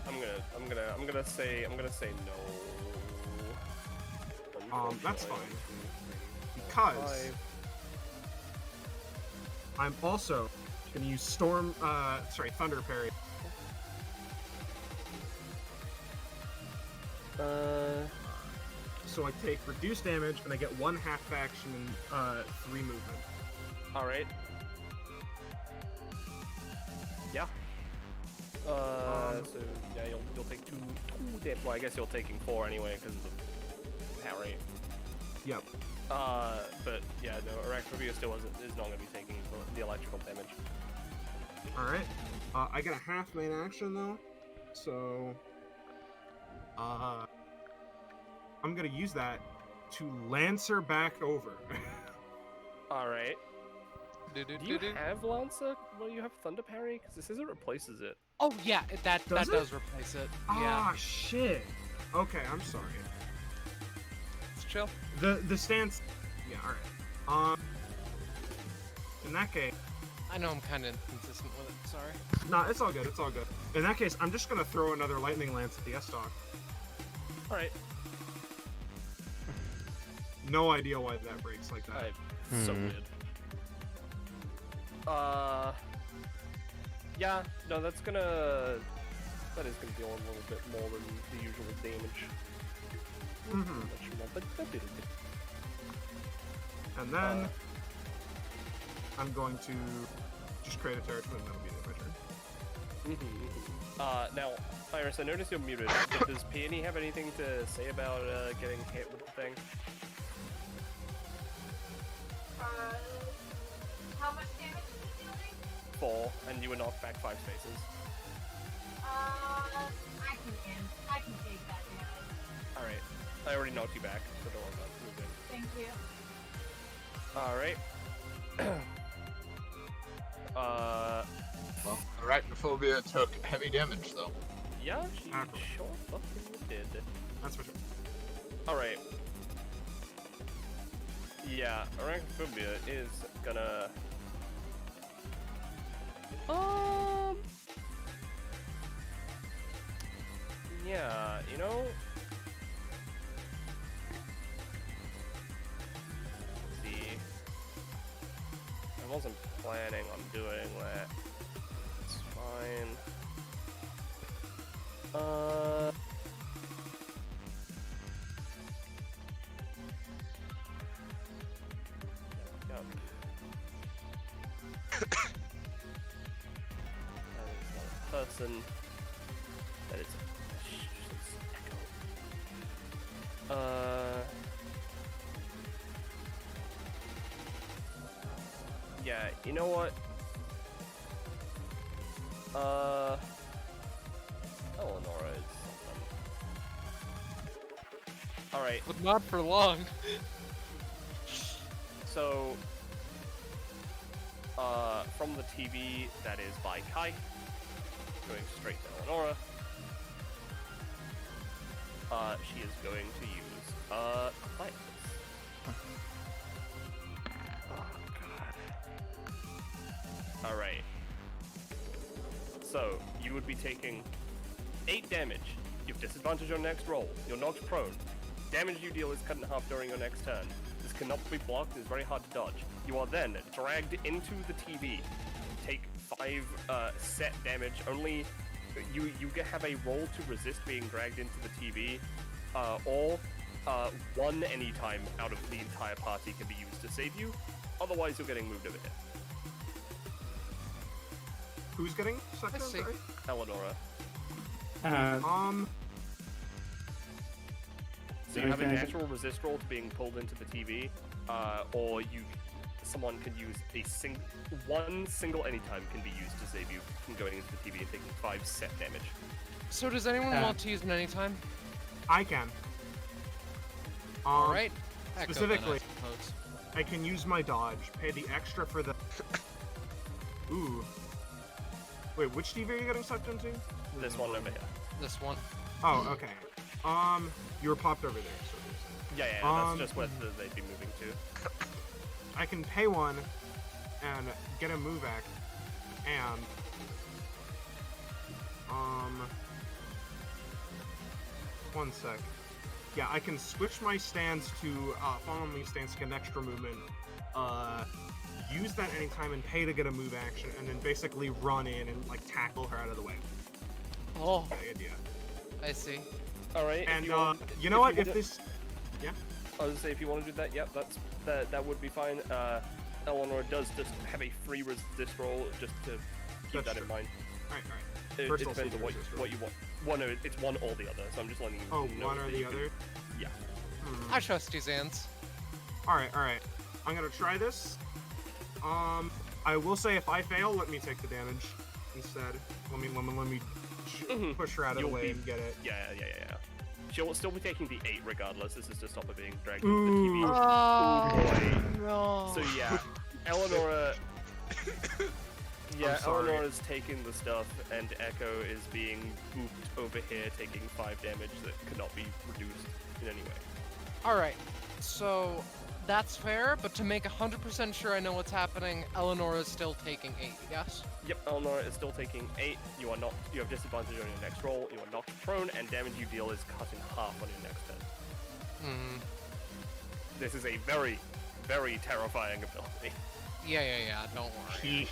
I'm gonna say no. That's fine. Because I'm also gonna use Thunder Parry. So I take reduced damage and I get 1 half action and 3 movement. Alright. Yeah. So yeah, you'll take 2 damage. Well, I guess you're taking 4 anyway because of the parry. Yep. But yeah, no, Arachnophobia still is not gonna be taking the electrical damage. Alright. I get a half main action though. So I'm gonna use that to lance her back over. Alright. Do you have Lancer? Well, you have Thunder Parry? Because this isn't replaces it. Oh yeah, that Does it? does replace it. Ah, shit. Okay, I'm sorry. It's chill. The stance. Yeah, alright. In that case. I know I'm kind of inconsistent with it. Sorry. Nah, it's all good. It's all good. In that case, I'm just gonna throw another lightning lance at the S-Stock. Alright. No idea why that breaks like that. So weird. Yeah, no, that is gonna deal a little bit more than the usual damage. But that did it. And then I'm going to just create a turret, and that'll be my turn. Now, Iris, I noticed you're muted. Does Peony have anything to say about getting hit with the thing? How much damage is it dealing? 4, and you were knocked back 5 spaces. I can take that damage. Alright. I already knocked you back, so don't worry about moving. Thank you. Alright. Well, arachnophobia took heavy damage, though. Yeah, she Actually. sure fucking did. That's for sure. Alright. Yeah, arachnophobia is gonna... Yeah, you know... Let's see... I wasn't planning on doing that. It's fine. Yep. That is not a person. That is it's echo. Yeah, you know what? Eleonora is something. Alright, But not for long. so from the TV that is by Kai, going straight to Eleonora. She is going to use quietness. Alright. So, you would be taking 8 damage. You have disadvantage on your next roll. You're knocked prone. Damage you deal is cut in half during your next turn. This cannot be blocked and is very hard to dodge. You are then dragged into the TV. Take 5 set damage. Only you have a roll to resist being dragged into the TV, or 1 anytime out of the entire party can be used to save you. Otherwise, you're getting moved over here. Who's getting sucked in? see. Sorry? Eleonora. So you have a natural resist roll to being pulled into the TV, or someone can use one single anytime can be used to save you from going into the TV and taking 5 set damage. So does anyone want to use an anytime? I can. Alright. Echo specifically- then, I suppose. I can use my dodge, pay the extra for the... Ooh. Wait, which TV are you getting sucked into? This one over here. This one. Oh, okay. You were popped over there, so Yeah, that's just where they'd be moving to. I can pay 1 and get a move back, and one sec. Yeah, I can switch my stance to follow me stance to get an extra movement. Use that anytime and pay to get a move action, and then basically run in and like tackle her out of the way. Oh, Good idea. I see. Alright, And you know what? If this, I was gonna say, if you want to do that, yep, that would be fine. Eleanor does just have a free resist roll, just to keep That's that true. in mind. Alright. It First I'll depends see on the resist roll. what you want. One, no, it's one or the other, so I'm just letting you Oh, know one or that the you can- other? Yeah. Hmm. I trust you, Zans. Alright. I'm gonna try this. I will say if I fail, let me take the damage instead. Let me push her out of the You'll way be- and get it. Yeah. She'll still be taking the 8 regardless. This is to stop her being dragged Ooh. into the TV. Oh, no. So yeah, Eleonora. Yeah, I'm sorry. Eleanor's taking the stuff, and Echo is being booped over here, taking 5 damage that could not be reduced in any way. Alright, so that's fair, but to make 100% sure I know what's happening, Eleanor is still taking 8, yes? Yep, Eleanor is still taking 8. You have disadvantage on your next roll. You are knocked prone, and damage you deal is cut in half on your next turn. Hmm. This is a very, very terrifying ability. Yeah, don't worry.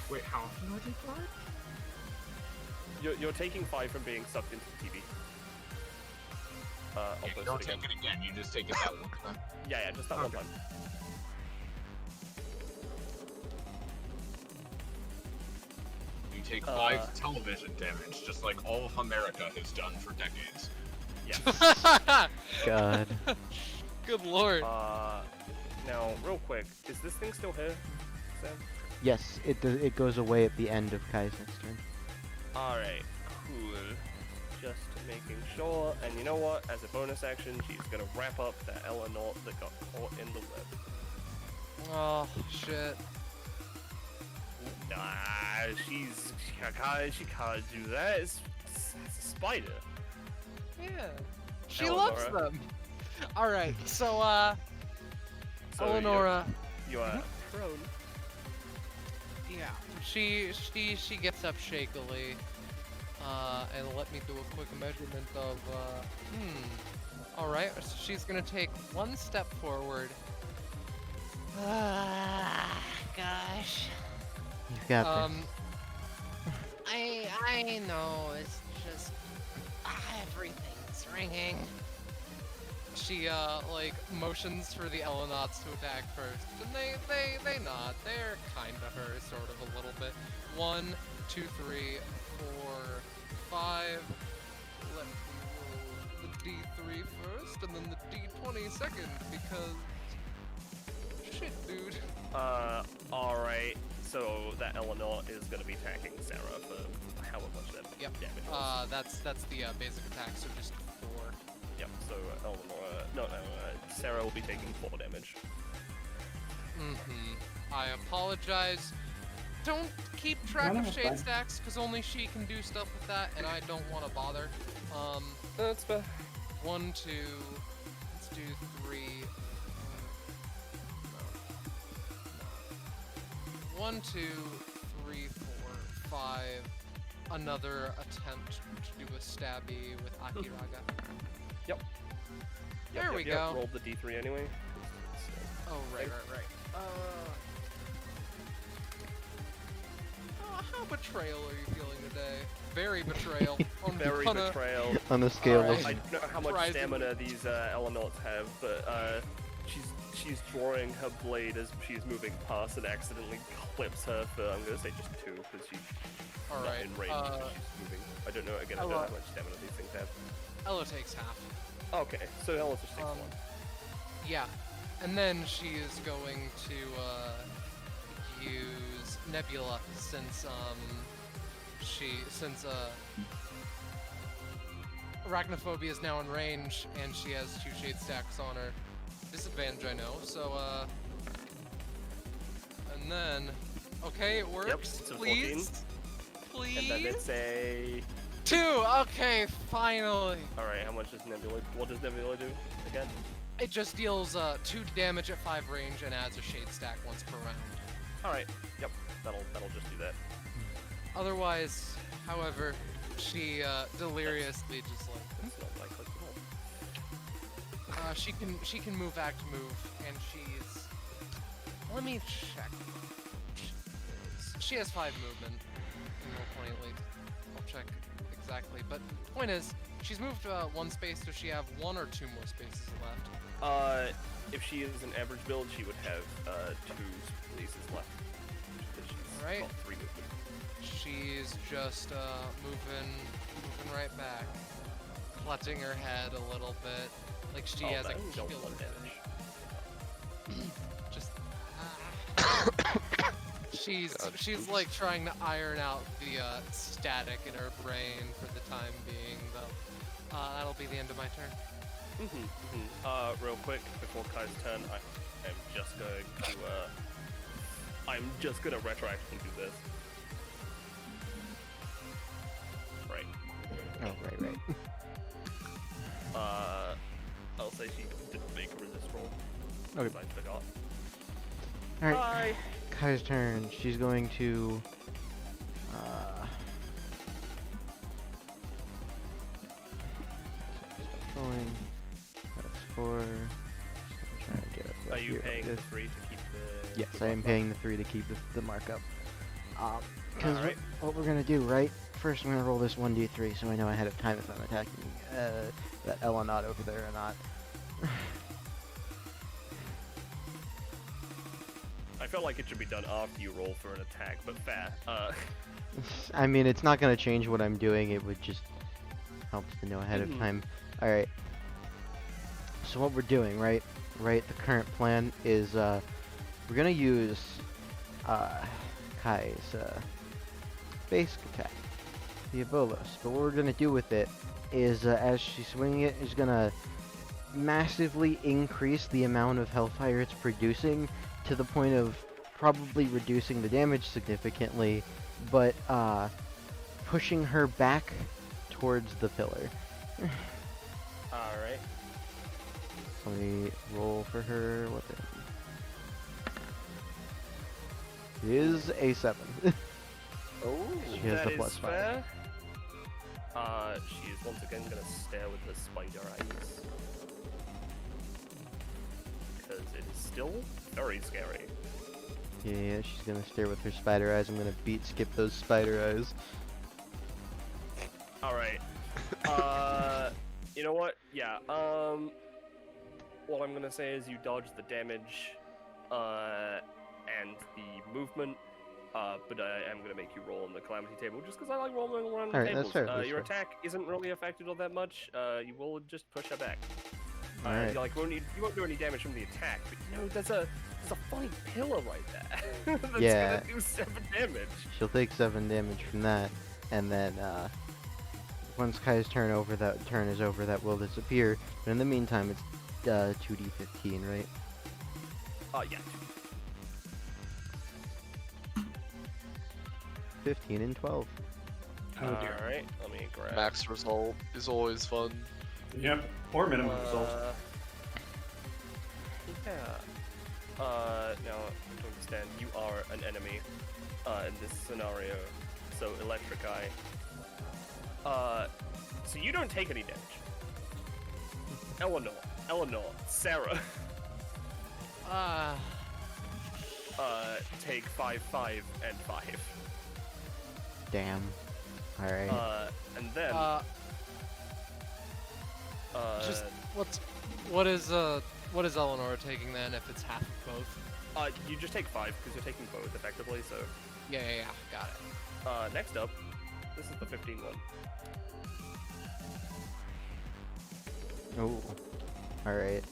Wait, how often do I take 5? You're taking 5 from being sucked into the TV. I'll You post don't it take again. it again, you just take it that one time. Yeah, just that one Okay. time. You take 5 television damage, just like all of America has done for decades. Yeah. God. Good lord. Now, real quick, is this thing still here, Sam? Yes, it goes away at the end of Kai's next turn. Alright, cool. Just making sure. And you know what? As a bonus action, she's gonna wrap up that Eleanor that got caught in the web. Oh, shit. Nah, she can't do that. It's a spider. Yeah. She Eleonora. loves them. All right. So So Eleonora. you are prone. Yeah. She gets up shakily. And let me do a quick measurement of All right. So she's gonna take one step forward. Gosh. You've got this. I know, it's just everything's ringing. She like motions for the Elenots to attack first, and they nod. They're kind of her, sort of a little bit. 1, 2, 3, 4, 5. Let me roll the D3 first, and then the D20 second, because shit, dude. Alright. So that Eleanor is gonna be attacking Sarah for however much damage. Yep. Was. That's the basic attack, so just 4. Yep. So Eleanor, Sarah will be taking 4 damage. I apologize. Don't keep track of shade stacks, because only she can do stuff with that, and I don't want to bother. That's fair. 1, 2. Let's do 3. 1, 2, 3, 4, 5. Another attempt to do a stabby with Akiraga. Yep. There we go. Rolled the D3 anyway. Oh, right. How betrayal are you feeling today? Very betrayal. Very betrayal. On the scale Alright. of... I don't know how much stamina these Eleanors have, but she's drawing her blade as she's moving past and accidentally clips her for, I'm gonna say just 2, because she's not in range because she's moving. I don't know, again, I don't know how much stamina these things have. Ella takes half. Okay, so Ella just takes 1. Yeah, and then she is going to use Nebula since Arachnophobia is now in range and she has 2 shade stacks on her. Disadvantage, I know. So and then okay, it works. Yep, so please, 14. please. And then it's a 2. Okay, finally. All right, how much does Nebula? What does Nebula do again? It just deals 2 damage at 5 range and adds a shade stack once per round. All right. Yep. That'll just do that. Otherwise, however, she deliriously just like That's not likely at all. she can move, act, move, and she's. Let me check. She has 5 movement. Pointedly, I'll check exactly. But point is, she's moved 1 space. Does she have 1 or 2 more spaces left? If she is an average build, she would have 2 spaces left. She's Alright. got 3 movement. She's just moving right back, clutching her head a little bit, like she has a don't killer damage. Just she's like trying to iron out the static in her brain for the time being, though. That'll be the end of my turn. Real quick before Kai's turn, I'm just gonna retroactively do this. Right. Oh, right. I'll say she didn't make a resist roll. Okay. I forgot. Alright, Kai's turn. She's going to... Rolling. That's 4. Just gonna try to get up Are you here, paying like the 3 to keep the... Yes, I am paying the 3 to keep the markup. Because Alright. what we're going to do, right? First, I'm going to roll this 1d3 so I know ahead of time if I'm attacking that Elonot over there or not. I felt like it should be done after you roll for an attack, but fair. I mean, it's not going to change what I'm doing. It would just help to know ahead of time. Alright. So what we're doing, right? The current plan is we're going to use Kai's basic attack, the Ebolos. But what we're going to do with it is, as she's swinging it, is going to massively increase the amount of Hellfire it's producing to the point of probably reducing the damage significantly, but pushing her back towards the pillar. Alright. Let me roll for her weapon. It is a 7. Oh, She has that the is +5. fair. She is once again gonna stare with the spider eyes. Because it is still very scary. Yeah, she's gonna stare with her spider eyes. I'm gonna skip those spider eyes. Alright. You know what? Yeah, what I'm gonna say is you dodge the damage, and the movement, but I am gonna make you roll on the calamity table just because I like rolling around the Alright, that's tables. fair, that's Your fair. attack isn't really affected all that much. You will just push her back. Alright. You won't do any damage from the attack, but you know, there's a funny pillar right there. That's Yeah. gonna do 7 damage. She'll take 7 damage from that, and then once Kai's turn is over, that will disappear. But in the meantime, it's 2d15, right? Yeah. 15 and 12. Oh dear. Alright, let me grab. Max result is always fun. Yep. Or minimum result. Yeah. Now, to understand, you are an enemy, in this scenario, so Electric Eye. So you don't take any damage. Eleanor, Sarah, take 5, 5, and 5. Damn. Alright. And then, Just what is Eleanor taking then if it's half of both? you just take 5 because you're taking both effectively, so. Yeah, got it. Next up, this is the 15 one. Oh. Alright.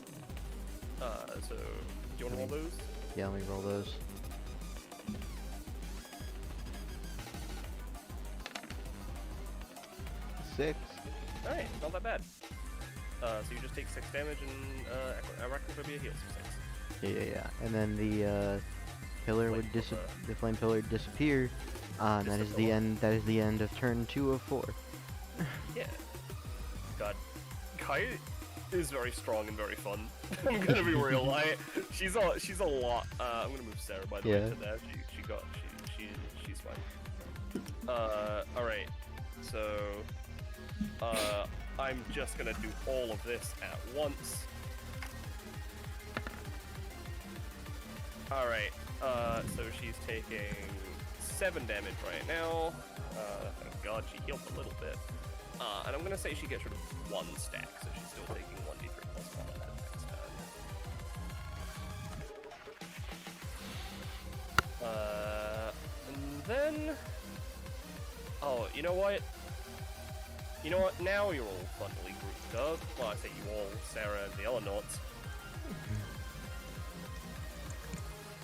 So, do you want to roll those? Yeah, let me roll those. 6. Alright, not that bad. So you just take 6 damage and arachnophobia heals for 6. Yeah. And then the pillar would the flame pillar would disappear. And that is the end. That is the end of turn 2 of 4. Yeah. God, Kai is very strong and very fun. I'm gonna be real. She's a lot. I'm gonna move Sarah by the way to there. She's fine. All right. So, I'm just gonna do all of this at once. All right. So she's taking 7 damage right now. Thank God she healed a little bit. And I'm gonna say she gets rid of 1 stack, so she's still taking 1d3 plus 1 on her next turn. And then... Oh, you know what? Now you're all funnily grouped up. Well, I say you all, Sarah and the Eleanors.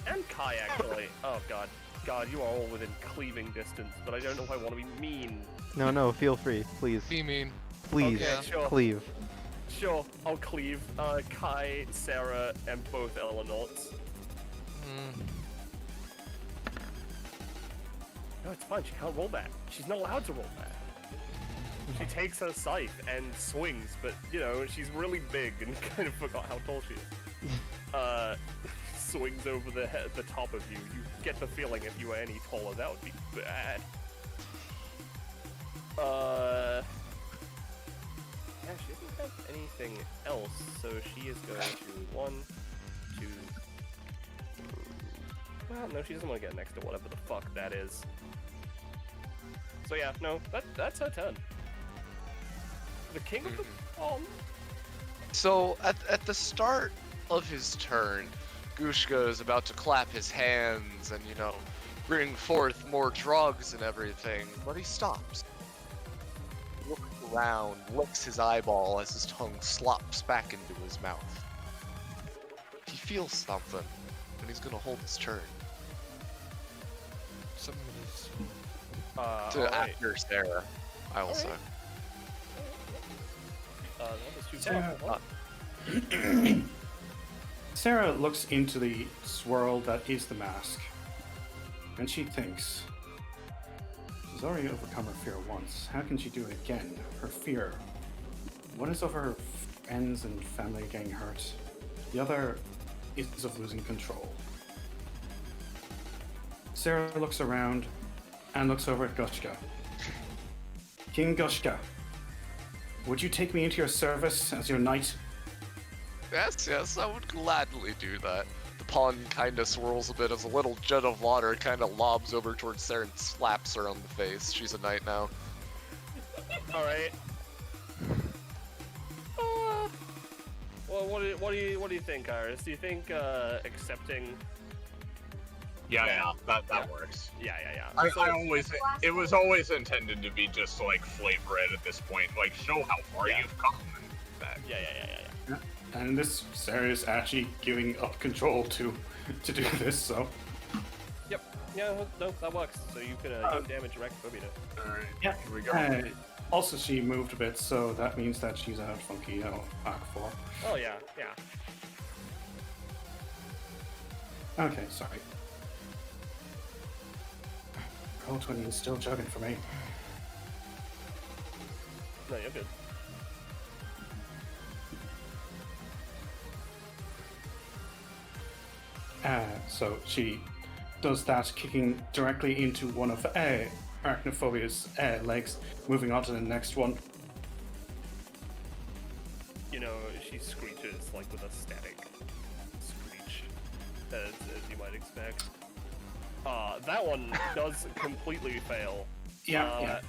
And Kai, actually. Oh, God. God, you are all within cleaving distance, but I don't know if I want to be mean. No, feel free, please. Be mean. Please, Okay, sure. cleave. Sure, I'll cleave. Kai, Sarah, and both Eleanors. No, it's fine. She can't roll that. She's not allowed to roll that. She takes her scythe and swings, but, you know, she's really big and kind of forgot how tall she is. Swings over the top of you. You get the feeling if you were any taller, that would be bad. Yeah, she doesn't have anything else, so she is going to 1, 2. Well, no, she doesn't want to get next to whatever the fuck that is. So yeah, no, that's her turn. The king of the palm. So at the start of his turn, Gushka is about to clap his hands and, you know, bring forth more drugs and everything, but he stops. Looks around, licks his eyeball as his tongue slops back into his mouth. He feels something, and he's gonna hold his turn. Something is. After Sarah, I will say. That was too Sarah, far. Sarah looks into the swirl that is the mask, And she thinks, she's already overcome her fear once. How can she do it again? Her fear. One is of her friends and family getting hurt. The other is of losing control. Sarah looks around and looks over at Gushka. King Gushka, would you take me into your service as your knight? Yes, I would gladly do that. The pond kind of swirls a bit as a little jet of water kind of lobs over towards Sarah and slaps her on the face. She's a knight now. All right. Well, what do you think, Iris? Do you think accepting? Yeah, that works. Yeah. It was always intended to be just to, like, flavor it at this point, like, show how far you've come. Yeah. And this Sarah is actually giving up control to do this, so. Yep. Yeah, no, that works. So you can damage Arachnophobia. Alright, Yeah. here we go. Also, she moved a bit, so that means that she's out funky back 4. Oh, yeah. Okay, sorry. Roll20 is still chugging for me. No, you're good. So she does that, kicking directly into one of Arachnophobia's legs, moving on to the next one. You know, she screeches like with a static screech, as you might expect. That one does completely fail. Yeah.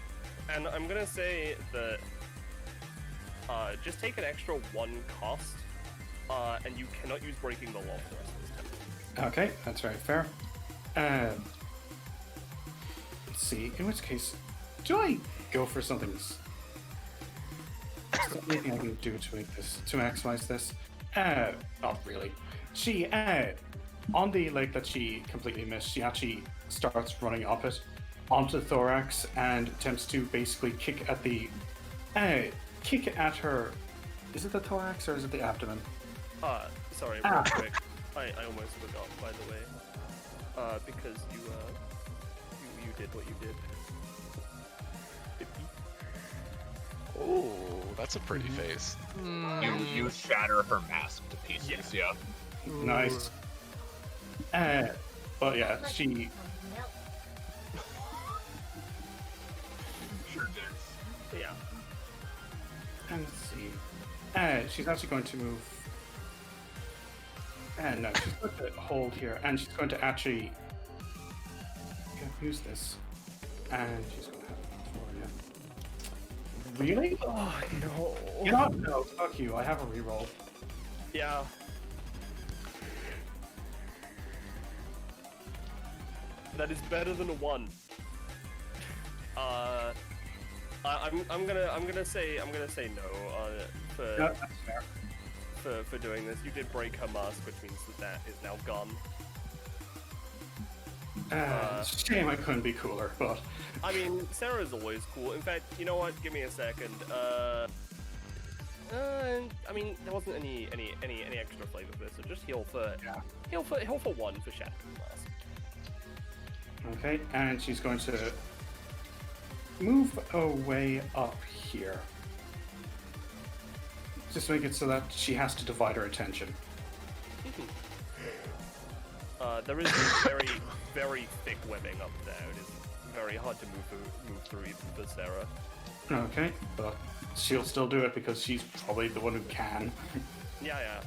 And I'm gonna say that just take an extra 1 cost, and you cannot use breaking the law for the rest of this time. Okay, that's very fair. Let's see, in which case, do I go for something? Is there anything I can do to make this, to maximize this? Not really. She, on the leg that she completely missed, she actually starts running up it onto the thorax and attempts to basically kick at her. Is it the thorax or is it the abdomen? Sorry, real quick. I almost forgot, by the way. Because you did what you did. Oh, that's a pretty face. You shatter her mask to pieces, yeah. Nice. But yeah, she. Sure did. Yeah. And let's see. She's actually going to move. No, she's going to hold here, and she's going to actually use this, and she's going to have it for you. Really? Oh no. You know what? No, fuck you. I have a reroll. Yeah. That is better than a 1. I'm gonna say no. No, that's fair. For doing this, you did break her mask, which means that is now gone. Shame I couldn't be cooler, but I mean, Sarah's always cool. In fact, you know what? Give me a second. I mean, there wasn't any extra flavor for this, so just heal for 1 for shattering mask. okay. And she's going to move away up here. Just make it so that she has to divide her attention. There is very, very thick webbing up there. It is very hard to move through even for Sarah. Okay, but she'll still do it because she's probably the one who can. Yeah.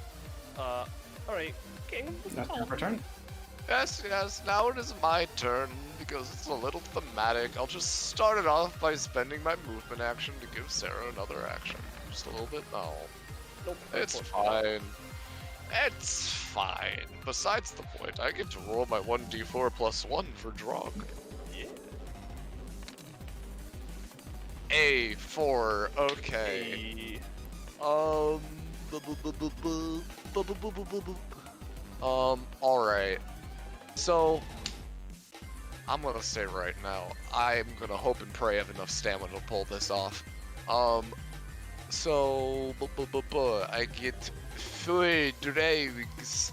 Alright, King. That's her turn. Yes, now it is my turn, because it's a little thematic. I'll just start it off by spending my movement action to give Sarah another action. Just a little bit now. Nope, It's fine. It's fine. Besides the point, I get to roll my 1d4 plus 1 for Drog. Yeah. A4, okay. Alright. So, I'm gonna say right now, I'm gonna hope and pray I have enough stamina to pull this off. So, I get 3 dregs.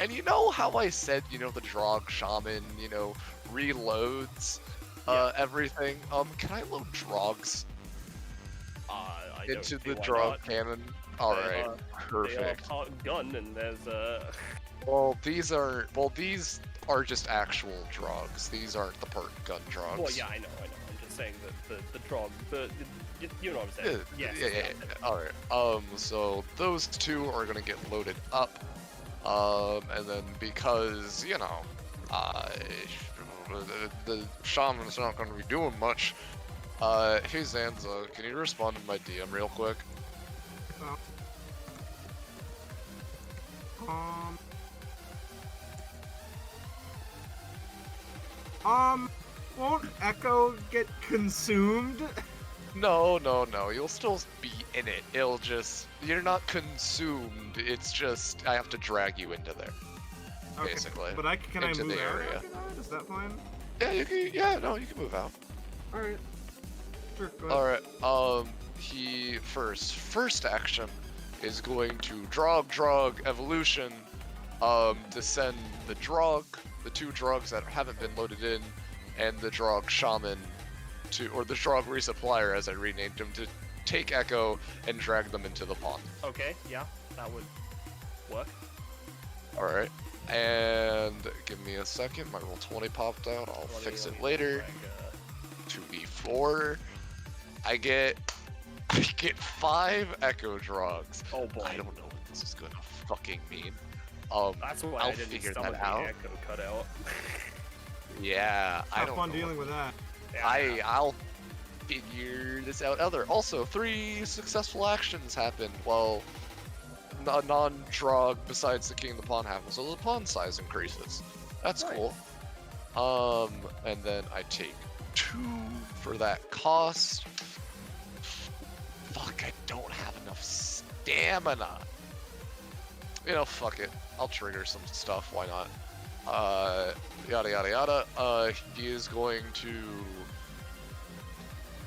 And you know how I said, the Drog Shaman, reloads everything. Can I load drogs I don't into see the why drog not. cannon? Alright, They are perfect. part gun, and there's Well, these are just actual drogs. These aren't the part gun drogs. Well, yeah, I know. I'm just saying that the drug, you know what I'm saying? Yeah, Yes. yeah. Alright. So those two are gonna get loaded up. And then because, you know, the shaman's not gonna be doing much. Hey Zanza, can you respond to my DM real quick? Won't Echo get consumed? No. You'll still be in it. You're not consumed. It's just I have to drag you into there. Okay, Basically. but can I into move the out area. after that? Is that fine? Yeah, you can move out. Alright. Sure, go ahead. Alright, he first action is going to drog evolution, descend the two drugs that haven't been loaded in, and the drog shaman or the drog resupplier as I renamed him, to take Echo and drag them into the pond. Okay, yeah, that would work. Alright. And give me a second, my roll 20 popped out, I'll fix it later. 2d4. I get 5 Echo Drogs. Oh boy. I don't know what this is gonna fucking mean. That's why I'll I didn't figure summon that the out. Echo cutout. Yeah, I Have don't fun know. dealing with that. Yeah. I'll figure this out. Also, 3 successful actions happened while a non-drog besides the king of the pawn happens, so the pawn size increases. That's Nice. cool. And then I take 2 for that cost. Fuck, I don't have enough stamina. You know, fuck it. I'll trigger some stuff, why not? Yada yada yada. He is going to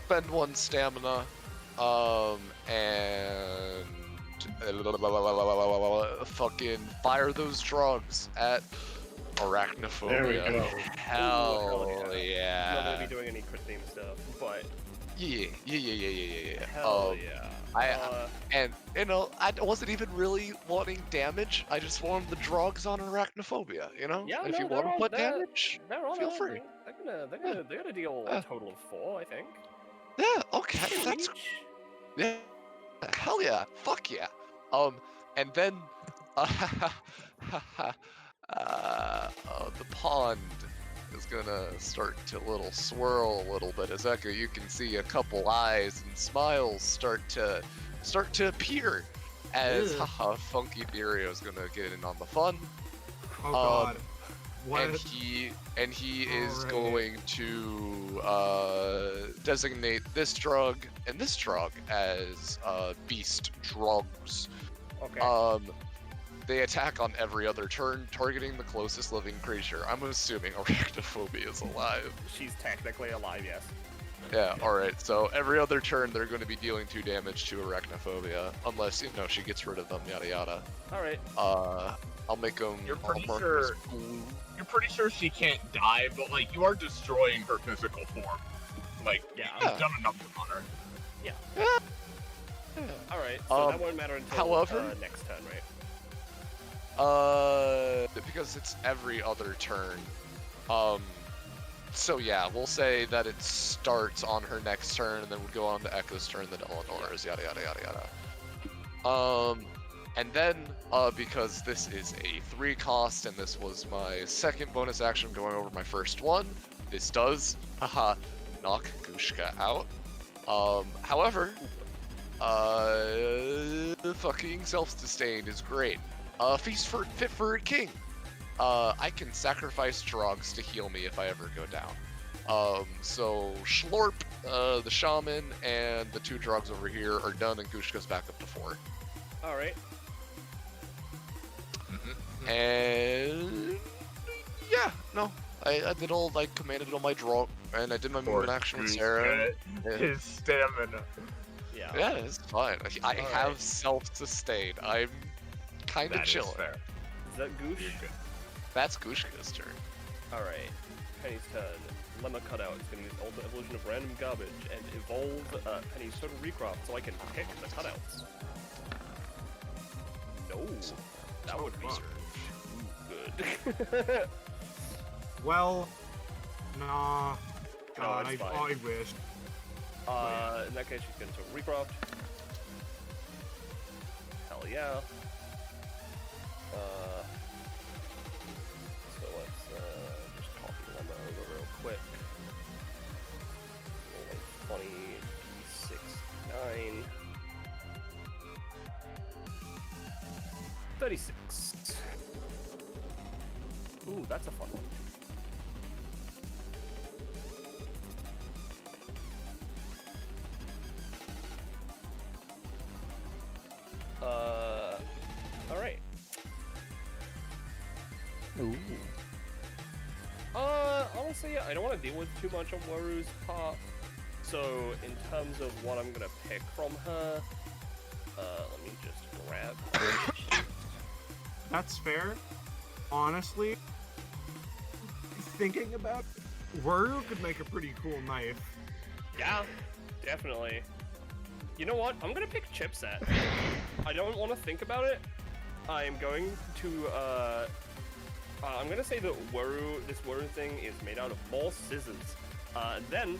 spend 1 stamina, and fucking fire those drugs at arachnophobia. There we go. Hell Ooh, hell yeah. I'm not gonna be doing any crit theme stuff, but Yeah. hell yeah. And you know, I wasn't even really wanting damage. I just wanted the drugs on arachnophobia. You know, Yeah, if no, you want to put they're- damage, They're on feel it. free. They're gonna deal a total of 4, I think. Yeah. Okay. 2 That's each. yeah. Hell yeah. Fuck yeah. And then the pond is gonna start to swirl a little bit. As Echo, you can see a couple eyes and smiles start to appear as Ew. Funky Derio is gonna get in on the fun. Oh god. What? And he is Alright. going to designate this drug and this drug as beast drugs. Okay. They attack on every other turn, targeting the closest living creature. I'm assuming arachnophobia is alive. She's technically alive, yes. Yeah, alright, so every other turn they're going to be dealing 2 damage to arachnophobia, unless, you know, she gets rid of them, yada yada. Alright. I'll make them... You're pretty mark sure- them as blue. You're pretty sure she can't die, but like you are destroying her physical form. Like Yeah. you've done enough on her. Yeah. Alright, so that won't matter until however- next turn, right? Because it's every other turn. So yeah, we'll say that it starts on her next turn, and then would go on to Echo's turn, then Eleanor's, yada yada yada yada. And then, because this is a 3 cost, and this was my second bonus action going over my first one, this does, knock Gushka out. However, fucking self-sustained is great. Feast fit for a king. I can sacrifice drugs to heal me if I ever go down. So Schlorp, the shaman, and the 2 drugs over here are done, and Goosh goes back up to 4. Alright. And yeah, no, I did all, like, commanded all my draw, and I did my movement action with Sarah. His stamina. Yeah. Yeah, it's fine. I have self-sustained. I'm kind of That is chilling. fair. Is that Goosh? You're good. That's Gushka's turn. Alright. Penny's turn. Lemma cutout is going to use Ultimate Evolution of Random Garbage and evolve Penny's Total Recraft so I can pick the cutouts. No, that would be good. Well, nah. No, God, it's I fine. wish. In that case, she's going to Total Recraft. Hell yeah. So let's just copy Lemma over real quick. Funny 6, 9, 36. Ooh, that's a fun one. Alright. Ooh. Honestly, I don't want to deal with too much on Waru's part. So, in terms of what I'm gonna pick from her, let me just grab her. That's fair. Honestly, thinking about Waru could make a pretty cool knife. Yeah, definitely. You know what? I'm gonna pick Chipset. I don't want to think about it. I'm going to, I'm gonna say that this Waru thing is made out of more scissors. And then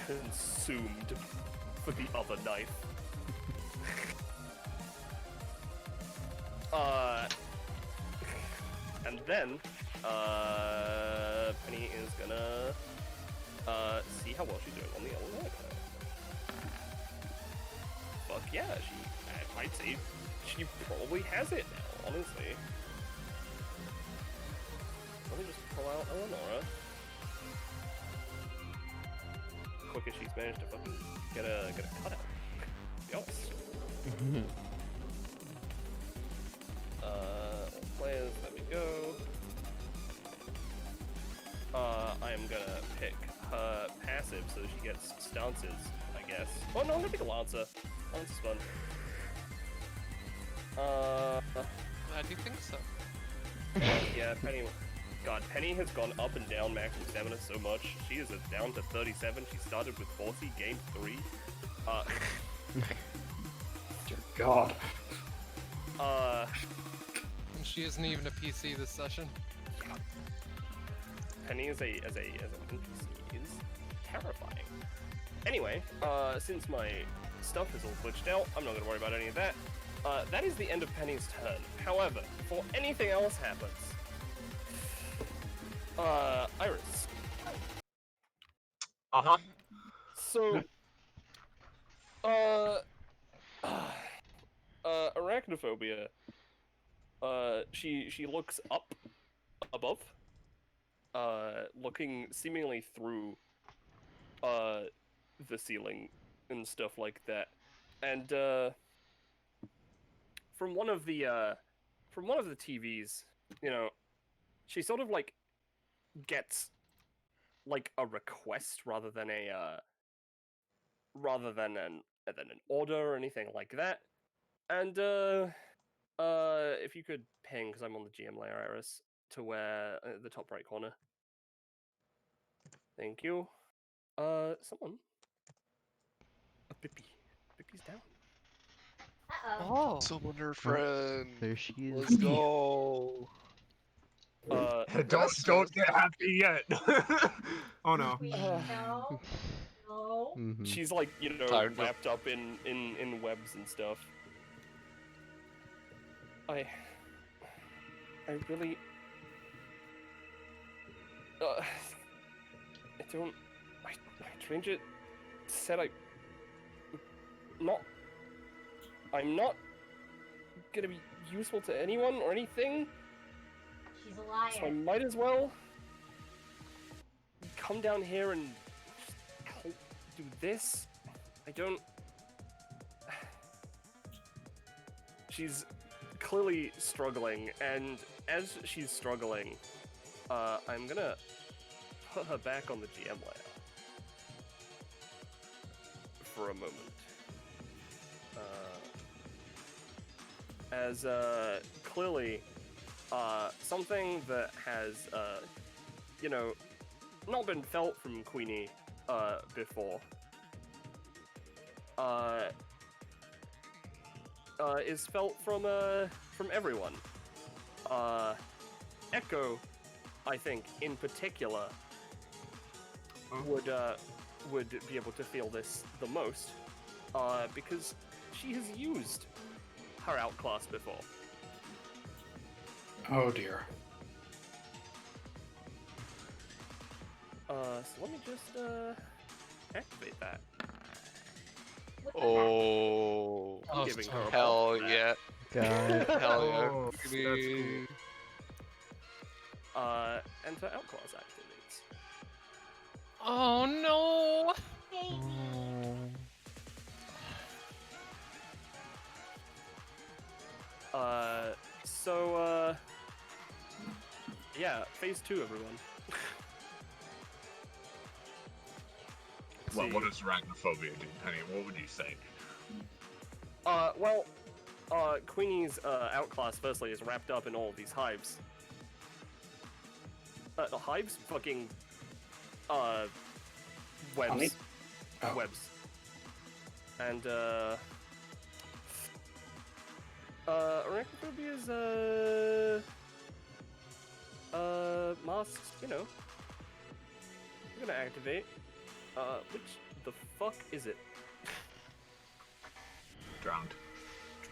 consumed for the other knife. And then, Penny is gonna, see how well she's doing on the other knife. Fuck yeah, I'd say she probably has it now, honestly. Let me just pull out Eleonora. Quick as she's managed to fucking get a cutout. Be honest. Players, let me go. I am gonna pick her passive so she gets stances, I guess. Oh no, I'm gonna pick a Lancer. Lancer's fun. I do think so. Yeah, Penny. God, Penny has gone up and down maximum stamina so much. She is down to 37. She started with 40, gained 3. Dear God. And she isn't even a PC this session. Penny as an NPC is terrifying. Anyway, since my stuff is all glitched out, I'm not gonna worry about any of that. That is the end of Penny's turn. However, before anything else happens, Iris. Uh-huh. So, arachnophobia. She looks up, above, looking seemingly through, the ceiling and stuff like that, and from one of the TVs, you know, she sort of like gets like a request rather than an order or anything like that. And if you could ping, because I'm on the GM layer, Iris, to where the top right corner. Thank you. Someone. A Bippy. Bippy's down. Uh-oh. Oh. Someone her friend. There she is. Let's go. Don't get happy yet. Oh no. Wait, no. No. Mhm. She's like, you know, Tired of- wrapped up in webs and stuff. I really... I don't... My stranger said I'm not gonna be useful to anyone or anything, She's a liar. so I might as well come down here and help do this. I don't... She's clearly struggling, and as she's struggling, I'm gonna put her back on the GM layer for a moment. As clearly something that has, you know, not been felt from Queenie, before, is felt from everyone. Echo, I think, in particular, would be able to feel this the most, because she has used her outclass before. Oh dear. So let me just activate that. Oh, I'm giving her a hell buff for that. yeah. God. Hell yeah. Oh, that's cool. And her outclass activates. Oh no! So, yeah, phase 2, everyone. Well, See. what does arachnophobia do, Penny? What would you say? Well, Queenie's outclass, firstly, is wrapped up in all of these hives. Hives? Fucking, webs. Honey? Oh. Webs. And, arachnophobia's, masks, you know. I'm gonna activate. Which the fuck is it? Drowned.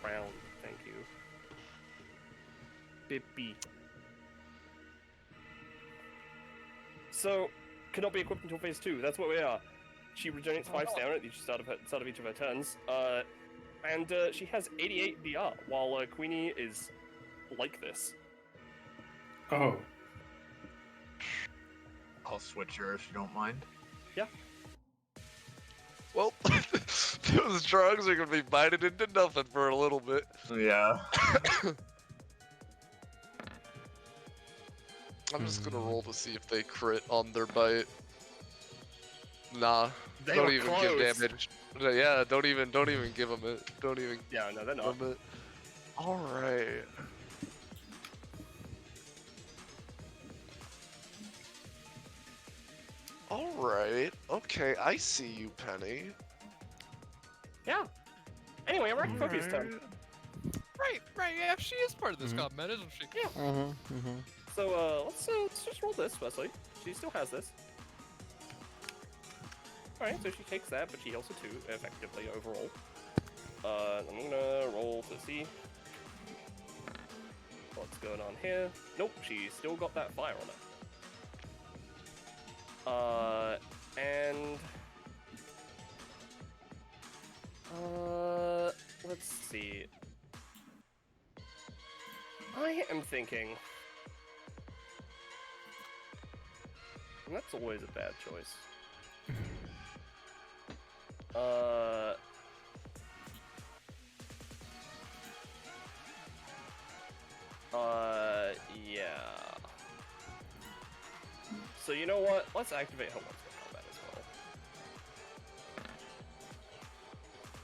Drowned, thank you. Bippy. So, cannot be equipped until phase 2, that's what we are. She regenerates 5 stamina at the start of each of her turns, and she has 88 DR, while Queenie is like this. Oh. I'll switch her if you don't mind. Yeah. Well, those drugs are gonna be biting into nothing for a little bit. Yeah. I'm just gonna roll to see if they crit on their bite. Nah, They don't were even close. give damage. Yeah, don't even give them it. Don't even. Yeah, no, they're not. give 'em it. All right. All right. Okay, I see you, Penny. Yeah. Anyway, arachnophobia's turn. Right, yeah, she is part of this combat, isn't she? Yeah. So, let's just roll this, firstly. She still has this. Alright, so she takes that, but she heals a 2, effectively, overall. I'm gonna roll to see what's going on here. Nope, she's still got that fire on her. And... let's see. I am thinking... And that's always a bad choice. Yeah. So you know what? Let's activate her once for combat as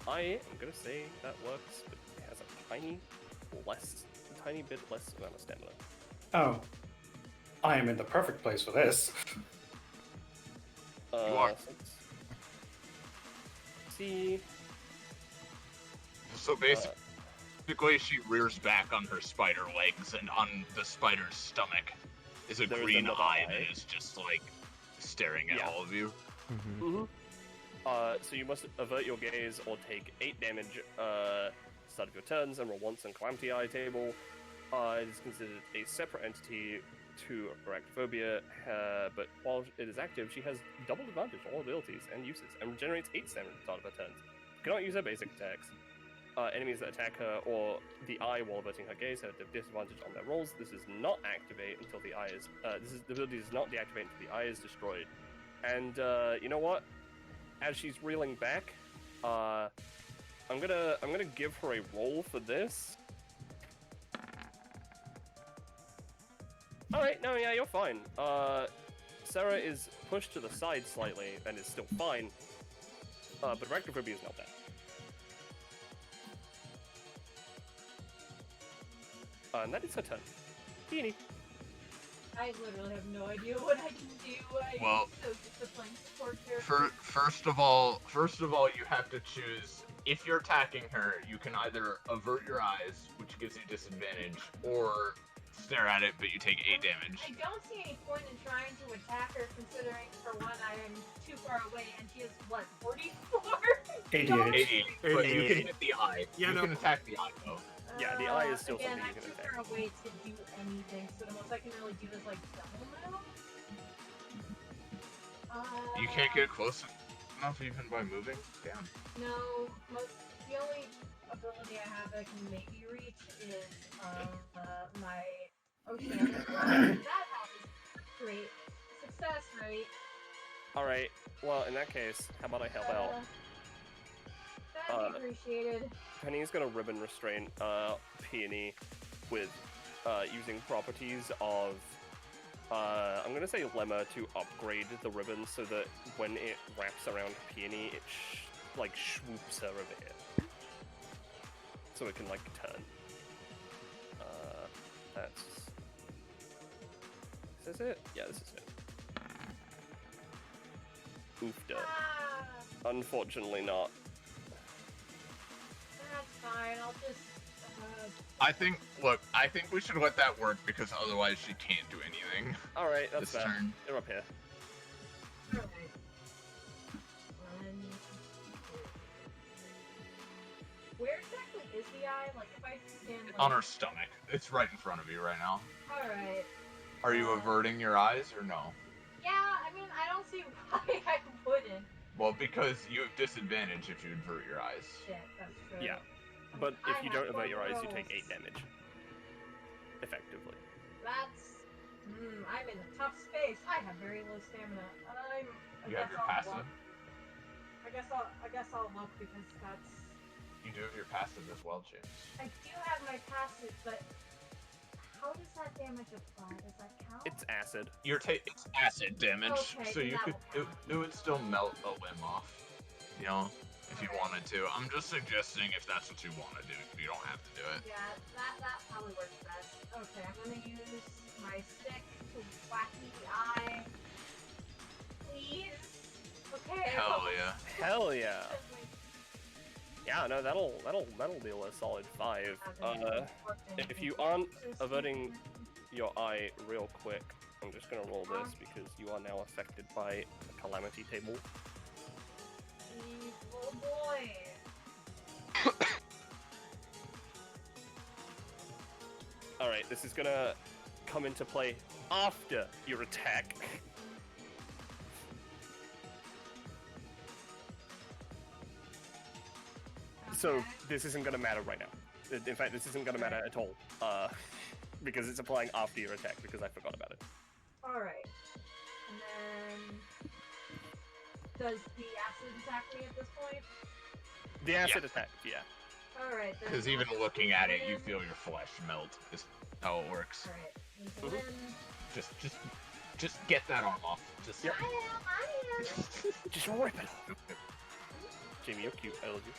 well. I am gonna say that works, but it has a tiny bit less amount of stamina. Oh. I am in the perfect place for this. You are. See. So basically, she rears back on her spider legs, and on the spider's stomach is a There's green another eye eye. that is just like staring at Yeah. all of you. So you must avert your gaze or take 8 damage start of your turns and roll once on Calamity Eye table. It is considered a separate entity to arachnophobia, but while it is active, she has double advantage on all abilities and uses, and regenerates 8 stamina at the start of her turns. Cannot use her basic attacks. Enemies that attack her or the eye while averting her gaze have disadvantage on their rolls. This does not activate until the eye is. The ability does not deactivate until the eye is destroyed. And you know what? As she's reeling back, I'm gonna give her a roll for this. All right, no, yeah, you're fine. Sarah is pushed to the side slightly and is still fine. But arachnophobia is not bad. And that is her turn. Peony. I literally have no idea what I can do. Well, so just the playing support character. First of all, you have to choose. If you're attacking her, you can either avert your eyes, which gives you disadvantage, or stare at it, but you take 8 damage. I don't see any point in trying to attack her, considering, for one, I am too far away, and she is, what, 44? 88. 88, but you can hit the eye. Yeah, you no. can attack the eye, though. Yeah, the eye is still again, something you can I'm too attack. far away to do anything, so the most I can really do is, like, double move. You can't get close enough even by moving? Damn. No, the only ability I have that I can maybe reach is my oceanic one. That happens. Great. Success rate. Alright, well, in that case, how about I help out? That'd be appreciated. Penny's gonna ribbon restrain Peony with using properties of I'm gonna say Lemma to upgrade the ribbon so that when it wraps around Peony, it like swoops her over here, so it can like turn. That's. Is this it? Yeah, this is it. Oofda. Unfortunately not. That's fine. I'll just. I think we should let that work because otherwise she can't do anything. Alright, that's this fair. turn. They're up here. Alright. Where exactly is the eye? Like, if I stand like... On her stomach. It's right in front of you right now. Alright. Are you averting your eyes or no? Yeah, I mean, I don't see why I wouldn't. Well, because you have disadvantage if you invert your eyes. Shit, that's true. Yeah. But if you don't avert your eyes, you rolls. take 8 damage. Effectively. That's... I'm in a tough space. I have very low stamina. You have your passive? I guess I'll look because that's... You do have your passive as well, James. I do have my passive, but how does that damage apply? Does that count? It's acid. It's acid damage, Okay, so then you that could will it would still melt a limb off. You know, if you wanted to. I'm just suggesting if that's what you want to do. You don't have to do it. Yeah, that probably works best. Okay, I'm gonna use my stick to whack the eye. Please. Okay. Hell yeah. Hell yeah. Yeah, no, that'll deal a solid 5. If you aren't averting your eye real quick, I'm just gonna roll this because you are now affected by a calamity table. Little boy. Alright, this is gonna come into play after your attack. So this isn't gonna matter right now. In fact, this isn't gonna matter at all, because it's applying after your attack, because I forgot about it. Alright. And then... Does the acid attack me at this point? The acid attack, yeah. Alright, then... Because even looking at it, you feel your flesh melt. Is how it works. Alright. Just get that arm off. Just. Yep. I am. Just rip it off. Jamie, you're cute. I love you.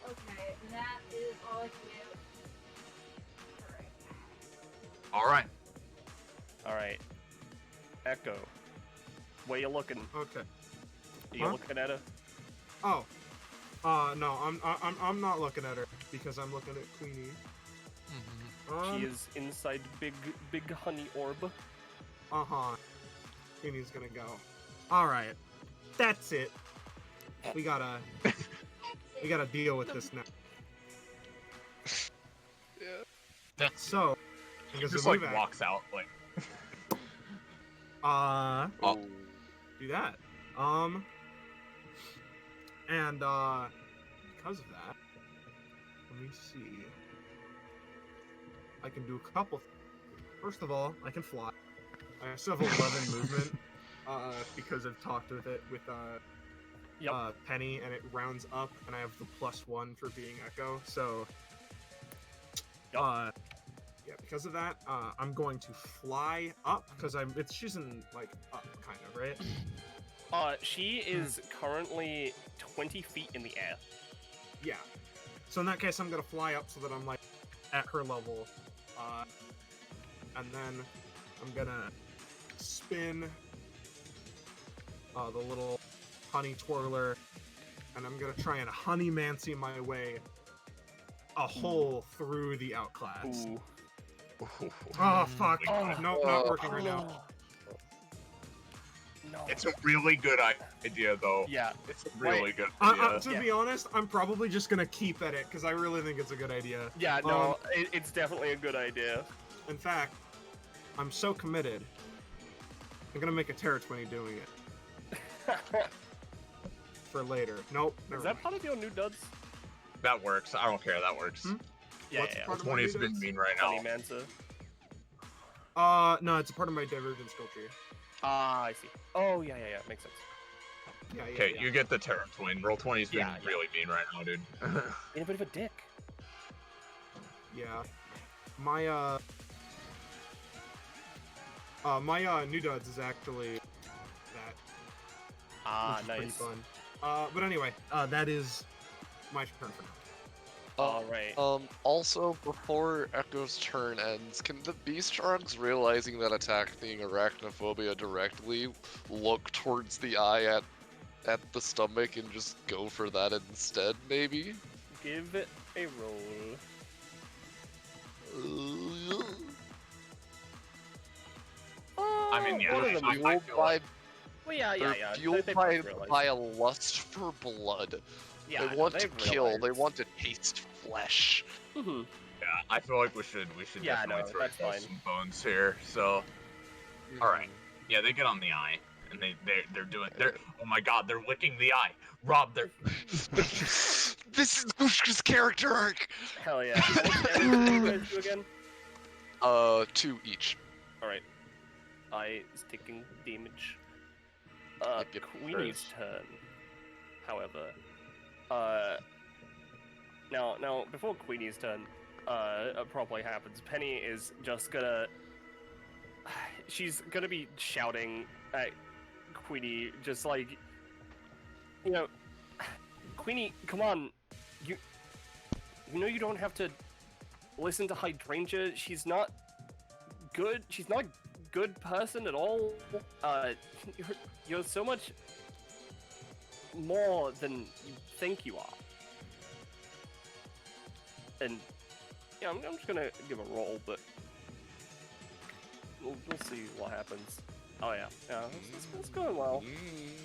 Okay, and that is all I can do. Alright. Alright. Echo. Where you looking? Okay. Are you looking at her? Oh. No, I'm not looking at her because I'm looking at Queenie. She is inside big honey orb. Uh-huh. Queenie's gonna go. Alright. That's it. We gotta deal with this now. Yeah. That's so. He just like walks out like. Do that. And because of that, let me see. I can do a couple. First of all, I can fly. I still have 11 movement because I've talked with it with Penny, and it rounds up, and I have the +1 for being Echo. So, yeah, because of that, I'm going to fly up because she's in like up, kind of, right? She is currently 20 feet in the air. Yeah. So in that case, I'm gonna fly up so that I'm like at her level, and then I'm gonna spin the little honey twirler, and I'm gonna try and honeymancy my way a hole through the outclass. Ooh. Oh fuck! Oh. Nope, not working right now. No. It's a really good idea, though. Yeah. It's a really good idea. To be honest, I'm probably just gonna keep at it because I really think it's a good idea. Yeah, no, it's definitely a good idea. In fact, I'm so committed. I'm gonna make a Terra 20 doing it for later. Nope. Is Never that mind. part of your new duds? That works. I don't care. That works. Yeah, What's yeah. part of my 20 is new been dudes? mean right now. Honeymancer. No, it's a part of my divergent skill tree. Ah, I see. Oh, yeah, makes sense. Yeah, yeah. Okay, yeah. you get the Terra Twin. Roll 20's been Yeah. really mean right now, dude. Being a bit of a dick. Yeah. My my new duds is actually that. Ah, Which is pretty nice. fun. But anyway, that is my turn for now. Alright. Also, before Echo's turn ends, can the Beast Sharks, realizing that attacking Arachnophobia directly, look towards the eye at the stomach and just go for that instead, maybe? Give it a roll. I mean, yeah, one of them. I Fueled feel by, like- Well, yeah. they're They fueled both realize. by a lust for blood. Yeah, They want to they've kill, they realized. want to taste flesh. Mhm. Yeah, I feel like we should Yeah, definitely no, throw that's fine. some bones here. So, all right, yeah, they get on the eye, and they're oh my god, they're licking the eye. Rob, they're This is Gushka's character arc! Hell yeah. How much damage did you guys do again? 2 each. Alright. Eye is taking damage. Yep, yep, Queenie's turn. However, now before Queenie's turn properly happens, Penny is just gonna. She's gonna be shouting at Queenie, just like, you know, Queenie, come on, you know you don't have to listen to Hydrangea. She's not good. She's not a good person at all. You're so much more than you think you are. And yeah, I'm just gonna give a roll, but we'll see what happens. Oh yeah, it's going well.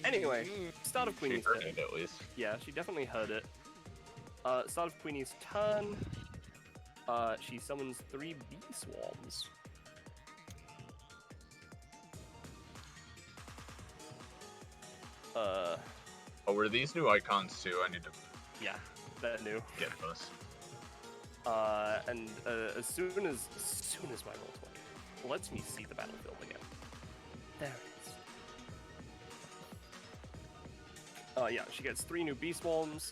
Anyway, start of she Queenie's heard turn. it at least. Yeah, she definitely heard it. Start of Queenie's turn. She summons 3 bee swarms. Oh, were these new icons too? I need to Yeah, they're new. get those. And as soon as my roll 20 lets me see the battlefield again. There it is. Yeah, she gets 3 new bee swarms.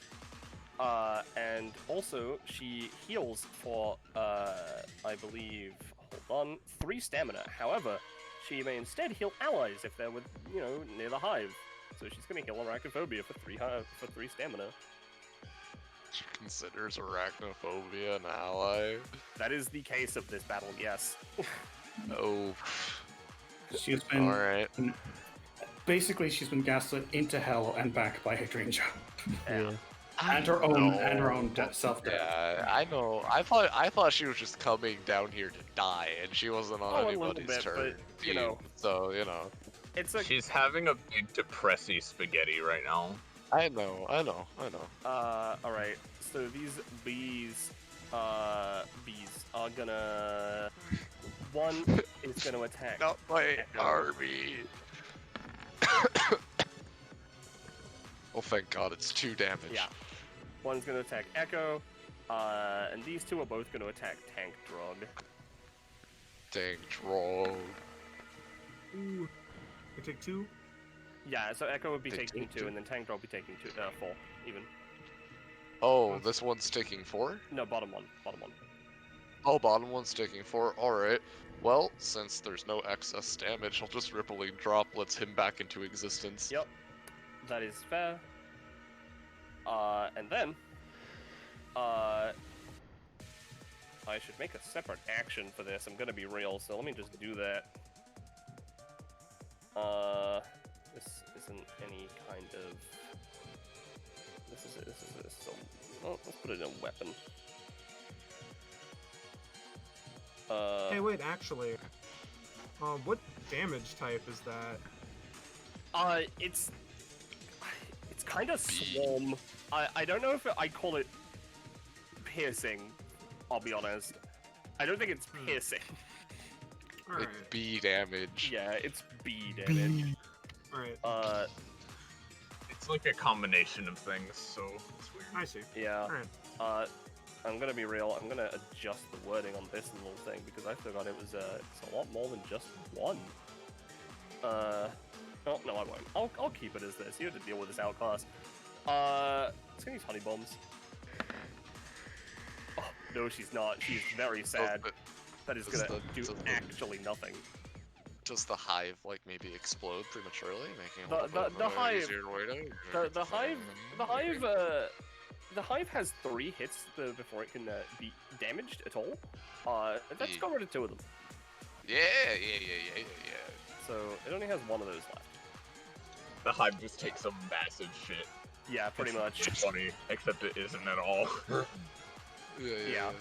And also she heals for I believe, hold on, 3 stamina. However, she may instead heal allies if they're with, near the hive. So she's gonna heal Arachnophobia for 3 stamina. She considers Arachnophobia an ally. That is the case of this battle, yes. Oh. She has been Alright. basically she's been gaslit into hell and back by Hydrangea. Yeah. And her own self-death. Yeah, I know. I thought she was just coming down here to die, and she wasn't on Oh, a little anybody's bit, turn. but, you know. So It's a She's having a big depressy spaghetti right now. I know. alright. So these bees are gonna one is gonna attack. Not my Echo. army. Oh, thank God, it's 2 damage. Yeah. One's gonna attack Echo, and these 2 are both gonna attack Tank Drug. Dang troll. Ooh. I take 2. Yeah, so Echo would be Take taking 2, two. and then Tank Drug would be taking 4 even. Oh, this one's taking 4? No, bottom one. Oh, bottom one's taking 4. Alright. Well, since there's no excess damage, I'll just rippling droplets him back into existence. Yep. That is fair. And then I should make a separate action for this. I'm gonna be real, so let me just do that. This isn't any kind of. This is oh, let's put it in a weapon. Hey, wait, actually, what damage type is that? It's kind of swarm. I don't know if I call it piercing. I'll be honest. I don't think it's piercing. Alright. It's B damage. Yeah, it's B damage. Alright. It's like a combination of things, so it's weird. I see. Yeah. Alright. I'm gonna be real. I'm gonna adjust the wording on this little thing because I forgot it was it's a lot more than just one. Oh no, I won't. I'll keep it as this. You have to deal with this outclass. It's gonna use honey bombs. Oh no, she's not. She's very sad. That is gonna do actually nothing. Does the hive like maybe explode prematurely, making The hive. easier way to? The hive has 3 hits before it can be damaged at all. That's got rid of 2 of them. Yeah. So it only has 1 of those left. The hive just takes some massive shit. Yeah, pretty much. It's funny, except it isn't at all. Yeah.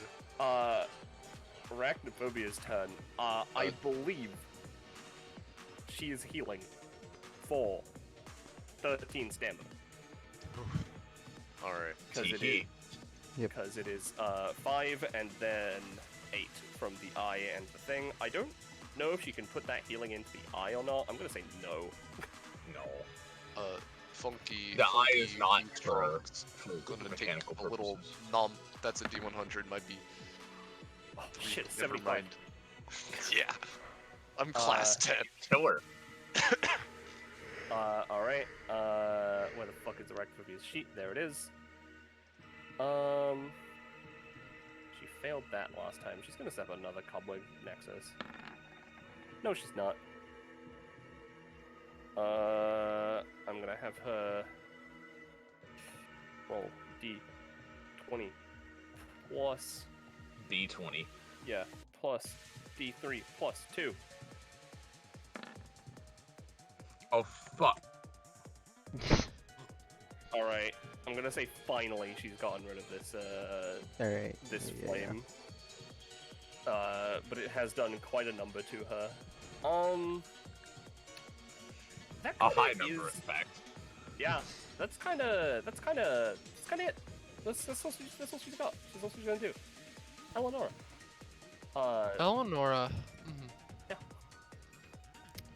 Arachnophobia's turn. I believe she is healing for 13 stamina. Alright. Because it is 5 and then 8 from the eye and the thing. I don't know if she can put that healing into the eye or not. I'm gonna say no. No. Funky. The eye is not for gonna take mechanical a little purposes. numb. That's a D100. Might be. Oh, shit, Never 75. mind. Yeah. I'm class 10. Killer. Alright. Where the fuck is Arachnophobia's sheet? There it is. She failed that last time. She's gonna set up another cobweb nexus. No, she's not. I'm gonna have her roll D20 plus D20. yeah plus D3 plus 2. Oh fuck. All right, I'm gonna say finally she's gotten rid of this Alright. this yeah. flame. But it has done quite a number to her. That A kinda high number, is- in fact. Yeah, that's kind of it. That's what she's got. That's what she's gonna do. Eleonora. Eleonora. Yeah.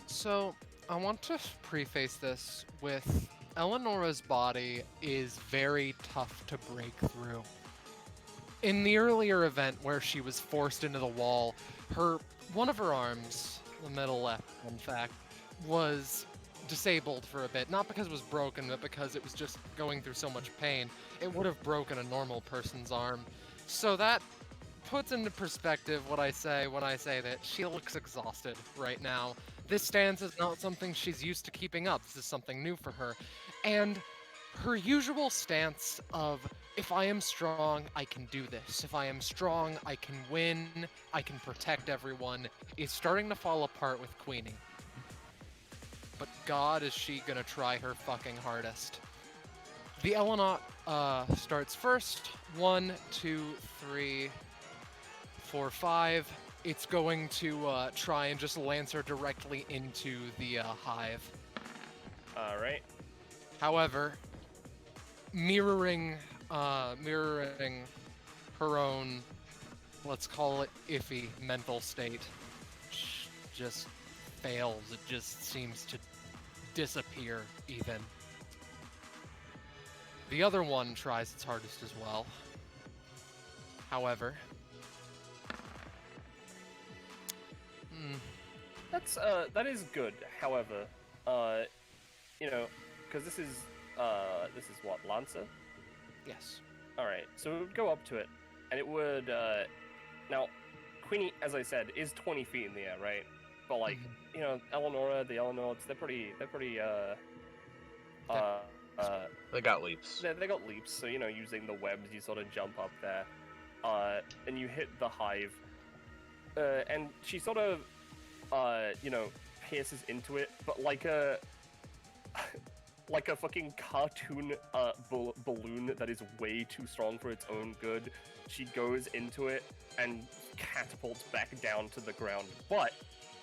So, I want to preface this with Eleonora's body is very tough to break through. In the earlier event where she was forced into the wall, one of her arms, the middle left, in fact, was disabled for a bit. Not because it was broken, but because it was just going through so much pain. It would have broken a normal person's arm. So that puts into perspective what I say when I say that she looks exhausted right now. This stance is not something she's used to keeping up. This is something new for her. And her usual stance of, if I am strong, I can do this. If I am strong, I can win. I can protect everyone, is starting to fall apart with Queenie. But God, is she gonna try her fucking hardest. The Eleanor starts first. 1, 2, 3, 4, 5. It's going to try and just lance her directly into the hive. Alright. However, mirroring her own, let's call it iffy mental state, just fails. It just seems to disappear even. The other one tries its hardest as well. However, that is good. However, you know, because this is what, Lancer? yes. Alright, so it would go up to it, and it would, now, Queenie, as I said, is 20 feet in the air, right? But, like, you know, the Eleonors, they're pretty, They got leaps. They got leaps, so using the webs, you sort of jump up there, and you hit the hive, and she sort of, pierces into it, but like a fucking cartoon balloon that is way too strong for its own good. She goes into it and catapults back down to the ground, but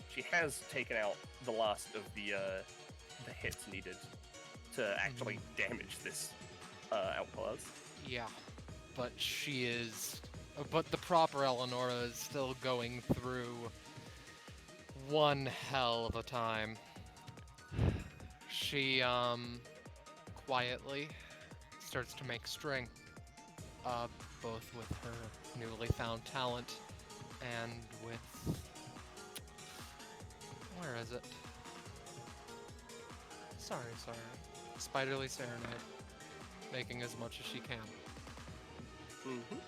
she has taken out the last of the hits needed to actually damage this outclass. Yeah, but but the proper Eleonora is still going through one hell of a time. She, quietly starts to make string, both with her newly found talent and with... Where is it? Sorry. Spiderly Serenade. Making as much as she can. Mm-hmm.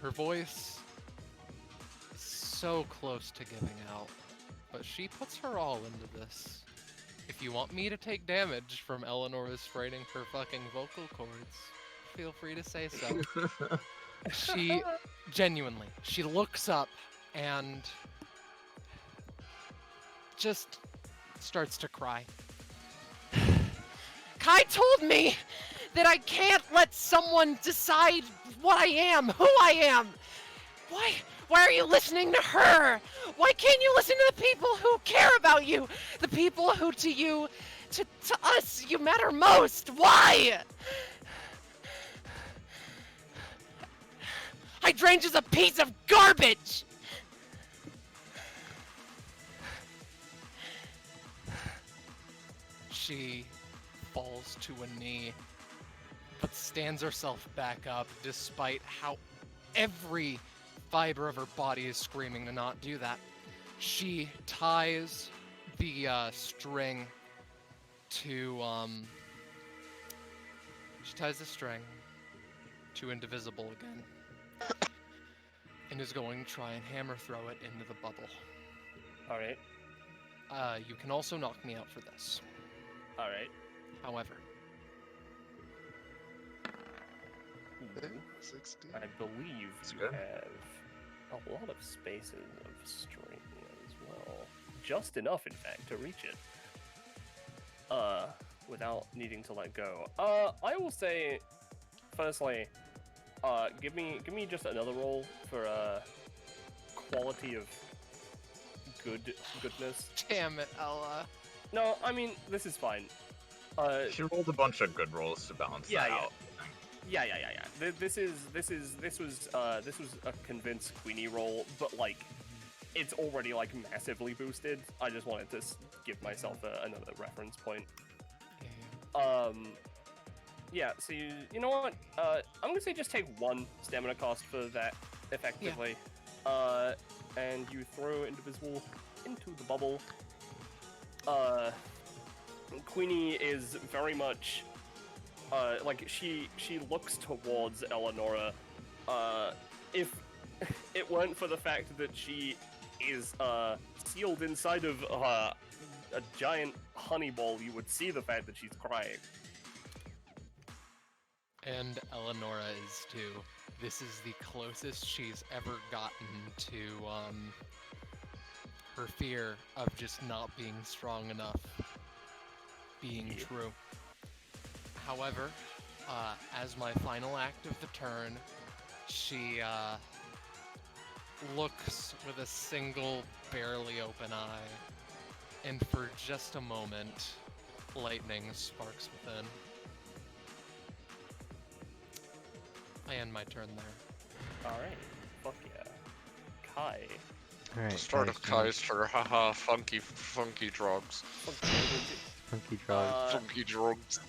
Her voice is so close to giving out, but she puts her all into this. If you want me to take damage from Eleonora's frightening her fucking vocal cords, feel free to say so. She looks up and just starts to cry. Kai told me that I can't let someone decide what I am, who I am. Why are you listening to her? Why can't you listen to the people who care about you? The people who to us, you matter most. Why? Hydrangea's a piece of garbage! She falls to a knee, but stands herself back up despite how every fiber of her body is screaming to not do that. She ties the string to Indivisible again, and is going to try and hammer throw it into the bubble. All right. You can also knock me out for this. All right. However, 16. I believe That's you good. have a lot of spaces of string as well. Just enough, in fact, to reach it. Without needing to let go. I will say, firstly, give me just another roll for quality of goodness. damn it, Ella. No, I mean this is fine. She rolled a bunch of good rolls to balance that out. Yeah. This was a convince Queenie roll, but like, it's already like massively boosted. I just wanted to give myself another reference point. Yeah. So you know what? I'm gonna say just take one stamina cost for that effectively. Yeah. And you throw Indivisible into the bubble. Queenie is very much like she looks towards Eleonora. If it weren't for the fact that she is sealed inside of a giant honey ball, you would see the fact that she's crying. And Eleonora is too. This is the closest she's ever gotten to her fear of just not being strong enough being true. However, as my final act of the turn, she looks with a single, barely open eye, and for just a moment, lightning sparks within. I end my turn there. Alright, fuck yeah. Kai. Alright. The start of Kai's turn, haha, funky drugs. Funky drugs. Funky drugs.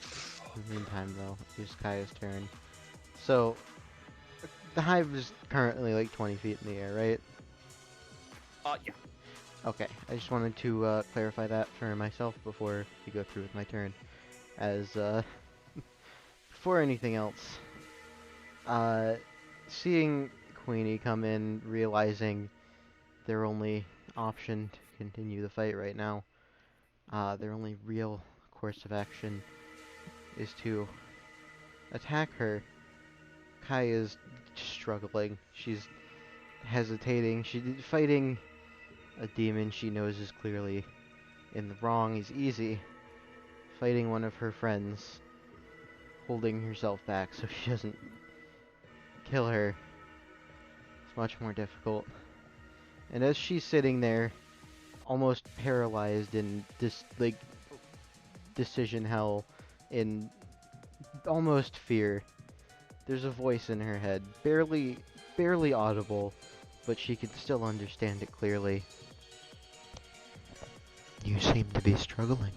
In the meantime, though, it's Kaya's turn. So, the hive is currently like 20 feet in the air, right? Yeah. Okay, I just wanted to clarify that for myself before we go through with my turn. As, before anything else, seeing Queenie come in, realizing their only option to continue the fight right now, their only real course of action is to attack her. Kai is struggling. She's hesitating. She's fighting a demon she knows is clearly in the wrong is easy. Fighting one of her friends, holding herself back so she doesn't kill her, is much more difficult. And as she's sitting there, almost paralyzed in this, like, decision hell, in almost fear, there's a voice in her head, barely audible, but she can still understand it clearly. You seem to be struggling.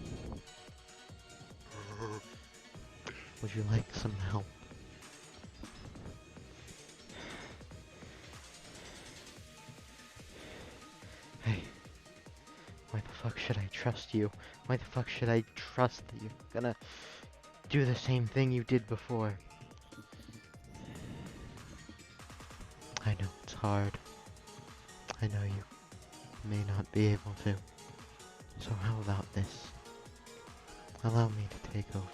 Would you like some help? Hey, why the fuck should I trust you? Why the fuck should I trust that you're gonna do the same thing you did before? I know it's hard. I know you may not be able to. So how about this? Allow me to take over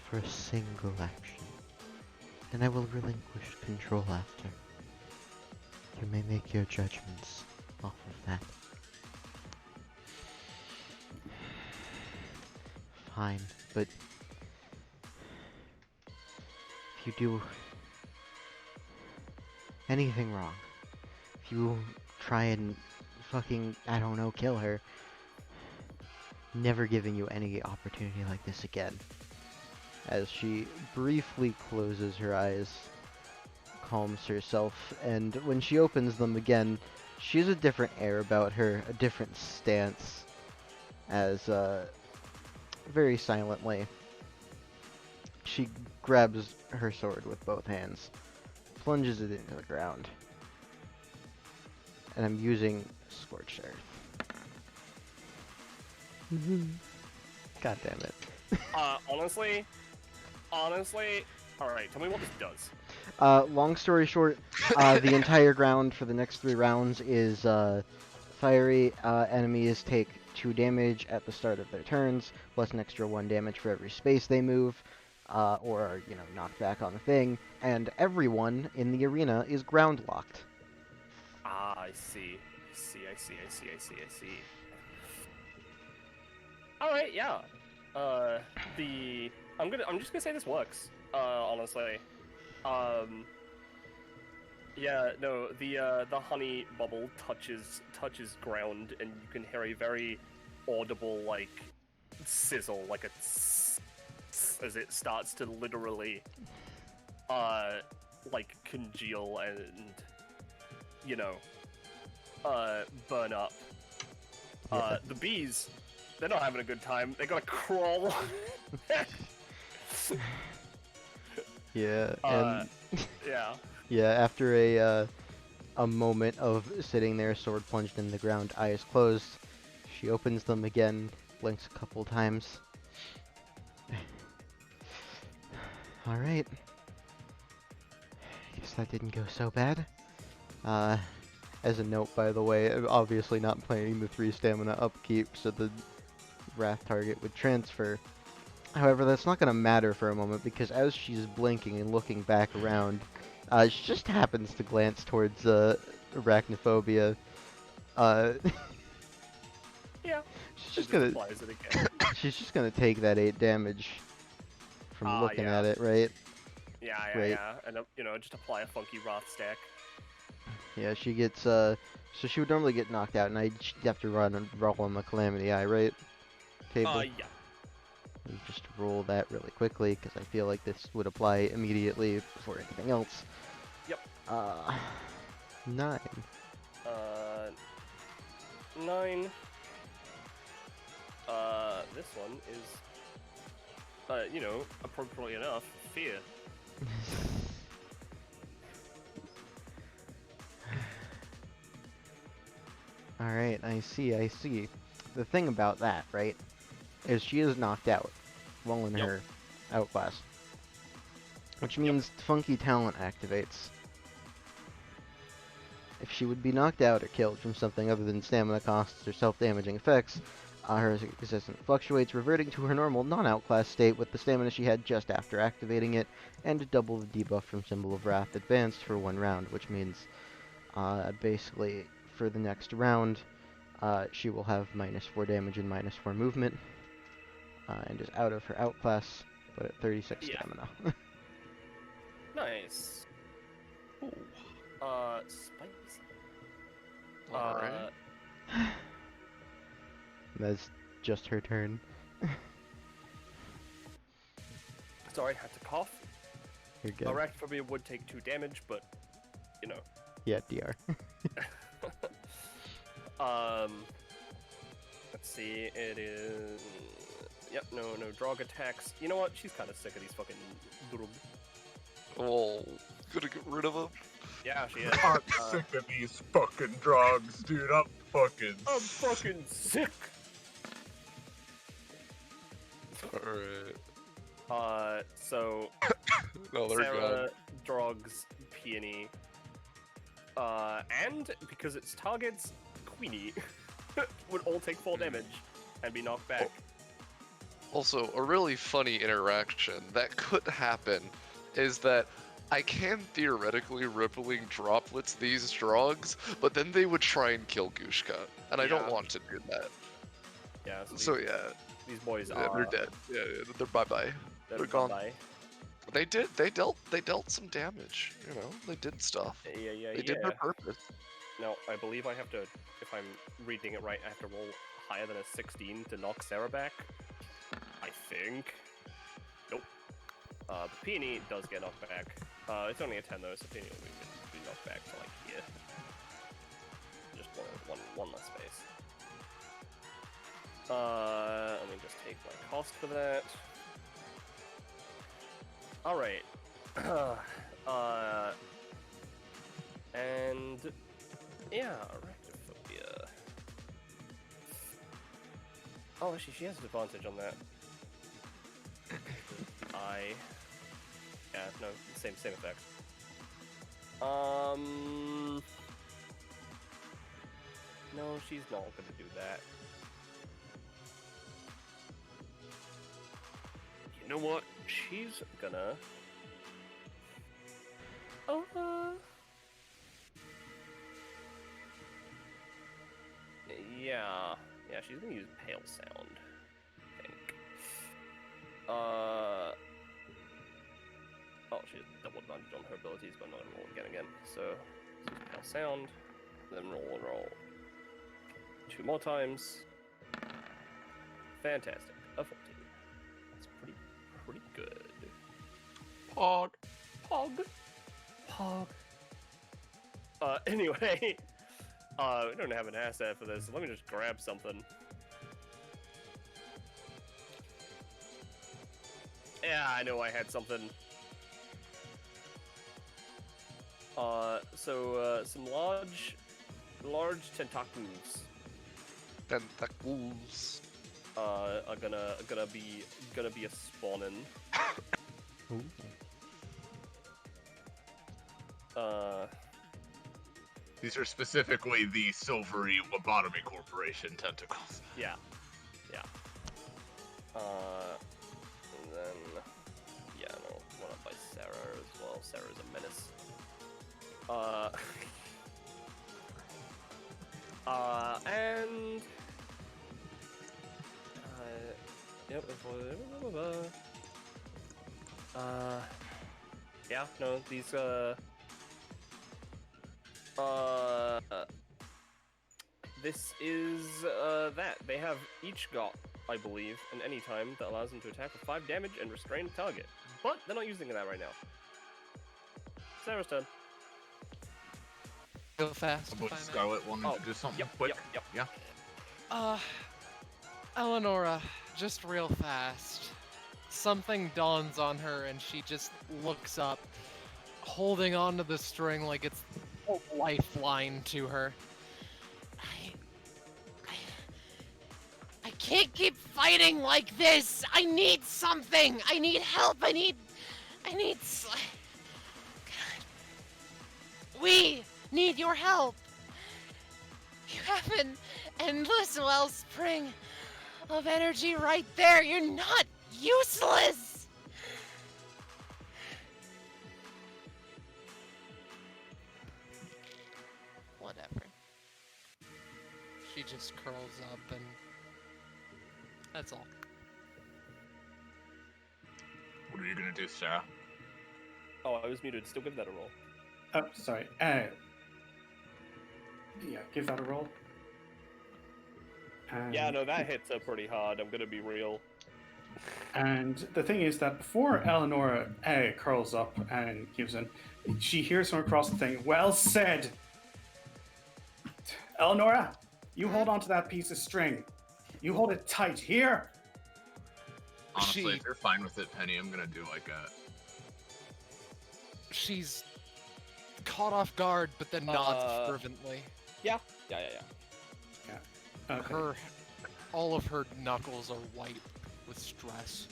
for a single action, and I will relinquish control after. You may make your judgments off of that. Fine, but if you do anything wrong, if you try and fucking, I don't know, kill her, never giving you any opportunity like this again. As she briefly closes her eyes, calms herself, and when she opens them again, she has a different air about her, a different stance, as very silently she grabs her sword with both hands, plunges it into the ground, and I'm using Scorched Earth. God damn it. Honestly, alright, tell me what this does. Long story short, the entire ground for the next 3 rounds is fiery. Enemies take 2 damage at the start of their turns, plus an extra 1 damage for every space they move, or are, you know, knocked back on the thing, and everyone in the arena is ground locked. Ah, I see. Alright, yeah. I'm just gonna say this works, honestly. Yeah, no, the honey bubble touches ground, and you can hear a very audible, like, sizzle, like a tss, tss, as it starts to literally, like, congeal and, you know, burn up. The bees, they're not having a good time. They gotta crawl. Yeah, and yeah. yeah, after a moment of sitting there, sword plunged in the ground, eyes closed, she opens them again, blinks a couple times. Alright. Guess that didn't go so bad. As a note, by the way, I'm obviously not planning the 3 stamina upkeep, so the wrath target would transfer. However, that's not going to matter for a moment, because as she's blinking and looking back around, she just happens to glance towards Arachnophobia. Yeah. She's just gonna applies it again. she's just gonna take that 8 damage from looking at it, right? Yeah. And you know, just apply a funky wrath stack. Yeah, she gets so she would normally get knocked out, and she'd have to roll on the Calamity Eye, right? Table. Yeah. And just roll that really quickly, because I feel like this would apply immediately before anything else. Yep. 9. 9. This one is, you know, appropriately enough, fear. Alright, I see. The thing about that, right, is she is knocked out while in her outclass. Which means Funky Talent activates. If she would be knocked out or killed from something other than stamina costs or self-damaging effects, Her existence fluctuates, reverting to her normal non-outclass state with the stamina she had just after activating it, and double the debuff from Symbol of Wrath advanced for 1 round, which means basically for the next round she will have -4 damage and -4 movement, and is out of her outclass, but at 36 stamina. Nice. Ooh. Spicy. Alright. That's just her turn. Sorry, had to cough. You're good. Arachnophobia would take 2 damage, but, you know. Yeah, DR. Let's see, it is... Yep, no drog attacks. You know what? She's kind of sick of these fucking... Oh, gonna get rid of him? Yeah, she is. I'm sick of these fucking drugs, dude. I'm fucking sick. Alright. So... No, they're Sarah, Drogs, Peony, and because it's targets, Queenie would all take 4 damage and be knocked back. Also, a really funny interaction that could happen is that I can theoretically rippling droplets these drogs, but then they would try and kill Gushka, and I don't want to do that. Yeah. So yeah, these boys yeah, are. they're dead. Yeah, they're bye-bye. They're gone. bye-bye. They dealt some damage. You know, they did stuff. Yeah. They did their purpose. No, I believe I have to, if I'm reading it right, I have to roll higher than a 16 to knock Sarah back. I think. Nope. But Peony does get knocked back. It's only a 10 though, so Peony will be knocked back to like here. Just one less space. Let me just take my cost for that. Alright. And yeah, arachnophobia. Oh, actually, she has an advantage on that. Yeah, no, same effect. No, she's not gonna do that. You know what? She's gonna... Yeah, she's gonna use Pale Sound, I think. Oh, she has double advantage on her abilities, but I'm not gonna roll again. So, Pale Sound, then roll 2 more times. Fantastic. A 14. That's pretty good. Pog. Anyway, we don't have an asset for this, so let me just grab something. Yeah, I know I had something. Some large tentacles. Tentacles. Are gonna be a spawning. Ooh. These are specifically the silvery lobotomy corporation tentacles. Yeah. And then, one up by Sarah as well. Sarah's a menace. And yep. Yeah. No, these this is that they have each got, I believe, an anytime that allows them to attack with 5 damage and restrain a target, but they're not using that right now. Sarah's turn. Go fast. I believe Scarlet wanted to do something quick. Yep. Yeah. Eleonora, just real fast. Something dawns on her and she just looks up, holding onto the string like it's a lifeline to her. I can't keep fighting like this. I need something. I need help. I need. God. We need your help. You have an endless wellspring of energy right there. You're not useless. Whatever. She just curls up and that's all. What are you gonna do, Sarah? Oh, I was muted. Still give that a roll. Oh, sorry. Yeah, give that a roll. Yeah, no, that hits her pretty hard. I'm gonna be real. And the thing is that before Eleonora curls up and gives in, she hears from across the thing, well said! Eleonora, you hold on to that piece of string. You hold it tight. Here! Honestly, if you're fine with it, Penny, I'm gonna do like a... She's caught off guard, but then nods fervently. Yeah. Okay. All of her knuckles are white with stress.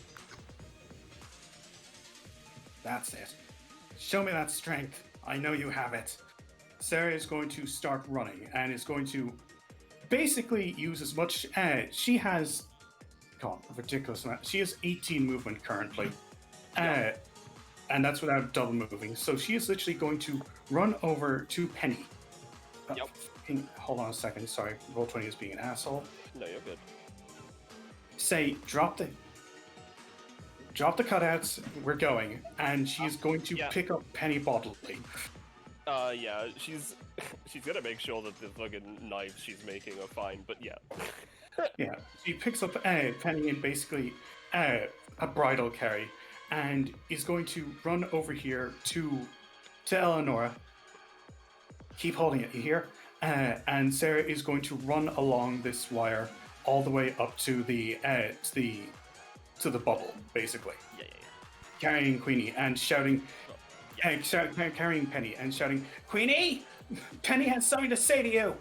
That's it. Show me that strength. I know you have it. Sarah is going to start running and is going to basically use as much. She has, God, a ridiculous amount. She has 18 movement currently, and that's without double moving. So she is literally going to run over to Penny. Yep. Hold on a second. Sorry, Roll20 is being an asshole. No, you're good. Say, drop the cutouts. We're going, and she's going to pick up Penny bodily. Yeah, she's gonna make sure that the fucking knives she's making are fine, but yeah. Yeah, she picks up Penny in basically a bridal carry, and is going to run over here to Eleonora. Keep holding it, you hear? And Sarah is going to run along this wire all the way up to the bubble, basically. Yeah. Carrying Queenie and shouting, carrying Penny and shouting, Queenie! Penny has something to say to you!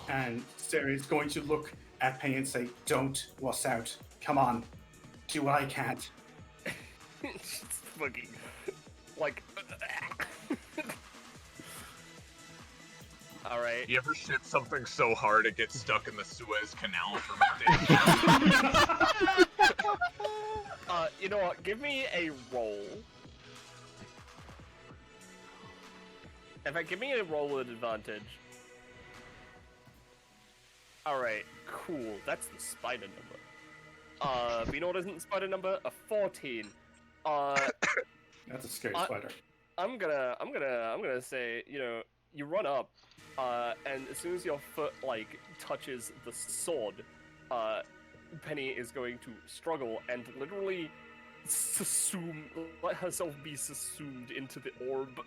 And Sarah is going to look at Penny and say, don't wuss out. Come on. Do what I can't. She's fucking, like... Alright. You ever shit something so hard it gets stuck in the Suez Canal for days? You know what? Give me a roll. In fact, give me a roll with advantage. Alright, cool. That's the spider number. But you know what isn't the spider number? A 14. That's a scary spider. I'm gonna say, you know, you run up, and as soon as your foot, like, touches the sword, Penny is going to struggle and literally let herself be subsumed into the orb.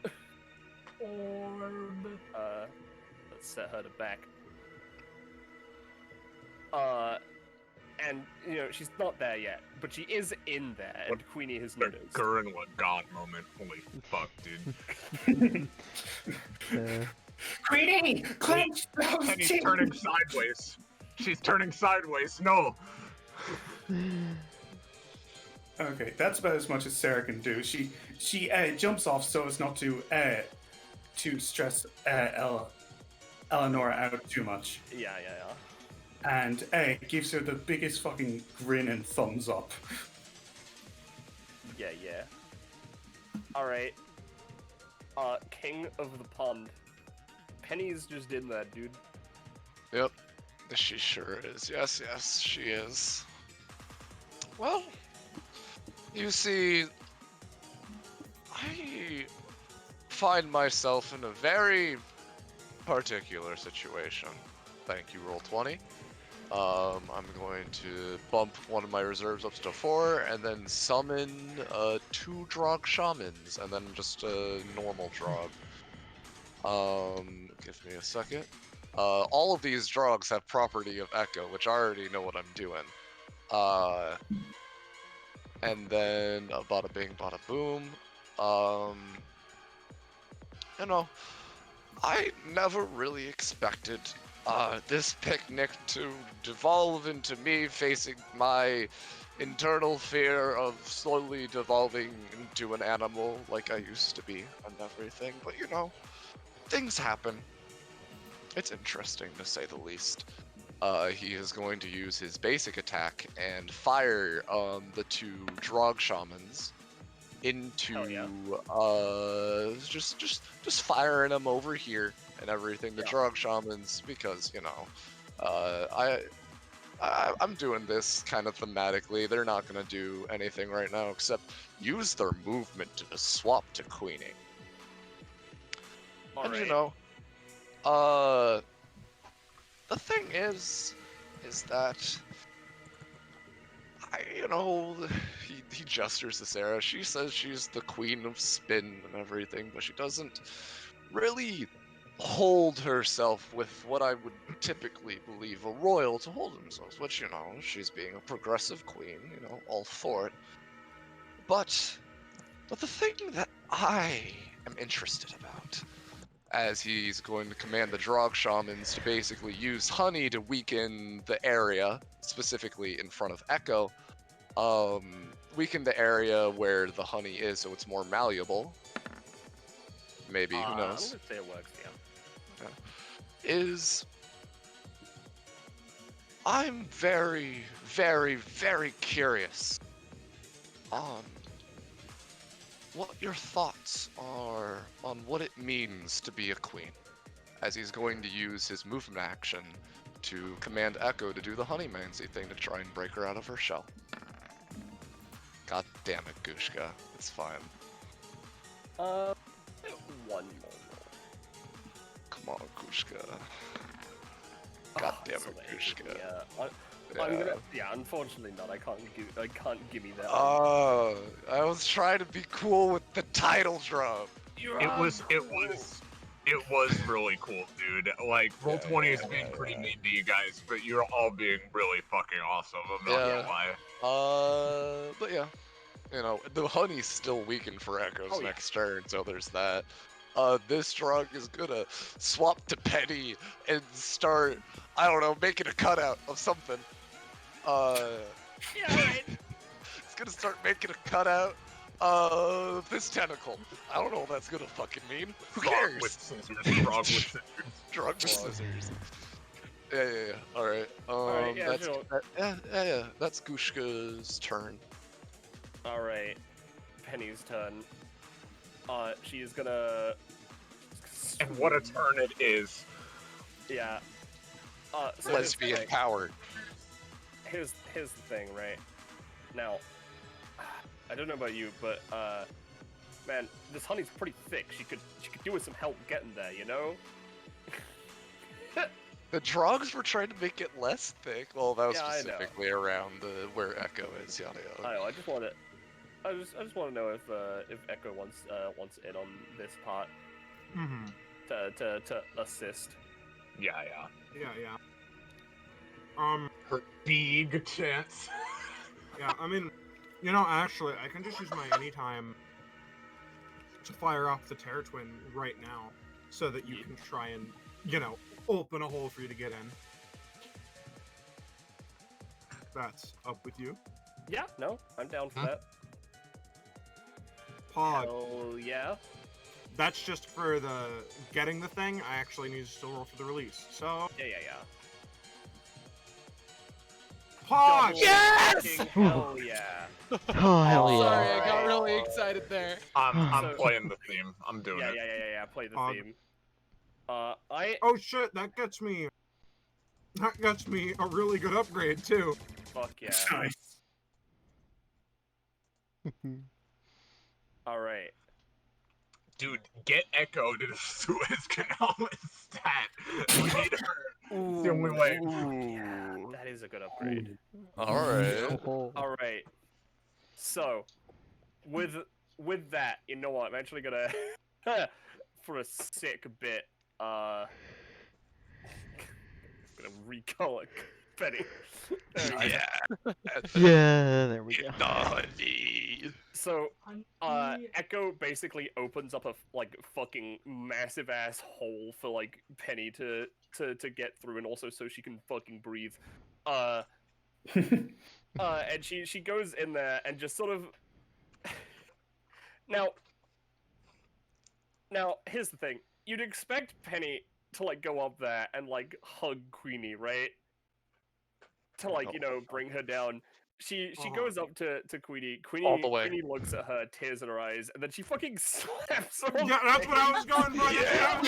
Let's set her to back. And, you know, she's not there yet, but she is in there, and Queenie has noticed. Gurren God moment. Holy fuck, dude. Queenie! Clench those Penny's teeth! turning sideways. She's turning sideways. No! Okay, that's about as much as Sarah can do. She jumps off so as not to stress Eleonora out too much. Yeah. And gives her the biggest fucking grin and thumbs up. Yeah. Alright. King of the Pond. Penny's just in there, dude. Yep, she sure is. Yes, she is. Well, you see, I find myself in a very particular situation. Thank you, Roll20. I'm going to bump one of my reserves up to 4, and then summon 2 Drog Shamans, and then just a normal Drog. Give me a second. All of these Drogs have property of Echo, which I already know what I'm doing. And then bada bing, bada boom. You know, I never really expected this picnic to devolve into me facing my internal fear of slowly devolving into an animal like I used to be and everything. But you know, things happen. It's interesting to say the least. he is going to use his basic attack and fire the 2 Drog Shamans into just firing them over here and everything. The Drog Shamans, because I'm doing this kind of thematically. They're not gonna do anything right now except use their movement to swap to queening. The thing is that he gestures to Sarah. She says she's the queen of spin and everything, but she doesn't really hold herself with what I would typically believe a royal to hold themselves, which, she's being a progressive queen, all for it. But the thing that I am interested about, as he's going to command the Drog Shamans to basically use honey to weaken the area, specifically in front of Echo, weaken the area where the honey is so it's more malleable. Maybe, who knows? I'm gonna say it works, I'm very, very, very curious on what your thoughts are on what it means to be a queen, as he's going to use his movement action to command Echo to do the honeymancy thing to try and break her out of her shell. God damn it, Gushka. It's fine. One more. Come on, Gushka. God damn it, Gushka. Unfortunately not. I can't give you that. I was trying to be cool with the title drop. It was really cool, dude. Like, Roll20 is being pretty mean to you guys, but you're all being really fucking awesome. I'm not gonna lie. But yeah, the honey's still weakened for Echo's next turn, so there's that. This drug is gonna swap to Penny and start, I don't know, making a cutout of something. It's gonna start making a cutout of this tentacle. I don't know what that's gonna fucking mean. Who cares? With scissors. Drug with scissors. Drug with scissors. Yeah. Alright. That's Gushka's turn. Alright. Penny's turn. She is gonna... And what a turn it is. Yeah. So lesbian power. Here's the thing, right? Now, I don't know about you, but man, this honey's pretty thick. She could do with some help getting there, you know? The drugs were trying to make it less thick. Well, that was Yeah, specifically around where Echo is. Yada yada. I know. I just want to know if Echo wants in on this part. Mm-hmm. To assist. Yeah. Her big chance. Yeah, I mean, actually, I can just use my anytime to fire off the Terror Twin right now, so that you can try and, open a hole for you to get in. That's up with you. Yeah, no, I'm down for that. Pog. Oh yeah. That's just for the getting the thing. I actually need to still roll for the release. So. Yeah. Pog! Yes! Hell yeah. Oh, hell yeah. Sorry, I got really excited there. I'm playing the theme. I'm doing it. Yeah. Play the theme. Oh shit! That gets me. That gets me a really good upgrade too. Fuck yeah. Nice. All right. Dude, get Echo to the Suez Canal with stat. We need her. It's the only way. Yeah, that is a good upgrade. All right. So, with that, you know what? I'm actually gonna, for a sick bit, gonna recolor Penny. Yeah, there we go. So, Echo basically opens up a fucking massive ass hole for Penny to get through, and also so she can fucking breathe. And she goes in there and just sort of. Now here's the thing: you'd expect Penny to go up there and hug Queenie, right? to like, you know, Oh. bring her down. She goes up to Queenie. All the way. Queenie looks at her, tears in her eyes, and then she fucking slaps her. Yeah, that's what I was going for. Yeah.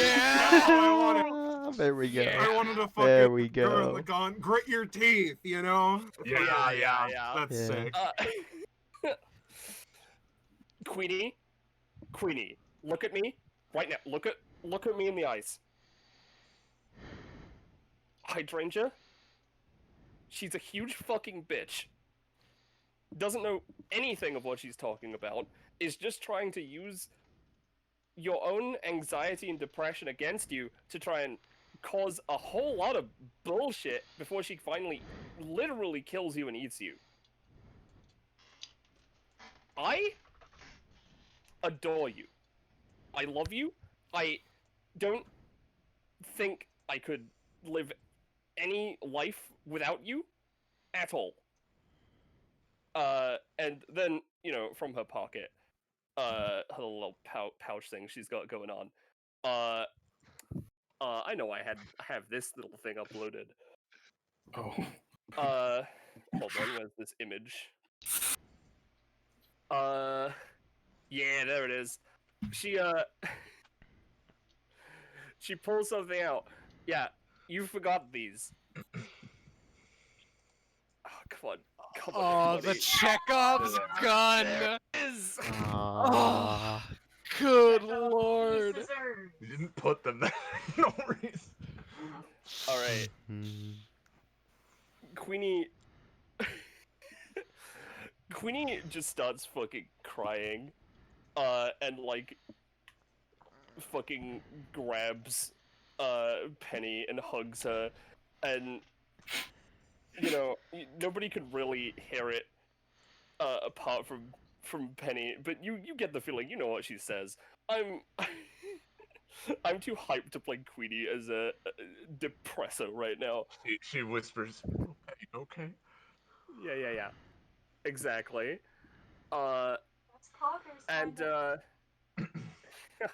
That's what I wanted. There we go. I wanted to fucking There we go in go. the gun, grit your teeth, you know? Yeah. That's Yeah. sick. Queenie, look at me right now. Look at me in the eyes. Hydrangea, she's a huge fucking bitch. Doesn't know anything of what she's talking about. Is just trying to use your own anxiety and depression against you to try and cause a whole lot of bullshit before she finally literally kills you and eats you. I adore you. I love you. I don't think I could live any life without you at all. And then, you know, from her pocket, her little pouch thing she's got going on. I know I have this little thing uploaded. Oh. Hold on, where's this image? Yeah, there it is. She she pulls something out. Yeah, you forgot these. Oh, come on. Oh, the Chekhov's gun! Aw. Good That's all lord! he deserves. You didn't put them there for no reason. Alright, Hmm. Queenie... Queenie just starts fucking crying, and like, fucking grabs, Penny and hugs her, and, you know, nobody could really hear it, apart from Penny, but you get the feeling, you know what she says. I'm too hyped to play Queenie as a depresso right now. She whispers, okay. Yeah. Exactly. That's Cogger's And, kind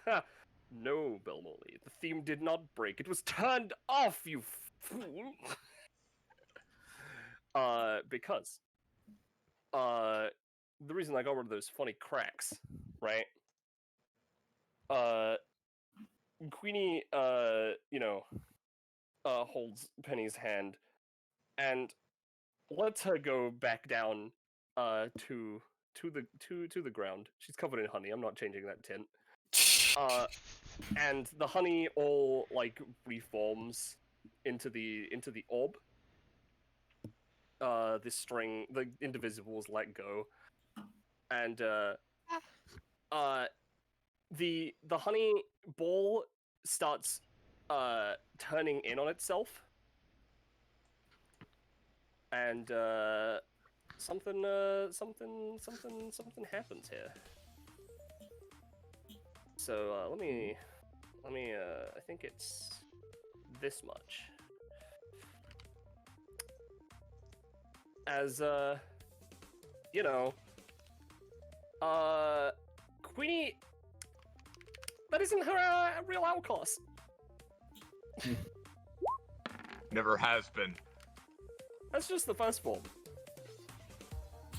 of- no, Belmolly, the theme did not break. It was turned off, you fool! Because, the reason I got rid of those funny cracks, right? Queenie, you know, holds Penny's hand and lets her go back down, to the ground. She's covered in honey. I'm not changing that tint. And the honey all like reforms into the orb. This string, the indivisibles let go, and the honey ball starts turning in on itself, and something happens here. So let me I think it's this much. As you know, Queenie, that isn't her real outcast. Never has been. That's just the first form.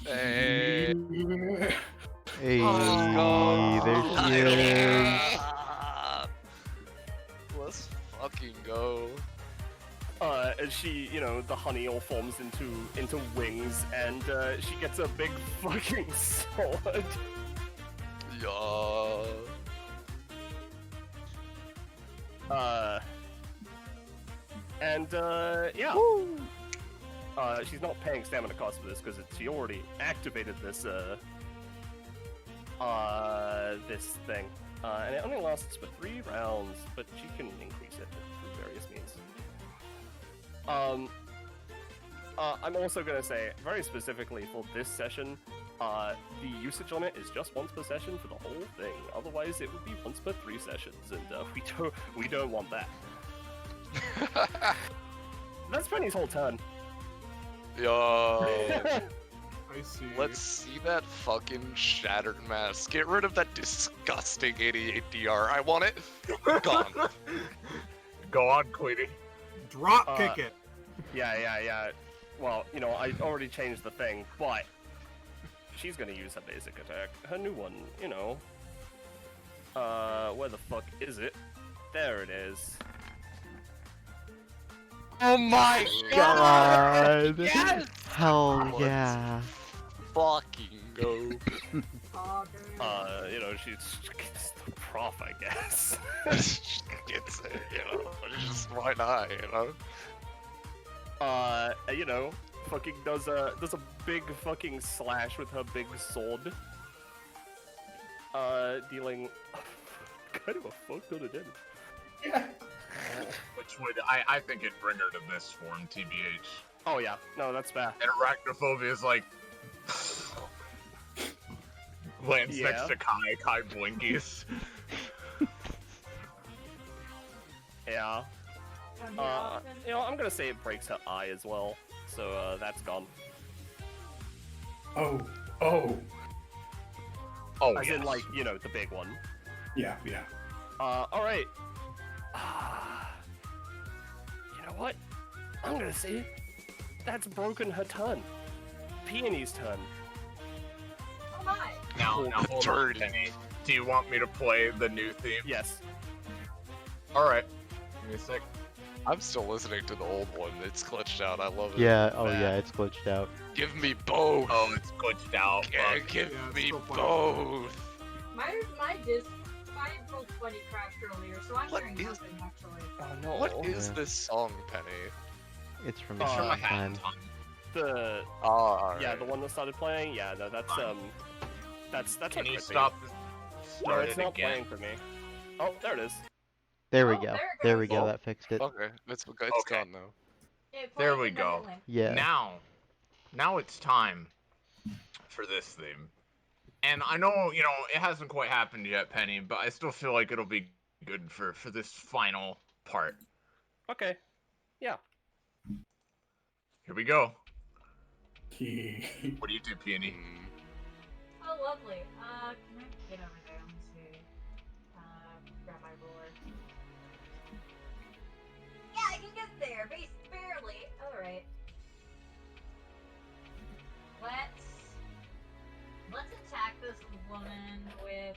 Hey. Hey, Oh, there she is. Let's fucking go. As she, you know, the honey all forms into wings, and she gets a big fucking sword. Yeah. Yeah. She's not paying stamina cost for this because she already activated this this thing, and it only lasts for 3 rounds, but she can increase it through various means. I'm also gonna say, very specifically for this session, the usage on it is just once per session for the whole thing. Otherwise, it would be once per 3 sessions, and we don't want that. That's Penny's whole turn. Yo. I see. Let's see that fucking shattered mask. Get rid of that disgusting 88 DR. I want it gone. Go on, Queenie. Drop kick it. Yeah. well, I already changed the thing, but she's gonna use her basic attack. Her new one, where the fuck is it? There it is. Oh my God! Yes! Hell Let's yeah! Fucking go. She's the prof, I guess. Gets it, just why not, Fucking does a big fucking slash with her big sword. Dealing kind of a fuck ton of damage. Yeah. Which would, I think it'd bring her to this form, TBH. Oh yeah, no, that's fair. And arachnophobia is like... lands Yeah. next to Kai. Kai blinkies. Yeah. I'm gonna say it breaks her eye as well, so that's gone. Oh. Oh, As yes. in, like, the big one. Yeah. Alright. You know what? I'm gonna say that's broken her turn. Peony's turn. Oh my! Now hold on, Penny. Do you want me to play the new theme? Yes. Alright. Give me a sec. I'm still listening to the old one. It's glitched out. I love it. Yeah, oh yeah, it's glitched out. Give me both. Oh, it's glitched out. Yeah, Fuck. give Yeah, it's me still fine. both. My roll 20 crashed earlier, so I'm What hearing is- nothing actually. Oh no. What is Yeah. this song, Penny? It's from It's the from my last time. hat time. The Oh, yeah, the one that started playing. Yeah, no, that's that's Can what you could be. stop this? No, Start it's it not again. playing for me. Oh, there it is. There we Oh, go. there it There we goes. go. Oh. That fixed it. Okay, it's Okay. gone now. It There played we and then go. it went. Yeah. Now it's time for this theme. And I know, it hasn't quite happened yet, Penny, but I still feel like it'll be good for this final part. Okay. Yeah. Here we go. Yeah. What do you do, Peony? Mm, Oh, lovely. Can I get over there? Let me see. Grab my ruler. Yeah, I can get there, barely. Alright. Let's attack this woman with...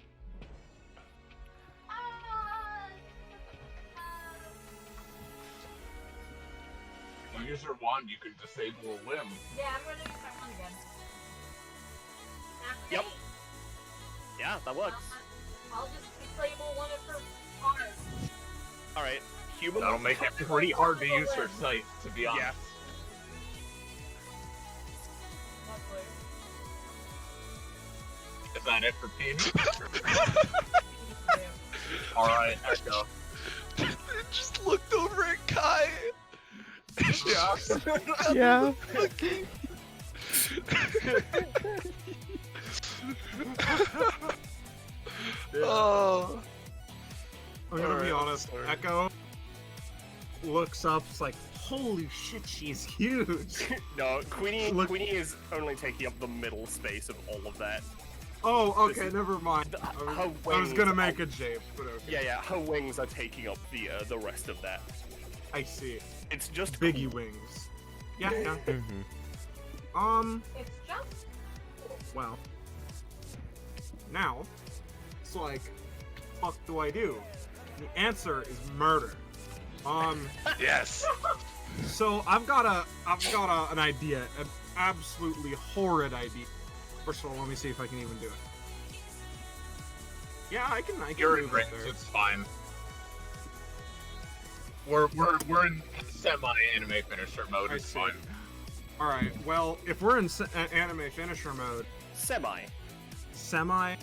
If you use your wand, you could disable a limb. Yeah, I'm gonna use my one again. Yep. Yeah, that works. I'll just disable one of her arms. All right. Human. That'll make it pretty hard to use her sight, to be honest. Yeah. Lovely. Is that it for Peony? Alright, Echo. just looked over at Kai. Yeah. Yeah. Oh. I'm gonna be Alright, honest. sorry. Echo looks up. It's like, holy shit, she's huge. No, Queenie. Look- Queenie is only taking up the middle space of all of that. Oh, This okay, is- never mind. the- I her was wings gonna are- make a jape, but okay. Yeah. Her wings are taking up the rest of that. I see. It's just Biggie cool. wings. Yeah. Mm-hmm. It's just... Well. Now, it's like, fuck do I do? The answer is murder. Yes. So I've got an idea, an absolutely horrid idea. First of all, let me see if I can even do it. Yeah, I can You're in move range, it there. it's fine. We're in semi-anime finisher mode, I it's see. fine. All right. Well, if we're in anime finisher mode, Semi. semi.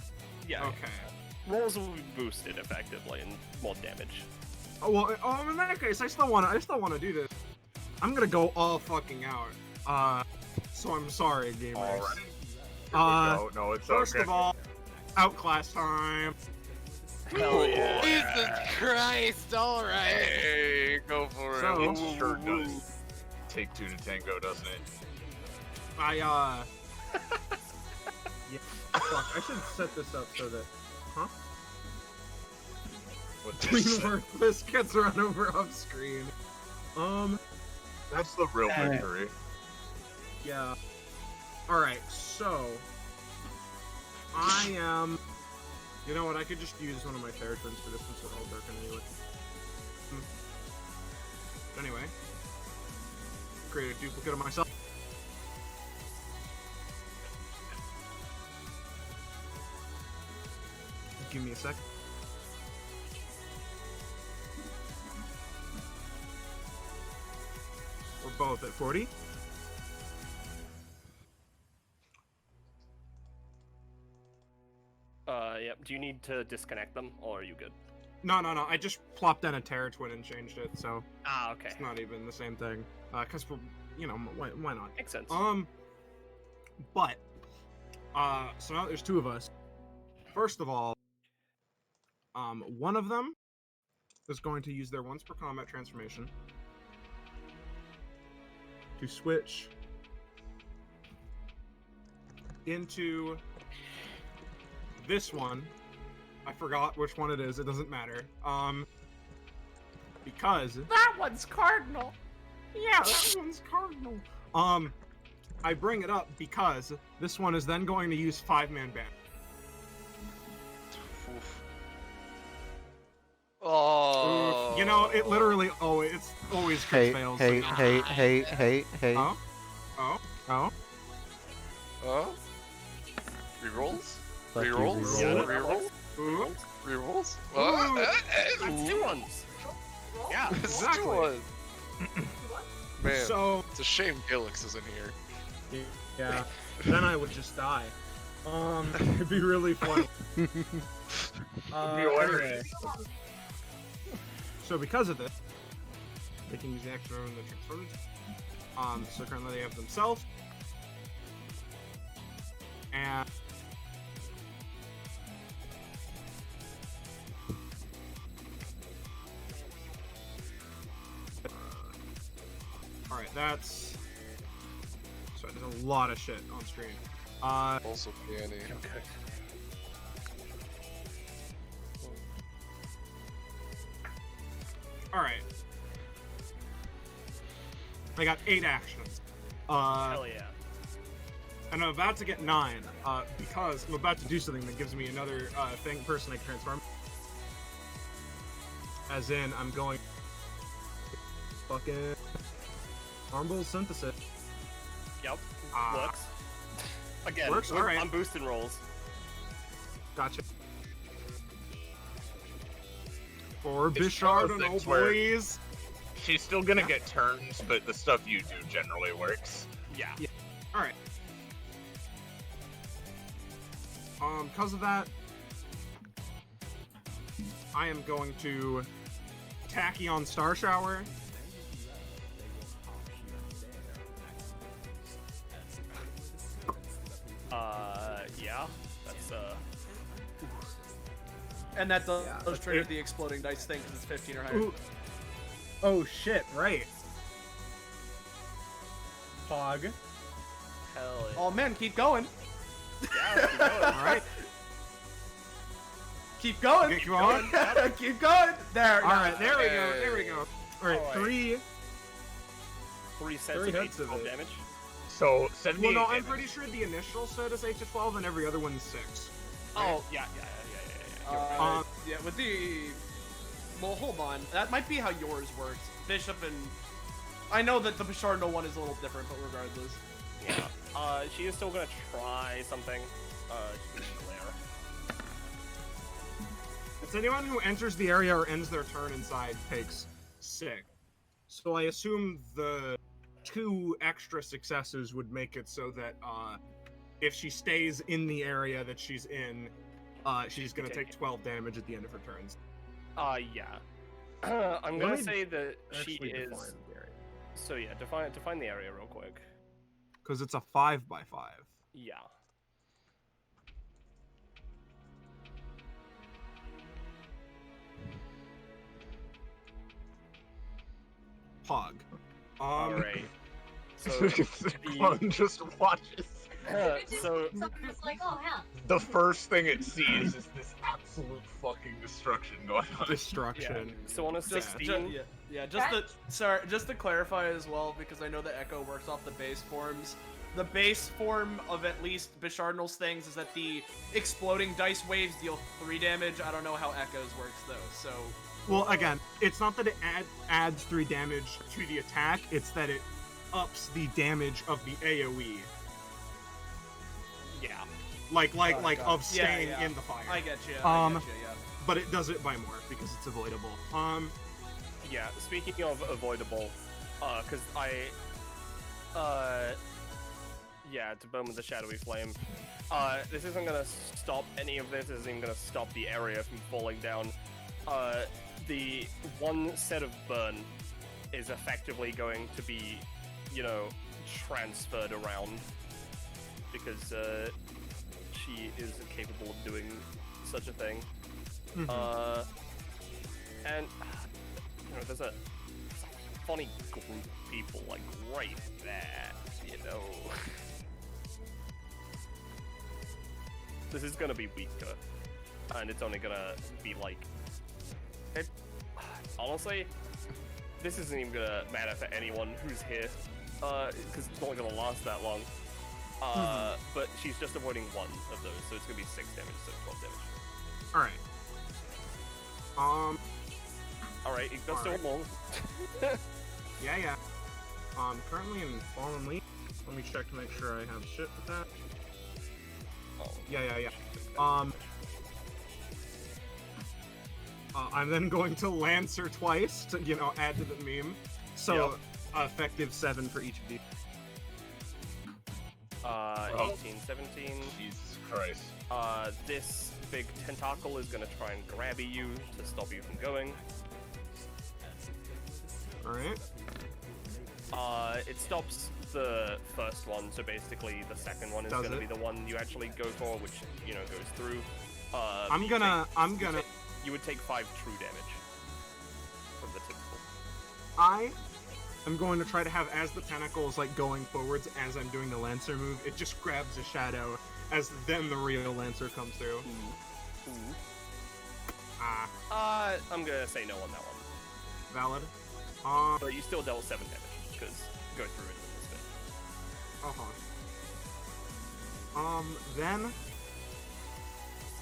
Yeah. Okay. Rolls will be boosted effectively and more damage. Oh well. Oh, in that case, I still wanna do this. I'm gonna go all fucking out. So I'm sorry, gamers. Alright. No, it's First okay. of all, outclass time. Hell yeah. Jesus Christ! All right. Hey, go for So- it. It sure does take two to tango, doesn't it? Yeah. Fuck. I should set this up so that. Huh? What Queen Worthless gets run over off screen. That's the real victory. Yeah. Alright, so... I am... You know what, I could just use one of my fairy twins for this since we're all dark anyway. Anyway. Create a duplicate of myself. Give me a sec. We're both at 40. Yep. Do you need to disconnect them, or are you good? No. I just plopped in a Terra Twin and changed it, so Ah, okay. it's not even the same thing. Cause we're, you know, why not? Makes sense. But, so now there's two of us. First of all, one of them is going to use their once per combat transformation to switch into this one. I forgot which one it is. It doesn't matter. Because That one's cardinal. yeah, that one's cardinal. I bring it up because this one is then going to use 5-man band. Oh. You know, it literally it's always crit fails. Hey. Oh. Huh? Rerolls? Fuck you, Rerolls? reroll. Rerolls? Ooh. Rerolls? Ooh. That's 2 ones. Yeah. Exactly. One. Man, So it's a shame Gilix isn't here. yeah, then I would just die. It'd be really funny. Anyway. So because of this, they can use the extra in the transformers. So currently they have themselves and alright, that's so there's a lot of shit on screen. Also Peony. Alright. I got 8 actions. Hell yeah. And I'm about to get 9, because I'm about to do something that gives me another person I can transform. As in, I'm going fucking Armble synthesis. Yep. Works. Again, Works? Alright. I'm boosting rolls. Gotcha. For It's Bishard one of and those oh things where- boys. She's still gonna get turns, but the stuff you do generally works. Yeah. Alright. Because of that, I am going to Tachyon Star Shower. Yeah. That's And that does that's trigger it. the exploding dice thing because it's 15 or higher. Ooh. Oh shit, right. Pog. hell yeah. Oh man, keep going. Yeah, let's keep going. Alright. Keep going. Okay, come on. Keep going. There. Alright, there we go, Hey. there we go. Alright, Alright. 3. 3 sets Three of 8 hits of 12 it. damage. So 78 Well, no, I'm damage. pretty sure the initial set is 8 to 12 and every other one's 6. Oh, yeah. Yeah, with the... Well, hold on. That might be how yours works. Bishop and... I know that the Bichardo one is a little different, but regardless. Yeah. She is still gonna try something. She's Claire. It's anyone who enters the area or ends their turn inside takes 6. So I assume the 2 extra successes would make it so that if she stays in the area that she's in, she's gonna take 12 damage at the end of her turns. Yeah. I'm gonna me say that she Actually is. define the area. So yeah, define the area real quick. Because it's a 5x5. Yeah. Pog. All right. So One just watches So Someone's like, oh hell. The first thing it sees is this absolute fucking destruction going on. Destruction. so on a Just, 16, just to clarify as well, because I know that Echo works off the base forms. The base form of at least Bishardnal's things is that the exploding dice waves deal 3 damage. I don't know how Echo's works though, so. Well, again, it's not that it adds 3 damage to the attack, it's that it ups the damage of the AoE. yeah. Like of staying Yeah. in the fire. I get you. Yeah. But it does it by more because it's avoidable. Yeah, speaking of avoidable, because to Bowman the Shadowy Flame, this isn't gonna stop any of this, isn't even gonna stop the area from falling down. The one set of burn is effectively going to be, transferred around, because, she is capable of doing such a thing. And there's a funny group of people like right there, This is gonna be weaker, and it's only gonna be like honestly, this isn't even gonna matter for anyone who's here, because it's not gonna last that long. But she's just avoiding one of those, so it's gonna be 6 damage, so 12 damage. Alright, it goes still long. Yeah. Currently in Fallen Leaf. Let me check to make sure I have shit with that. Oh. Yeah. I'm then going to Lancer twice to, add to the meme. So, effective 7 for each of these. 18, 17. Jesus Christ. This big tentacle is gonna try and grab you to stop you from going. Alright. It stops the first one, so basically the second one is gonna be the one you actually go for, which, goes through. You would take 5 true damage from the tentacle. I'm going to try to have, as the tentacle is going forwards as I'm doing the Lancer move, it just grabs a shadow as then the real Lancer comes through. I'm gonna say no on that one. Valid. But you still dealt 7 damage, because go through it in this bit. Then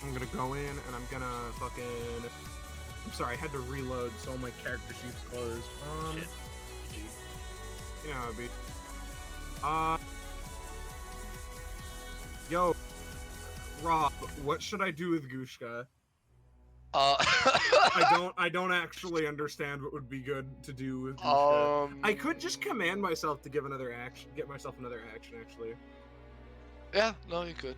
I'm gonna go in and I'm gonna fucking. I'm sorry, I had to reload, so all my character sheets closed. Shit. Yeah, it'd be. Yo, Rob, what should I do with Gushka? I don't actually understand what would be good to do with Gushka. I could just command myself to give another action, get myself another action, actually. Yeah, no, you could.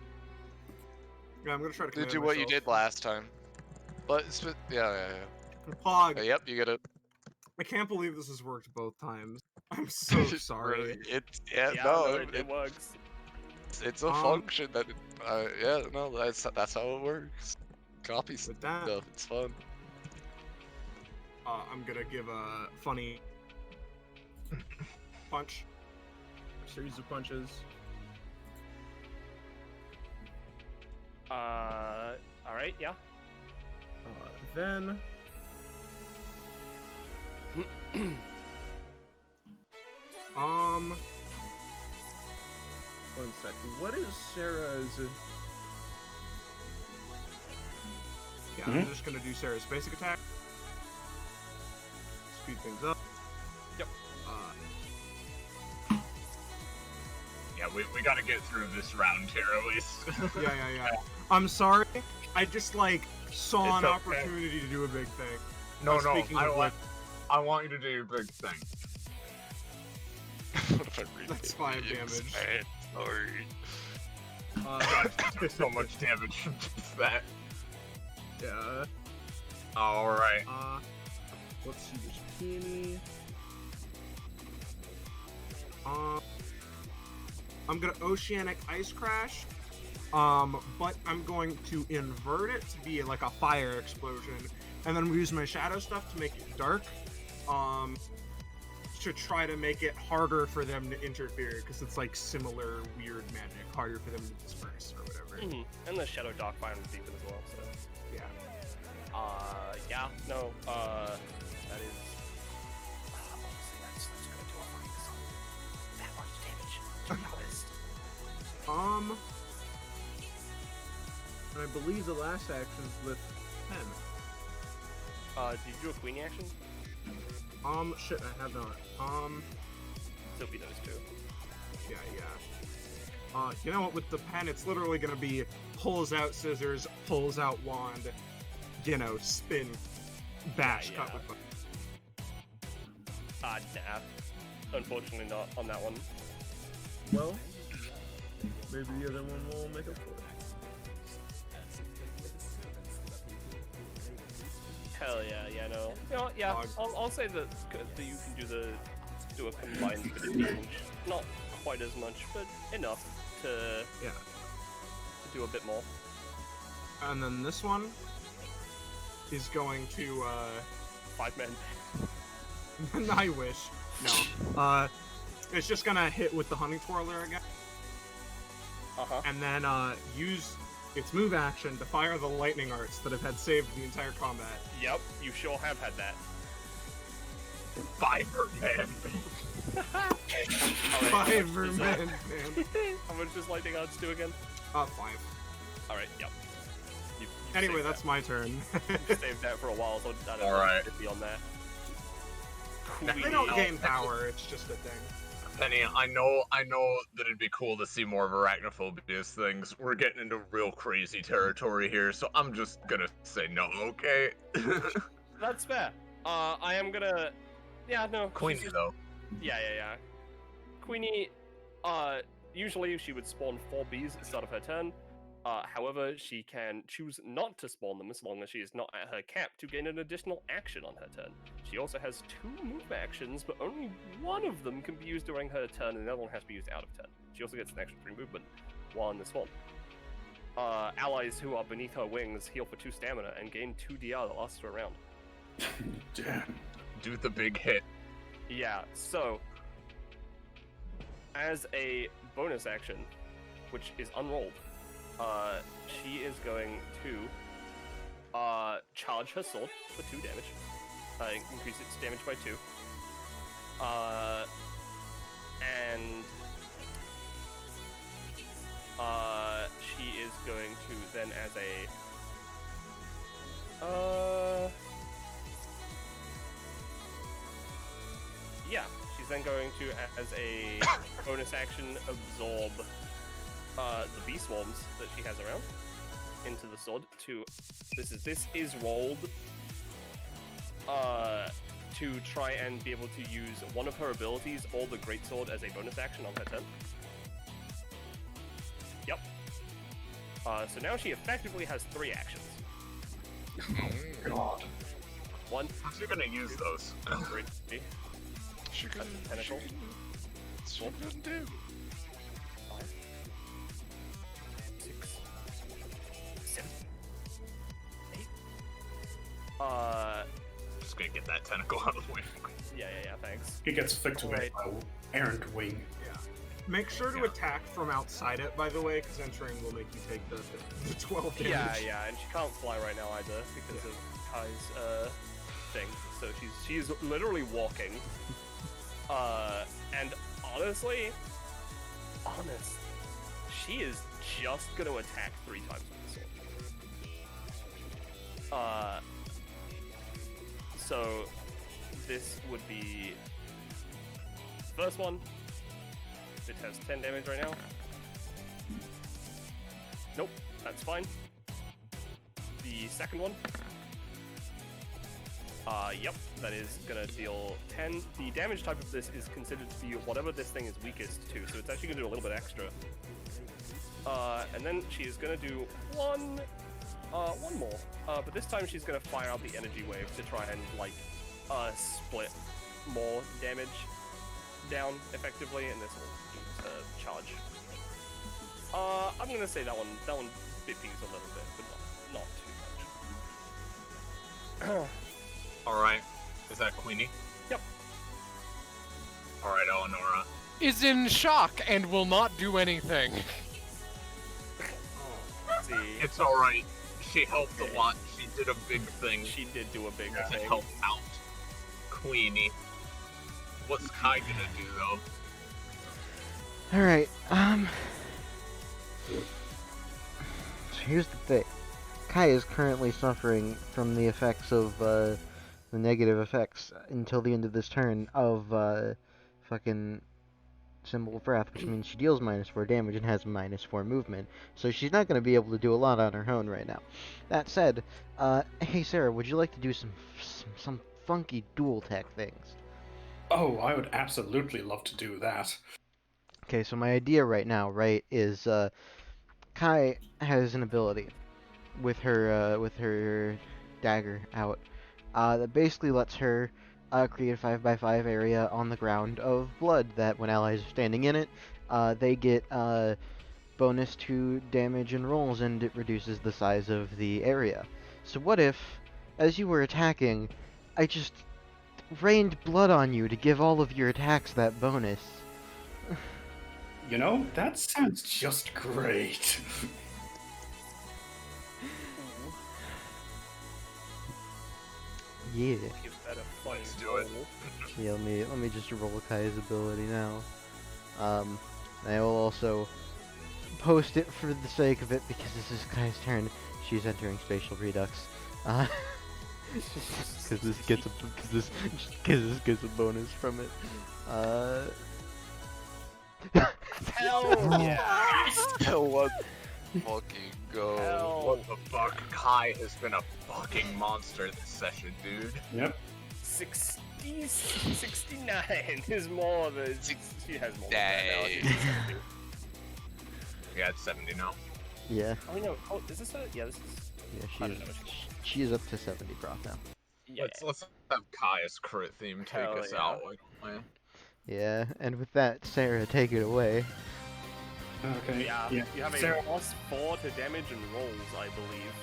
Yeah, I'm gonna try to command do what you did last time. But yeah. Pog. Yep, you get it. I can't believe this has worked both times. I'm so sorry. It works. It's a function that, that's how it works. Copy with that. Stuff, it's fun. I'm gonna give a funny punch. A series of punches. Alright, yeah. Then... One sec. What is Sarah's... Yeah, I'm just gonna do Sarah's basic attack. Speed things up. Yep. Yeah, we gotta get through this round here at least. Yeah. I'm sorry. I just saw an opportunity to do a big thing. No, I want you to do your big thing. That's 5 damage. Sorry. So much damage from just that. Yeah. Alright. Let's see this Kenny. I'm gonna Oceanic Ice Crash. But I'm going to invert it to be like a fire explosion. And then use my shadow stuff to make it dark. to try to make it harder for them to interfere, because it's like similar weird magic, harder for them to disperse or whatever. And the Shadow Dark Fire was deepened as well, so. Yeah. Yeah, no, that is. Honestly, that's gonna do that much damage, to be honest. And I believe the last action's with 10. Did you do a Queenie action? Shit, I have not. Still be those two. Yeah. You know what, with the pen, it's literally gonna be pulls out scissors, pulls out wand, you know, spin, bash, cut with both. Nah. Unfortunately not on that one. Well, maybe the other one will make up for it. Hell yeah, no. You know, yeah, I'll say that you can do a combined bit of damage. Not quite as much, but enough to do a bit more. And then this one is going to 5 men. I wish. No. It's just gonna hit with the Hunting Twirler again. And then use its move action to fire the lightning arts that have had saved the entire combat. Yep, you sure have had that. Fiberman. Fiberman, man. How much does lightning arts do again? 5. Alright, yep. You Anyway, that's my turn. You saved that for a while, so I don't know Alright. if beyond that. They don't gain power, it's just a thing. Penny, I know that it'd be cool to see more of arachnophobia's things. We're getting into real crazy territory here, so I'm just gonna say no, okay? That's fair. I am gonna... Yeah, no. Queenie, though. Yeah. Queenie, usually she would spawn 4 bees at the start of her turn. However, she can choose not to spawn them as long as she is not at her cap to gain an additional action on her turn. She also has 2 move actions, but only one of them can be used during her turn, and the other one has to be used out of turn. She also gets an extra 3 movement while in the swarm. Allies who are beneath her wings heal for 2 stamina and gain 2 DR that lasts for a round. Damn. Do the big hit. Yeah, so as a bonus action, which is unrolled, she is going to charge her sword for 2 damage, increase its damage by 2, and she is going to then as she's then going to as a bonus action absorb the bee swarms that she has around into the sword this is rolled to try and be able to use one of her abilities or the greatsword as a bonus action on her turn. Yep. So now she effectively has 3 actions. Oh god. 1. How's she gonna use those? 3. She That's a tentacle. She can do. 5, 6, 7, 8. Just gonna get that tentacle out of the way. Yeah, thanks. He gets flicked away by errant wing. Yeah. Make sure to attack from outside it, by the way, because entering will make you take the 12 damage. Yeah, and she can't fly right now either because of Kai's thing. So she's literally walking. And honestly, she is just gonna attack 3 times with the sword. So this would be first one. It has 10 damage right now. Nope, that's fine. The second one. Yep, that is gonna deal 10. The damage type of this is considered to be whatever this thing is weakest to, so it's actually gonna do a little bit extra. And then she is gonna do one more. But this time she's gonna fire out the energy wave to try and, like, split more damage down effectively, and this will charge. I'm gonna say that one bippies a little bit, but not too much. Alright. Is that Queenie? Yep. Alright, Eleonora. Is in shock and will not do anything. See, It's alright. She helped a lot. She did a big thing. she did do a big To thing. help out Queenie. What's Kai gonna do, though? Alright, so here's the thing. Kai is currently suffering from the effects of, the negative effects until the end of this turn of, fucking Symbol of Wrath, which means she deals -4 damage and has -4 movement. So she's not going to be able to do a lot on her own right now. That said, hey Sarah, would you like to do some funky dual tech things? Oh, I would absolutely love to do that. Okay, so my idea right now, right, is Kai has an ability with her dagger out that basically lets her create a 5x5 area on the ground of blood that when allies are standing in it, they get bonus to damage and rolls, and it reduces the size of the area. So what if, as you were attacking, I just rained blood on you to give all of your attacks that bonus? You know, that sounds just great. Yeah. Give that a funny Let's do it. roll. Yeah, let me just roll Kai's ability now. I will also post it for the sake of it because this is Kai's turn. She's entering spatial redux. Because this gets a bonus from it. Hell yeah! Let's fucking go. Hell. What the fuck? Kai has been a fucking monster this session, dude. Yep. 69 is more of a... She has more than that now. She's 70. Yeah, it's 70 now. Yeah, Oh, no. Oh, is this a... Yeah, this is... yeah, I don't know what she is up to 70 proc now. Yeah. Let's have Kai's crit theme take Hell us yeah. out. Like, man. Yeah, and with that, Sarah, take it away. Okay. Yeah, you have a Sarah. +4 to damage and rolls, I believe.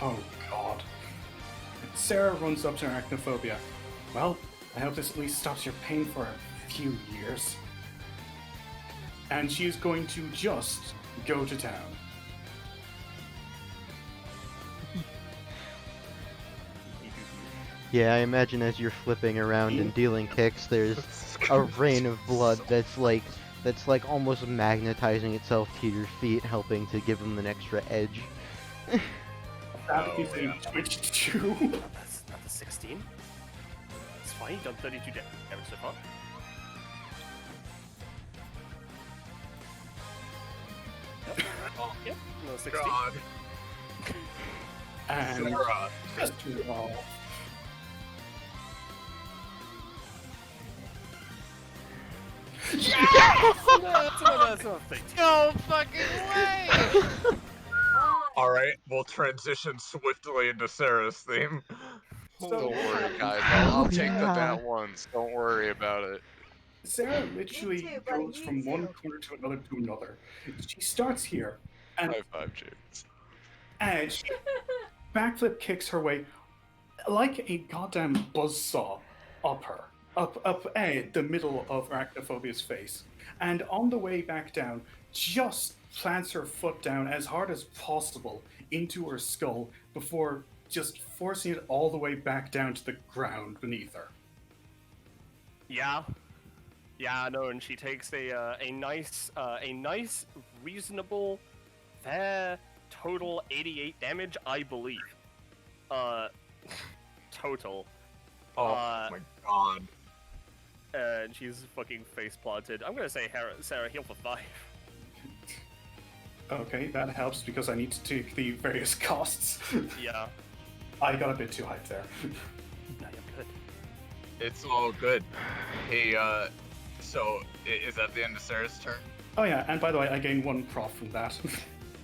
Oh, God. Sarah runs up to arachnophobia. Well, I hope this at least stops your pain for a few years. And she's going to just go to town. Yeah, I imagine as you're flipping around and dealing kicks, there's a rain of blood that's like almost magnetizing itself to your feet, helping to give them an extra edge. That is a Twitch 2. That's not the 16. It's fine, you've done 32 damage so far. Yep. Oh, Yep, another 16. God. And Sarah. just roll. That's another 13. No fucking way! Alright, we'll transition swiftly into Sarah's theme. Don't worry, guys. I'll take the yeah. nat ones. Don't worry about it. Sarah literally Me too, buddy, goes me from one too. corner to another. She starts here, and High five, James. she backflip kicks her way like a goddamn buzzsaw up her. Up the middle of Arachnophobia's face. And on the way back down, just plants her foot down as hard as possible into her skull before just forcing it all the way back down to the ground beneath her. Yeah. Yeah, no, and she takes a nice, reasonable, fair, total 88 damage, I believe. Total. Oh my god. And she's fucking face planted. I'm gonna say Sarah heal for 5. Okay, that helps because I need to take the various costs. Yeah. I got a bit too hyped there. No, you're good. It's all good. Hey, so is that the end of Sarah's turn? Oh yeah, and by the way, I gain 1 prof from that.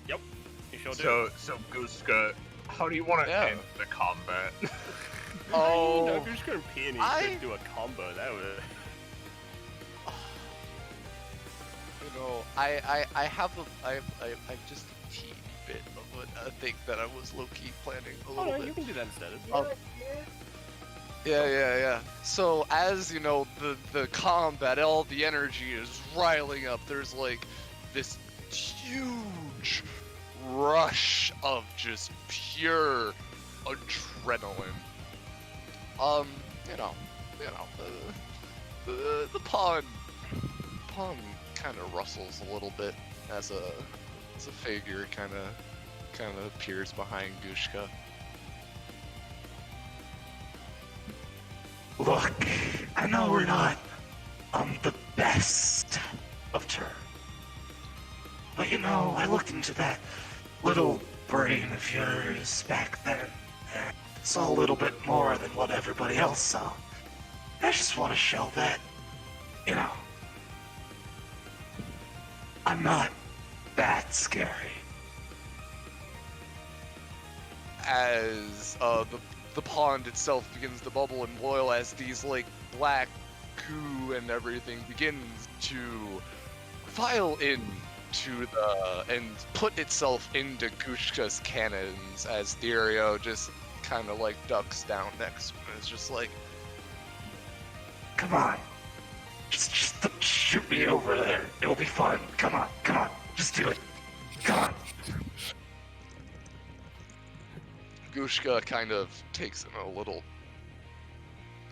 Yep. You sure do. So Gooska, how do you want to Yeah. end the combat? Oh, No, if you're just going peony, you I- could do a combo. That would. you know, I'm just a teeny bit of a thing that I was low-key planning a Oh little no, bit. you can do that instead. Um, Yeah. So as you know, the combat, all the energy is riling up. There's like this huge rush of just pure adrenaline. You know, the pawn kind of rustles a little bit as a figure kind of appears behind Gushka. Look, I know we're not the best of turn. But you know, I looked into that little brain of yours back then and saw a little bit more than what everybody else saw. I just want to show that, you know, I'm not that scary. As the pond itself begins to bubble and boil, as these like black goo and everything begins to file in to and put itself into Gushka's cannons, as Therio just kind of like ducks down next to him. It's just like, Come on. Just shoot me over there. It'll be fun. Come on. Just do it. Come on. Gushka kind of takes in a little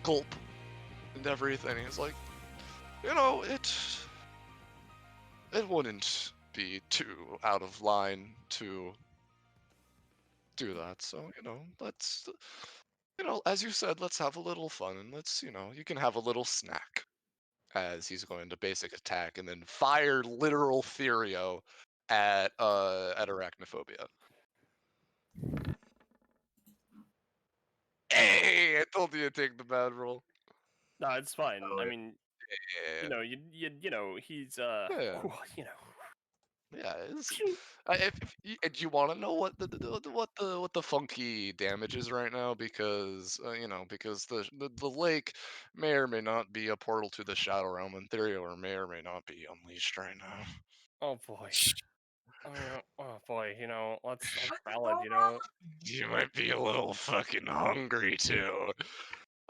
gulp and everything. He's like, you know, it wouldn't be too out of line to do that. So, you know, let's, you know, as you said, let's have a little fun, and let's, you know, you can have a little snack. As he's going to basic attack and then fire literal Therio at Arachnophobia. Hey, I told you to take the bad roll. No, it's fine. Oh, I yeah. mean, Yeah. you know, he's Yeah. you know. Yeah, if you want to know what the funky damage is right now, because you know, because the lake may or may not be a portal to the Shadow Realm, and Therio may or may not be unleashed right now. Oh boy. Oh boy, you know, that's valid, you know. You might be a little fucking hungry too.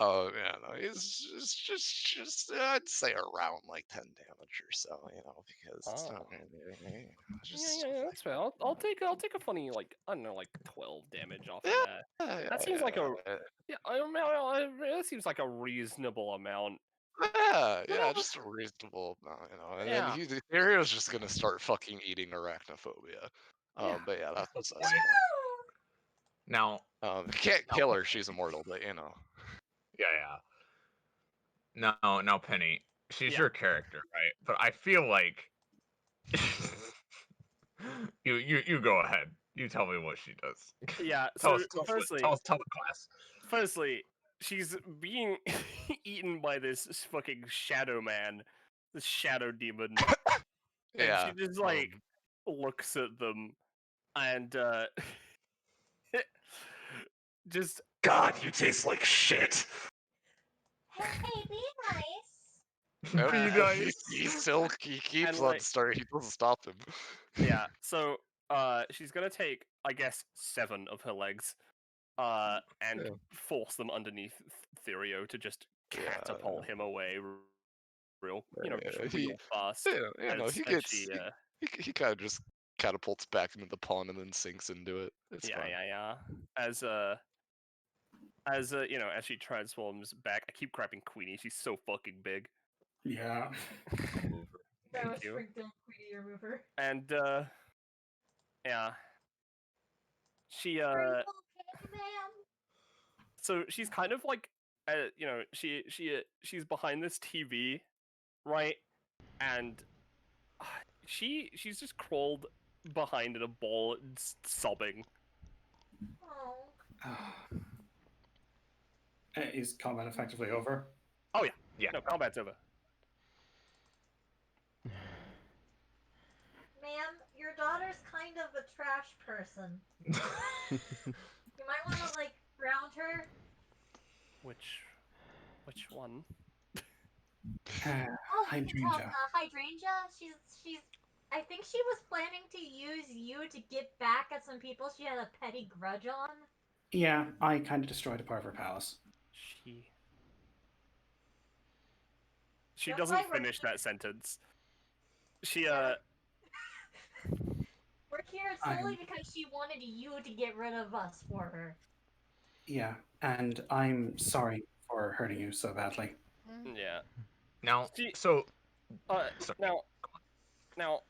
Oh yeah, no, he's just I'd say around like 10 damage or so, you know, because it's not really, Yeah, that's fair. I'll take a funny, like, I don't know, like 12 damage off of that. yeah, That seems like a that seems like a reasonable amount. yeah, just a reasonable amount, you know. And Yeah. then Therio's just gonna start fucking eating Arachnophobia. Yeah. But yeah, that's Woo! Now, can't kill her, she's immortal, but you know. yeah. Now, Penny, she's Yeah. your character, right? But I feel like you go ahead. You tell me what she does. Yeah, tell so the class. firstly, she's being eaten by this fucking shadow man, this shadow demon. And Yeah. she just like looks at them and just God, you taste like shit. Hey, be nice. Be nice. He keeps And, on like- starting. He doesn't stop him. yeah. So she's gonna take, I guess, 7 of her legs, and Yeah. force them underneath Therio to just catapult him away, real fast. Yeah, you know, he as gets she, he kind of just catapults back into the pond and then sinks into it. It's fine. yeah. As you know, as she transforms back, I keep crapping Queenie. She's so fucking big. Yeah. That was Thank you. Springfield Queenie remover. And yeah, she Are you okay, ma'am? so she's kind of like, you know, she's behind this TV, right? And she's just crawled behind in a ball, sobbing. Oh. Is combat effectively over? Oh yeah, Yeah. No, combat's over. Ma'am, your daughter's kind of a trash person. You might want to, like, ground her. Which one? Hydrangea. Hydrangea. She's. I think she was planning to use you to get back at some people she had a petty grudge on. Yeah, I kind of destroyed a part of her palace. She She That's doesn't why we're finish that sentence. She We're here solely I'm- because she wanted you to get rid of us for her. Yeah, and I'm sorry for hurting you so badly. yeah. Now, She so now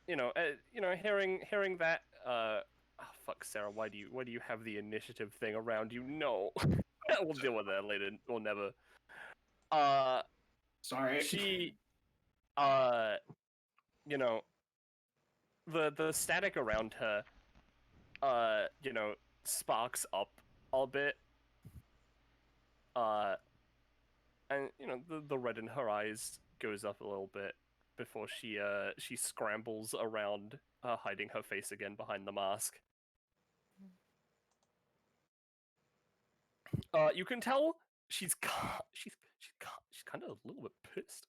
hearing that fuck, Sarah, why do you have the initiative thing around you? No. We'll deal with that later. We'll never. Sorry. She the static around her sparks up a bit. And the red in her eyes goes up a little bit before she scrambles around, hiding her face again behind the mask. You can tell she's kind of a little bit pissed.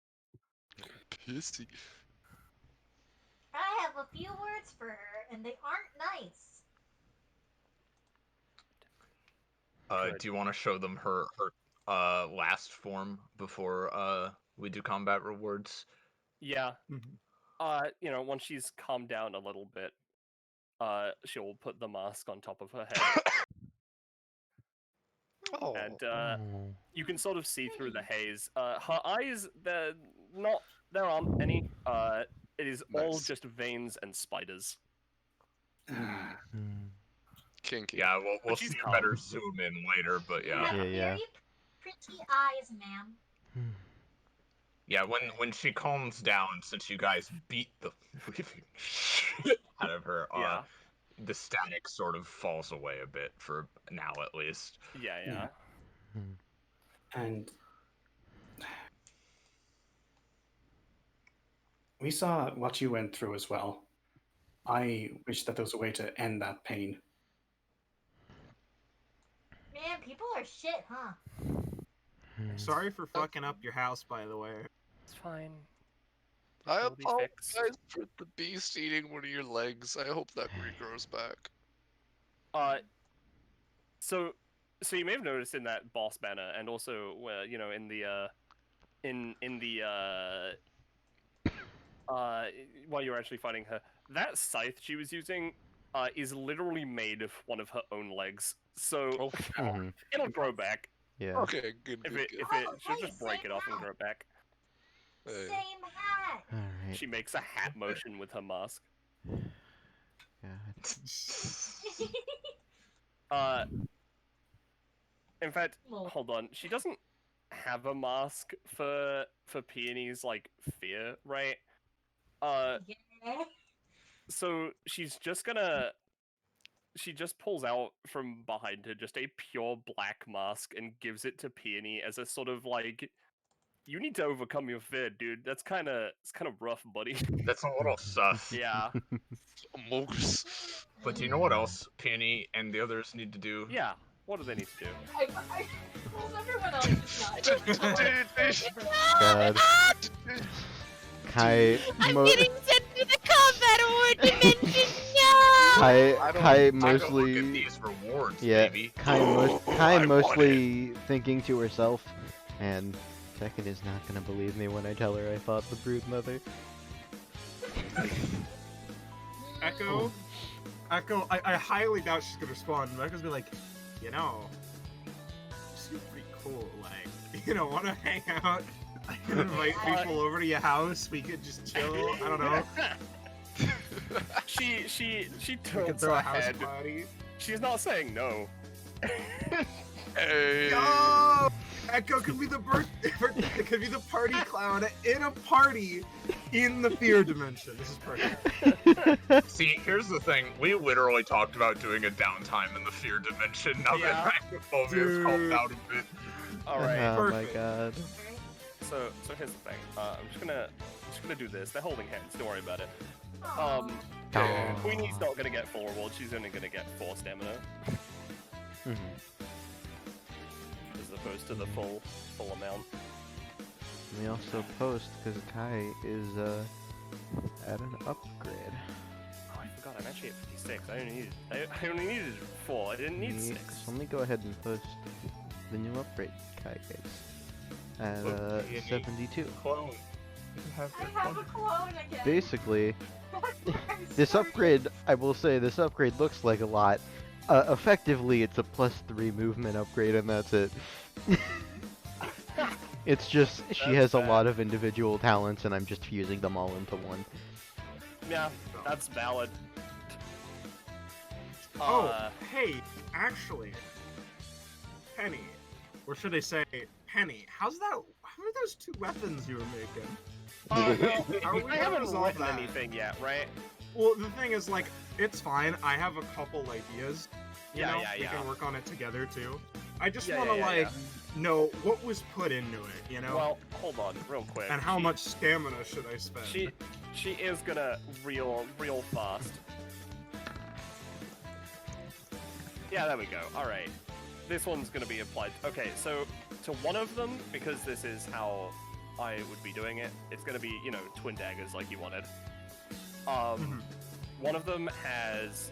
Pissy. I have a few words for her, and they aren't nice. Good. do you want to show them her last form before we do combat rewards? Yeah. Mhm. Once she's calmed down a little bit, she'll put the mask on top of her head. Oh. And Oh. you can sort of see through the haze. Her eyes, there aren't any. It is all Nice. just veins and spiders. Kinky. Yeah, we'll she's see a calm. better zoom in later, but You yeah. have Yeah. very pretty eyes, ma'am. Yeah, when she calms down, since you guys beat the living shit out of her, Yeah. the static sort of falls away a bit, for now at least. Yeah. And we saw what you went through as well. I wish that there was a way to end that pain. Man, people are shit, huh? Sorry for fucking up your house, by the way. It's fine. I It'll be fixed. apologize for the beast eating one of your legs. I hope that regrows back. So you may have noticed in that boss banner, and also in the while you're actually fighting her, that scythe she was using is literally made of one of her own legs. So it'll grow back. Yeah. Okay, good. She'll just break it off and grow back. Hey. Same hat. Alright. She makes a hat motion with her mask. In fact, hold on. She doesn't have a mask for Peony's like fear, right? Yeah. So she's just gonna. She just pulls out from behind her just a pure black mask and gives it to Peony as a sort of like, you need to overcome your fear, dude. It's kind of rough, buddy. That's a little sus. Yeah. Moose. But do you know what else Peony and the others need to do? Yeah. What do they need to do? Well, everyone else is not. God. Kai, I'm getting sent to the combat award dimension. No. Kai I don't look at mostly, these rewards, yeah. baby. Kai mostly thinking to herself, and Second is not gonna believe me when I tell her I fought the Brood Mother. Echo, I highly doubt she's gonna respond. Echo's be like, you know, this is pretty cool. Like, wanna hang out? I can invite people over to your house. We could just chill. I don't know. She We could tilts throw her a house head. party. She's not saying no. Hey. No! Echo could be the could be the party clown in a party in the fear dimension. This is perfect. See, here's the thing. We literally talked about doing a downtime in the fear dimension. Now that Phobia's helped out a bit. All right. Oh Perfect. my god. So here's the thing. I'm just gonna do this. They're holding hands. Don't worry about it. Yeah. Queenie's not gonna get 4 rewards. She's only gonna get 4 stamina, as opposed to the full amount. We also post because Kai is at an upgrade. Oh, I forgot. I'm actually at 56. I only needed 4. I didn't need 6. So let me go ahead and post the new upgrade Kai gets at Okay. 72. Clone. I have a clone again. Basically, I'm this sorry. upgrade, I will say, this upgrade looks like a lot. Effectively, it's a +3 movement upgrade, and that's it. It's just, she has a lot of individual talents, and I'm just fusing them all into one. Yeah, that's valid. Oh, hey, actually, Penny, or should I say Penny? How are those 2 weapons you were making? How are we I gonna haven't resolve written that? anything yet, right? Well, the thing is, like, it's fine. I have a couple ideas. You know, we yeah. can work on it together too. I just Yeah, want to yeah, like know what was put into it. You know. Well, hold on, real quick. And how much stamina should I spend? She is gonna real fast. Yeah, there we go. All right, this one's gonna be applied. Okay, so to one of them, because this is how I would be doing it, it's gonna be, you know, twin daggers like you wanted. One of them has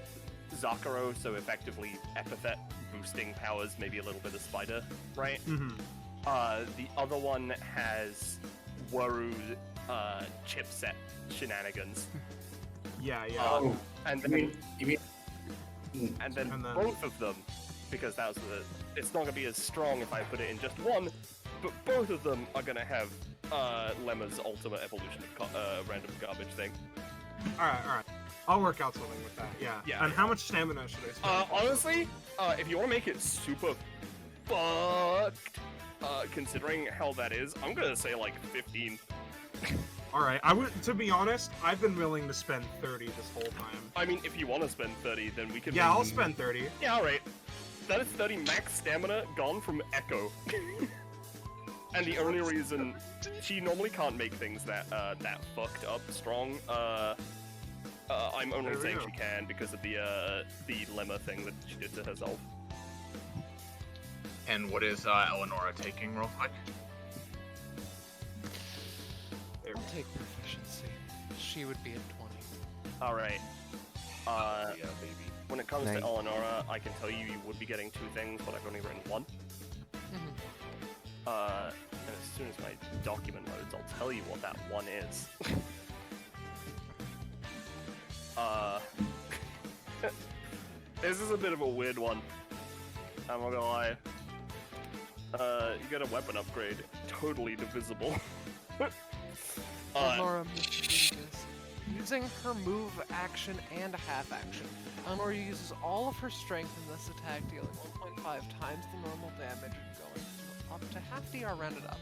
Zakuro, so effectively Epithet boosting powers, maybe a little bit of Spider, right? The other one has Waru chipset shenanigans. Yeah. And then, and then both of them, because that was it's not gonna be as strong if I put it in just one, but both of them are gonna have Lemma's ultimate evolution of random garbage thing. Alright. I'll work out something with that. Yeah. And how much stamina should I spend? Honestly, if you want to make it super fucked, considering how that is, I'm gonna say like 15. Alright, to be honest, I've been willing to spend 30 this whole time. I mean, if you want to spend 30, then we can. Yeah, I'll spend 30. Yeah, alright. That is 30 max stamina gone from Echo. And the only reason she normally can't make things that fucked up strong, I'm only saying she can because of the lemma thing that she did to herself. And what is Eleonora taking real quick? I'll take proficiency. She would be at 20. Alright. Yeah, baby. When it comes to Nice. Eleonora, I can tell you would be getting 2 things, but I've only written 1. And as soon as my document loads, I'll tell you what that 1 is. This is a bit of a weird one. I'm not gonna lie. You get a weapon upgrade, totally divisible. Eleonora misses this. Using her move action and half action, Eleonora uses all of her strength in this attack, dealing 1.5 times the normal damage and going up to half DR rounded up.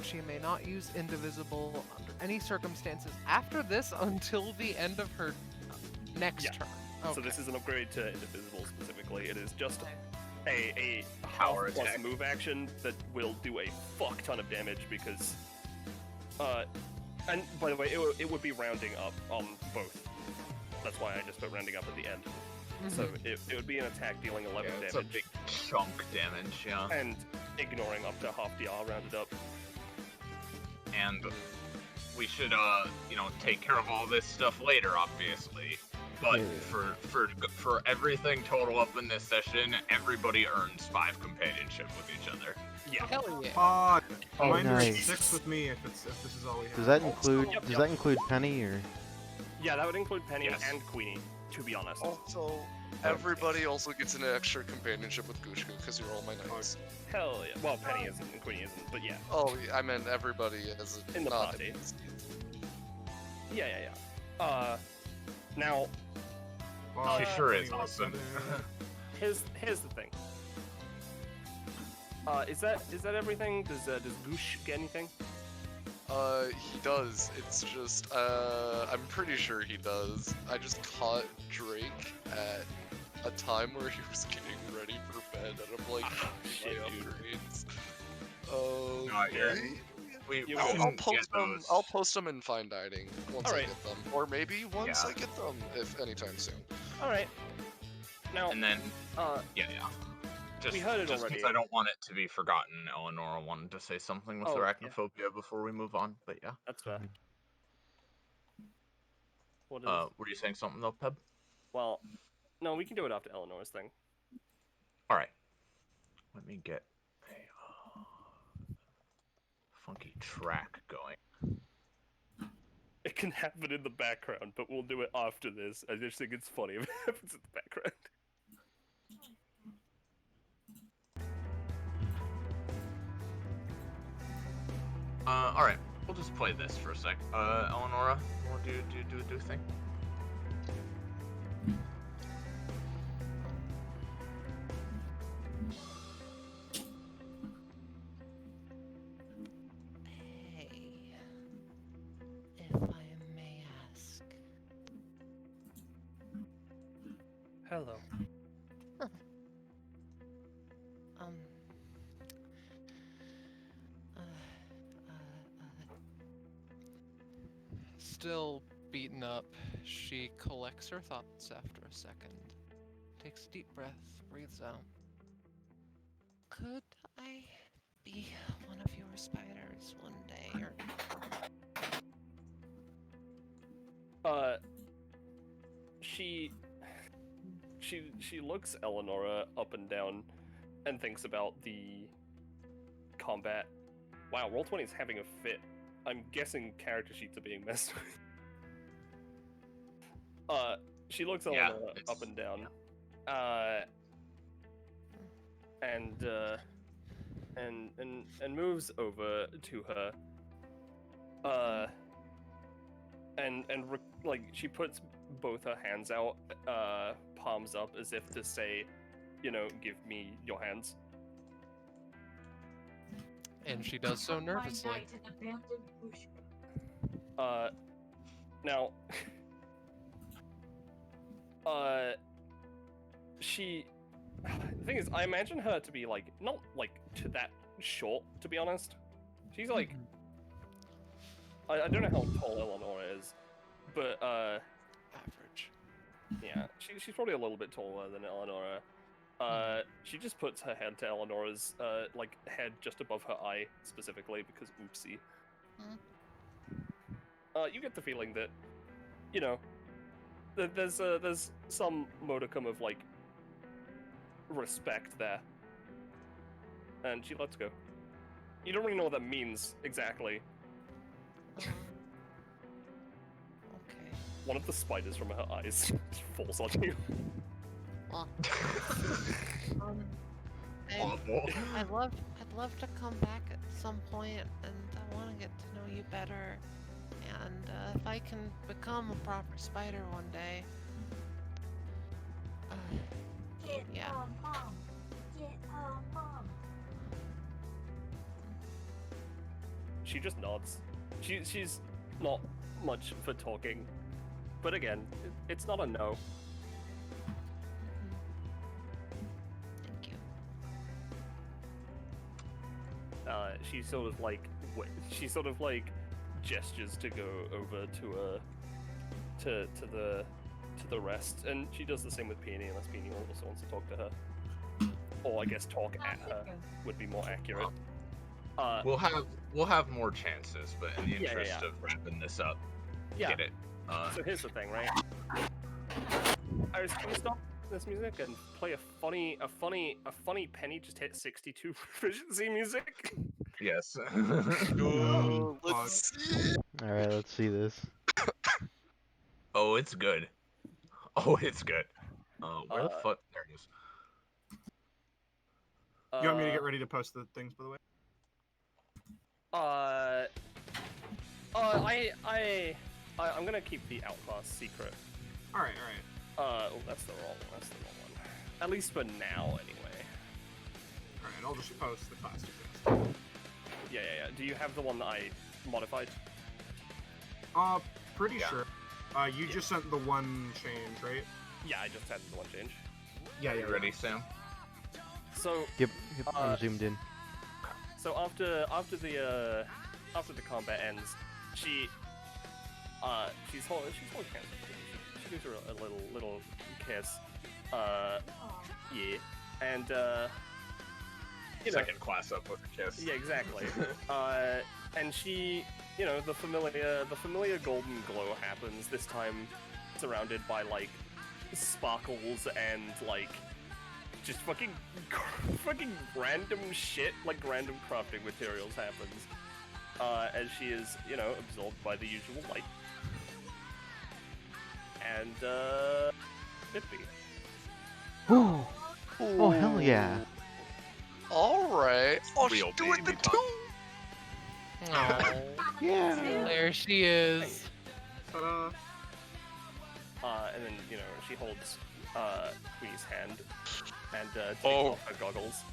She may not use Indivisible under any circumstances after this until the end of her next turn. Okay. So this is an upgrade to Indivisible specifically. It is just a Power half plus attack. move action that will do a fuck ton of damage because, and by the way, it would be rounding up on both. That's why I just put rounding up at the end. So it would be an attack dealing 11 It's damage. a big chunk damage, yeah. And ignoring up to half DR rounded up. And we should, take care of all this stuff later, obviously. But for everything total up in this session, everybody earns 5 companionship with each other. Yeah. Hell yeah. Mine nice. 6 with me if this is all we have. Does that include Penny or? Yeah, that would include Penny Yes. and Queenie, to be honest. Also, everybody also gets an extra companionship with Gushku because you're all my knights. Hell yeah. Well, Penny isn't and Queenie isn't, but yeah. Oh, I meant everybody as In the not party. NPCs. Yeah. Now, Well, She sure is anyway, awesome. here's the thing. Is that everything? Does Goosh get anything? He does. It's just, I'm pretty sure he does. I just caught Drake at a time where he was getting ready for bed, and I'm like, shit, my dude. upgrades. Not yet. We I'll shouldn't post get them. those. I'll post them in fine dining once I Alright. get them, or maybe once Yeah. I get them, if anytime soon. All right. Now, And then, yeah. Just, We heard it just already. because I don't want it to be forgotten, Eleonora wanted to say something with Oh, yeah. arachnophobia before we move on, but yeah. that's fair. What is? Were you saying something though, Peb? Well, no, we can do it after Eleanor's thing. Alright. Let me get a funky track going. It can happen in the background, but we'll do it after this. I just think it's funny if it happens in the background. Alright. We'll just play this for a sec. Eleonora, you want to do a thing? Hey, if I may ask. Hello. Um. Still beaten up, she collects her thoughts after a second, takes a deep breath, breathes out. Could I be one of your spiders one day? Or She looks Eleonora up and down and thinks about the combat. Wow, Roll20 is having a fit. I'm guessing character sheets are being messed with. She looks Eleonora up and down. And moves over to her. Like she puts both her hands out, palms up, as if to say, you know, give me your hands. And she does so nervously. Now, she. The thing is, I imagine her to be like not like to that short, to be honest. She's like, I don't know how tall Eleonora is, but average. Yeah, she's probably a little bit taller than Eleonora. She just puts her head to Eleonora's like head just above her eye specifically because oopsie. You get the feeling that, you know, there's some modicum of like respect there, and she lets go. You don't really know what that means exactly. Okay. One of the spiders from her eyes just falls on you. Well, I'd love to come back at some point, and I want to get to know you better. And if I can become a proper spider one day, yeah. Mom. Get mom. She just nods. She's not much for talking, but again, it's not a no. Thank you. She sort of like gestures to go over to the rest, and she does the same with Peony, unless Peony also wants to talk to her, or I guess talk at her would be more accurate. We'll have more chances, but in the interest of wrapping this up, get it. So here's the thing, right? Iris, can you stop this music and play a funny Penny just hit 62 proficiency music? Yes. Let's see. All right, let's see this. Oh, it's good. Oh, it's good. Where the fuck? There it is. You want me to get ready to post the things, by the way? I'm gonna keep the Outcast secret. All right. Oh, that's the wrong one. At least for now, anyway. All right, I'll just post the classic things. Yeah. Do you have the one that I modified? Pretty sure. You just sent the one change, right? Yeah, I just had the one change. Yeah. You ready, Sam? So. Yep, I'm zoomed in. So after the combat ends, she's holding hands. She gives her a little kiss. Yeah, and second class up with a kiss. Yeah, exactly. And she, the familiar golden glow happens. This time, surrounded by like sparkles and like just fucking random shit, like random crafting materials happens. As she is, absorbed by the usual light. and Nippy. Ooh. Oh, hell yeah. Alright. Oh, she's Real doing the baby two! Oh, Yeah. there she is. Ta-da. And then, you know, she holds Queenie's hand and takes Oh. off her goggles.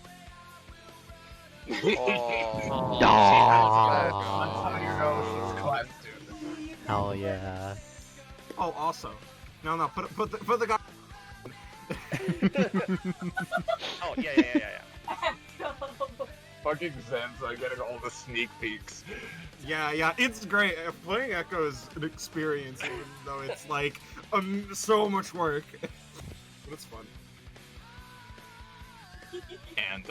Oh. That's how you know she's class 2. Hell yeah. Oh, also. No, put the guy. Oh, yeah. Fucking Zen's getting all the sneak peeks. Yeah, it's great. Playing Echo is an experience, even though it's like so much work. But it's fun. And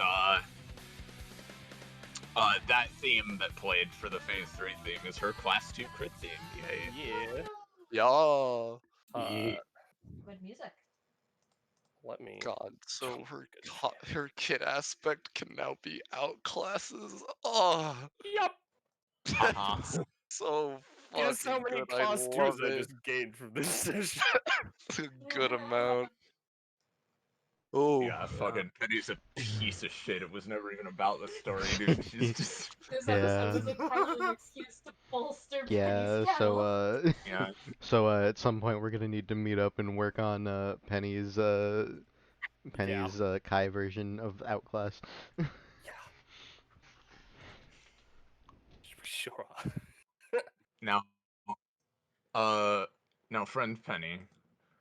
that theme that played for the Phase 3 theme is her Class 2 crit theme. Yay. Yeah. Yeah. Good music. Let me. God, so her kid aspect can now be out classes. Oh. Yep. That's so fucking Guess how many good. class I 2s love I it. just gained from this session? A good amount. Oh. Yeah, fucking Penny's a piece of shit. It was never even about the story, dude. She's just. This Yeah. episode was entirely an excuse to bolster Yeah, Penny's so health. Yeah. so at some point we're gonna need to meet up and work on Penny's Kai version of Outclass. Sure. Now, friend Penny.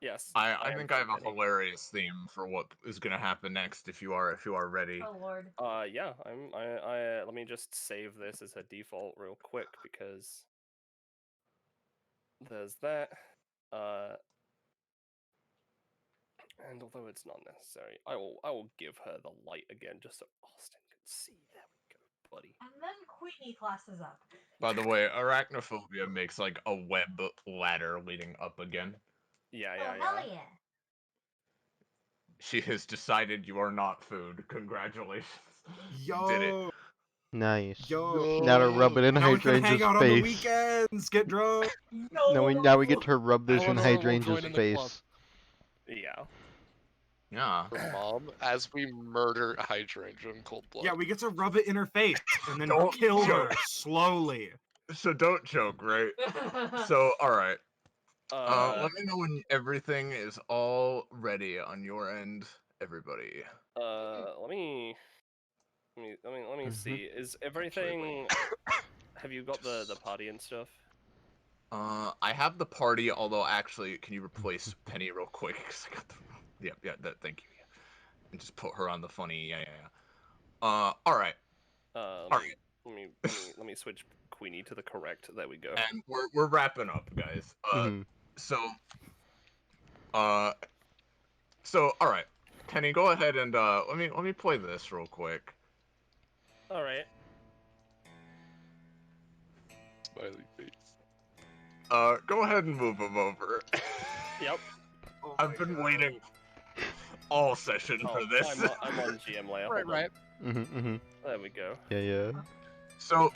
Yes. I am think I have a Penny. hilarious theme for what is gonna happen next if you are ready. Oh lord. Yeah, I let me just save this as a default real quick because there's that. And although it's not necessary, I will give her the light again just so Austin can see. There we go, buddy. And then Queenie classes up. By the way, arachnophobia makes like a web ladder leading up again. Yeah. Hell yeah. She has decided you are not food. Congratulations. Yo. Did it. Nice. Yo. Now to rub it in Now we can hang Hydrangea's out on the face. weekends, get drunk. Now we get to rub this in Eleanor will Hydrangea's join in the club. face. Yeah. Yeah. Her mom, as we murder Hydrangea in cold blood. Yeah, we get to rub it in her face and then Don't kill her joke. slowly. So don't joke, right? So, alright. Uh, Let me know when everything is all ready on your end, everybody. let me see. Is everything? Have you got the party and stuff? I have the party, although actually, can you replace Penny real quick? 'Cause I got the. Thank you. Yeah. And just put her on the funny. Yeah. Alright. Alright. Let me switch Queenie to the correct. There we go. And we're wrapping up, guys. So alright. Penny, go ahead and let me play this real quick. Alright. Smiley face. Go ahead and move him over. Yep. Oh I've been waiting all session for this. I'm on GM layer. Right. There we go. Yeah. So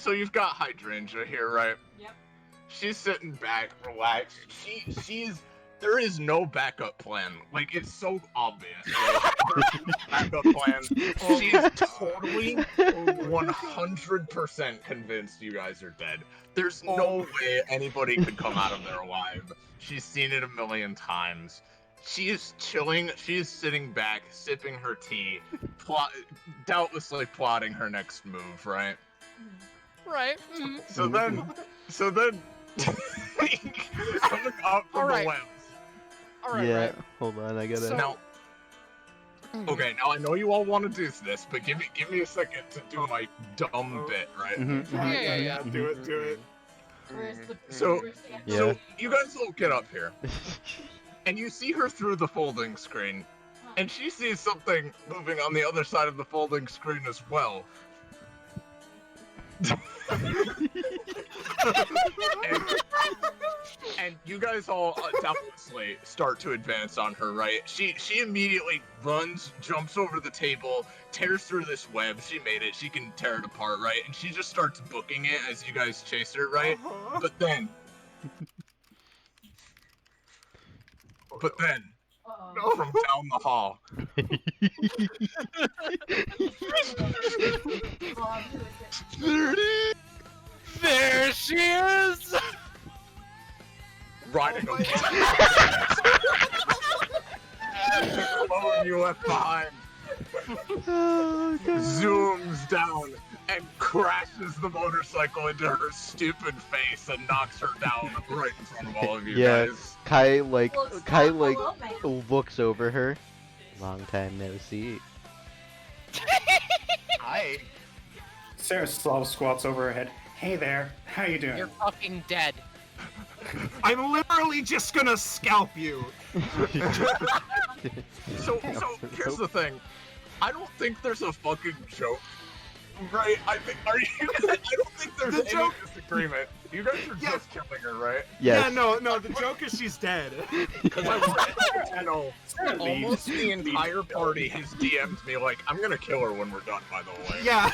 you've got Hydrangea here, right? Yep. She's sitting back, relaxed. There is no backup plan. Like, it's so obvious. Right? Backup plan. She's totally 100% convinced you guys are dead. There's no way anybody could come out of there alive. She's seen it a million times. She is chilling. She is sitting back, sipping her tea, doubtlessly plotting her next move, right? Right. So then, coming up from the webs. Yeah. Hold on, I gotta. Now, okay, now I know you all want to do this, but give me a second to do my dumb bit, right? Yeah. Do it. So you guys all get up here, and you see her through the folding screen, and she sees something moving on the other side of the folding screen as well. And you guys all doubtlessly start to advance on her, right? She immediately runs, jumps over the table, tears through this web. She made it. She can tear it apart, right? And she just starts booking it as you guys chase her, right? But then But then, Uh-oh. from down the hall, Bob, who is it? There she is! riding Oh a my the clone you left behind Oh, God. zooms down and crashes the motorcycle into her stupid face and knocks her down right in front of all of you Yeah. guys. Kai Well, hello, man. looks over her. Long time no see. Hi. Sarah slow squats over her head. Hey there, how you doing? You're fucking dead. I'm literally just gonna scalp you. So here's the thing. I don't think there's a fucking joke. Right? I don't think there's The any joke- disagreement. You guys are Yes. just killing her, right? Yes. Yeah, no, the joke is she's dead. Because I want to know, almost the entire party has DM'd me like, I'm gonna kill her when we're done, by the way. Yeah.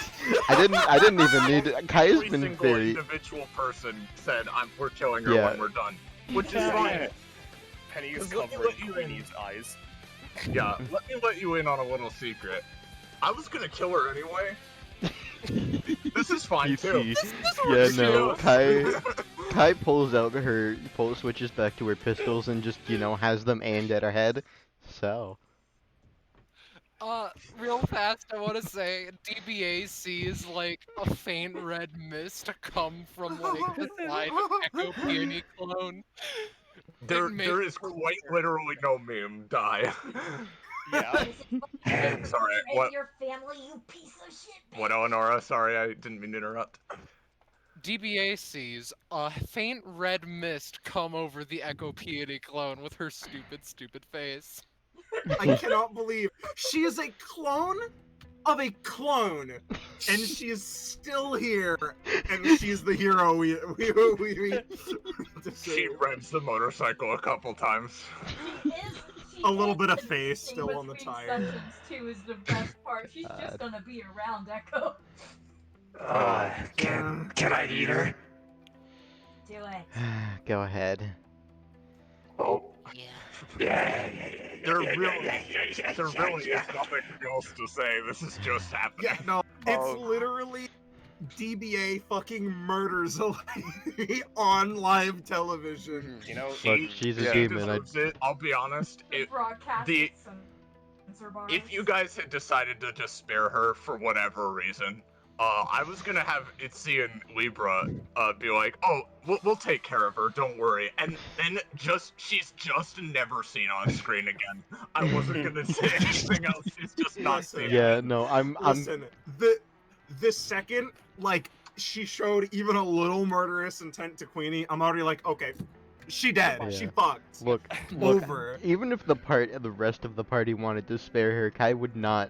I didn't even need it. Kai has Every been single very. individual person said, we're killing her Yeah. when we're done. Which is Yeah. fine. Penny is Let me covering let you in. Queenie's eyes. Yeah, let me let you in on a little secret. I was gonna kill her anyway. This is fine too. PC. Yeah, no. Kai switches back to her pistols and just, has them aimed at her head. So. Real fast, I want to say DBA sees like a faint red mist come from like the side of Echo Peony Clone. There makes is her quite weird. literally no meme die. Yeah. Sorry, Raise what? your family, you piece of shit. What, Eleonora? Sorry, I didn't mean to interrupt. DBA sees a faint red mist come over the Echo Peony Clone with her stupid face. I cannot believe she is a clone of a clone, and she is still here, and she's the hero we She revs the motorcycle a couple times. A little bit of face still on the Between tire. sessions too is the best part. She's just gonna be around Echo. Can I eat her? Do it. Go ahead. Oh. Yeah. Yeah. There really is nothing else to say. This is just happening. Yeah, no, it's literally DBA fucking murders a lady on live television. You know, Look, she's a He demon. deserves it. I'll be honest. Broadcast the- censor bars. If you guys had decided to just spare her for whatever reason, I was gonna have Itzy and Libra be like, "Oh, we'll take care of her. Don't worry." And then she's just never seen on screen again. I wasn't gonna say anything else. She's just not seen. Yeah, no, I'm. Listen, the second like she showed even a little murderous intent to Queenie, I'm already like, okay, she dead. Yeah. She fucked. Look, Over. even if the rest of the party wanted to spare her, Kai would not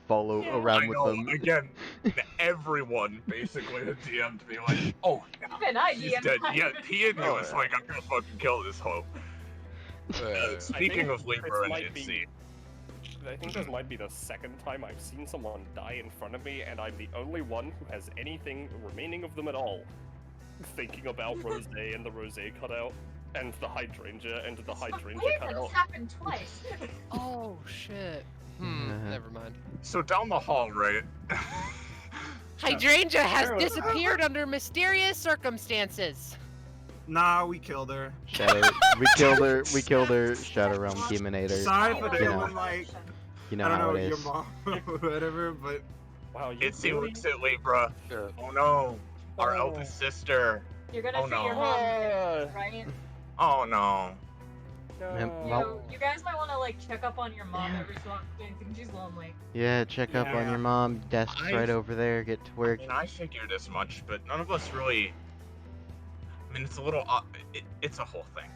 follow around I with know. them. Again, everyone basically had DM'd me like, "Oh, Even I she's DM'd dead." her. Yeah, P&U was like, "I'm gonna fucking kill this hoe." Speaking of Libra and Itzy. I think this might be the second time I've seen someone die in front of me, and I'm the only one who has anything remaining of them at all. Thinking about Rose and the Rose cutout, and the Hydrangea and the Hydrangea Weird, cutout. this happened twice. Oh shit. Never mind. So down the hall, right? Hydrangea has disappeared under mysterious circumstances. Nah, we killed her. We killed her. Shadow Realm Demonator. Sorry for You know. feeling like You know I don't how know it your is. mom or whatever, but Wow, you Itzy really? looks at Libra. Oh no, our Oh. eldest sister. You're gonna Oh, treat no. your mom, right? Oh no. You guys might want to like check up on your mom every so often. I think she's lonely. Yeah, check up on your mom. Desk's right over there. Get to work. I mean, I figured as much, but none of us really. I mean, it's a little. It's a whole thing.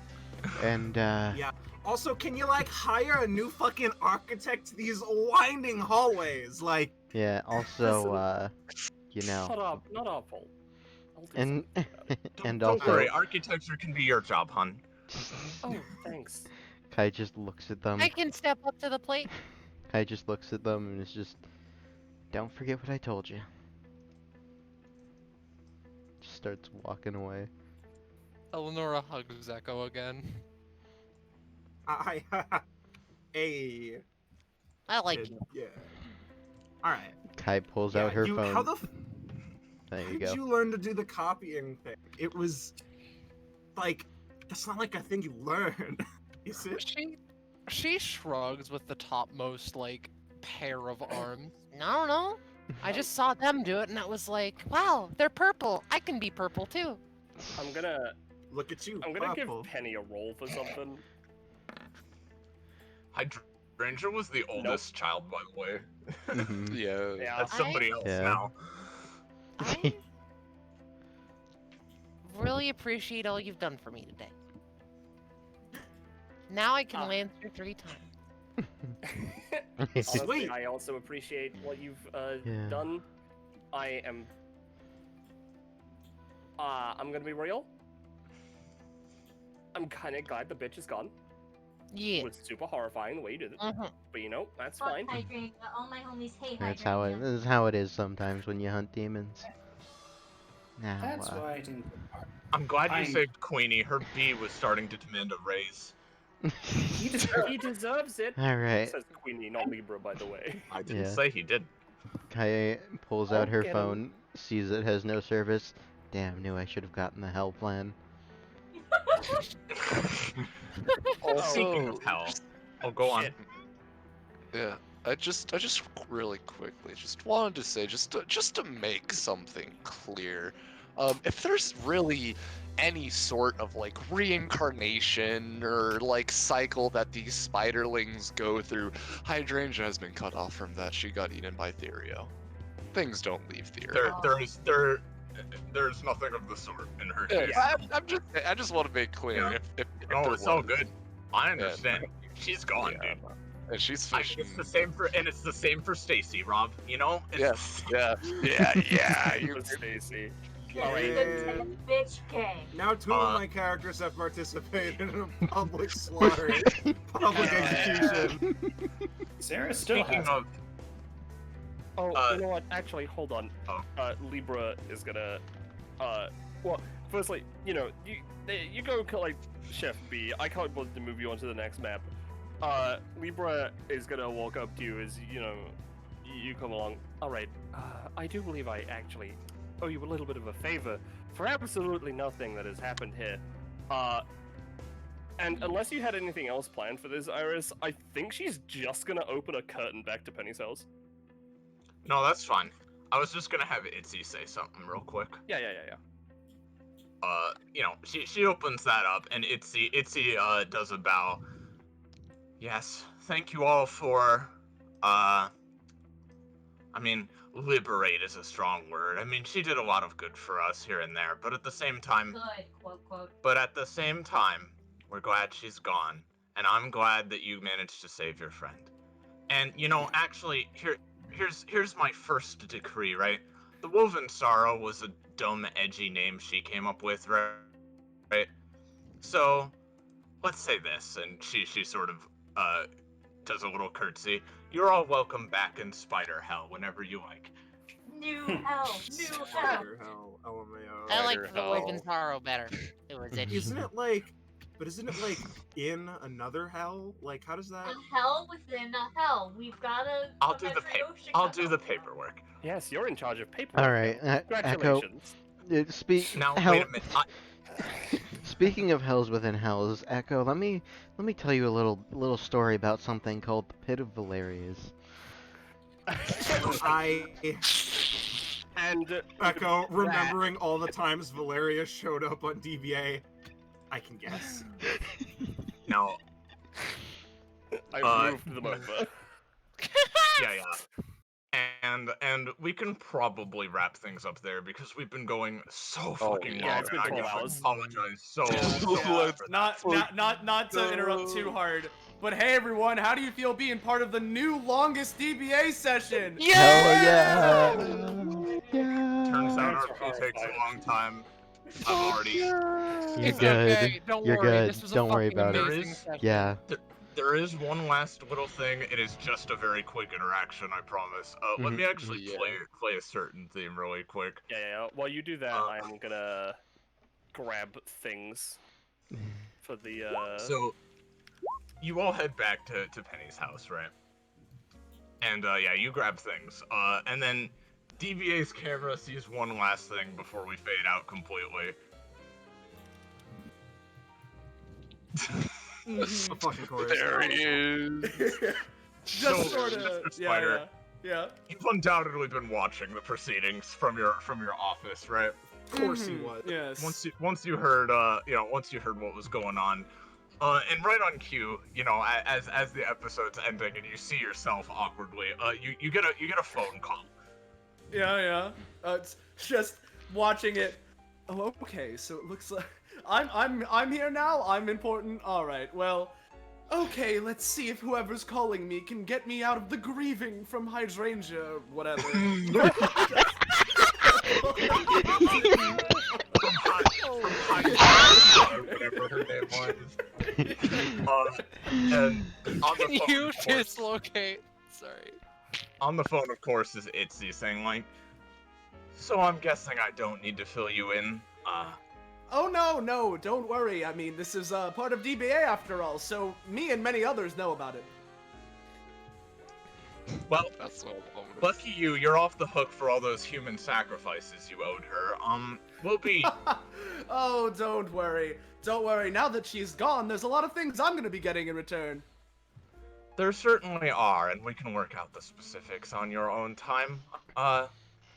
And yeah. Also, can you like hire a new fucking architect to these winding hallways? Like, yeah. Also, Shut up, not our fault. and and Don't also, worry, architecture can be your job, hun. Oh, thanks. Kai just looks at them. I can step up to the plate. Kai just looks at them and is just, don't forget what I told you. Just starts walking away. Eleonora hugs Echo again. I a I like you. yeah. All right. Kai pulls Yeah, out her you. phone. How the There how you did go. you learn to do the copying thing? It was like that's not like a thing you learn, is it? She shrugs with the topmost like pair of arms. No, no. I just saw them do it, and it was like, wow, they're purple. I can be purple too. I'm gonna Look at you. I'm gonna give purple. Penny a roll for something. Hydrangea was the oldest child, by the way. Mhm. Yeah. Yeah. That's somebody else Yeah. now. I really appreciate all you've done for me today. Now I can Ah. land through 3 times. Honestly, Sweet. I also appreciate what you've Yeah. done. I am. I'm gonna be real. I'm kind of glad the bitch is gone. Yeah. It was super horrifying the way you did it, Mhm. but you know that's Fuck fine. Hydrangea. All my homies hate That's how it. Hydrangea. This is how it is sometimes when you hunt demons. Now, That's why I didn't. I'm glad you I'm- saved Queenie. Her bee was starting to demand a raise. He deserves it. All right. Says Queenie, not Libra, by the way. I didn't Yeah. say he did. Kai pulls I'll out her get 'em. phone, sees it has no service. Damn, knew I should have gotten the hell plan. Speaking of hell, oh, go on. Shit. Yeah, I just really quickly just wanted to say, just to make something clear, if there's really any sort of like reincarnation or like cycle that these spiderlings go through, Hydrangea has been cut off from that. She got eaten by Therio. Things don't leave Therio. There's nothing of the sort in her Yeah, case. I just want to make clear. Yeah. If No, there it's all was- good. I understand. She's gone, Yeah, dude. and she's I, fishing. it's the same for Stacy, Rob. You know? It's Yes, yeah. You Stacy. Alright. The bitch gang. Now 2 of my characters have participated in a public slaughter, public execution. Sarah still Speaking has. of, Oh, you know what? Actually, hold on. Libra is gonna. Well, firstly, you know, you go like Chef B. I can't bother to move you onto the next map. Libra is gonna walk up to you as you know, you come along. All right. I do believe I actually owe you a little bit of a favor for absolutely nothing that has happened here. And unless you had anything else planned for this, Iris, I think she's just gonna open a curtain back to Penny's house. no, that's fine. I was just gonna have Itzy say something real quick. Yeah. You know, she opens that up, and Itzy does a bow. Yes, thank you all for, I mean, liberate is a strong word. I mean, she did a lot of good for us here and there, but at the same time, Good, quote, quote. but at the same time, we're glad she's gone, and I'm glad that you managed to save your friend. And, you know, actually, here's my first decree, right? The Woven Sorrow was a dumb, edgy name she came up with, right? So, let's say this, and she sort of, does a little curtsy. You're all welcome back in Spider Hell whenever you like. New hell, new hell. Spider hell, LMAO. I like Spider the Woven hell. Sorrow better. It was edgy. Isn't it like in another hell? Like, how does that? A hell within a hell. We've got a. I'll do the paperwork. Yes, you're in charge of paperwork. All right, now. Echo. Congratulations. Now, Hell- wait a minute. Speaking of hells within hells, Echo, let me tell you a little story about something called the Pit of Valerius. And Echo, remembering all the times Valeria showed up on DBA, I can guess. No. I moved them over. Yeah. And we can probably wrap things up there because we've been going so fucking yeah, long. it's been and I 12 gotta hours. apologize so Let's for that. Not to interrupt too hard, but hey everyone, how do you feel being part of the new longest DBA session? Hell yeah! Turns out our pee takes a long time. I'm already. You're It's good. okay. Don't You're worry. good. This was Don't a worry fucking about it. amazing session. Yeah. There is one last little thing. It is just a very quick interaction, I promise. Let me actually play a certain theme really quick. Yeah. While you do that, I'm gonna grab things for the. So, you all head back to Penny's house, right? And yeah, you grab things. And then DBA's camera sees one last thing before we fade out completely. Of fucking course. There he is. Just So, sort Mr. of. Spider, Yeah. you've undoubtedly been watching the proceedings from your office, right? Of course he was. Yes. Once you heard what was going on, and right on cue, as the episode's ending and you see yourself awkwardly, you get a phone call. Yeah. It's just watching it. Oh, okay. So it looks like I'm here now. I'm important. All right. Well, okay. Let's see if whoever's calling me can get me out of the grieving from hydrangea or whatever. Whatever her name was. And on the phone, You of course, dislocate. Sorry. on the phone, of course, is Itzy saying like, "So I'm guessing I don't need to fill you in." Oh no, don't worry. I mean, this is part of DBA after all, so me and many others know about it. Well, That's what I'm lucky you, you're off the hook for all those human sacrifices you owed her. We'll be. Oh, don't worry. Now that she's gone, there's a lot of things I'm gonna be getting in return. There certainly are, and we can work out the specifics on your own time.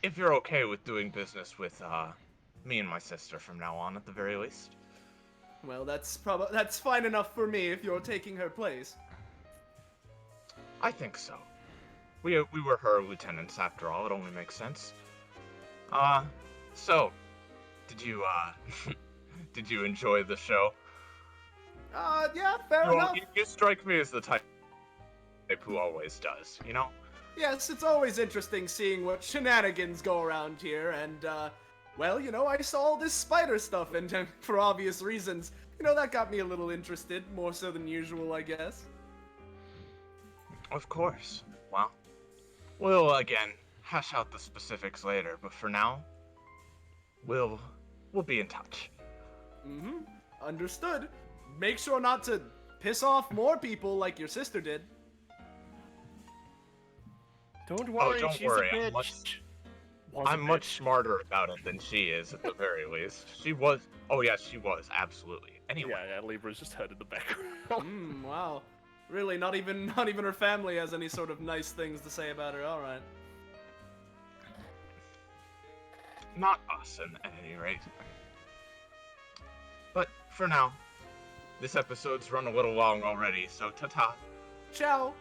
If you're okay with doing business with, me and my sister from now on, at the very least. Well, that's fine enough for me if you're taking her place. I think so. We were her lieutenants after all, it only makes sense. So, did you, did you enjoy the show? Yeah, fair enough. You strike me as the type who always does, you know? Yes, it's always interesting seeing what shenanigans go around here, and, well, I saw all this spider stuff, and for obvious reasons, that got me a little interested, more so than usual, I guess. Of course. Well, we'll again hash out the specifics later, but for now, we'll be in touch. Mm-hmm. Understood. Make sure not to piss off more people like your sister did. Don't worry, don't she's worry, a I'm bitch. I'm much smarter about it than she is, at the very least. She was. Oh yeah, she was absolutely. Anyway, Yeah, Libra's just heard in the background. Wow. Really, not even her family has any sort of nice things to say about her. All right. not us, at any rate. But for now, this episode's run a little long already, so ta-ta. Ciao.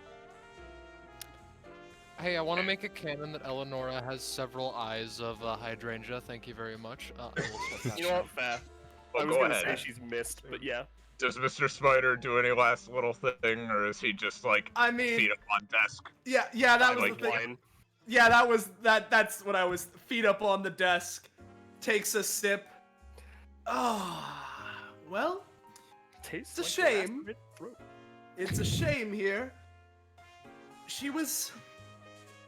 Hey, I want to make a canon that Eleonora has several eyes of hydrangea. Thank you very much. I will stop that. You know what? Fair. Oh, I was go gonna ahead. say she's missed, but yeah. Does Mr. Spider do any last little thing, or is he just like I mean, feet up on desk? yeah, that was like the thing. Wine. Yeah, that's what I was. Feet up on the desk, takes a sip. Well, Tastes it's a like the shame. last of it throat. It's a shame here. She was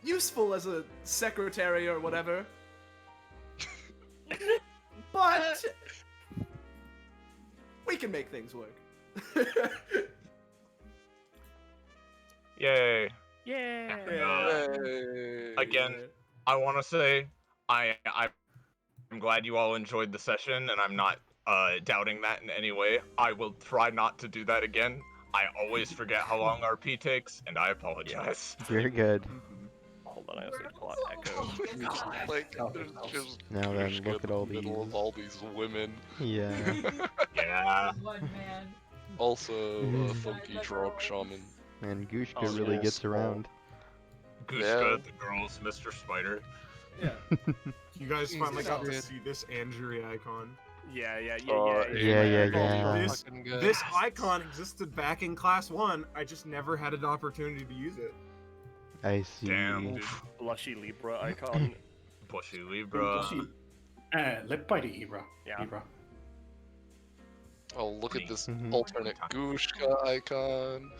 useful as a secretary or whatever. But we can make things work. Yay. Yeah. Hey. Again, I want to say I'm glad you all enjoyed the session, and I'm not doubting that in any way. I will try not to do that again. I always forget how long RP takes, and I apologize. You're good. Hold on, I also need to pull out Echo. Like, there's just Now then, Gushka look at all in the middle these. of all these women. Yeah. Yeah. One man. Also, a funky drug shaman. And Gushka Oh, really yeah, gets small. around. Gushka, Yeah. the girls, Mr. Spider. Yeah. You guys finally got to Jesus. see this Andrew icon. Yeah. Yeah. This, Fucking good. this icon existed back in Class 1. I just never had an opportunity to use it. I see. Damn, dude. Blushy Libra icon. Bushy Libra. Lip bitey Ibra. Yeah. Ibra. Oh, look at this Mhm. alternate Gushka icon.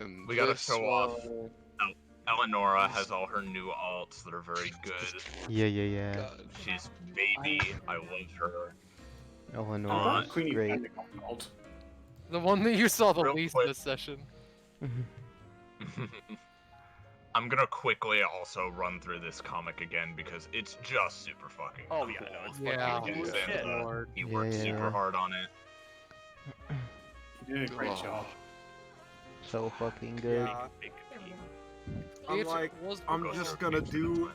And We gotta this show off. one. Eleonora has all her new alts that are very good. Yeah. God. She's baby. I love her. Eleanor, Queenie great. Pentecost. The one that you saw the Real least quick. this session. I'm gonna quickly also run through this comic again because it's just super fucking Oh cool. yeah, no, it's Yeah. fucking Again, cool as shit. Lord. he worked super hard on it. You did a great Oh. job. So fucking good. Yeah. Big P. I'm It like, was I'm Go just through gonna each do one.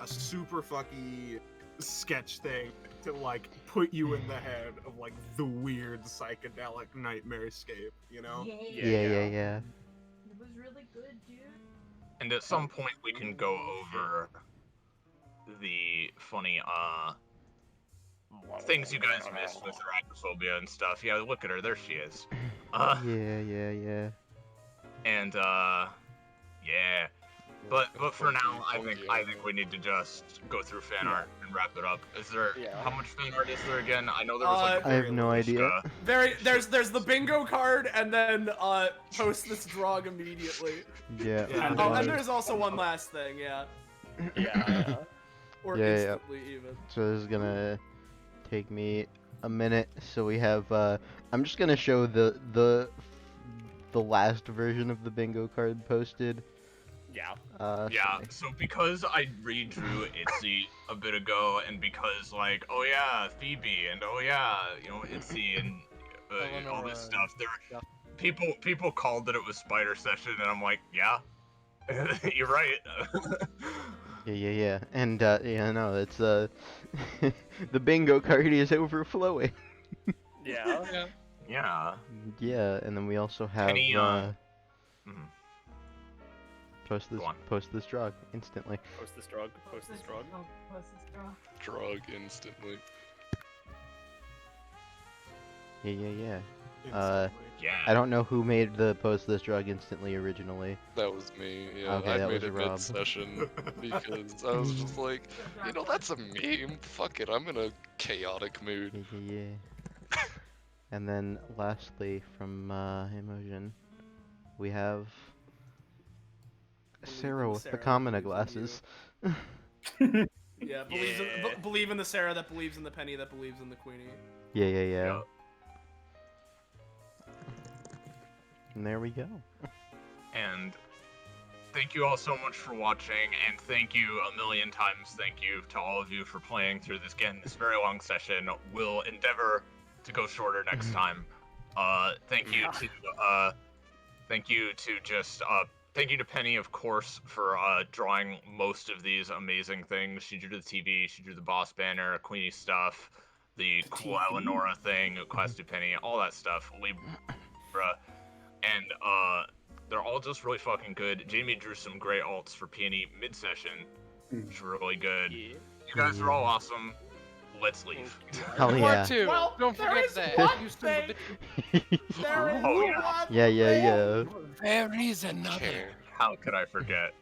a super fucky sketch thing to like put you in the head of like the weird psychedelic nightmarescape, you know? Yeah. It was really good, dude. And at some point we can go over the funny things you guys missed with arachnophobia and stuff. Yeah, look at her, there she is. Yeah. And yeah. But for now, I think we need to just go through fan art and wrap it up. Is there how much fan art is there again? I know there was like I have no idea. There's the bingo card, and then post this drug immediately. Yeah. Yeah. Oh, and there's also one last thing, yeah. Yeah. Or Yeah, yeah. instantly even. So this is gonna take me a minute. So we have I'm just gonna show the last version of the bingo card posted. Yeah. Yeah, so because I redrew Itzy a bit ago, and because like, oh yeah, Phoebe, and oh yeah, you know, Itzy and all this stuff, there people called that it was Spider Session, and I'm like, yeah, you're right. Yeah. And yeah, no, it's the bingo card is overflowing. Yeah. Yeah. Yeah. Yeah, and then we also have Penny, mhm. Go on. post this drug instantly. Post this drug. Post this drug. Oh, post this drug. Drug instantly. Yeah. Yeah. I don't know who made the post this drug instantly originally. That was me. Yeah, Okay, I that made was it Rob. mid-session because I was just like, you know, that's a meme. Fuck it, I'm in a chaotic mood. Yeah. And then lastly from Emotion, we have Sarah with the Sarah Kamina believes in glasses. Yeah, believe in the Sarah that believes in the Penny that believes in the Queenie. Yeah. Yeah. And there we go. And thank you all so much for watching, and thank you a million times. Thank you to all of you for playing through this again. This very long session. We'll endeavor to go shorter next time. Thank you to Penny, of course, for drawing most of these amazing things. She drew the TV, she drew the boss banner, Queenie stuff, the cool Eleonora thing, Quest to Penny, all that stuff. Libra. And they're all just really fucking good. Jamie drew some great alts for Peony mid-session, which were really good. Yeah. You guys are all awesome. Let's leave. Hell yeah. Part two. Well, Don't there forget is that. one You son of a thing. There is Oh, one Yeah. There is another. Care. How could I forget?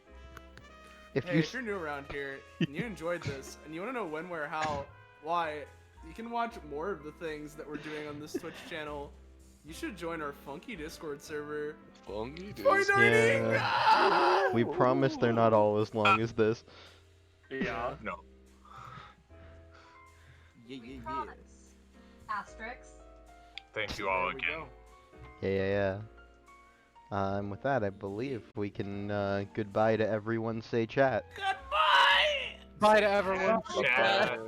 If you're new around here and you enjoyed this and you want to know when, where, how, why, you can watch more of the things that we're doing on this Twitch channel. You should join our funky Discord server. Funky Yeah. We promise they're not all as long as this. Yeah. No. Promise. Asterix. Thank you all again. Yeah. And with that, I believe we can goodbye to everyone. Say chat. Goodbye! Bye to everyone. Chat.